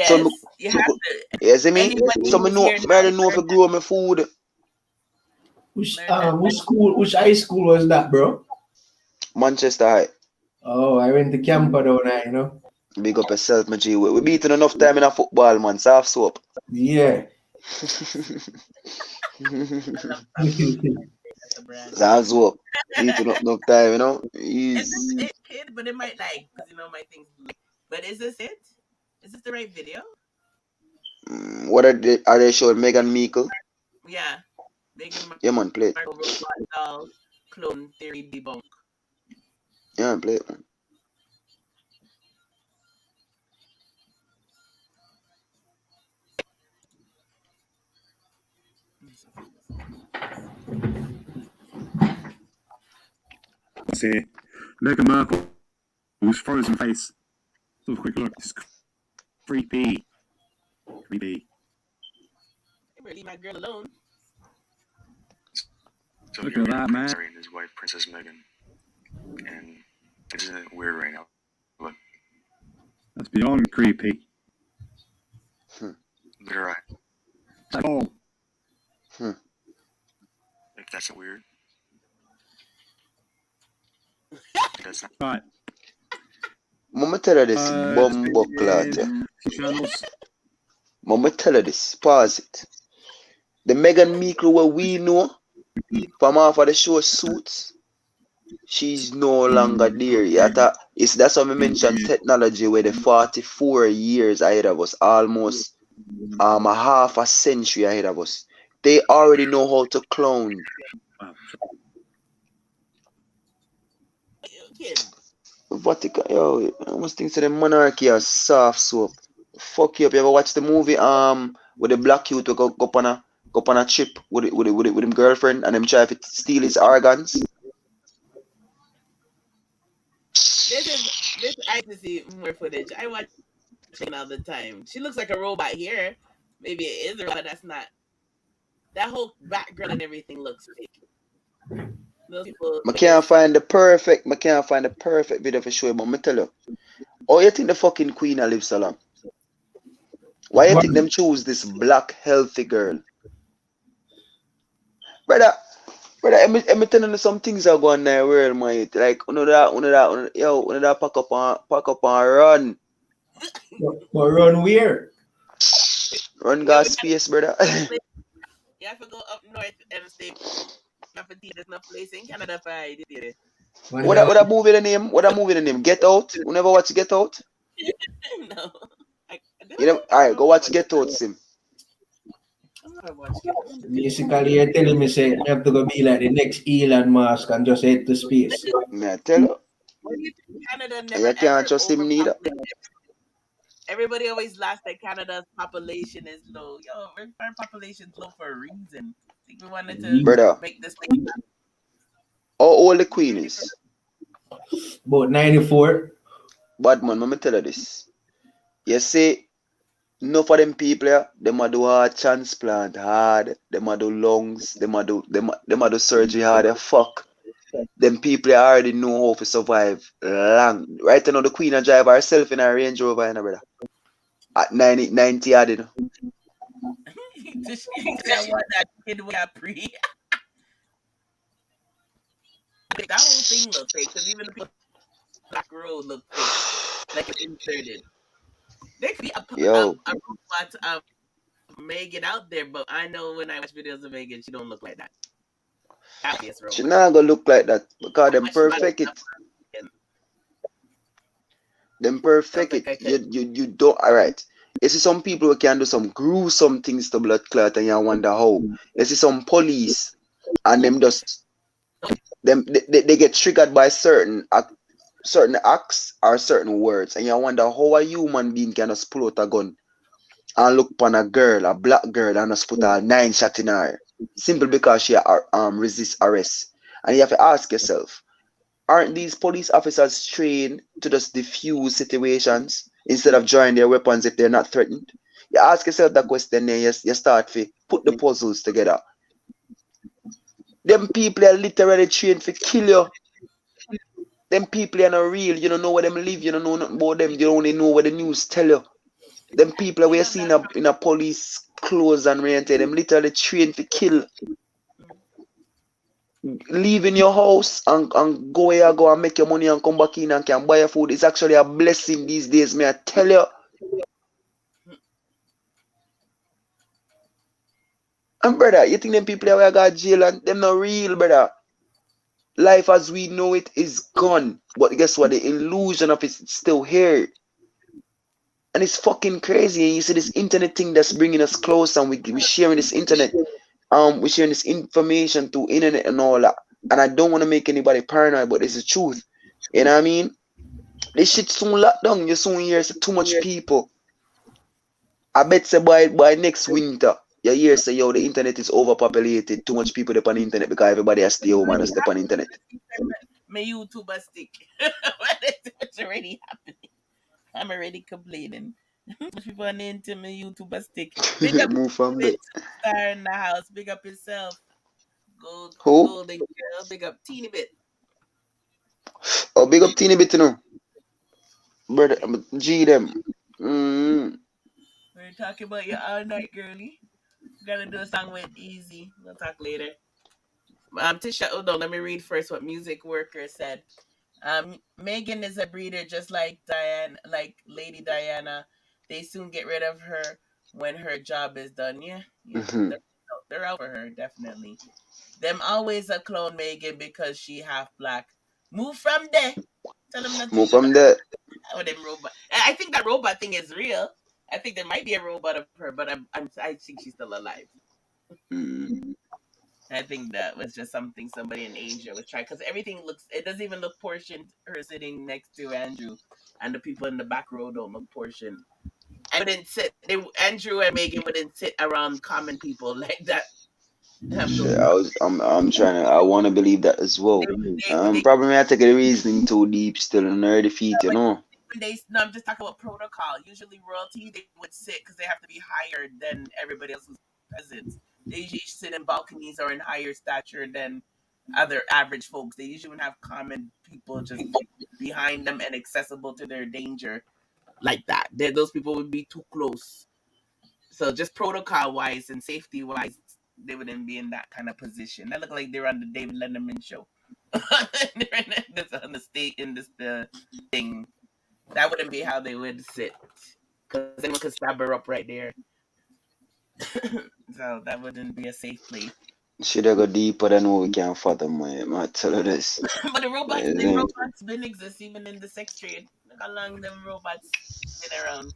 So me, Yes, you have to. you see me? Anybody So me who's know here me already now, know if I grow my food. Which school, which high school was that, bro? Manchester High. Oh, I went to Camper down there, you know. Big up yourself, my G. We beating enough time in a football, man. Soft soap. Yeah. Soft soap. Beating up enough time, you know. Is this it, kid? But it might like, because you know my things. But is this it? Is this the right video? What are they showing? Megan Meikle? Yeah. Megan Yeah, man, play it. Markle robot doll clone theory debunk. Yeah, man, play it, man. Say, Meghan Markle, whose frozen face. Have a quick look. It's creepy. Creepy. Leave my girl alone. So look at that, man. Harry and his wife, Princess Meghan. And isn't it weird right now? Look. That's beyond creepy. Look at her eye. Oh. If that's weird. That's not. Right. Mama tell her this bumbo clot. Mama tell her this. Pause it. The Megan Meikle what we know from off of the show Suits, she's no longer there. That's why I mentioned technology where the 44 years ahead of us, almost a half a century ahead of us. They already know how to clone. Vatican, yo, I almost think to the monarchy are soft soap. Fuck you up. You ever watch the movie with the black youth who go on a trip with him girlfriend and them try to steal his organs? This I to see more footage. I watch it all the time. She looks like a robot here. Maybe it is a robot. That's not. That whole background and everything looks fake. Those people. I can't find the perfect video for sure, but me tell you. Oh, you think the fucking queen live so long? Why you think them choose this black healthy girl? Brother, let me tell you some things are going on in the world, mate. Like, one of that pack up and run. But run where? Run gas space, brother. You have to go up north and stay. There's no place in Canada for it. What a movie the name? What a movie the name? Get Out? You never watch Get Out? No. Alright, go watch Get Out, Sim. Basically, you're telling me say I have to go be like the next Elon Musk and just head to space. Yeah, tell you. Canada never You can't trust him neither. Everybody always laughs that Canada's population is low. Yo, our population's low for a reason. I think we wanted to make this thing. How old the queen is? About 94. Bad man, let me tell you this. You see, enough of them people, them a do heart transplant hard, them a do lungs, them a do surgery hard, fuck. Them people already know how to survive long. Right now, the queen a drive herself in a Range Rover, you know, brother. At 90 odd, you know. That kid we got pre. That whole thing looks fake, because even the black road look fake, like it's inserted. There could be a robot of Megan out there, but I know when I watch videos of Megan, she don't look like that. She not gonna look like that because them perfect it. Them perfect it. You don't. Alright. You see some people who can do some gruesome things to blood clot and you wonder how. You see some police and them just they get triggered by certain acts or certain words and you wonder how a human being can just pull out a gun and look upon a girl, a black girl, and just put a 9 shot in her simply because she resists arrest. And you have to ask yourself, aren't these police officers trained to just diffuse situations instead of drawing their weapons if they're not threatened? You ask yourself that question, then you start to put the puzzles together. Them people are literally trained to kill you. Them people are not real. You don't know where them live. You don't know nothing about them. You only know what the news tell you. Them people we see in a police clothes and rented, them literally trained to kill. Leaving your house and go where you go and make your money and come back in and can buy your food. It's actually a blessing these days, may I tell you. And brother, you think them people are got jail and them not real, brother. Life as we know it is gone. But guess what? The illusion of it's still here. And it's fucking crazy. And you see this internet thing that's bringing us close, and we sharing this internet. We're sharing this information through internet and all that. And I don't want to make anybody paranoid, but it's the truth. You know what I mean? This shit soon locked down. You soon hear too much people. I bet say by next winter, you hear say yo the internet is overpopulated. Too much people on the internet because everybody has to stay home and step on the internet. My YouTuber stick. It's already happening. I'm already complaining. People on the internet, my YouTuber stick. Big up Move from there. star in the house. Big up yourself. Who? Golden girl. Big up Teeny Bit. Oh, big up Teeny Bit, you know. Brother, G them. We're talking about you all night, girlie. Gotta do a song with Eazi. We'll talk later. Tisha, hold on. Let me read first what Music Worker said. Megan is a breeder just like Lady Diana. They soon get rid of her when her job is done. Yeah. They're out for her, definitely. Them always a clone Megan because she half black. Move from there. Tell them nothing. Move from there. Oh, them robot. I think that robot thing is real. I think there might be a robot of her, but I think she's still alive. I think that was just something somebody in Asia was trying, because it doesn't even look portioned. Her sitting next to Andrew, and the people in the back row don't look portioned. I wouldn't sit. Andrew and Megan wouldn't sit around common people like that. I'm trying to. I want to believe that as well. Probably I take the reasoning too deep, still in their defeat, you know. I'm just talking about protocol. Usually, royalty they would sit because they have to be higher than everybody else who's peasants. They usually sit in balconies or in higher stature than other average folks. They usually would have common people just behind them and accessible to their danger like that. Those people would be too close. So just protocol wise and safety wise, they wouldn't be in that kind of position. They look like they're on the David Letterman show. On the state in the thing. That wouldn't be how they would sit, because anyone could stab her up right there. So that wouldn't be a safe place. Should I go deeper than what we can fathom, man? I tell you this. But the robots been exist even in the sex trade. Look how long them robots been around.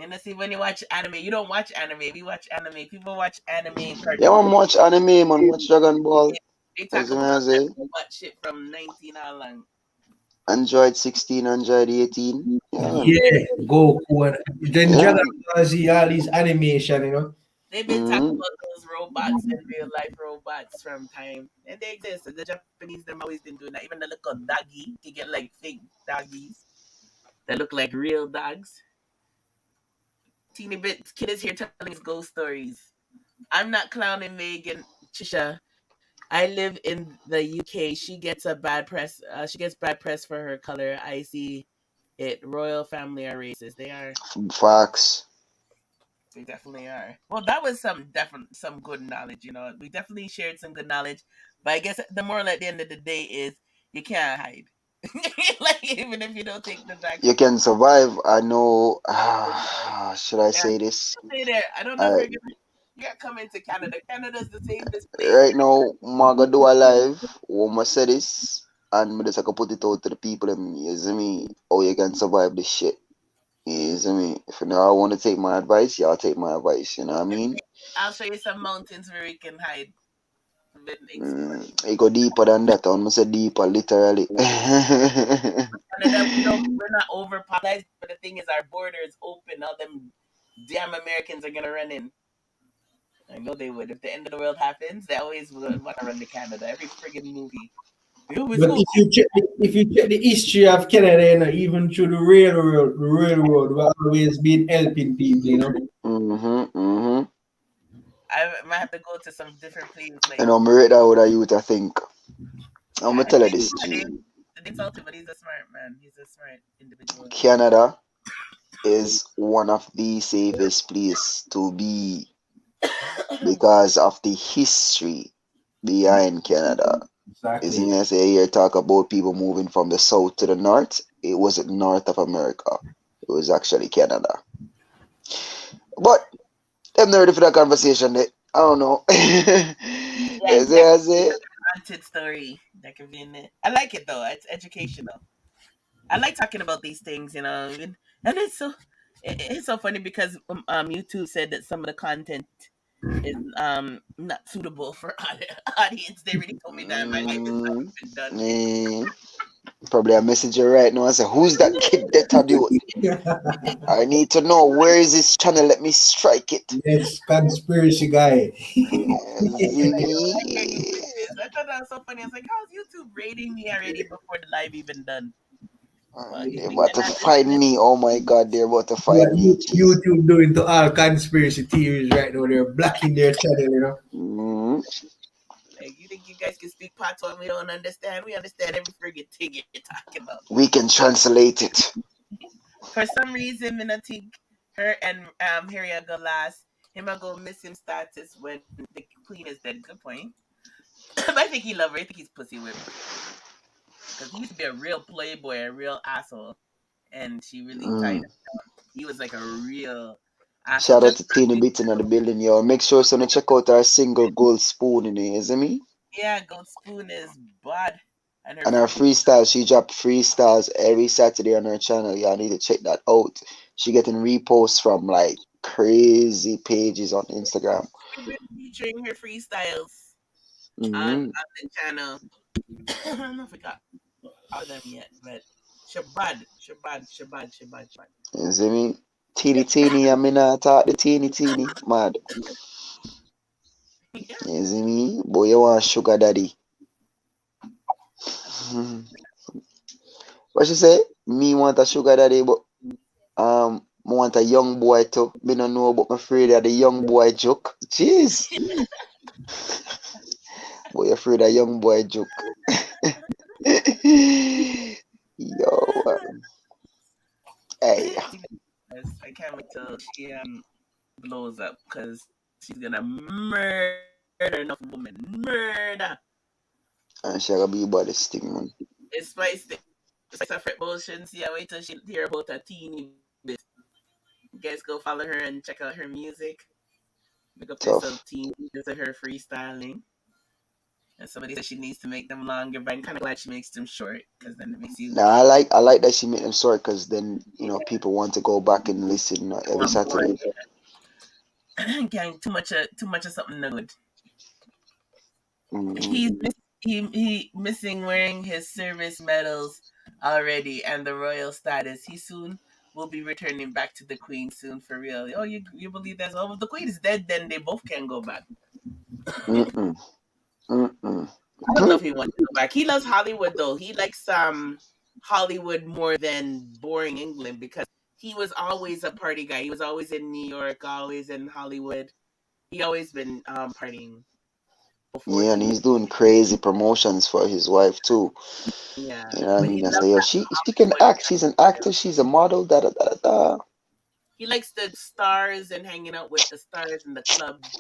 And let's see, when you watch anime, you don't watch anime. We watch anime. People watch anime. Yeah, man, watch anime, man. Watch Dragon Ball. They talk about that robot shit from 19 how long. Android 16, Android 18. Yeah, Goku and then Dragon Ball Z, all these animation, you know. They've been talking about those robots and real life robots from time, and they exist. The Japanese them always been doing that. Even the little doggy, you get like fake doggies that look like real dogs. Teeny Bit Kid is here telling his ghost stories. I'm not clowning Megan Chisha. I live in the UK. She gets a bad press. She gets bad press for her color. I see it. Royal family are racist. They are. Facts. They definitely are. Well, that was some good knowledge. You know, we definitely shared some good knowledge. But I guess the moral at the end of the day is you can't hide. Like, even if you don't take the vaccine, you can survive. I know. Should I say this? Stay there. I don't know if you're gonna. You got to come into Canada. Canada's the safest place. Right now, I'm gonna do a live. When I say this, and I just like put it out to the people. You see me? How you can survive this shit. You see me? If you know I want to take my advice, y'all take my advice. You know what I mean? I'll show you some mountains where you can hide. It go deeper than that. I'm gonna say deeper, literally. Canada, we're not overpopulated, but the thing is, our border is open. All them damn Americans are gonna run in. I know they would. If the end of the world happens, they always would want to run to Canada. Every friggin' movie. But if you check the history of Canada, you know, even through the railroad will always been helping people, you know. I might have to go to some different places. Like, You know, me rate that with a youth, I think. I'm gonna I tell you think this, G. they insulted, but he's a smart man. He's a smart individual. Canada is one of the safest place to be because of the history behind Canada. Is Exactly. you say here talk about people moving from the south to the north. It wasn't North of America. It was actually Canada. But I'm not ready for that conversation. I don't know. Yeah, Is that it? could Is be it? another haunted story. That could be in it. I like it though. It's educational. I like talking about these things, and it's so funny because YouTube said that some of the content is not suitable for audience. They really told me that my life is not even done. Probably a messenger right now. I say, who's that kid that I do? I need to know where is this channel. Let me strike it. Yes, conspiracy guy. I thought that was so funny. I was like, how's YouTube rating me already before the live even done? But you They're think about they're to not find listening? me. Oh my god, they're about to What find me. Jeez. YouTube doing to all conspiracy theories right now? They're blocking their channel, you know. Like, you think you guys can speak patois and we don't understand? We understand every friggin' thing you're talking about. We can translate it. For some reason, I think her and Harry are gonna last. Him I go miss him status when the queen is dead. Good point. But I think he love her. I think he's pussy whipped. Because he used to be a real playboy, a real asshole. And she really tied him down. He was like a real asshole. Shout out Just to Teeny Bitten in the building, yo. Make sure to check out our single Gold Spoon in it, isn't me? yeah, Gold Spoon is bad. And her And her freestyle, she dropped freestyles every Saturday on her channel. Y'all need to check that out. She getting reposts from like crazy pages on Instagram. we've been featuring her freestyles on Mm-hmm. the channel. I don't know if I got all of them yet, but Shabad. You see me? Teeny, I mean, I talk the teeny, mad. You see me? Boy, you want sugar daddy. What she say? Me want a sugar daddy, but I want a young boy too. Me no know, but I'm afraid of the young boy joke. Jeez. Boy, afraid of young boy joke. Yo, hey. I can't wait till she blows up because she's gonna murder enough women. Murder. And she gonna be about this thing, man. It's spicy. It's a fret bullshit. See, I wait till she hear about a teeny bit. You guys go follow her and check out her music. Look up yourself, teeny bits of her freestyling. And somebody said she needs to make them longer, but I'm kind of glad she makes them short because then it makes you. Nah, I like that she made them short because then people want to go back and listen every Saturday. Gang, too much of something no good. Mm-hmm. He missing wearing his service medals already and the royal status. He soon will be returning back to the queen soon for real. Oh, you believe that's all? If the queen is dead, then they both can go back. I don't know if he wants to go back. He loves Hollywood though. He likes Hollywood more than boring England because he was always a party guy. He was always in New York, always in Hollywood. He always been partying. Yeah, and he's doing crazy promotions for his wife too. Yeah, you know what I mean. I say, yo, she can act. She's an actor. She's a model. Da da da da. He likes the stars and hanging out with the stars in the clubs.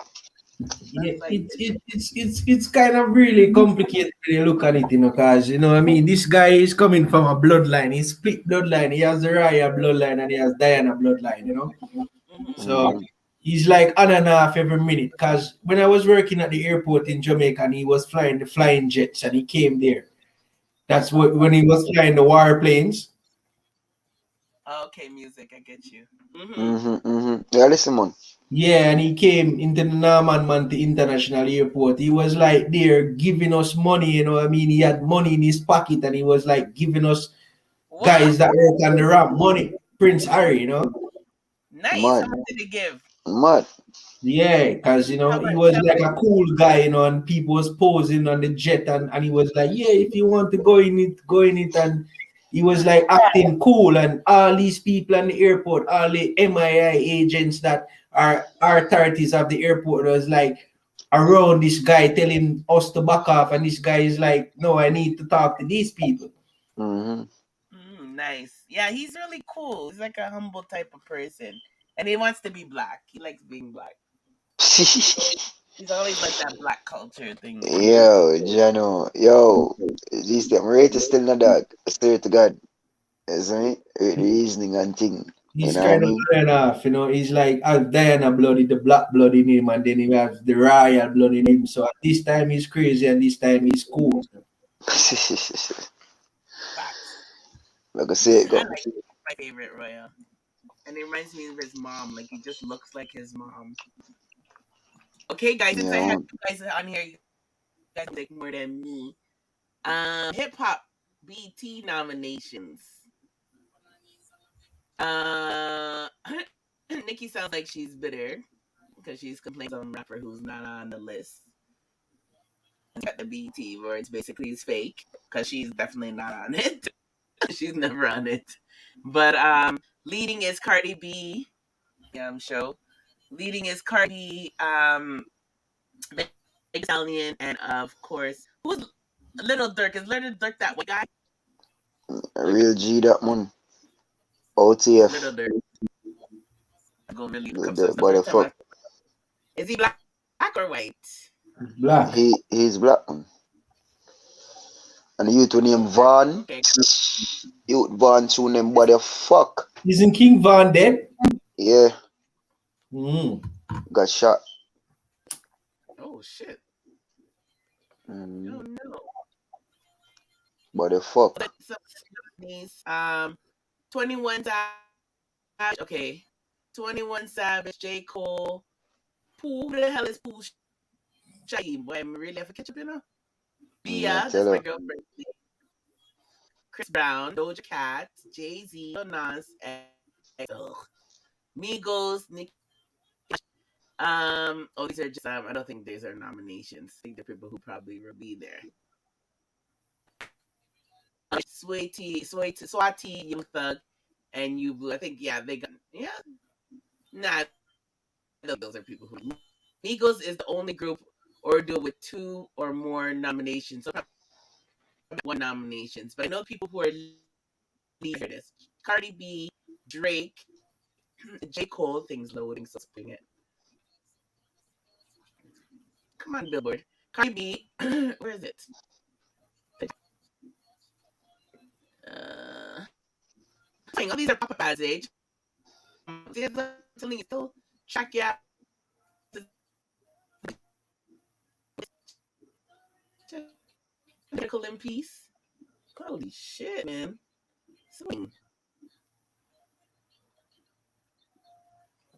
Yeah, it's kind of really complicated when you look at it, because I mean, this guy is coming from a bloodline. He's split bloodline. He has the Raya bloodline and he has Diana bloodline. So he's like on and off every minute. Because when I was working at the airport in Jamaica and he was flying the flying jets and he came there. That's when he was flying the warplanes. Okay, music, I get you. Yeah, listen, man. Yeah, and he came into the Norman Manti International Airport. He was like there giving us money, I mean, he had money in his pocket and he was like giving us guys that work on the ramp money. Prince Harry, Nice. Mad. How much did he give? Mad. Yeah, because he was like a cool guy, and people was posing on the jet and he was like, yeah, if you want to go in it, and he was like acting cool, and all these people in the airport, all the MIA agents that our authorities of the airport was like around this guy telling us to back off, and this guy is like, no, I need to talk to these people. Nice. Yeah, he's really cool. He's like a humble type of person. And he wants to be black. He likes being black. He's always like that black culture thing. Yo, Jano, yo, this them rate is still not dog. I swear to God. Is me? Reasoning and thing. You He's know what I kind of mean? going off, you know. He's like Diana blood, the black blood in him, and then he has the royal blood in him. So at this time he's crazy, and this time he's cool. Like I say, I like my favorite royal. And it reminds me of his mom. Like, he just looks like his mom. Okay, guys, since I have you guys on here, you guys think more than me. Hip hop BT nominations. Nikki sounds like she's bitter because she's complaining some rapper who's not on the list. Got the BT where it's basically is fake because she's definitely not on it. She's never on it. But leading is Cardi B. Show. Leading is Cardi B, Stallion, and of course, who's Little Durk? Is Little Durk that white guy? A real G that man. OTF. Little Durk. What the fuck? Is he black or white? Black. He's black. Man. And the youth name Vaughn. Okay. Youth Vaughn tune name what the fuck? Isn't King Von dead? Yeah. Got shot. Oh shit. Oh no. What the fuck? These 21 Savage. Okay. 21 Savage, J. Cole. Who the hell is Pooh Shaggy? Boy, I'm really have to catch up, you know? Bia, that's my girlfriend. Chris Brown, Doja Cat, Jay-Z, Nas, and Migos, Nicki. These are just I don't think these are nominations. I think they're people who probably will be there. Swati, Young Thug, and You Blue. I think they got Nah, those are people who. Migos is the only group or duo with 2 or more nominations. So one nominations, but I know people who are leading this. Cardi B, Drake, J. Cole. Things loading, so spring it. Come on, Billboard. Cardi B, where is it? All these are pop-up ads age. Still track yeah. Medical in peace. Holy shit, man. Swing.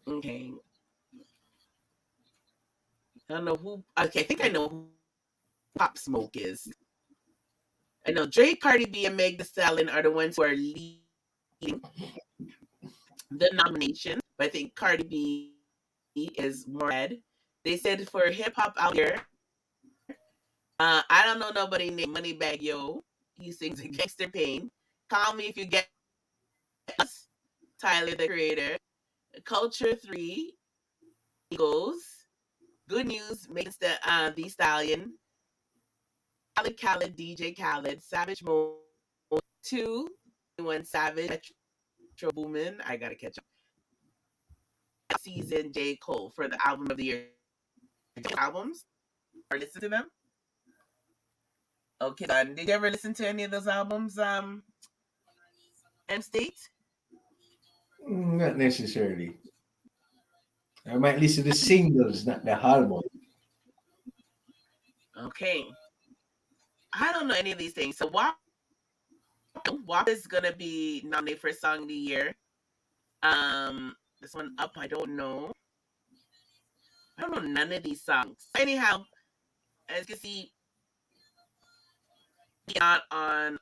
Okay. I don't know who. Okay, I think I know who Pop Smoke is. I know Drake, Cardi B, and Meg Thee Stallion are the ones who are leading the nomination. But I think Cardi B is more red. They said for hip hop out here, I don't know nobody named Moneybagg Yo. He sings Gangster Pain. Call Me If You Get Us. Tyler, the Creator. Culture 3. Eagles. Good News. Makes the Stallion. Khaled, DJ Khaled. Savage Mode 2. 1 Savage. Metro Boomin. I gotta catch up. Season J. Cole for the album of the year. Albums? Or listen to them? Okay, then. Did you ever listen to any of those albums, M State? Not necessarily. I might listen to singles, not the album. Okay. I don't know any of these things. So WAP is gonna be nominated for Song of the Year. This one up, I don't know. I don't know none of these songs. Anyhow, as you can see, not on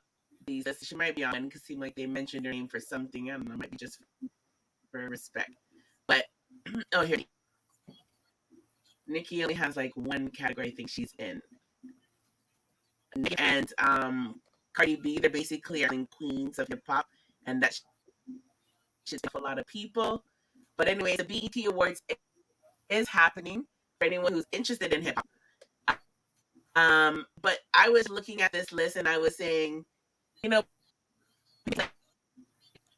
these lists. She might be on because it seemed like they mentioned her name for something. I don't know, it might be just for respect. But here. Nikki only has like one category I think she's in. And Cardi B, they're basically queens of hip hop, and that's just for a lot of people. But anyway, the BET Awards is happening for anyone who's interested in hip hop. But I was looking at this list and I was saying, you know,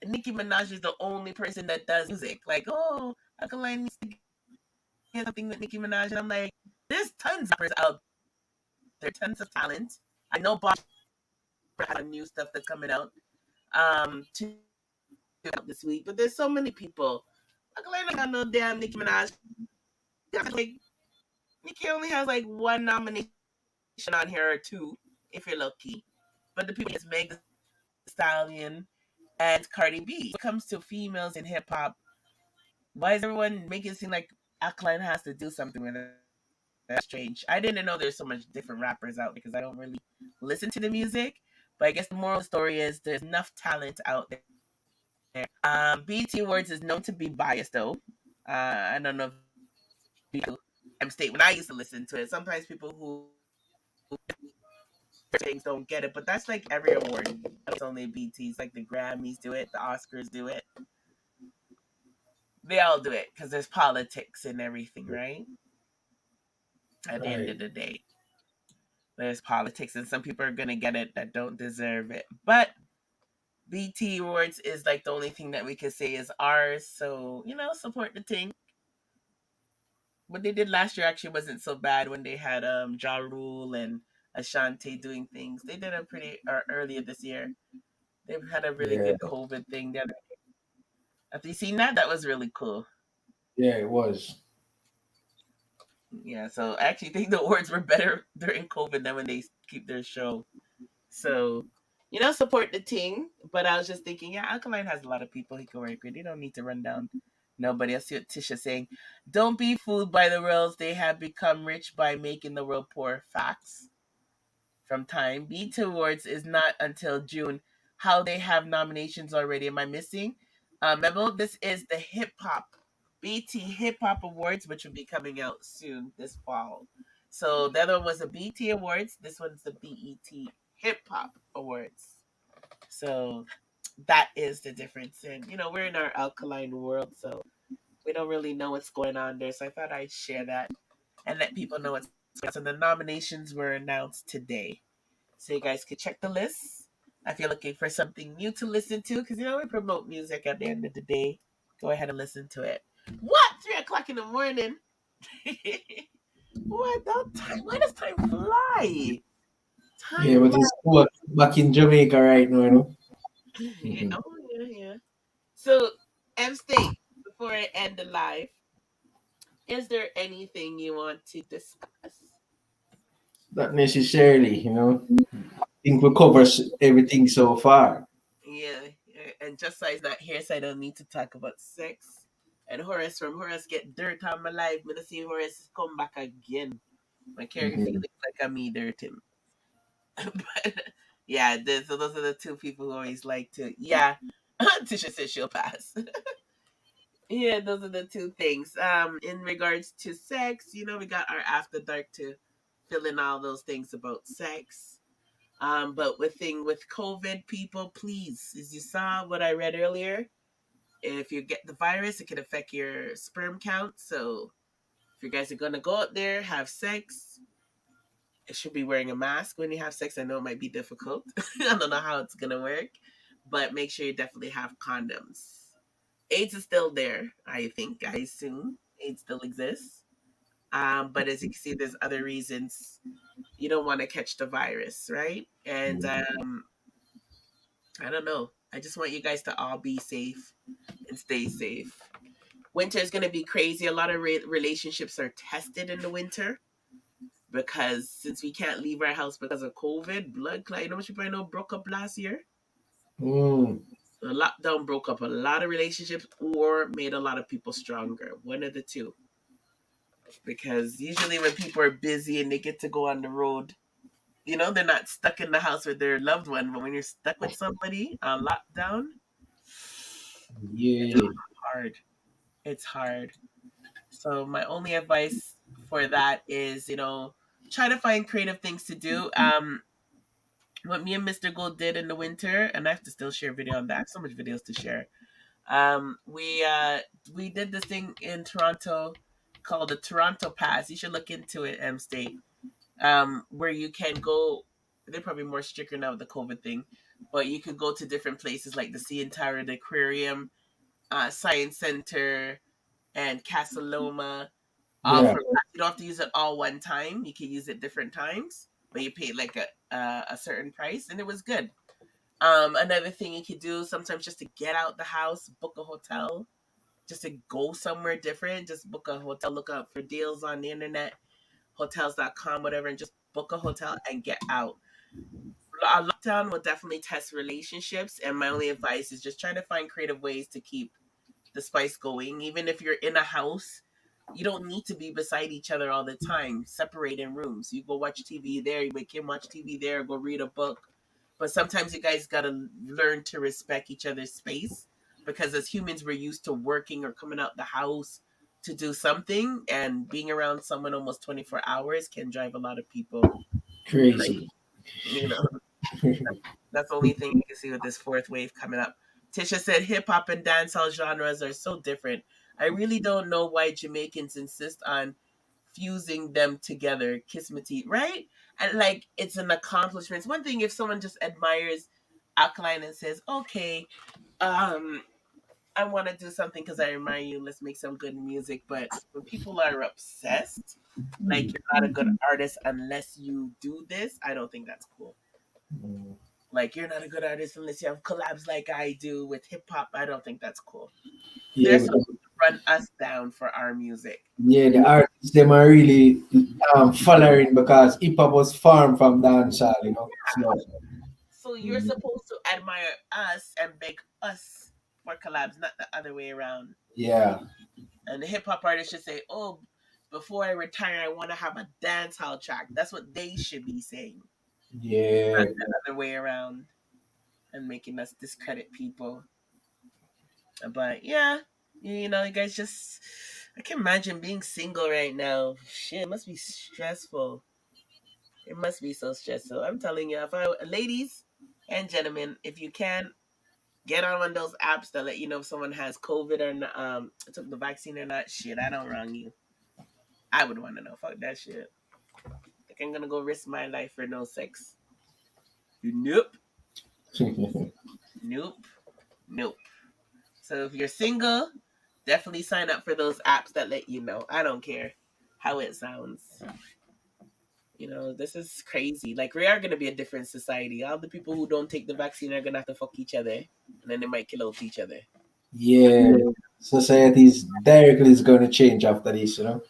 Nicki Minaj is the only person that does music. Like, oh, Alkaline needs to get something with Nicki Minaj. And I'm like, there's tons of rappers out there, tons of talent. I know Bob has new stuff that's coming out to this week, but there's so many people. Alkaline got no damn Nicki Minaj. Like, Nicki only has like one nomination on here or two, if you're lucky. But the people is Meg Thee Stallion and Cardi B. When it comes to females in hip hop, why is everyone making it seem like Alkaline has to do something with it? That's strange. I didn't know there's so much different rappers out because I don't really listen to the music. But I guess the moral of the story is there's enough talent out there. BT Awards is known to be biased though. I don't know if you state when I used to listen to it. Sometimes people who things don't get it, but that's like every award. It's only BTs, like the Grammys do it, the Oscars do it. They all do it because there's politics and everything, right? At the end of the day, there's politics, and some people are gonna get it that don't deserve it. But BT Awards is like the only thing that we could say is ours. So support the thing. What they did last year actually wasn't so bad when they had Ja Rule and Ashanti doing things. They did a pretty earlier this year. They had a really Yeah, good COVID thing. Have you seen that? That was really cool. yeah, it was. Yeah, so I actually think the awards were better during COVID than when they keep their show. So, support the team. But I was just thinking, yeah, Alkaline has a lot of people he can work with. They don't need to run down nobody. I see what Tisha's saying. Don't be fooled by the worlds. They have become rich by making the world poor. Facts. From time. BET Awards is not until June. How they have nominations already? Am I missing? Memo, this is the hip hop BT Hip Hop Awards, which will be coming out soon this fall. So the other one was the BT Awards. This one's the BET Hip Hop Awards. So that is the difference. And we're in our alkaline world, so we don't really know what's going on there. So I thought I'd share that and let people know what's going on. So the nominations were announced today. So you guys could check the list if you're looking for something new to listen to, because we promote music at the end of the day. Go ahead and listen to it. What? 3 o'clock in the morning? What? Don't time? Why does time fly? Yeah, but it's cool back in Jamaica right now, Yeah. Oh yeah. So M State, before I end the live, is there anything you want to discuss? Not necessarily, I think we cover everything so far. Yeah, and just so he's not here, so I don't need to talk about sex. And Horace from Horace Get Dirt on my life. I'm gonna see Horace come back again. My character feelings like I'm me dirt him. But yeah, so those are the two people who always like to. Yeah, Tisha says she'll pass. Yeah, those are the two things. In regards to sex, we got our after dark to fill in all those things about sex. But with COVID, people, please, as you saw what I read earlier, if you get the virus, it can affect your sperm count. So if you guys are gonna go out there, have sex, it should be wearing a mask when you have sex. I know it might be difficult. I don't know how it's gonna work, but make sure you definitely have condoms. AIDS is still there, I think. I assume AIDS still exists. But as you can see, there's other reasons you don't want to catch the virus, right? And I don't know. I just want you guys to all be safe and stay safe. Winter is going to be crazy. A lot of relationships are tested in the winter because since we can't leave our house because of COVID, blood clot. You know how much people I know broke up last year? The lockdown broke up a lot of relationships or made a lot of people stronger. One of the two. Because usually when people are busy and they get to go on the road, they're not stuck in the house with their loved one. But when you're stuck with somebody on lockdown, Yeah. hard. It's hard. So my only advice for that is, try to find creative things to do. What me and Mr. Gold did in the winter, and I have to still share video on that. I have so much videos to share. We did this thing in Toronto called the Toronto Pass. You should look into it, State. Where you can go. They're probably more stricter now with the COVID thing, but you could go to different places like the CN Tower, the Aquarium, Science Center, and Casa Loma. Yeah. For you don't have to use it all one time. You can use it different times, but you pay like a certain price, and it was good. Another thing you could do sometimes just to get out the house, book a hotel, just to go somewhere different. Just book a hotel, look up for deals on the internet, hotels.com, whatever, and just book a hotel and get out. A lockdown will definitely test relationships, and my only advice is just try to find creative ways to keep the spice going. Even if you're in a house, you don't need to be beside each other all the time. Separate in rooms. You go watch TV there, you make him watch TV there, go read a book. But sometimes you guys got to learn to respect each other's space, because as humans, we're used to working or coming out the house to do something, and being around someone almost 24 hours can drive a lot of people crazy. You know, that's the only thing you can see with this fourth wave coming up. Tisha said hip hop and dancehall genres are so different. I really don't know why Jamaicans insist on fusing them together. Kiss my teeth, right? And like it's an accomplishment. It's one thing if someone just admires Alkaline and says, "Okay, I want to do something because I admire you. Let's make some good music." But when people are obsessed, like you're not a good artist unless you do this, I don't think that's cool. Like you're not a good artist unless you have collabs like I do with hip hop. I don't think that's cool. Yeah, They're supposed to run us down for our music. yeah, the artists them are really following because hip hop was formed from dancehall, you know. So you're supposed to admire us and beg us for collabs, not the other way around. Yeah. And the hip hop artists should say, "Oh, before I retire, I want to have a dance hall track." That's what they should be saying, Yeah. not the other way around, and making us discredit people. But yeah, you know, you guys just, I can imagine being single right now. Shit, it must be stressful. It must be so stressful. I'm telling you, ladies and gentlemen, if you can, get on one of those apps that let you know if someone has COVID or not, took the vaccine or not. Shit, I don't wrong you. I would want to know. Fuck that shit. Like I'm gonna go risk my life for no sex. Nope. Nope. Nope. So if you're single, definitely sign up for those apps that let you know. I don't care how it sounds. You know, this is crazy. Like we are gonna be a different society. All the people who don't take the vaccine are gonna have to fuck each other, and then they might kill out each other. Yeah. Society's directly is gonna change after this, you know.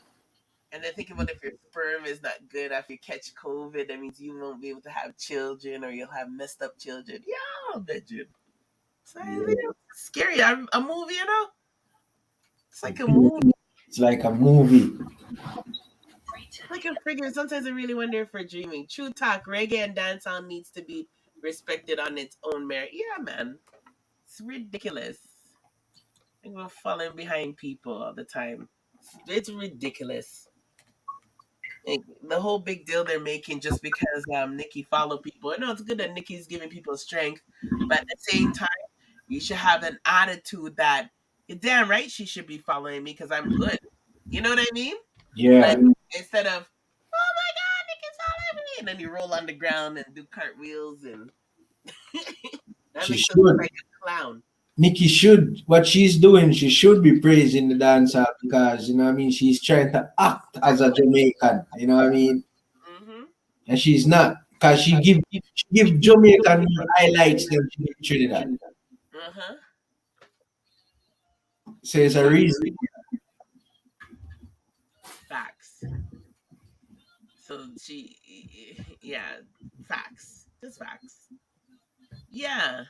And then think about if your sperm is not good after you catch COVID, that means you won't be able to have children, or you'll have messed up children. Yeah, I'll bet you. So it's scary. A movie, you know? It's like a movie. It's like a movie. Like a figure. Sometimes I really wonder if we're dreaming. True talk, reggae and dancehall needs to be respected on its own merit. Yeah, man. It's ridiculous. And we're falling behind people all the time. It's ridiculous. Like, the whole big deal they're making just because Nikki follow people. I know it's good that Nikki's giving people strength, but at the same time, you should have an attitude that you're damn right she should be following me because I'm good. You know what I mean? Yeah. Like instead of, "Oh my God, Nikki's following me," and then you roll on the ground and do cartwheels and that She makes us should. look like a clown. Nikki should, what she's doing, she should be praising the dancer because, you know what I mean, she's trying to act as a Jamaican, you know what I mean? And she's not, because she give Jamaican more highlights than she give Trinidad. So it's a reason. Facts. So yeah, facts. Just facts. Yeah.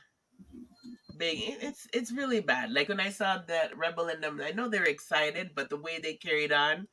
Big. It's really bad. Like when I saw that Rebel and them, I know they're excited, but the way they carried on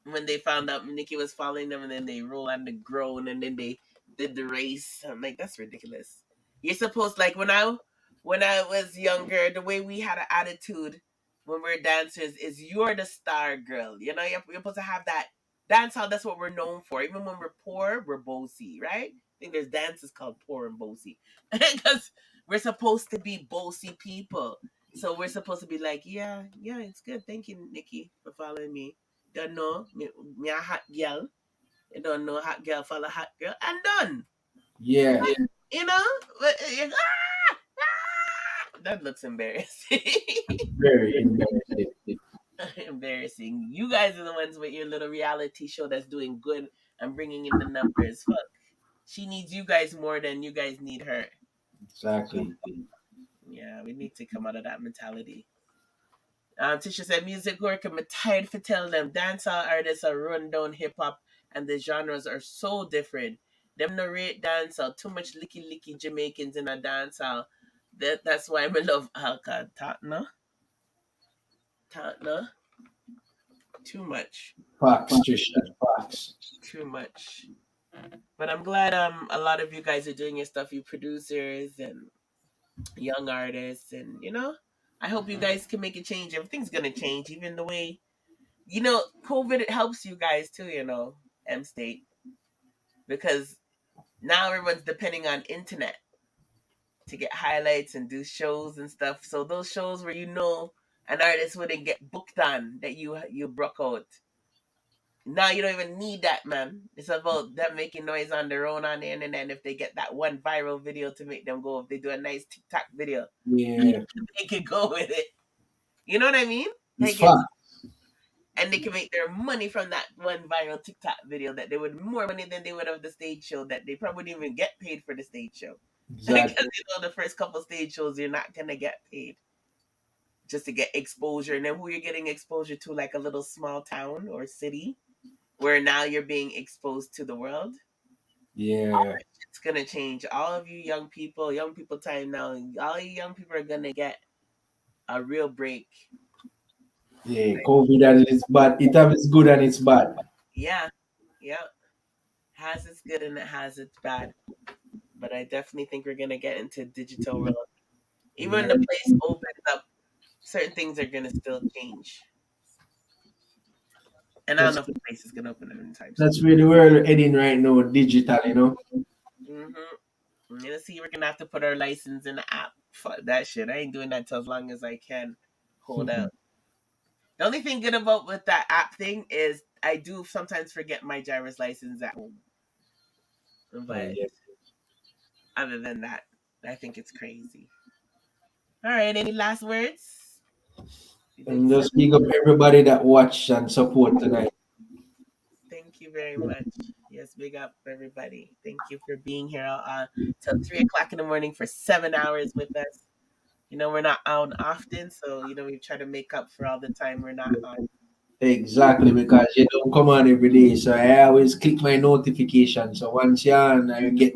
when they found out Nikki was following them, and then they roll on the ground, and then they did the race. I'm like, that's ridiculous. You're supposed, like when I was younger, the way we had an attitude when we're dancers is you're the star girl. You know, you're supposed to have that dance hall. That's what we're known for. Even when we're poor, we're bossy, right? I think there's dances called poor and bossy because we're supposed to be bossy people. So we're supposed to be like, yeah, it's good. Thank you, Nikki, for following me. Don't know me a hot girl. You don't know hot girl follow hot girl and done. Yeah. You know, but, that looks embarrassing. Very embarrassing. Embarrassing. You guys are the ones with your little reality show that's doing good and bringing in the numbers. Fuck. She needs you guys more than you guys need her. Exactly. Yeah, we need to come out of that mentality. Tisha said, music work, I'm tired for telling them dancehall artists are run down hip hop and the genres are so different. Them narrate dancehall, too much licky Jamaicans in a dancehall. That's why I love Alka. Tatna. Too much. Facts, Trisha. Facts. Too much. But I'm glad a lot of you guys are doing your stuff, you producers and young artists, and I hope you guys can make a change. Everything's gonna change, even the way COVID, it helps you guys too, M State. Because now everyone's depending on internet to get highlights and do shows and stuff. So those shows where an artist wouldn't get booked on that you broke out. Now you don't even need that, man. It's about them making noise on their own on the internet. And if they get that one viral video to make them go, if they do a nice TikTok video, Yeah. they can go with it. You know what I mean? It's fun. And they can make their money from that one viral TikTok video that they would more money than they would of the stage show that they probably wouldn't even get paid for the stage show. Exactly. Because the first couple stage shows you're not gonna get paid just to get exposure, and then who you're getting exposure to, like a little small town or city, where now you're being exposed to the world. Yeah. It's gonna change. All of you young people time now, all you young people are gonna get a real break. Yeah, COVID and it's bad. It has its good and it's bad. Yeah. Has its good and it has its bad. But I definitely think we're gonna get into digital world. Even when the place opens up, certain things are gonna still change. And I don't know if the place is gonna open up anytime soon. That's where the world heading right now, digital, See, we're gonna have to put our license in the app. Fuck that shit. I ain't doing that till as long as I can hold out. The only thing good about with that app thing is I do sometimes forget my driver's license at home. But other than that, I think it's crazy. All right, any last words? And just big up everybody that watched and support tonight. Thank you very much. Yes, big up everybody. Thank you for being here till 3:00 in the morning for 7 hours with us. We're not on often, so we try to make up for all the time we're not on. Exactly, because you don't come on every day, so I always click my notification. So once you're on, I get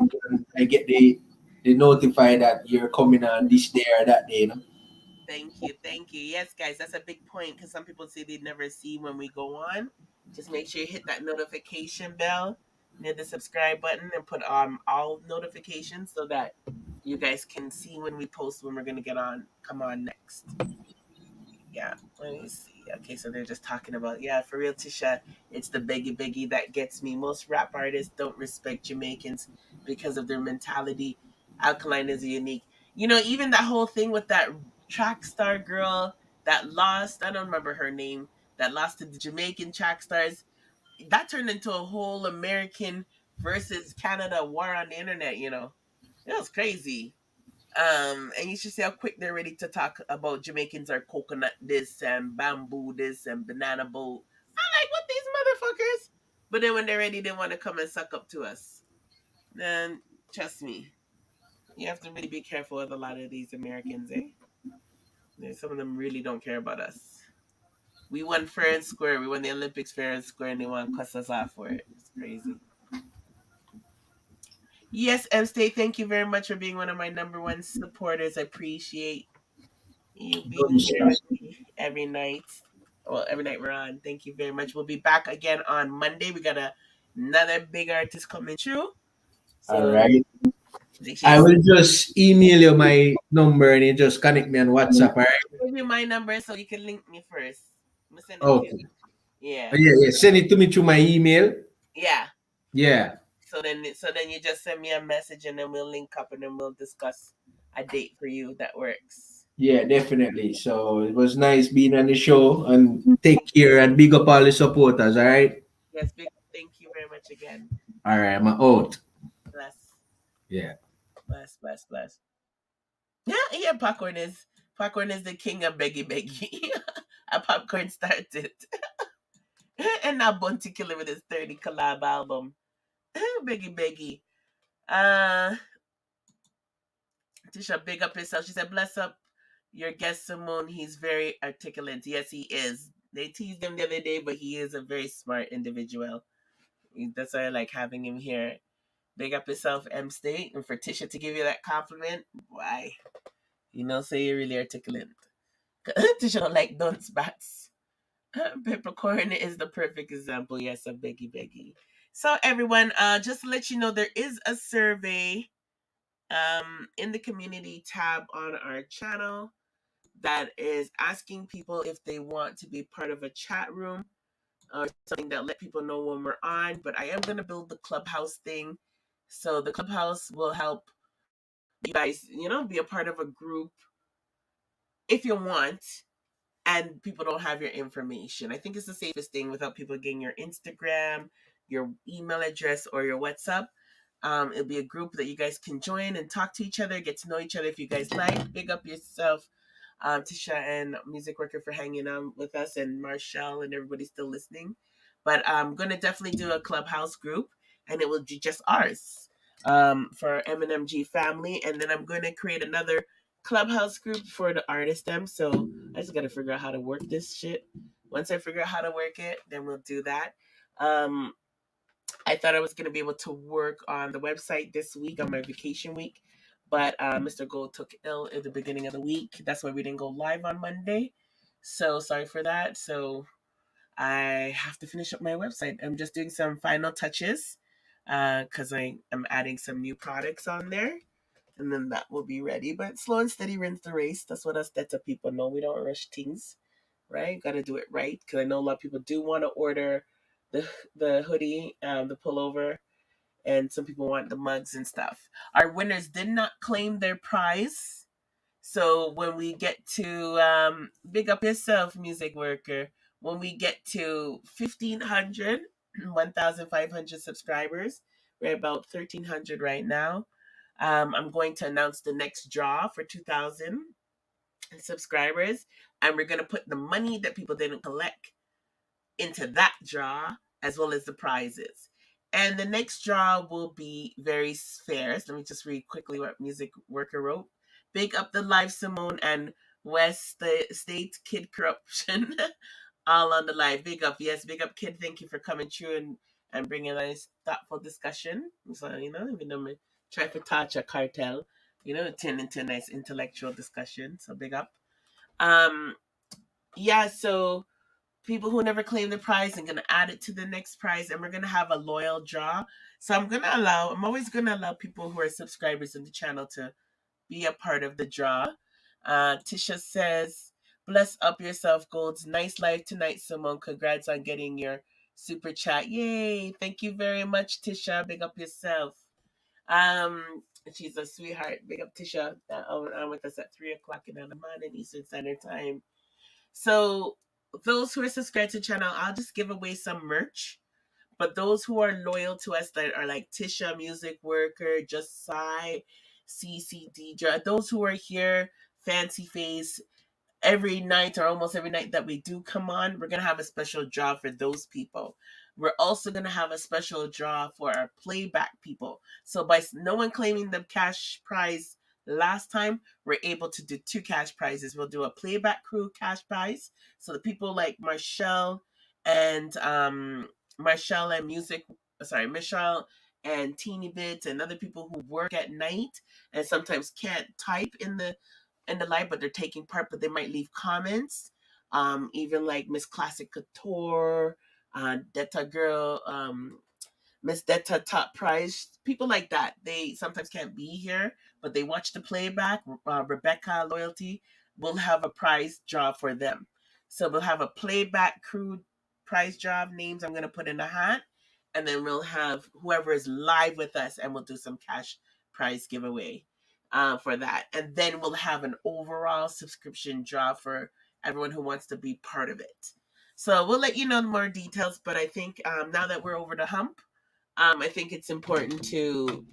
the notify that you're coming on this day or that day. Thank you. Yes, guys, that's a big point because some people say they never see when we go on. Just make sure you hit that notification bell near the subscribe button and put all notifications so that you guys can see when we post when we're gonna come on next. Yeah, let me see. Okay, so they're just talking about, for real, Tisha, it's the beggy that gets me. Most rap artists don't respect Jamaicans because of their mentality. Alkaline is unique. Even that whole thing with that track star girl that lost, I don't remember her name, that lost to the Jamaican track stars, that turned into a whole American versus Canada war on the internet, It was crazy. And you should see how quick they're ready to talk about Jamaicans are coconut this and bamboo this and banana boat. I'm like, what these motherfuckers? But then when they're ready, they want to come and suck up to us. Then trust me, you have to really be careful with a lot of these Americans, Some of them really don't care about us. We won fair and square. We won the Olympics fair and square, and they want to cuss us off for it. It's crazy. Yes, M State, thank you very much for being one of my number one supporters. I appreciate you being here with me every night. Well, every night we're on. Thank you very much. We'll be back again on Monday. We got another big artist coming through. So, all right. I will just email you my number and you just connect me on WhatsApp, all right? Give you my number so you can link me first. I'm gonna send it Okay. to you. Yeah. Yeah. Send it to me through my email. Yeah. Yeah. So then you just send me a message and then we'll link up and then we'll discuss a date for you that works. Yeah, definitely. So it was nice being on the show, and take care and big up all the supporters, all right? Yes, big thank you very much again. All right, I'm out. Bless, Yeah. bless, bless, bless. Yeah, yeah. Popcorn is the king of beggy beggy. A popcorn started, and now Bunty Killer with his 30 collab album. Beggy beggy. Uh, Tisha, big up yourself. She said, "Bless up your guest Simone. He's very articulate. Yes, he is. They teased him the other day, but he is a very smart individual. That's why I like having him here. Big up yourself, M State, and for Tisha to give you that compliment. Why? You know, say you're really articulate. Tisha don't like dunce bats. Peppercorn is the perfect example. Yes, of beggy beggy. So everyone, just to let you know, there is a survey in the community tab on our channel that is asking people if they want to be part of a chat room or something that let people know when we're on. But I am going to build the clubhouse thing. So the clubhouse will help you guys, be a part of a group if you want, and people don't have your information. I think it's the safest thing without people getting your Instagram, your email address, or your WhatsApp. It'll be a group that you guys can join and talk to each other, get to know each other if you guys like. Big up yourself, Tisha and Music Worker, for hanging on with us, and Marshall and everybody still listening. But I'm going to definitely do a clubhouse group, and it will be just ours for M&MG family. And then I'm going to create another clubhouse group for the artist them. So I just got to figure out how to work this shit. Once I figure out how to work it, then we'll do that. I thought I was going to be able to work on the website this week on my vacation week, but Mr. Gold took ill at the beginning of the week. That's why we didn't go live on Monday. So sorry for that. So I have to finish up my website. I'm just doing some final touches because I am adding some new products on there, and then that will be ready. But slow and steady wins the race. That's what us Delta people know. We don't rush things, right? Got to do it right, because I know a lot of people do want to order the hoodie, the pullover, and some people want the mugs and stuff. Our winners did not claim their prize. So when we get to big up yourself, Music Worker, when we get to 1,500, 1,500 subscribers, we're about 1,300 right now. I'm going to announce the next draw for 2,000 subscribers, and we're going to put the money that people didn't collect into that draw, as well as the prizes. And the next draw will be very fair. So let me just read quickly what Music Worker wrote. Big up the live, Simone and West State Kid Corruption. All on the live. Big up. Yes, big up, Kid. Thank you for coming through and bringing a nice, thoughtful discussion. So, even though we try to touch a cartel, it turned into a nice intellectual discussion. So big up. Yeah, so people who never claim the prize, I'm going to add it to the next prize, and we're going to have a loyal draw. So I'm always going to allow people who are subscribers of the channel to be a part of the draw. Tisha says, bless up yourself, Golds. Nice life tonight, Simone. Congrats on getting your super chat. Yay. Thank you very much, Tisha. Big up yourself. She's a sweetheart. Big up Tisha. On with us at 3 o'clock in the morning Eastern Standard Time. So those who are subscribed to the channel, I'll just give away some merch. But those who are loyal to us, that are like Tisha, Music Worker, Just Sigh, CCD, those who are here, Fancy Face, every night or almost every night that we do come on, we're going to have a special draw for those people. We're also going to have a special draw for our playback people. So by no one claiming the cash prize last time, we're able to do 2 cash prizes. We'll do a playback crew cash prize. So the people like Michelle and Michelle and Teeny Bits and other people who work at night and sometimes can't type in the live, but they're taking part, but they might leave comments. Even like Miss Classic Couture, Detta Girl, Miss Detta Top Prize, people like that. They sometimes can't be here, but they watch the playback. Rebecca Loyalty will have a prize draw for them. So we'll have a playback crew prize draw of names I'm going to put in a hat. And then we'll have whoever is live with us, and we'll do some cash prize giveaway. for that. And then we'll have an overall subscription draw for everyone who wants to be part of it. So we'll let you know more details, but I think now that we're over the hump, I think it's important to,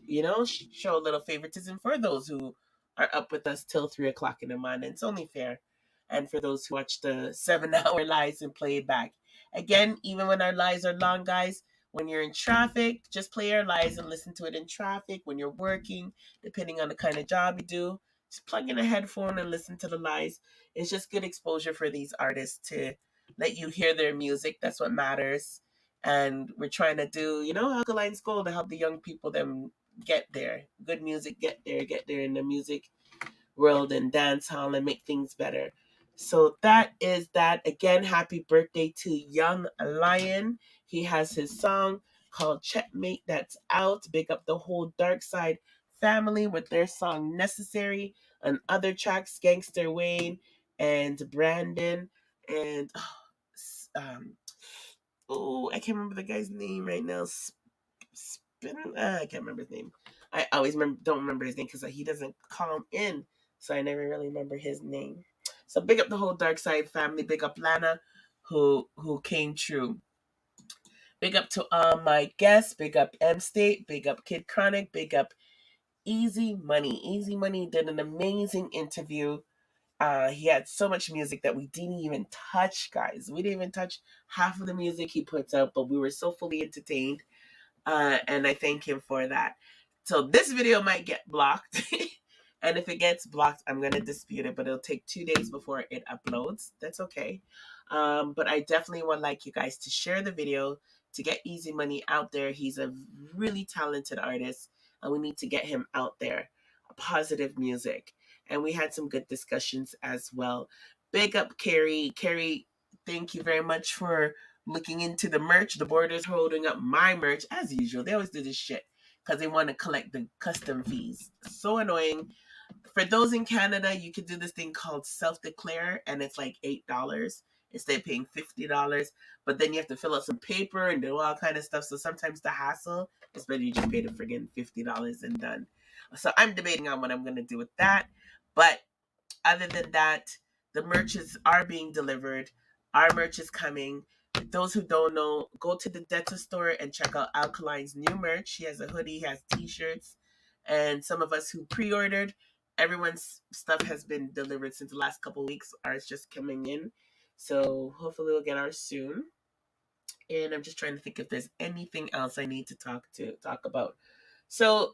show a little favoritism for those who are up with us till 3 o'clock in the morning. It's only fair. And for those who watch the 7 hour lives and play it back. Again, even when our lives are long, guys, when you're in traffic, just play our lives and listen to it in traffic. When you're working, depending on the kind of job you do, just plug in a headphone and listen to the lives. It's just good exposure for these artists to let you hear their music. That's what matters. And we're trying to do, Alkaline'S goal to help the young people them get there. Good music, get there in the music world and dance hall and make things better. So that is that. Again, happy birthday to Young Lion. He has his song called Checkmate that's out. Big up the whole Dark Side family with their song Necessary and other tracks, Gangster Wayne and Brandon and I can't remember the guy's name right now. I can't remember his name. I always don't remember his name because he doesn't call him in, so I never really remember his name. So big up the whole Dark Side family. Big up Lana, who came true. Big up to all my guests. Big up M State. Big up Kid Chronic. Big up Eazi Money. Eazi Money did an amazing interview. He had so much music that we didn't even touch, guys. We didn't even touch half of the music he puts out, but we were so fully entertained. And I thank him for that. So this video might get blocked. And if it gets blocked, I'm going to dispute it, but it'll take 2 days before it uploads. That's okay. But I definitely would like you guys to share the video to get Eazi Money out there. He's a really talented artist, and we need to get him out there. Positive music. And we had some good discussions as well. Big up Carrie. Carrie, thank you very much for looking into the merch. The Borders holding up my merch as usual. They always do this shit because they want to collect the custom fees. So annoying. For those in Canada, you can do this thing called self-declare, and it's like $8 instead of paying $50. But then you have to fill out some paper and do all kind of stuff. So sometimes the hassle is better you just pay the friggin' $50 and done. So I'm debating on what I'm gonna do with that. But other than that, the merches are being delivered. Our merch is coming. Those who don't know, go to the Delta store and check out Alkaline's new merch. He has a hoodie, he has t-shirts, and some of us who pre-ordered, everyone's stuff has been delivered since the last couple of weeks. Ours just coming in, so hopefully we'll get ours soon. And I'm just trying to think if there's anything else I need to talk about. So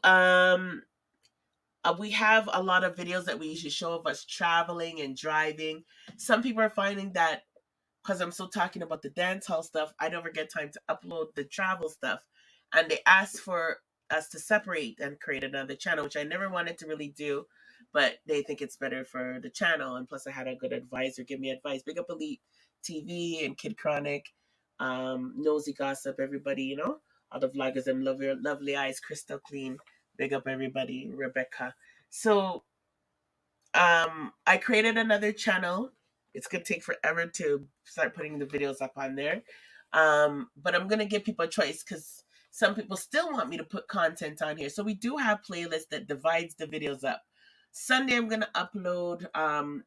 we have a lot of videos that we usually show of us traveling and driving. Some people are finding that because I'm still talking about the dance hall stuff, I never get time to upload the travel stuff. And they asked for us to separate and create another channel, which I never wanted to really do, but they think it's better for the channel. And plus I had a good advisor give me advice. Big up Elite TV and Kid Chronic, Nosy Gossip, everybody, all the vloggers and lovely eyes, Crystal Clean. Big up everybody, Rebecca. So I created another channel. It's gonna take forever to start putting the videos up on there. But I'm gonna give people a choice because some people still want me to put content on here. So we do have playlists that divides the videos up. Sunday I'm gonna upload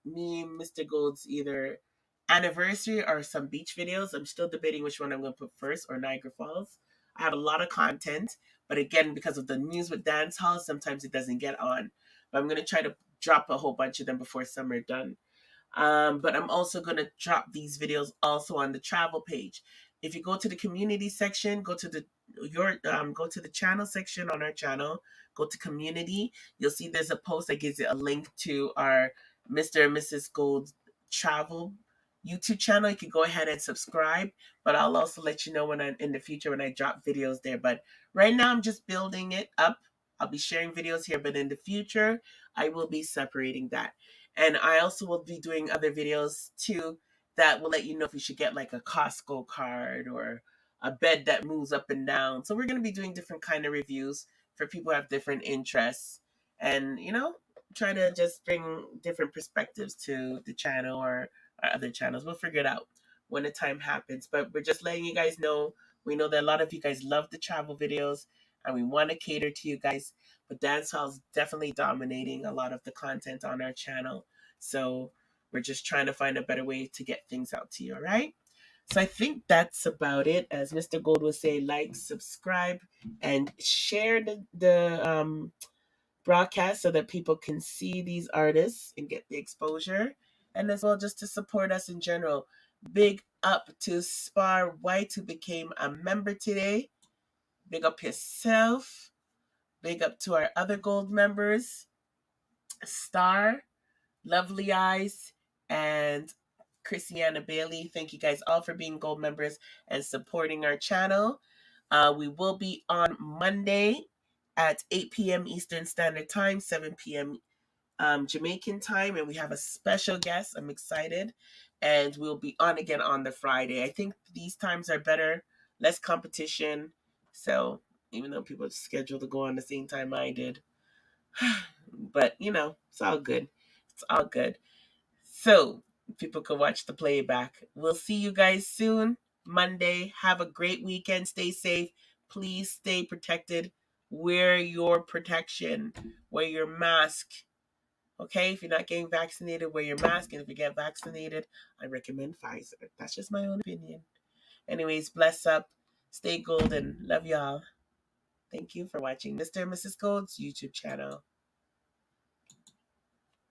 me and Mr. Gold's either anniversary or some beach videos. I'm still debating which one I'm gonna put first, or Niagara Falls. I have a lot of content, but again, because of the news with dance halls, sometimes it doesn't get on. But I'm gonna try to drop a whole bunch of them before summer done. But I'm also going to drop these videos also on the travel page. If you go to the community section, go to the channel section on our channel, go to community, you'll see there's a post that gives you a link to our Mr. and Mrs. Gold travel YouTube channel. You can go ahead and subscribe, but I'll also let you know in the future when I drop videos there. But right now I'm just building it up. I'll be sharing videos here, but in the future I will be separating that. And I also will be doing other videos too that will let you know if you should get like a Costco card or a bed that moves up and down. So we're going to be doing different kind of reviews for people who have different interests, and try to just bring different perspectives to the channel or our other channels. We'll figure it out when the time happens, but we're just letting you guys know. We know that a lot of you guys love the travel videos, and we want to cater to you guys. But dancehall's definitely dominating a lot of the content on our channel. So we're just trying to find a better way to get things out to you, all right? So I think that's about it. As Mr. Gold would say, like, subscribe, and share the broadcast so that people can see these artists and get the exposure. And as well, just to support us in general. Big up to Spar White, who became a member today. Big up yourself. Big up to our other gold members, Star, Lovely Eyes, and Christiana Bailey. Thank you guys all for being gold members and supporting our channel. We will be on Monday at 8 p.m. Eastern Standard Time, 7 p.m. Jamaican time, and we have a special guest. I'm excited. And we'll be on again on the Friday. I think these times are better, less competition. So even though people schedule to go on the same time I did, but it's all good. It's all good. So people can watch the playback. We'll see you guys soon, Monday. Have a great weekend. Stay safe. Please stay protected. Wear your protection. Wear your mask. Okay, if you're not getting vaccinated, wear your mask. And if you get vaccinated, I recommend Pfizer. That's just my own opinion. Anyways, bless up. Stay golden. Love y'all. Thank you for watching Mr. and Mrs. Gold's YouTube channel.